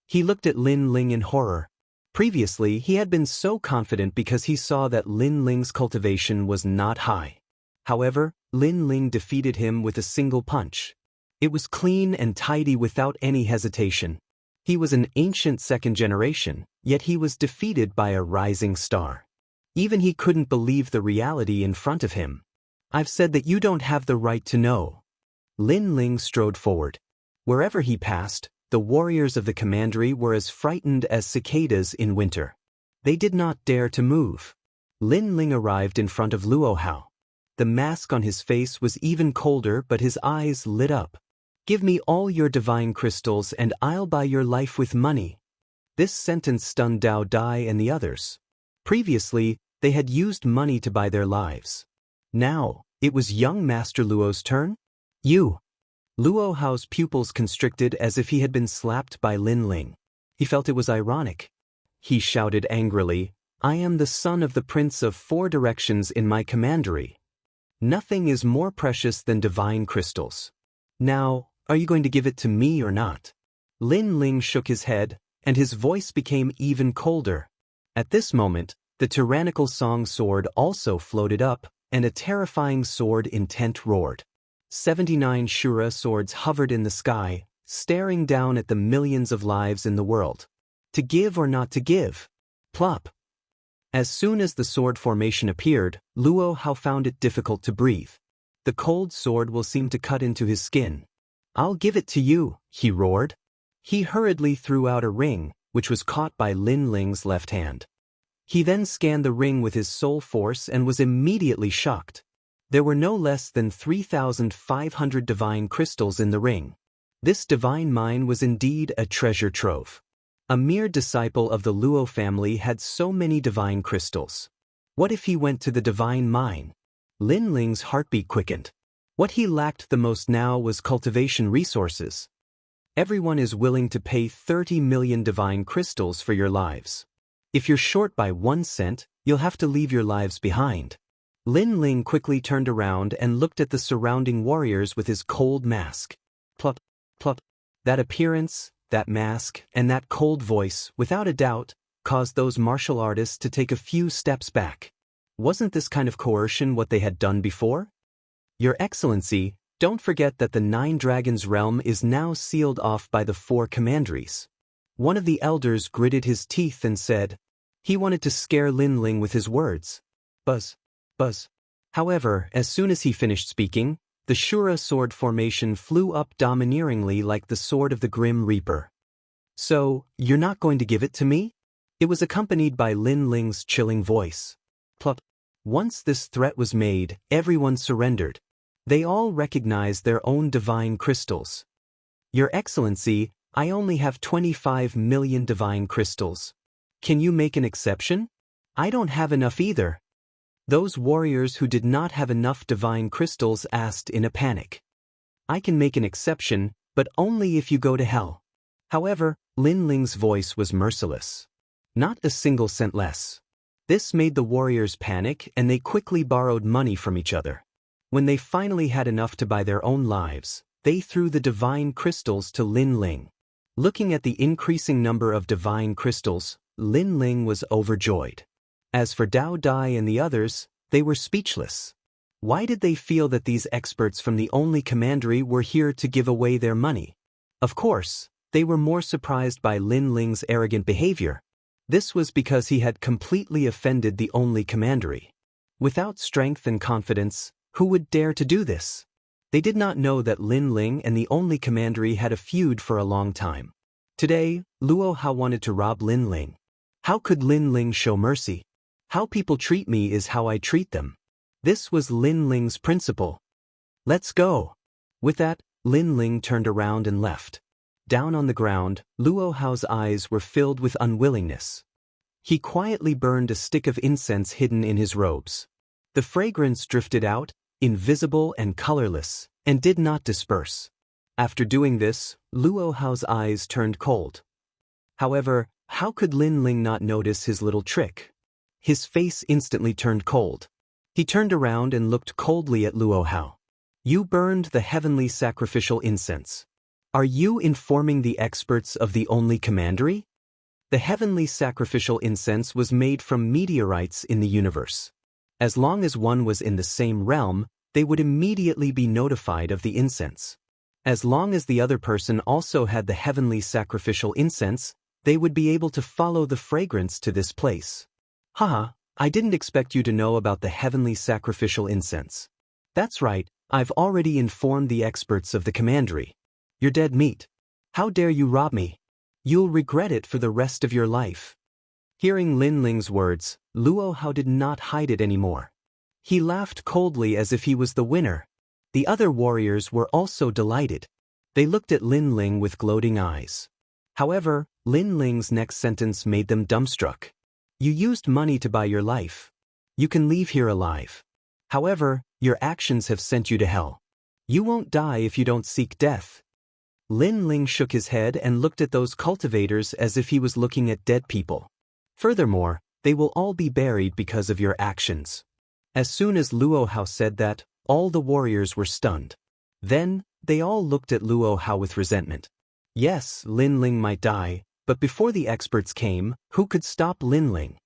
He looked at Lin Ling in horror. Previously, he had been so confident because he saw that Lin Ling's cultivation was not high. However, Lin Ling defeated him with a single punch. It was clean and tidy without any hesitation. He was an ancient second generation, yet he was defeated by a rising star. Even he couldn't believe the reality in front of him. I've said that you don't have the right to know. Lin Ling strode forward. Wherever he passed, the warriors of the commandery were as frightened as cicadas in winter. They did not dare to move. Lin Ling arrived in front of Luo Hao. The mask on his face was even colder, but his eyes lit up. Give me all your divine crystals and I'll buy your life with money. This sentence stunned Dao Dai and the others. Previously, they had used money to buy their lives. Now, it was young Master Luo's turn? You. Luo Hao's pupils constricted as if he had been slapped by Lin Ling. He felt it was ironic. He shouted angrily, I am the son of the Prince of Four Directions in my commandery. Nothing is more precious than divine crystals. Now, are you going to give it to me or not? Lin Ling shook his head, and his voice became even colder. At this moment, The tyrannical song sword also floated up, and a terrifying sword intent roared. 79 Shura swords hovered in the sky, staring down at the millions of lives in the world. To give or not to give? Plop. As soon as the sword formation appeared, Luo Hao found it difficult to breathe. The cold sword will seem to cut into his skin. I'll give it to you, he roared. He hurriedly threw out a ring, which was caught by Lin Ling's left hand. He then scanned the ring with his soul force and was immediately shocked. There were no less than 3,500 divine crystals in the ring. This divine mine was indeed a treasure trove. A mere disciple of the Luo family had so many divine crystals. What if he went to the divine mine? Lin Ling's heartbeat quickened. What he lacked the most now was cultivation resources. Everyone is willing to pay 30 million divine crystals for your lives. If you're short by 1 cent, you'll have to leave your lives behind. Lin Ling quickly turned around and looked at the surrounding warriors with his cold mask. Plop, plop. That appearance, that mask, and that cold voice, without a doubt, caused those martial artists to take a few steps back. Wasn't this kind of coercion what they had done before? Your Excellency, don't forget that the 9 Dragons realm is now sealed off by the 4 commanderies. One of the elders gritted his teeth and said, he wanted to scare Lin Ling with his words. Buzz, buzz. However, as soon as he finished speaking, the Shura sword formation flew up domineeringly like the sword of the Grim Reaper. So, you're not going to give it to me? It was accompanied by Lin Ling's chilling voice. Plop. Once this threat was made, everyone surrendered. They all recognized their own divine crystals. Your Excellency, I only have 25 million divine crystals. Can you make an exception? I don't have enough either. Those warriors who did not have enough divine crystals asked in a panic. I can make an exception, but only if you go to hell. However, Lin Ling's voice was merciless. Not a single cent less. This made the warriors panic and they quickly borrowed money from each other. When they finally had enough to buy their own lives, they threw the divine crystals to Lin Ling. Looking at the increasing number of divine crystals, Lin Ling was overjoyed. As for Dao Dai and the others, they were speechless. Why did they feel that these experts from the only commandery were here to give away their money? Of course, they were more surprised by Lin Ling's arrogant behavior. This was because he had completely offended the only commandery. Without strength and confidence, who would dare to do this? They did not know that Lin Ling and the only commandery had a feud for a long time. Today, Luo Hao wanted to rob Lin Ling. How could Lin Ling show mercy? How people treat me is how I treat them. This was Lin Ling's principle. Let's go. With that, Lin Ling turned around and left. Down on the ground, Luo Hao's eyes were filled with unwillingness. He quietly burned a stick of incense hidden in his robes. The fragrance drifted out, invisible and colorless, and did not disperse. After doing this, Luo Hao's eyes turned cold. However, how could Lin Ling not notice his little trick? His face instantly turned cold. He turned around and looked coldly at Luo Hao. You burned the heavenly sacrificial incense. Are you informing the experts of the only commandery? The heavenly sacrificial incense was made from meteorites in the universe. As long as one was in the same realm, they would immediately be notified of the incense. As long as the other person also had the heavenly sacrificial incense, they would be able to follow the fragrance to this place. Haha, I didn't expect you to know about the heavenly sacrificial incense. That's right, I've already informed the experts of the commandery. You're dead meat. How dare you rob me? You'll regret it for the rest of your life. Hearing Lin Ling's words, Luo Hao did not hide it anymore. He laughed coldly as if he was the winner. The other warriors were also delighted. They looked at Lin Ling with gloating eyes. However, Lin Ling's next sentence made them dumbstruck. You used money to buy your life. You can leave here alive. However, your actions have sent you to hell. You won't die if you don't seek death. Lin Ling shook his head and looked at those cultivators as if he was looking at dead people. Furthermore, they will all be buried because of your actions. As soon as Luo Hao said that, all the warriors were stunned. Then, they all looked at Luo Hao with resentment. Yes, Lin Ling might die, but before the experts came, who could stop Lin Ling?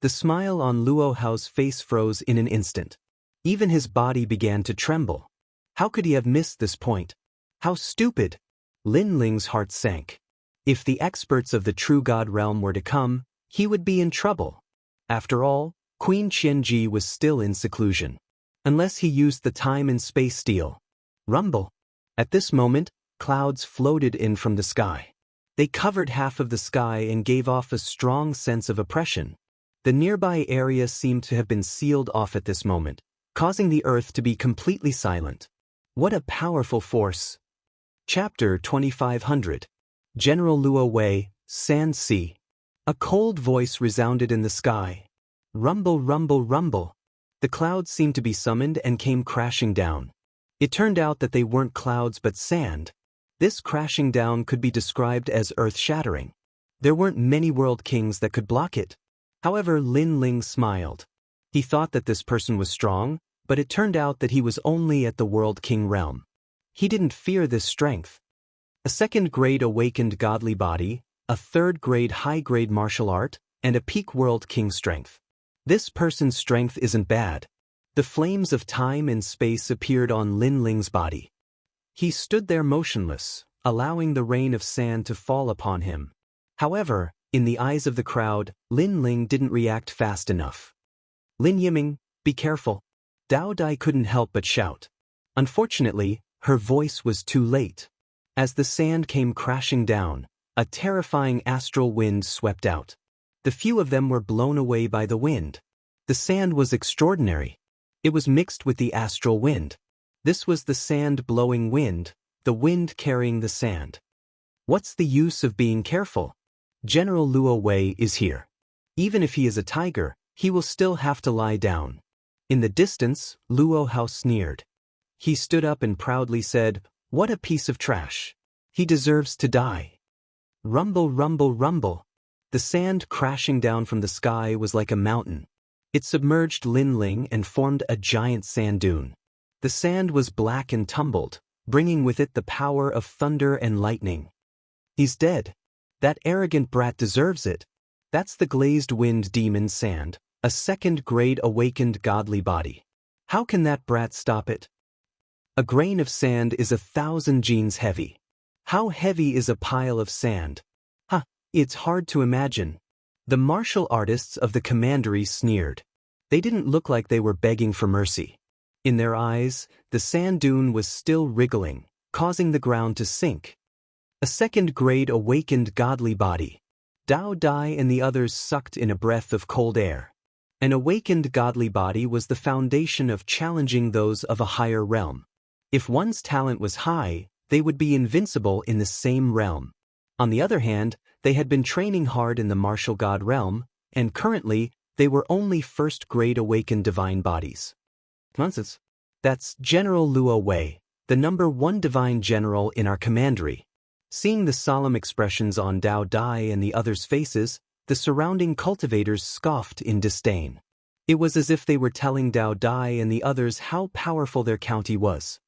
The smile on Luo Hao's face froze in an instant. Even his body began to tremble. How could he have missed this point? How stupid! Lin Ling's heart sank. If the experts of the True God realm were to come, he would be in trouble. After all, Queen Qianji was still in seclusion. Unless he used the time and space steel. Rumble. At this moment, clouds floated in from the sky. They covered half of the sky and gave off a strong sense of oppression. The nearby area seemed to have been sealed off at this moment, causing the earth to be completely silent. What a powerful force! Chapter 2500. General Luo Wei, Sand Sea. A cold voice resounded in the sky. Rumble, rumble, rumble. The clouds seemed to be summoned and came crashing down. It turned out that they weren't clouds but sand. This crashing down could be described as earth-shattering. There weren't many world kings that could block it. However, Lin Ling smiled. He thought that this person was strong, but it turned out that he was only at the World King realm. He didn't fear this strength. A second-grade awakened godly body, a third-grade high-grade martial art, and a peak World King strength. This person's strength isn't bad. The flames of time and space appeared on Lin Ling's body. He stood there motionless, allowing the rain of sand to fall upon him. However, in the eyes of the crowd, Lin Ling didn't react fast enough. Lin Yiming, be careful. Dao Dai couldn't help but shout. Unfortunately, her voice was too late. As the sand came crashing down, a terrifying astral wind swept out. The few of them were blown away by the wind. The sand was extraordinary. It was mixed with the astral wind. This was the sand-blowing wind, the wind carrying the sand. What's the use of being careful? General Luo Wei is here. Even if he is a tiger, he will still have to lie down. In the distance, Luo Hao sneered. He stood up and proudly said, "What a piece of trash. He deserves to die." Rumble, rumble, rumble. The sand crashing down from the sky was like a mountain. It submerged Lin Ling and formed a giant sand dune. The sand was black and tumbled, bringing with it the power of thunder and lightning. He's dead. That arrogant brat deserves it. That's the glazed wind demon sand, a second-grade awakened godly body. How can that brat stop it? A grain of sand is 1,000 genes heavy. How heavy is a pile of sand? It's hard to imagine. The martial artists of the commandery sneered. They didn't look like they were begging for mercy. In their eyes, the sand dune was still wriggling, causing the ground to sink. A second-grade awakened godly body. Dao Dai and the others sucked in a breath of cold air. An awakened godly body was the foundation of challenging those of a higher realm. If one's talent was high, they would be invincible in the same realm. On the other hand, they had been training hard in the martial god realm, and currently, they were only first-grade awakened divine bodies. Nonsense. That's General Luo Wei, the #1 divine general in our commandery. Seeing the solemn expressions on Dao Dai and the others' faces, the surrounding cultivators scoffed in disdain. It was as if they were telling Dao Dai and the others how powerful their county was.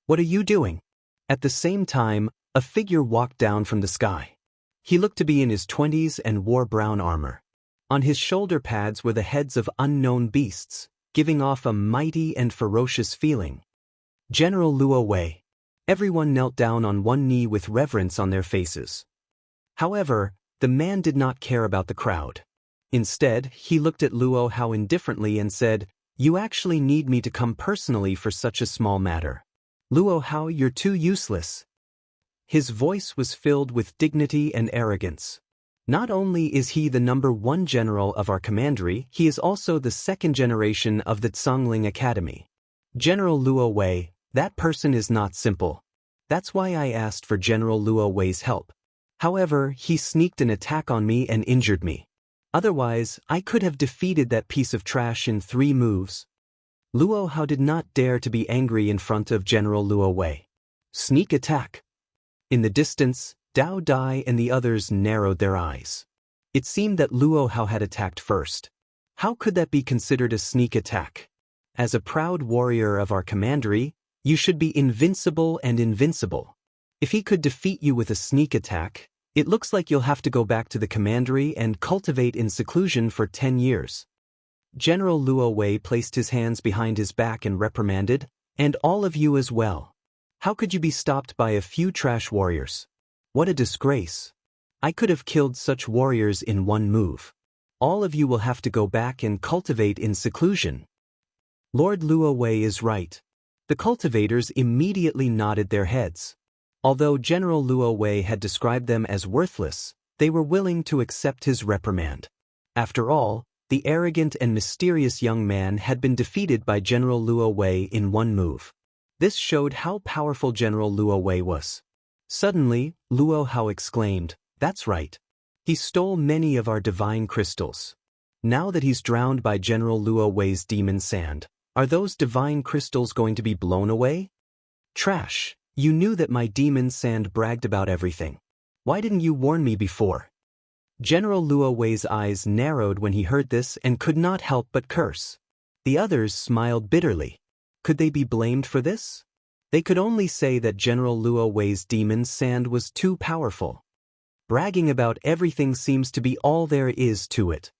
What are you doing? At the same time, a figure walked down from the sky. He looked to be in his 20s and wore brown armor. On his shoulder pads were the heads of unknown beasts, giving off a mighty and ferocious feeling. General Luo Wei. Everyone knelt down on one knee with reverence on their faces. However, the man did not care about the crowd. Instead, he looked at Luo Hao indifferently and said, "You actually need me to come personally for such a small matter. Luo Hao, you're too useless." His voice was filled with dignity and arrogance. Not only is he the #1 general of our commandery, he is also the second generation of the Zhongling Academy. General Luo Wei, that person is not simple. That's why I asked for General Luo Wei's help. However, he sneaked an attack on me and injured me. Otherwise, I could have defeated that piece of trash in 3 moves. Luo Hao did not dare to be angry in front of General Luo Wei. Sneak attack. In the distance, Dao Dai and the others narrowed their eyes. It seemed that Luo Hao had attacked first. How could that be considered a sneak attack? As a proud warrior of our commandery, you should be invincible and invincible. If he could defeat you with a sneak attack, It looks like you'll have to go back to the commandery and cultivate in seclusion for 10 years. General Luo Wei placed his hands behind his back and reprimanded, and all of you as well. How could you be stopped by a few trash warriors? What a disgrace. I could have killed such warriors in one move. All of you will have to go back and cultivate in seclusion. Lord Luo Wei is right. The cultivators immediately nodded their heads. Although General Luo Wei had described them as worthless, they were willing to accept his reprimand. After all, the arrogant and mysterious young man had been defeated by General Luo Wei in one move. This showed how powerful General Luo Wei was. Suddenly, Luo Hao exclaimed, "That's right. He stole many of our divine crystals. Now that he's drowned by General Luo Wei's demon sand, are those divine crystals going to be blown away? Trash, you knew that my demon sand bragged about everything. Why didn't you warn me before?" General Luo Wei's eyes narrowed when he heard this and could not help but curse. The others smiled bitterly. Could they be blamed for this? They could only say that General Luo Wei's demon sand was too powerful. Bragging about everything seems to be all there is to it.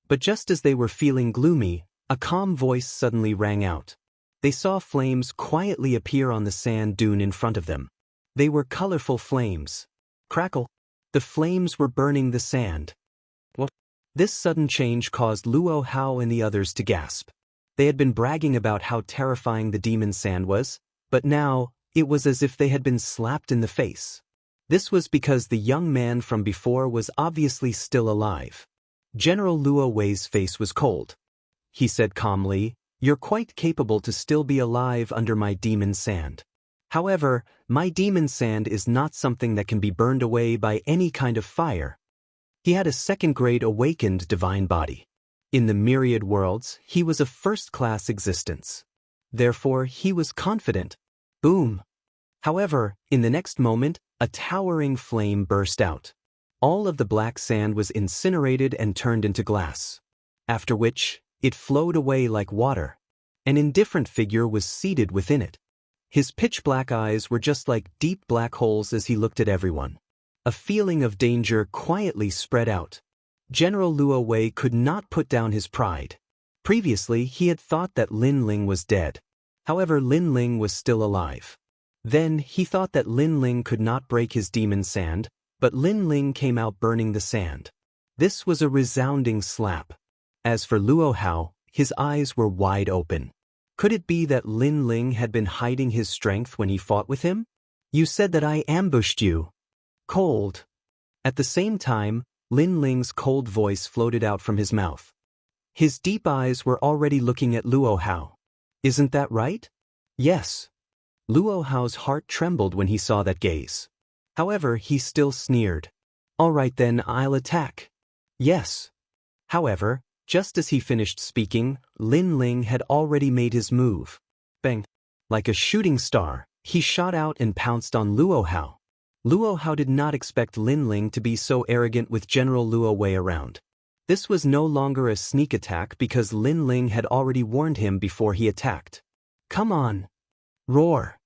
But just as they were feeling gloomy, a calm voice suddenly rang out. They saw flames quietly appear on the sand dune in front of them. They were colorful flames. Crackle! The flames were burning the sand. What? This sudden change caused Luo Hao and the others to gasp. They had been bragging about how terrifying the demon sand was, but now, it was as if they had been slapped in the face. This was because the young man from before was obviously still alive. General Luo Wei's face was cold. He said calmly, "You're quite capable to still be alive under my demon sand. However, my demon sand is not something that can be burned away by any kind of fire." He had a second-grade awakened divine body. In the myriad worlds, he was a first-class existence. Therefore, he was confident. Boom! However, in the next moment, a towering flame burst out. All of the black sand was incinerated and turned into glass. After which, it flowed away like water. An indifferent figure was seated within it. His pitch-black eyes were just like deep black holes as he looked at everyone. A feeling of danger quietly spread out. General Luo Wei could not put down his pride. Previously, he had thought that Lin Ling was dead. However, Lin Ling was still alive. Then, he thought that Lin Ling could not break his demon sand, but Lin Ling came out burning the sand. This was a resounding slap. As for Luo Hao, his eyes were wide open. Could it be that Lin Ling had been hiding his strength when he fought with him? "You said that I ambushed you." Cold. At the same time, Lin Ling's cold voice floated out from his mouth. His deep eyes were already looking at Luo Hao. "Isn't that right?" "Yes." Luo Hao's heart trembled when he saw that gaze. However, he still sneered. "All right then, I'll attack." "Yes." However, just as he finished speaking, Lin Ling had already made his move. Bang! Like a shooting star, he shot out and pounced on Luo Hao. Luo Hao did not expect Lin Ling to be so arrogant with General Luo Wei around. This was no longer a sneak attack because Lin Ling had already warned him before he attacked. "Come on! Roar!"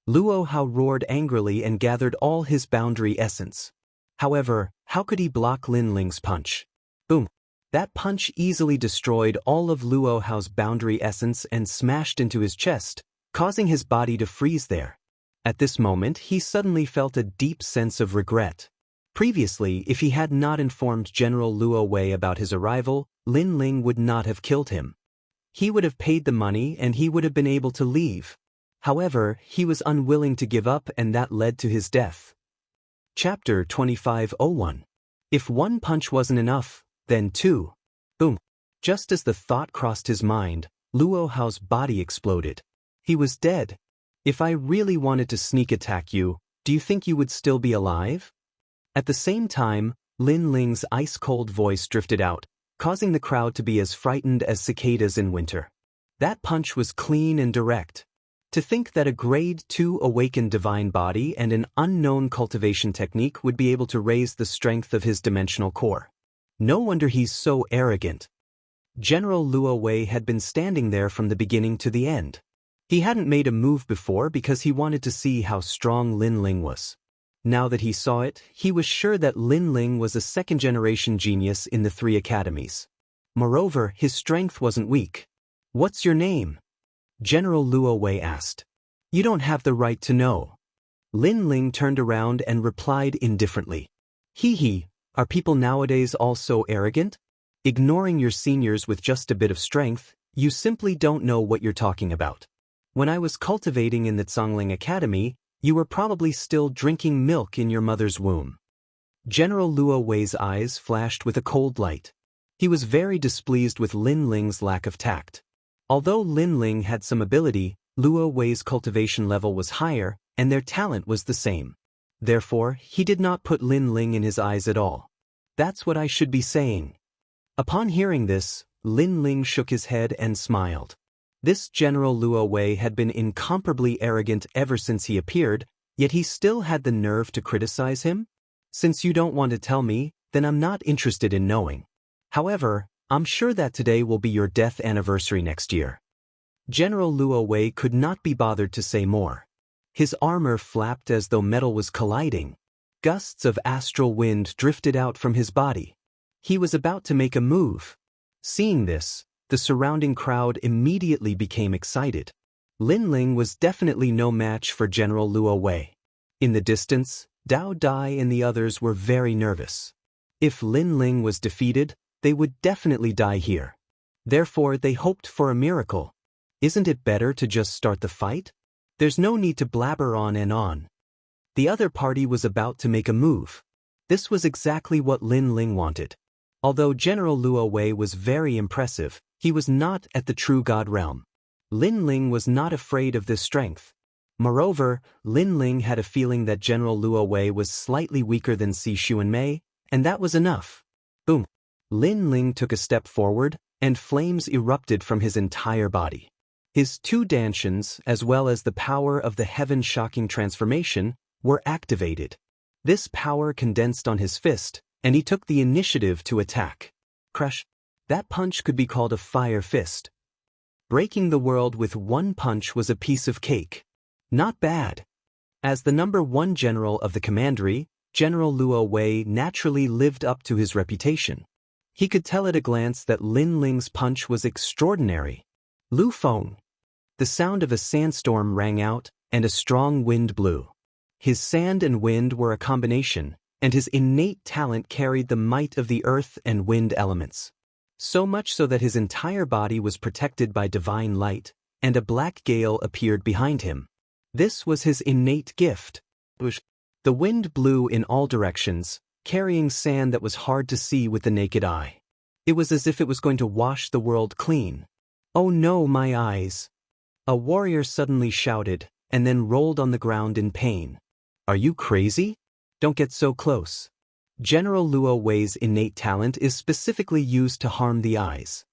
Luo Hao roared angrily and gathered all his boundary essence. However, how could he block Lin Ling's punch? Boom! That punch easily destroyed all of Luo Hao's boundary essence and smashed into his chest, causing his body to freeze there. At this moment, he suddenly felt a deep sense of regret. Previously, if he had not informed General Luo Wei about his arrival, Lin Ling would not have killed him. He would have paid the money and he would have been able to leave. However, he was unwilling to give up and that led to his death. Chapter 2501. If one punch wasn't enough, then two. Boom. Just as the thought crossed his mind, Luo Hao's body exploded. He was dead. "If I really wanted to sneak attack you, do you think you would still be alive?" At the same time, Lin Ling's ice-cold voice drifted out, causing the crowd to be as frightened as cicadas in winter. That punch was clean and direct. To think that a grade 2 awakened divine body and an unknown cultivation technique would be able to raise the strength of his dimensional core. No wonder he's so arrogant. General Luo Wei had been standing there from the beginning to the end. He hadn't made a move before because he wanted to see how strong Lin Ling was. Now that he saw it, he was sure that Lin Ling was a second-generation genius in the 3 academies. Moreover, his strength wasn't weak. "What's your name?" General Luo Wei asked. "You don't have the right to know." Lin Ling turned around and replied indifferently. "Hee, are people nowadays all so arrogant? Ignoring your seniors with just a bit of strength, you simply don't know what you're talking about. When I was cultivating in the Zhongling Academy, you were probably still drinking milk in your mother's womb." General Luo Wei's eyes flashed with a cold light. He was very displeased with Lin Ling's lack of tact. Although Lin Ling had some ability, Luo Wei's cultivation level was higher, and their talent was the same. Therefore, he did not put Lin Ling in his eyes at all. "That's what I should be saying." Upon hearing this, Lin Ling shook his head and smiled. This General Luo Wei had been incomparably arrogant ever since he appeared, yet he still had the nerve to criticize him? "Since you don't want to tell me, then I'm not interested in knowing. However, I'm sure that today will be your death anniversary next year." General Luo Wei could not be bothered to say more. His armor flapped as though metal was colliding. Gusts of astral wind drifted out from his body. He was about to make a move. Seeing this, the surrounding crowd immediately became excited. Lin Ling was definitely no match for General Luo Wei. In the distance, Dao Dai and the others were very nervous. If Lin Ling was defeated, they would definitely die here. Therefore, they hoped for a miracle. Isn't it better to just start the fight? There's no need to blabber on and on. The other party was about to make a move. This was exactly what Lin Ling wanted. Although General Luo Wei was very impressive, he was not at the true God realm. Lin Ling was not afraid of this strength. Moreover, Lin Ling had a feeling that General Luo Wei was slightly weaker than Si Xuanmei, and that was enough. Boom! Lin Ling took a step forward, and flames erupted from his entire body. His 2 dantians, as well as the power of the heaven-shocking transformation, were activated. This power condensed on his fist, and he took the initiative to attack. Crush! That punch could be called a fire fist. Breaking the world with 1 punch was a piece of cake. Not bad. As the number 1 general of the commandery, General Luo Wei naturally lived up to his reputation. He could tell at a glance that Lin Ling's punch was extraordinary. Lu Feng. The sound of a sandstorm rang out, and a strong wind blew. His sand and wind were a combination, and his innate talent carried the might of the earth and wind elements. So much so that his entire body was protected by divine light, and a black gale appeared behind him. This was his innate gift. The wind blew in all directions, carrying sand that was hard to see with the naked eye. It was as if it was going to wash the world clean. "Oh no, my eyes!" A warrior suddenly shouted, and then rolled on the ground in pain. "Are you crazy? Don't get so close." General Luo Wei's innate talent is specifically used to harm the eyes.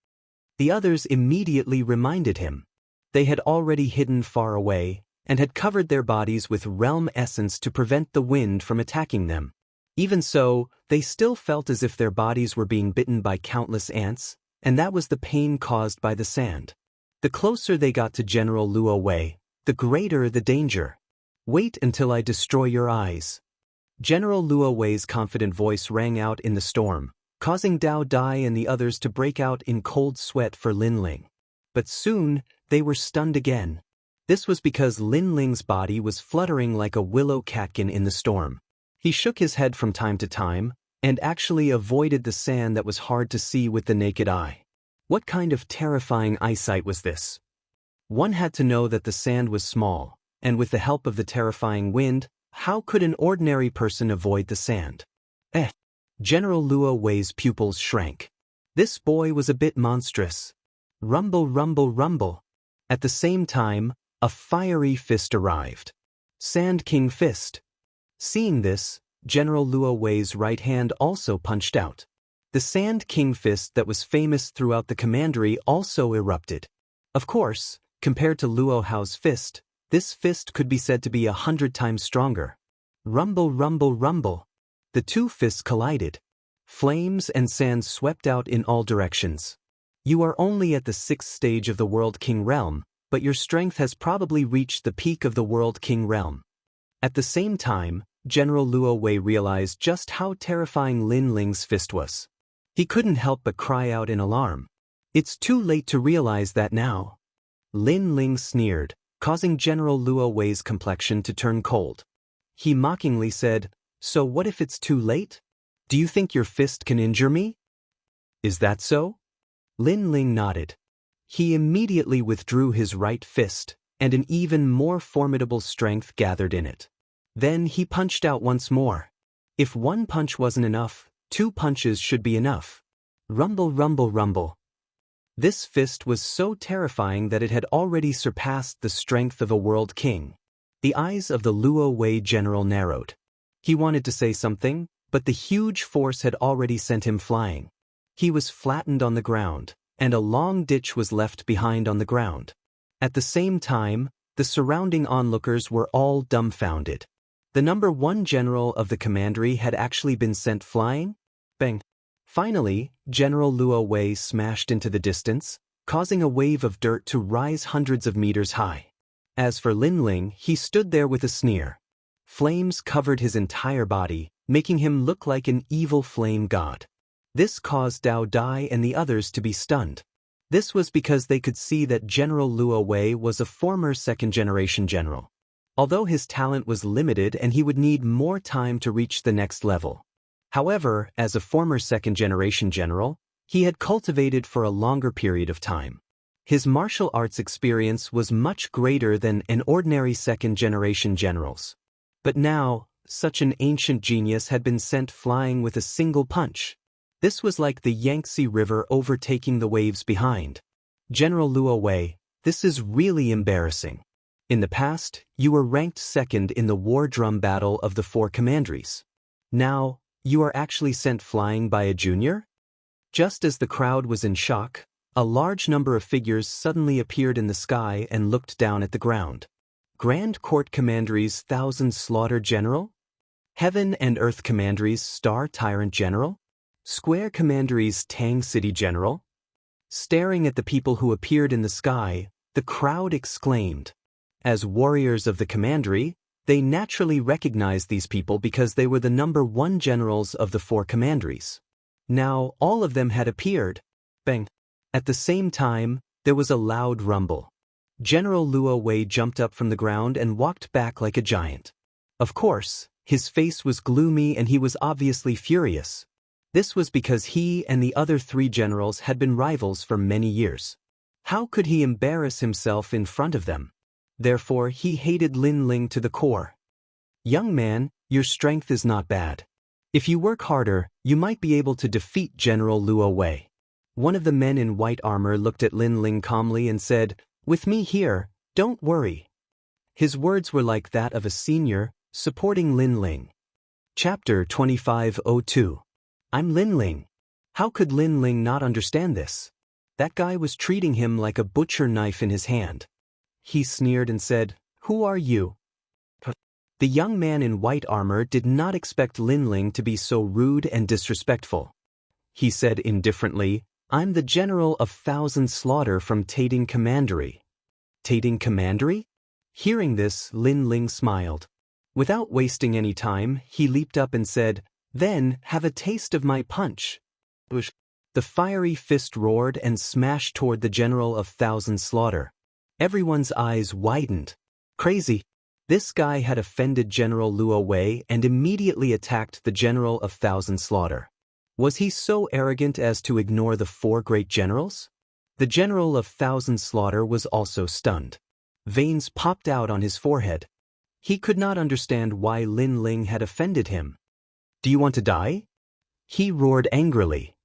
The others immediately reminded him. They had already hidden far away, and had covered their bodies with realm essence to prevent the wind from attacking them. Even so, they still felt as if their bodies were being bitten by countless ants, and that was the pain caused by the sand. The closer they got to General Luo Wei, the greater the danger. "Wait until I destroy your eyes." General Luo Wei's confident voice rang out in the storm, causing Dao Dai and the others to break out in cold sweat for Lin Ling. But soon, they were stunned again. This was because Lin Ling's body was fluttering like a willow catkin in the storm. He shook his head from time to time, and actually avoided the sand that was hard to see with the naked eye. What kind of terrifying eyesight was this? One had to know that the sand was small, and with the help of the terrifying wind, how could an ordinary person avoid the sand? General Luo Wei's pupils shrank. This boy was a bit monstrous. Rumble, rumble, rumble. At the same time, a fiery fist arrived. Sand King Fist. Seeing this, General Luo Wei's right hand also punched out. The Sand King Fist that was famous throughout the commandery also erupted. Of course, compared to Luo Hao's fist, this fist could be said to be 100 times stronger. Rumble, rumble, rumble. The 2 fists collided. Flames and sand swept out in all directions. You are only at the 6th stage of the World King realm, but your strength has probably reached the peak of the World King realm. At the same time, General Luo Wei realized just how terrifying Lin Ling's fist was. He couldn't help but cry out in alarm. It's too late to realize that now. Lin Ling sneered, causing General Luo Wei's complexion to turn cold. He mockingly said, "So what if it's too late? Do you think your fist can injure me?" "Is that so?" Lin Ling nodded. He immediately withdrew his right fist, and an even more formidable strength gathered in it. Then he punched out once more. If one punch wasn't enough, 2 punches should be enough. Rumble, rumble, rumble. This fist was so terrifying that it had already surpassed the strength of a world king. The eyes of the Luo Wei general narrowed. He wanted to say something, but the huge force had already sent him flying. He was flattened on the ground, and a long ditch was left behind on the ground. At the same time, the surrounding onlookers were all dumbfounded. The number 1 general of the commandery had actually been sent flying? Bang! Finally, General Luo Wei smashed into the distance, causing a wave of dirt to rise hundreds of meters high. As for Lin Ling, he stood there with a sneer. Flames covered his entire body, making him look like an evil flame god. This caused Dao Dai and the others to be stunned. This was because they could see that General Luo Wei was a former second-generation general. Although his talent was limited and he would need more time to reach the next level. However, as a former second-generation general, he had cultivated for a longer period of time. His martial arts experience was much greater than an ordinary second-generation general's. But now, such an ancient genius had been sent flying with a single punch. This was like the Yangtze River overtaking the waves behind. General Luo Wei, this is really embarrassing. In the past, you were ranked second in the war drum battle of the 4 commanderies. Now, you are actually sent flying by a junior? Just as the crowd was in shock, a large number of figures suddenly appeared in the sky and looked down at the ground. Grand Court Commandery's Thousand Slaughter General? Heaven and Earth Commandery's Star Tyrant General? Square Commandery's Tang City General? Staring at the people who appeared in the sky, the crowd exclaimed. As warriors of the commandery, they naturally recognized these people because they were the number 1 generals of the 4 commanderies. Now, all of them had appeared. Bang! At the same time, there was a loud rumble. General Luo Wei jumped up from the ground and walked back like a giant. Of course, his face was gloomy and he was obviously furious. This was because he and the other 3 generals had been rivals for many years. How could he embarrass himself in front of them? Therefore, he hated Lin Ling to the core. Young man, your strength is not bad. If you work harder, you might be able to defeat General Luo Wei. One of the men in white armor looked at Lin Ling calmly and said, "With me here, don't worry." His words were like that of a senior, supporting Lin Ling. Chapter 2502. I'm Lin Ling. How could Lin Ling not understand this? That guy was treating him like a butcher knife in his hand. He sneered and said, "Who are you?" The young man in white armor did not expect Lin Ling to be so rude and disrespectful. He said indifferently, "I'm the general of Thousand Slaughter from Tating Commandery." Tating Commandery? Hearing this, Lin Ling smiled. Without wasting any time, he leaped up and said, "Then have a taste of my punch." The fiery fist roared and smashed toward the general of Thousand Slaughter. Everyone's eyes widened. Crazy. This guy had offended General Luo Wei and immediately attacked the general of Thousand Slaughter. Was he so arrogant as to ignore the 4 great generals? The general of Thousand Slaughter was also stunned. Veins popped out on his forehead. He could not understand why Lin Ling had offended him. "Do you want to die?" He roared angrily.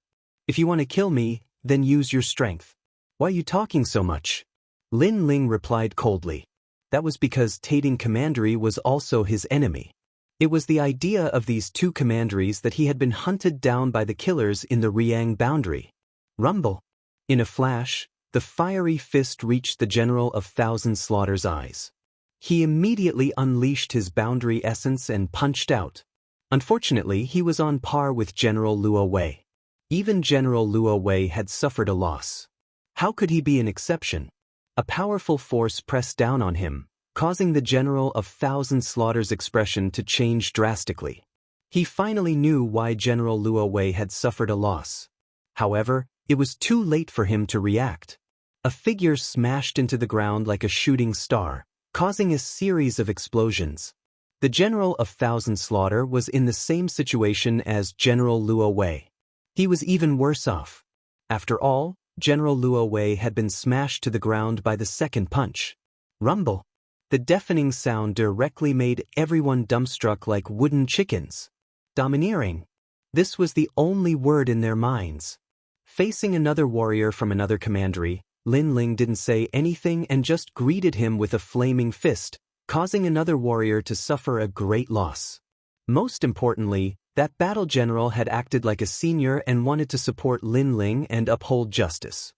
"If you want to kill me, then use your strength. Why are you talking so much?" Lin Ling replied coldly. That was because Tating Commandery was also his enemy. It was the idea of these 2 commanderies that he had been hunted down by the killers in the Riang boundary. Rumble. In a flash, the fiery fist reached the general of Thousand Slaughter's eyes. He immediately unleashed his boundary essence and punched out. Unfortunately, he was on par with General Luo Wei. Even General Luo Wei had suffered a loss. How could he be an exception? A powerful force pressed down on him, causing the General of Thousand Slaughters' expression to change drastically. He finally knew why General Luo Wei had suffered a loss. However, it was too late for him to react. A figure smashed into the ground like a shooting star, causing a series of explosions. The General of Thousand Slaughter was in the same situation as General Luo Wei. He was even worse off. After all, General Luo Wei had been smashed to the ground by the second punch. Rumble. The deafening sound directly made everyone dumbstruck like wooden chickens. Domineering. This was the only word in their minds. Facing another warrior from another commandery, Lin Ling didn't say anything and just greeted him with a flaming fist, causing another warrior to suffer a great loss. Most importantly, that battle general had acted like a senior and wanted to support Lin Ling and uphold justice.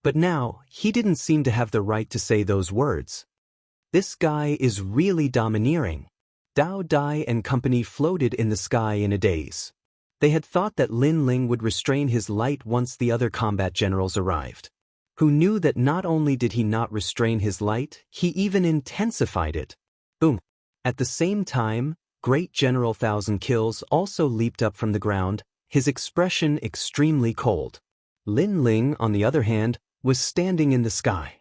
But now, he didn't seem to have the right to say those words. This guy is really domineering. Dao Dai and company floated in the sky in a daze. They had thought that Lin Ling would restrain his light once the other combat generals arrived. Who knew that not only did he not restrain his light, he even intensified it. Boom. At the same time, Great General Thousand Kills also leaped up from the ground, his expression extremely cold. Lin Ling, on the other hand, was standing in the sky.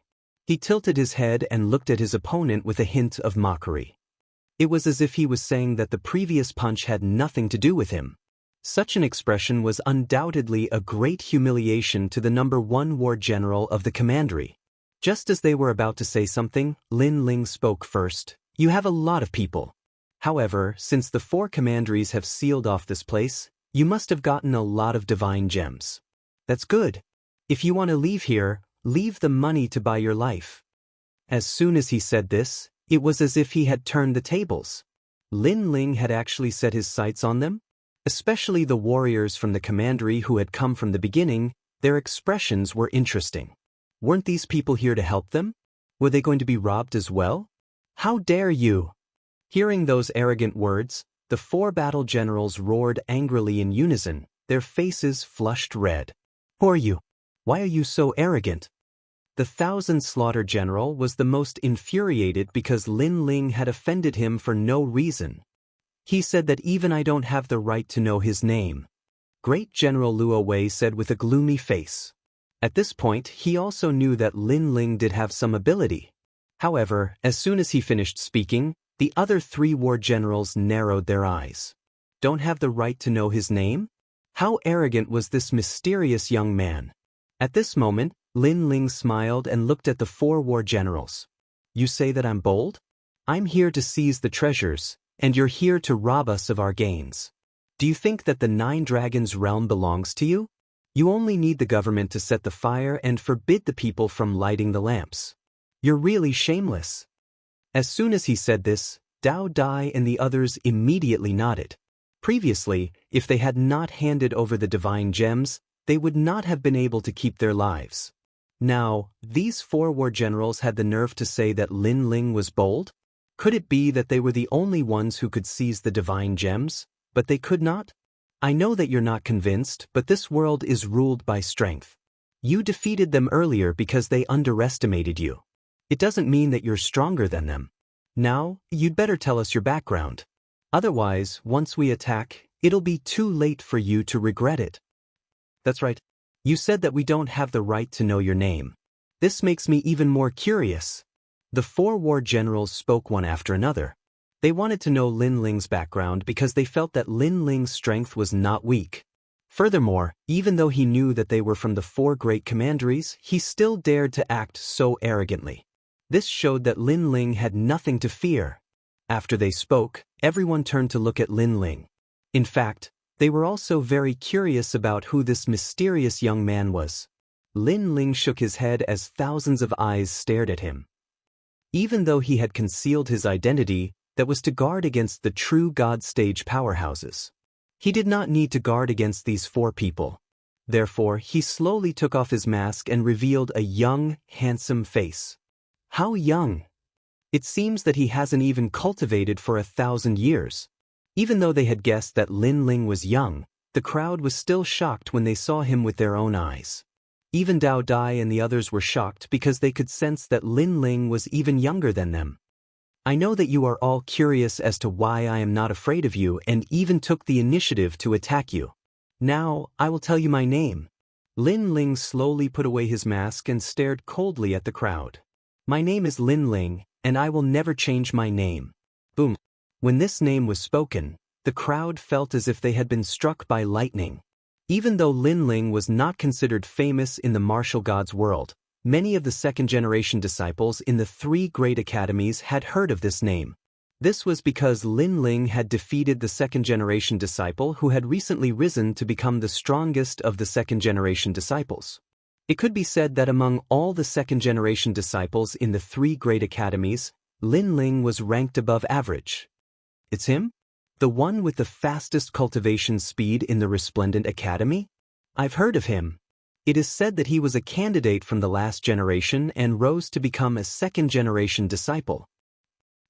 He tilted his head and looked at his opponent with a hint of mockery. It was as if he was saying that the previous punch had nothing to do with him. Such an expression was undoubtedly a great humiliation to the #1 war general of the commandery. Just as they were about to say something, Lin Ling spoke first. You have a lot of people. However, since the 4 commanderies have sealed off this place, you must have gotten a lot of divine gems. That's good. If you want to leave here, leave the money to buy your life. As soon as he said this, it was as if he had turned the tables. Lin Ling had actually set his sights on them. Especially the warriors from the commandery who had come from the beginning, their expressions were interesting. Weren't these people here to help them? Were they going to be robbed as well? How dare you! Hearing those arrogant words, the 4 battle generals roared angrily in unison, their faces flushed red. Who are you? Why are you so arrogant? The Thousand Slaughter general was the most infuriated because Lin Ling had offended him for no reason. He said that even I don't have the right to know his name. Great General Luo Wei said with a gloomy face. At this point, he also knew that Lin Ling did have some ability. However, as soon as he finished speaking, the other 3 war generals narrowed their eyes. Don't have the right to know his name? How arrogant was this mysterious young man? At this moment, Lin Ling smiled and looked at the 4 war generals. You say that I'm bold? I'm here to seize the treasures, and you're here to rob us of our gains. Do you think that the 9 Dragons realm belongs to you? You only need the government to set the fire and forbid the people from lighting the lamps. You're really shameless. As soon as he said this, Dao Dai and the others immediately nodded. Previously, if they had not handed over the divine gems, they would not have been able to keep their lives. Now, these 4 war generals had the nerve to say that Lin Ling was bold? Could it be that they were the only ones who could seize the divine gems, but they could not? I know that you're not convinced, but this world is ruled by strength. You defeated them earlier because they underestimated you. It doesn't mean that you're stronger than them. Now, you'd better tell us your background. Otherwise, once we attack, it'll be too late for you to regret it. That's right. You said that we don't have the right to know your name. This makes me even more curious. The 4 war generals spoke one after another. They wanted to know Lin Ling's background because they felt that Lin Ling's strength was not weak. Furthermore, even though he knew that they were from the 4 great commanderies, he still dared to act so arrogantly. This showed that Lin Ling had nothing to fear. After they spoke, everyone turned to look at Lin Ling. In fact, they were also very curious about who this mysterious young man was. Lin Ling shook his head as thousands of eyes stared at him. Even though he had concealed his identity, that was to guard against the true God stage powerhouses. He did not need to guard against these 4 people. Therefore, he slowly took off his mask and revealed a young, handsome face. How young? It seems that he hasn't even cultivated for 1,000 years. Even though they had guessed that Lin Ling was young, the crowd was still shocked when they saw him with their own eyes. Even Dao Dai and the others were shocked because they could sense that Lin Ling was even younger than them. I know that you are all curious as to why I am not afraid of you and even took the initiative to attack you. Now, I will tell you my name. Lin Ling slowly put away his mask and stared coldly at the crowd. My name is Lin Ling, and I will never change my name. Boom. When this name was spoken, the crowd felt as if they had been struck by lightning. Even though Lin Ling was not considered famous in the martial gods world, many of the second-generation disciples in the three great academies had heard of this name. This was because Lin Ling had defeated the second-generation disciple who had recently risen to become the strongest of the second-generation disciples. It could be said that among all the second-generation disciples in the three great academies, Lin Ling was ranked above average. It's him? The one with the fastest cultivation speed in the Resplendent Academy? I've heard of him. It is said that he was a candidate from the last generation and rose to become a second-generation disciple.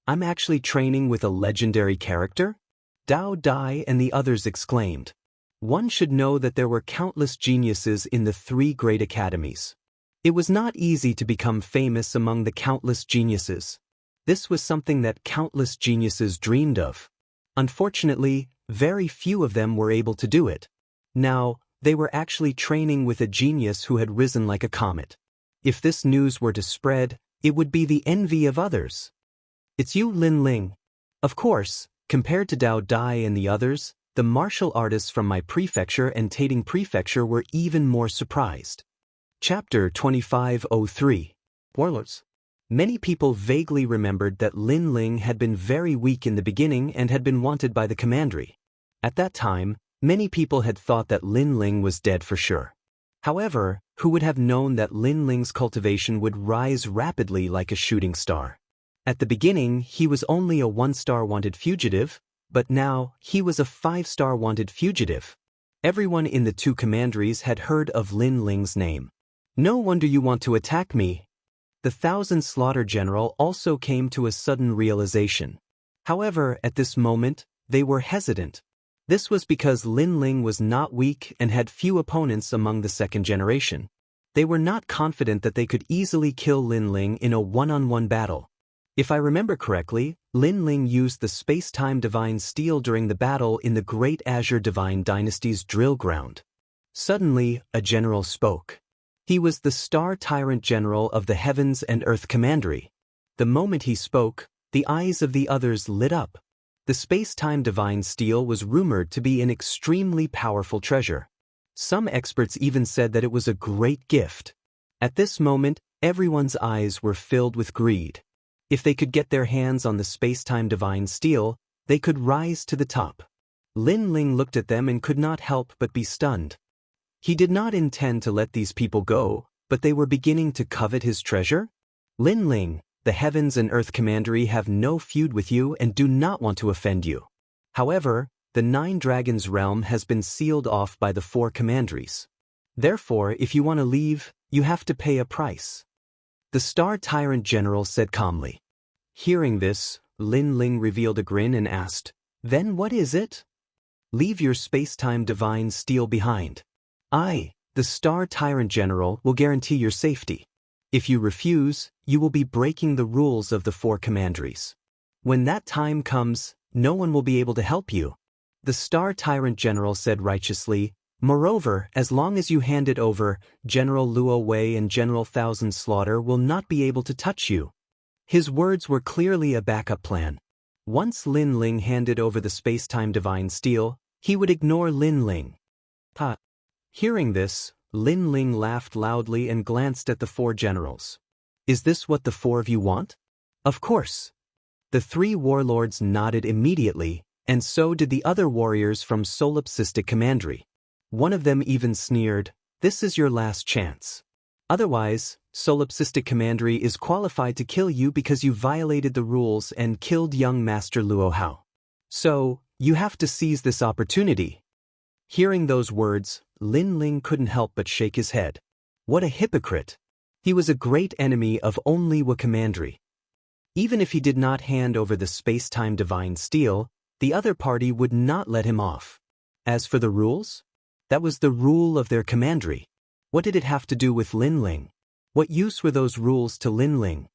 I'm actually training with a legendary character? Dao Dai and the others exclaimed. One should know that there were countless geniuses in the three great academies. It was not easy to become famous among the countless geniuses. This was something that countless geniuses dreamed of. Unfortunately, very few of them were able to do it. Now, they were actually training with a genius who had risen like a comet. If this news were to spread, it would be the envy of others. It's you, Lin Ling. Of course, compared to Dao Dai and the others, the martial artists from my prefecture and Tating Prefecture were even more surprised. Chapter 2503. Warlords. Many people vaguely remembered that Lin Ling had been very weak in the beginning and had been wanted by the commandery. At that time, many people had thought that Lin Ling was dead for sure. However, who would have known that Lin Ling's cultivation would rise rapidly like a shooting star? At the beginning, he was only a 1-star wanted fugitive, but now he was a 5-star wanted fugitive. Everyone in the two commanderies had heard of Lin Ling's name. No wonder you want to attack me. The 1,000 Slaughter General also came to a sudden realization. However, at this moment, they were hesitant. This was because Lin Ling was not weak and had few opponents among the second generation. They were not confident that they could easily kill Lin Ling in a one-on-one battle. If I remember correctly, Lin Ling used the space-time divine steel during the battle in the Great Azure Divine Dynasty's drill ground. Suddenly, a general spoke. He was the Star Tyrant General of the Heavens and Earth Commandery. The moment he spoke, the eyes of the others lit up. The space-time divine steel was rumored to be an extremely powerful treasure. Some experts even said that it was a great gift. At this moment, everyone's eyes were filled with greed. If they could get their hands on the space-time divine steel, they could rise to the top. Lin Ling looked at them and could not help but be stunned. He did not intend to let these people go, but they were beginning to covet his treasure? Lin Ling, the Heavens and Earth Commandery have no feud with you and do not want to offend you. However, the 9 Dragons realm has been sealed off by the 4 commanderies. Therefore, if you want to leave, you have to pay a price. The Star Tyrant General said calmly. Hearing this, Lin Ling revealed a grin and asked, "Then what is it?" "Leave your space-time divine steel behind. I, the Star Tyrant General, will guarantee your safety. If you refuse, you will be breaking the rules of the 4 commanderies. When that time comes, no one will be able to help you." The Star Tyrant General said righteously, "Moreover, as long as you hand it over, General Luo Wei and General Thousand Slaughter will not be able to touch you." His words were clearly a backup plan. Once Lin Ling handed over the space-time divine steel, he would ignore Lin Ling. Hearing this, Lin Ling laughed loudly and glanced at the 4 generals. "Is this what the 4 of you want?" "Of course." The 3 warlords nodded immediately, and so did the other warriors from Solipsistic Commandery. One of them even sneered, "This is your last chance. Otherwise, Solipsistic Commandery is qualified to kill you because you violated the rules and killed young Master Luo Hao. So, you have to seize this opportunity." Hearing those words, Lin Ling couldn't help but shake his head. What a hypocrite! He was a great enemy of only Wa Commandery. Even if he did not hand over the space-time divine steel, the other party would not let him off. As for the rules? That was the rule of their commandery. What did it have to do with Lin Ling? What use were those rules to Lin Ling?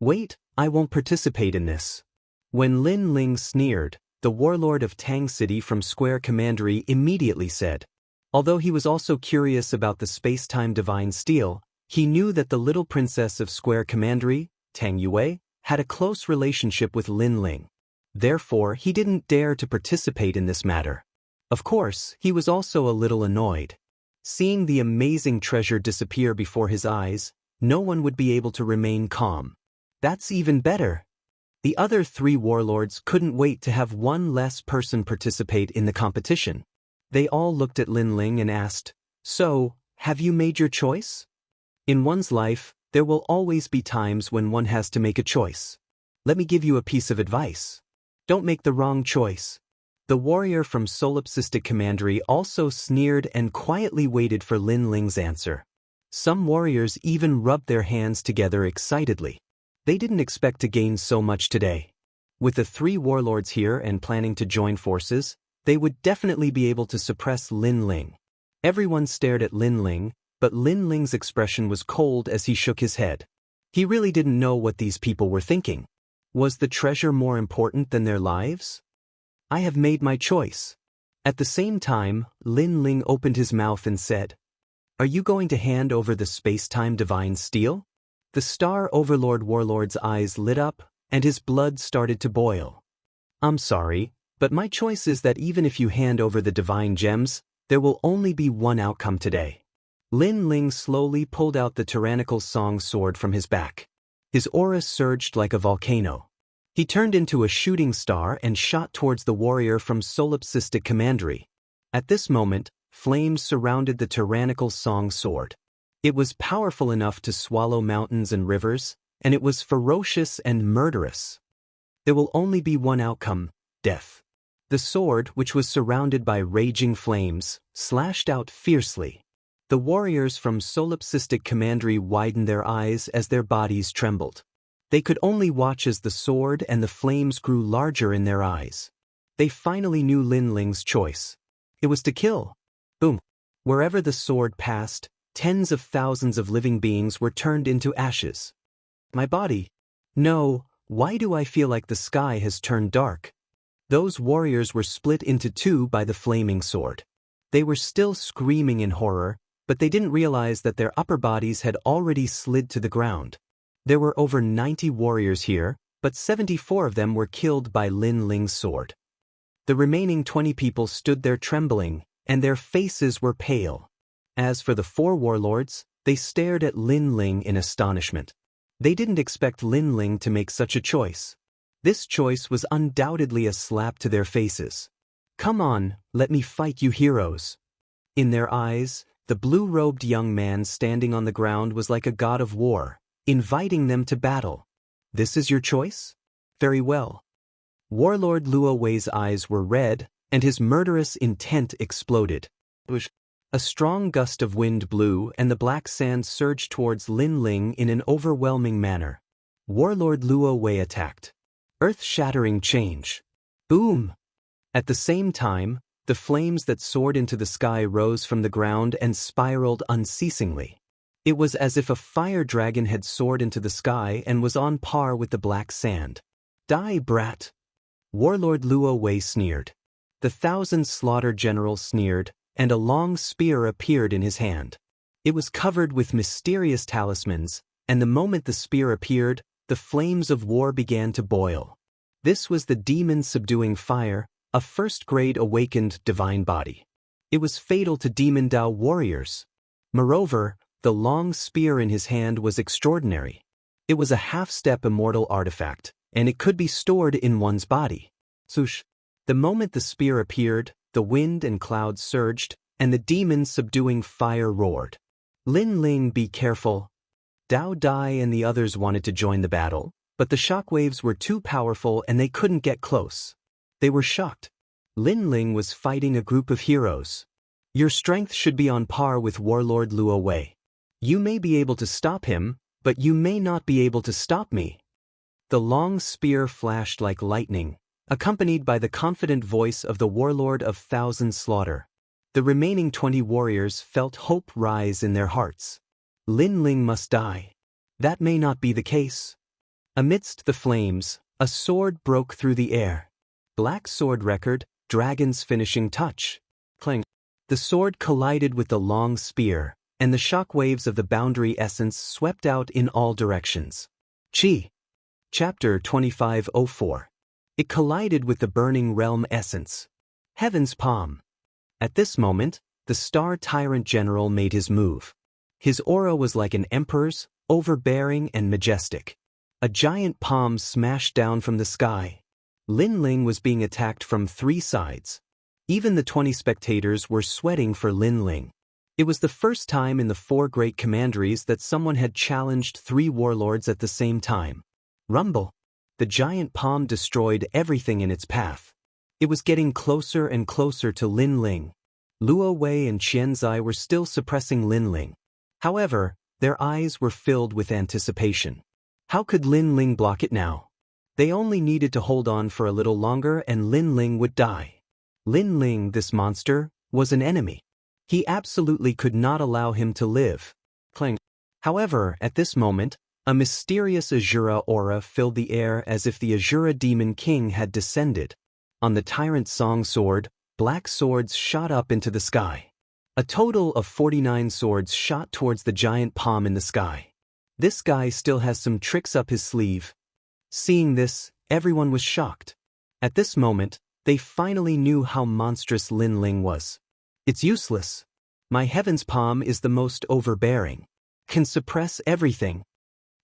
Wait, I won't participate in this. When Lin Ling sneered, the warlord of Tang City from Square Commandery immediately said. Although he was also curious about the space-time divine steel, he knew that the little princess of Square Commandery, Tang Yue, had a close relationship with Lin Ling. Therefore, he didn't dare to participate in this matter. Of course, he was also a little annoyed. Seeing the amazing treasure disappear before his eyes, no one would be able to remain calm. That's even better. The other three warlords couldn't wait to have one less person participate in the competition. They all looked at Lin Ling and asked, "So, have you made your choice?" In one's life, there will always be times when one has to make a choice. Let me give you a piece of advice. Don't make the wrong choice. The warrior from Solipsistic Commandery also sneered and quietly waited for Lin Ling's answer. Some warriors even rubbed their hands together excitedly. They didn't expect to gain so much today. With the three warlords here and planning to join forces, they would definitely be able to suppress Lin Ling. Everyone stared at Lin Ling, but Lin Ling's expression was cold as he shook his head. He really didn't know what these people were thinking. Was the treasure more important than their lives? I have made my choice. At the same time, Lin Ling opened his mouth and said, "Are you going to hand over the space-time divine steel?" The Star Overlord warlord's eyes lit up, and his blood started to boil. "I'm sorry, but my choice is that even if you hand over the divine gems, there will only be one outcome today." Lin Ling slowly pulled out the tyrannical song sword from his back. His aura surged like a volcano. He turned into a shooting star and shot towards the warrior from Solipsistic Commandery. At this moment, flames surrounded the tyrannical song sword. It was powerful enough to swallow mountains and rivers, and it was ferocious and murderous. There will only be one outcome, death. The sword, which was surrounded by raging flames, slashed out fiercely. The warriors from Solipsistic Commandery widened their eyes as their bodies trembled. They could only watch as the sword and the flames grew larger in their eyes. They finally knew Lin Ling's choice. It was to kill. Boom. Wherever the sword passed, tens of thousands of living beings were turned into ashes. My body. No, why do I feel like the sky has turned dark? Those warriors were split into two by the flaming sword. They were still screaming in horror, but they didn't realize that their upper bodies had already slid to the ground. There were over 90 warriors here, but 74 of them were killed by Lin Ling's sword. The remaining 20 people stood there trembling, and their faces were pale. As for the four warlords, they stared at Lin Ling in astonishment. They didn't expect Lin Ling to make such a choice. This choice was undoubtedly a slap to their faces. "Come on, let me fight you heroes." In their eyes, the blue-robed young man standing on the ground was like a god of war, inviting them to battle. "This is your choice? Very well." Warlord Luo Wei's eyes were red, and his murderous intent exploded. A strong gust of wind blew and the black sand surged towards Lin Ling in an overwhelming manner. Warlord Luo Wei attacked. Earth-shattering change. Boom! At the same time, the flames that soared into the sky rose from the ground and spiraled unceasingly. It was as if a fire dragon had soared into the sky and was on par with the black sand. "Die, brat!" Warlord Luo Wei sneered. The Thousand Slaughter General sneered, and a long spear appeared in his hand. It was covered with mysterious talismans, and the moment the spear appeared, the flames of war began to boil. This was the demon subduing fire, a first-grade awakened divine body. It was fatal to Demon Dao warriors. Moreover, the long spear in his hand was extraordinary. It was a half-step immortal artifact, and it could be stored in one's body. Swoosh! The moment the spear appeared, the wind and clouds surged, and the demon subduing fire roared. "Lin Ling, be careful." Dao Dai and the others wanted to join the battle, but the shockwaves were too powerful and they couldn't get close. They were shocked. Lin Ling was fighting a group of heroes. Your strength should be on par with Warlord Luo Wei. You may be able to stop him, but you may not be able to stop me. The long spear flashed like lightning, accompanied by the confident voice of the Warlord of Thousand Slaughter. The remaining 20 warriors felt hope rise in their hearts. Lin Ling must die. That may not be the case. Amidst the flames, a sword broke through the air. Black sword record, dragon's finishing touch. Clang. The sword collided with the long spear, and the shock waves of the boundary essence swept out in all directions. Chi. Chapter 2504. It collided with the burning realm essence. Heaven's palm. At this moment, the Star Tyrant General made his move. His aura was like an emperor's, overbearing and majestic. A giant palm smashed down from the sky. Lin Ling was being attacked from 3 sides. Even the 20 spectators were sweating for Lin Ling. It was the first time in the 4 great commanderies that someone had challenged 3 warlords at the same time. Rumble. The giant palm destroyed everything in its path. It was getting closer and closer to Lin Ling. Luo Wei and Qianzai were still suppressing Lin Ling. However, their eyes were filled with anticipation. How could Lin Ling block it now? They only needed to hold on for a little longer and Lin Ling would die. Lin Ling, this monster, was an enemy. He absolutely could not allow him to live. Clang. However, at this moment, a mysterious Azura aura filled the air as if the Azura Demon King had descended. On the Tyrant Song sword, black swords shot up into the sky. A total of 49 swords shot towards the giant palm in the sky. This guy still has some tricks up his sleeve. Seeing this, everyone was shocked. At this moment, they finally knew how monstrous Lin Ling was. It's useless. My heaven's palm is the most overbearing. Can suppress everything.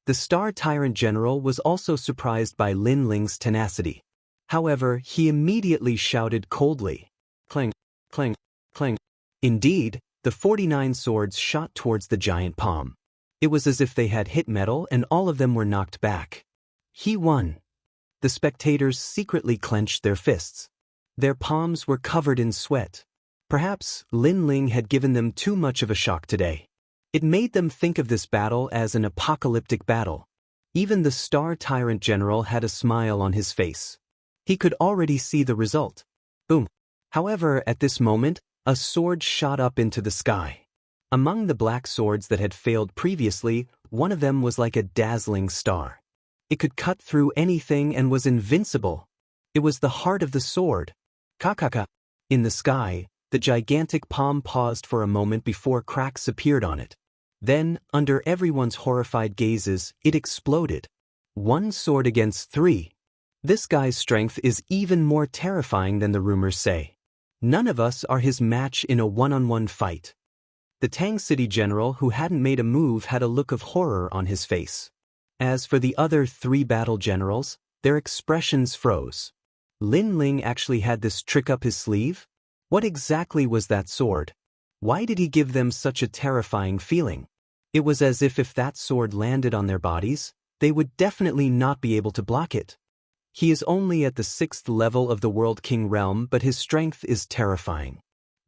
The Star Tyrant General was also surprised by Lin Ling's tenacity. However, he immediately shouted coldly. Clang, clang, clang. Indeed, the 49 swords shot towards the giant palm. It was as if they had hit metal and all of them were knocked back. He won. The spectators secretly clenched their fists. Their palms were covered in sweat. Perhaps Lin Ling had given them too much of a shock today. It made them think of this battle as an apocalyptic battle. Even the Star Tyrant General had a smile on his face. He could already see the result. Boom. However, at this moment, a sword shot up into the sky. Among the black swords that had failed previously, one of them was like a dazzling star. It could cut through anything and was invincible. It was the heart of the sword. Kakaka. In the sky, the gigantic palm paused for a moment before cracks appeared on it. Then, under everyone's horrified gazes, it exploded. 1 sword against 3. This guy's strength is even more terrifying than the rumors say. None of us are his match in a one-on-one fight. The Tang City general who hadn't made a move had a look of horror on his face. As for the other 3 battle generals, their expressions froze. Lin Ling actually had this trick up his sleeve? What exactly was that sword? Why did he give them such a terrifying feeling? It was as if that sword landed on their bodies, they would definitely not be able to block it. He is only at the 6th level of the World King realm, but his strength is terrifying.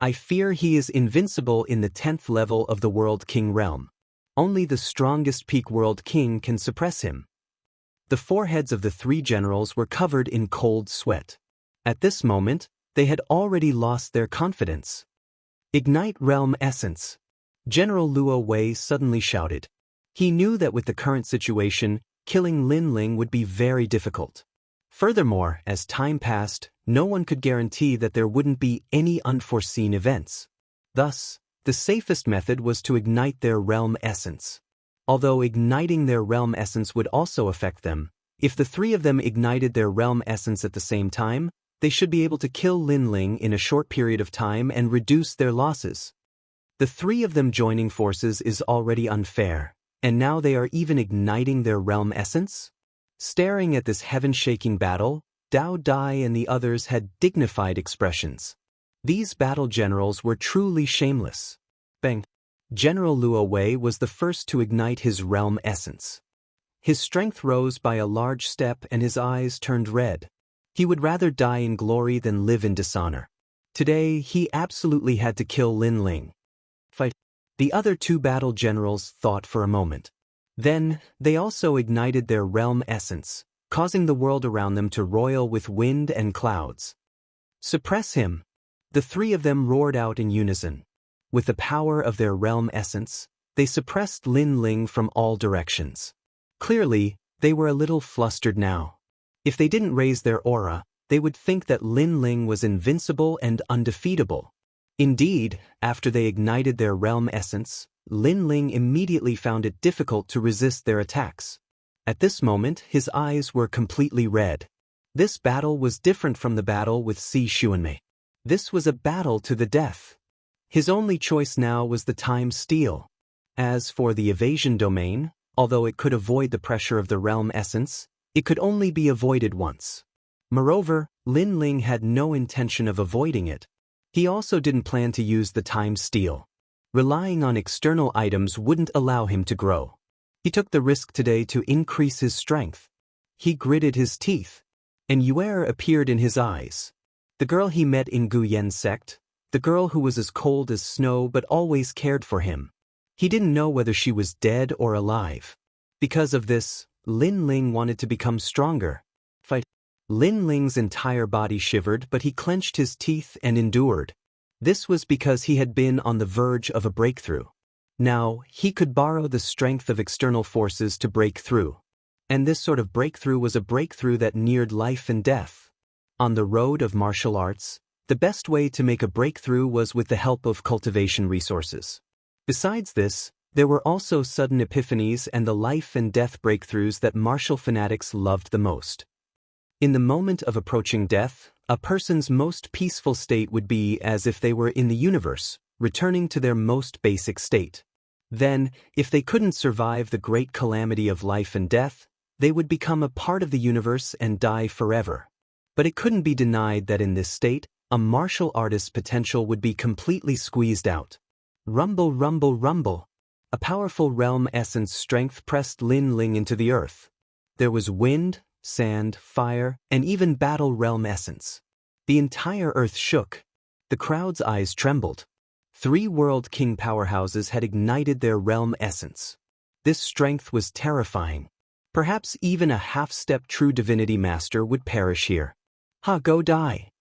I fear he is invincible in the 10th level of the World King realm. Only the strongest peak World King can suppress him. The foreheads of the 3 generals were covered in cold sweat. At this moment, they had already lost their confidence. Ignite Realm Essence. General Luo Wei suddenly shouted. He knew that with the current situation, killing Lin Ling would be very difficult. Furthermore, as time passed, no one could guarantee that there wouldn't be any unforeseen events. Thus, the safest method was to ignite their realm essence. Although igniting their realm essence would also affect them, if the 3 of them ignited their realm essence at the same time, they should be able to kill Lin Ling in a short period of time and reduce their losses. The 3 of them joining forces is already unfair, and now they are even igniting their realm essence? Staring at this heaven-shaking battle, Dao Dai and the others had dignified expressions. These battle generals were truly shameless. Bang! General Luo Wei was the first to ignite his realm essence. His strength rose by a large step and his eyes turned red. He would rather die in glory than live in dishonor. Today, he absolutely had to kill Lin Ling. Fight! The other 2 battle generals thought for a moment. Then, they also ignited their realm essence, causing the world around them to roil with wind and clouds. Suppress him! The 3 of them roared out in unison. With the power of their realm essence, they suppressed Lin Ling from all directions. Clearly, They were a little flustered now. If they didn't raise their aura, they would think that Lin Ling was invincible and undefeatable. Indeed, after they ignited their realm essence, Lin Ling immediately found it difficult to resist their attacks. At this moment, his eyes were completely red. This battle was different from the battle with Si Xuanmei. This was a battle to the death. His only choice now was the time steel. As for the evasion domain, although it could avoid the pressure of the realm essence, it could only be avoided once. Moreover, Lin Ling had no intention of avoiding it. He also didn't plan to use the time steel. Relying on external items wouldn't allow him to grow. He took the risk today to increase his strength. He gritted his teeth, and Yuer appeared in his eyes. The girl he met in Guyen's sect, the girl who was as cold as snow but always cared for him. He didn't know whether she was dead or alive. Because of this, Lin Ling wanted to become stronger. Lin Ling's entire body shivered, but he clenched his teeth and endured. This was because he had been on the verge of a breakthrough. Now, he could borrow the strength of external forces to break through. And this sort of breakthrough was a breakthrough that neared life and death. On the road of martial arts, the best way to make a breakthrough was with the help of cultivation resources. Besides this, there were also sudden epiphanies and the life and death breakthroughs that martial fanatics loved the most. In the moment of approaching death, a person's most peaceful state would be as if they were in the universe, returning to their most basic state. Then, if they couldn't survive the great calamity of life and death, they would become a part of the universe and die forever. But it couldn't be denied that in this state, a martial artist's potential would be completely squeezed out. Rumble, rumble, rumble. A powerful realm essence strength pressed Lin Ling into the earth. There was wind, sand, fire, and even battle realm essence. The entire earth shook. The crowd's eyes trembled. 3 World King powerhouses had ignited their realm essence. This strength was terrifying. Perhaps even a half-step true divinity master would perish here. Go die.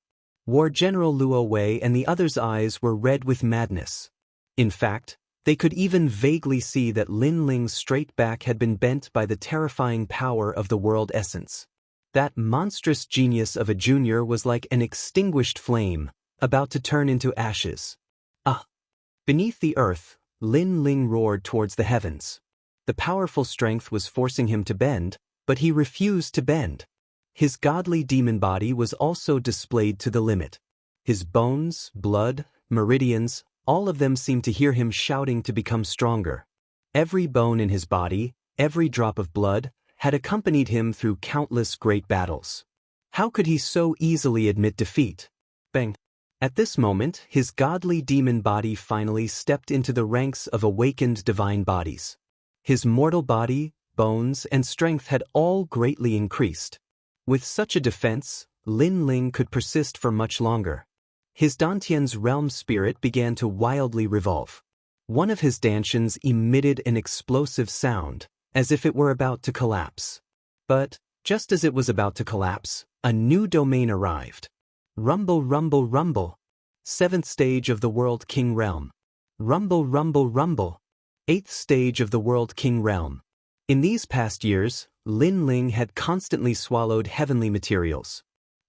War General Luo Wei and the others' eyes were red with madness. In fact, they could even vaguely see that Lin Ling's straight back had been bent by the terrifying power of the world essence. That monstrous genius of a junior was like an extinguished flame, about to turn into ashes. Beneath the earth, Lin Ling roared towards the heavens. The powerful strength was forcing him to bend, but he refused to bend. His godly demon body was also displayed to the limit. His bones, blood, meridians, all of them seemed to hear him shouting to become stronger. Every bone in his body, every drop of blood, had accompanied him through countless great battles. How could he so easily admit defeat? Bang! At this moment, his godly demon body finally stepped into the ranks of awakened divine bodies. His mortal body, bones, and strength had all greatly increased. With such a defense, Lin Ling could persist for much longer. His Dantian's realm spirit began to wildly revolve. One of his Dantians emitted an explosive sound, as if it were about to collapse. But, just as it was about to collapse, a new domain arrived. Rumble, rumble, rumble. 7th stage of the World King Realm. Rumble, rumble, rumble. 8th stage of the World King Realm. In these past years, Lin Ling had constantly swallowed heavenly materials.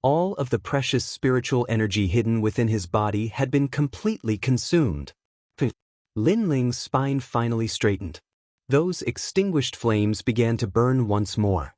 All of the precious spiritual energy hidden within his body had been completely consumed. Lin Ling's spine finally straightened. Those extinguished flames began to burn once more.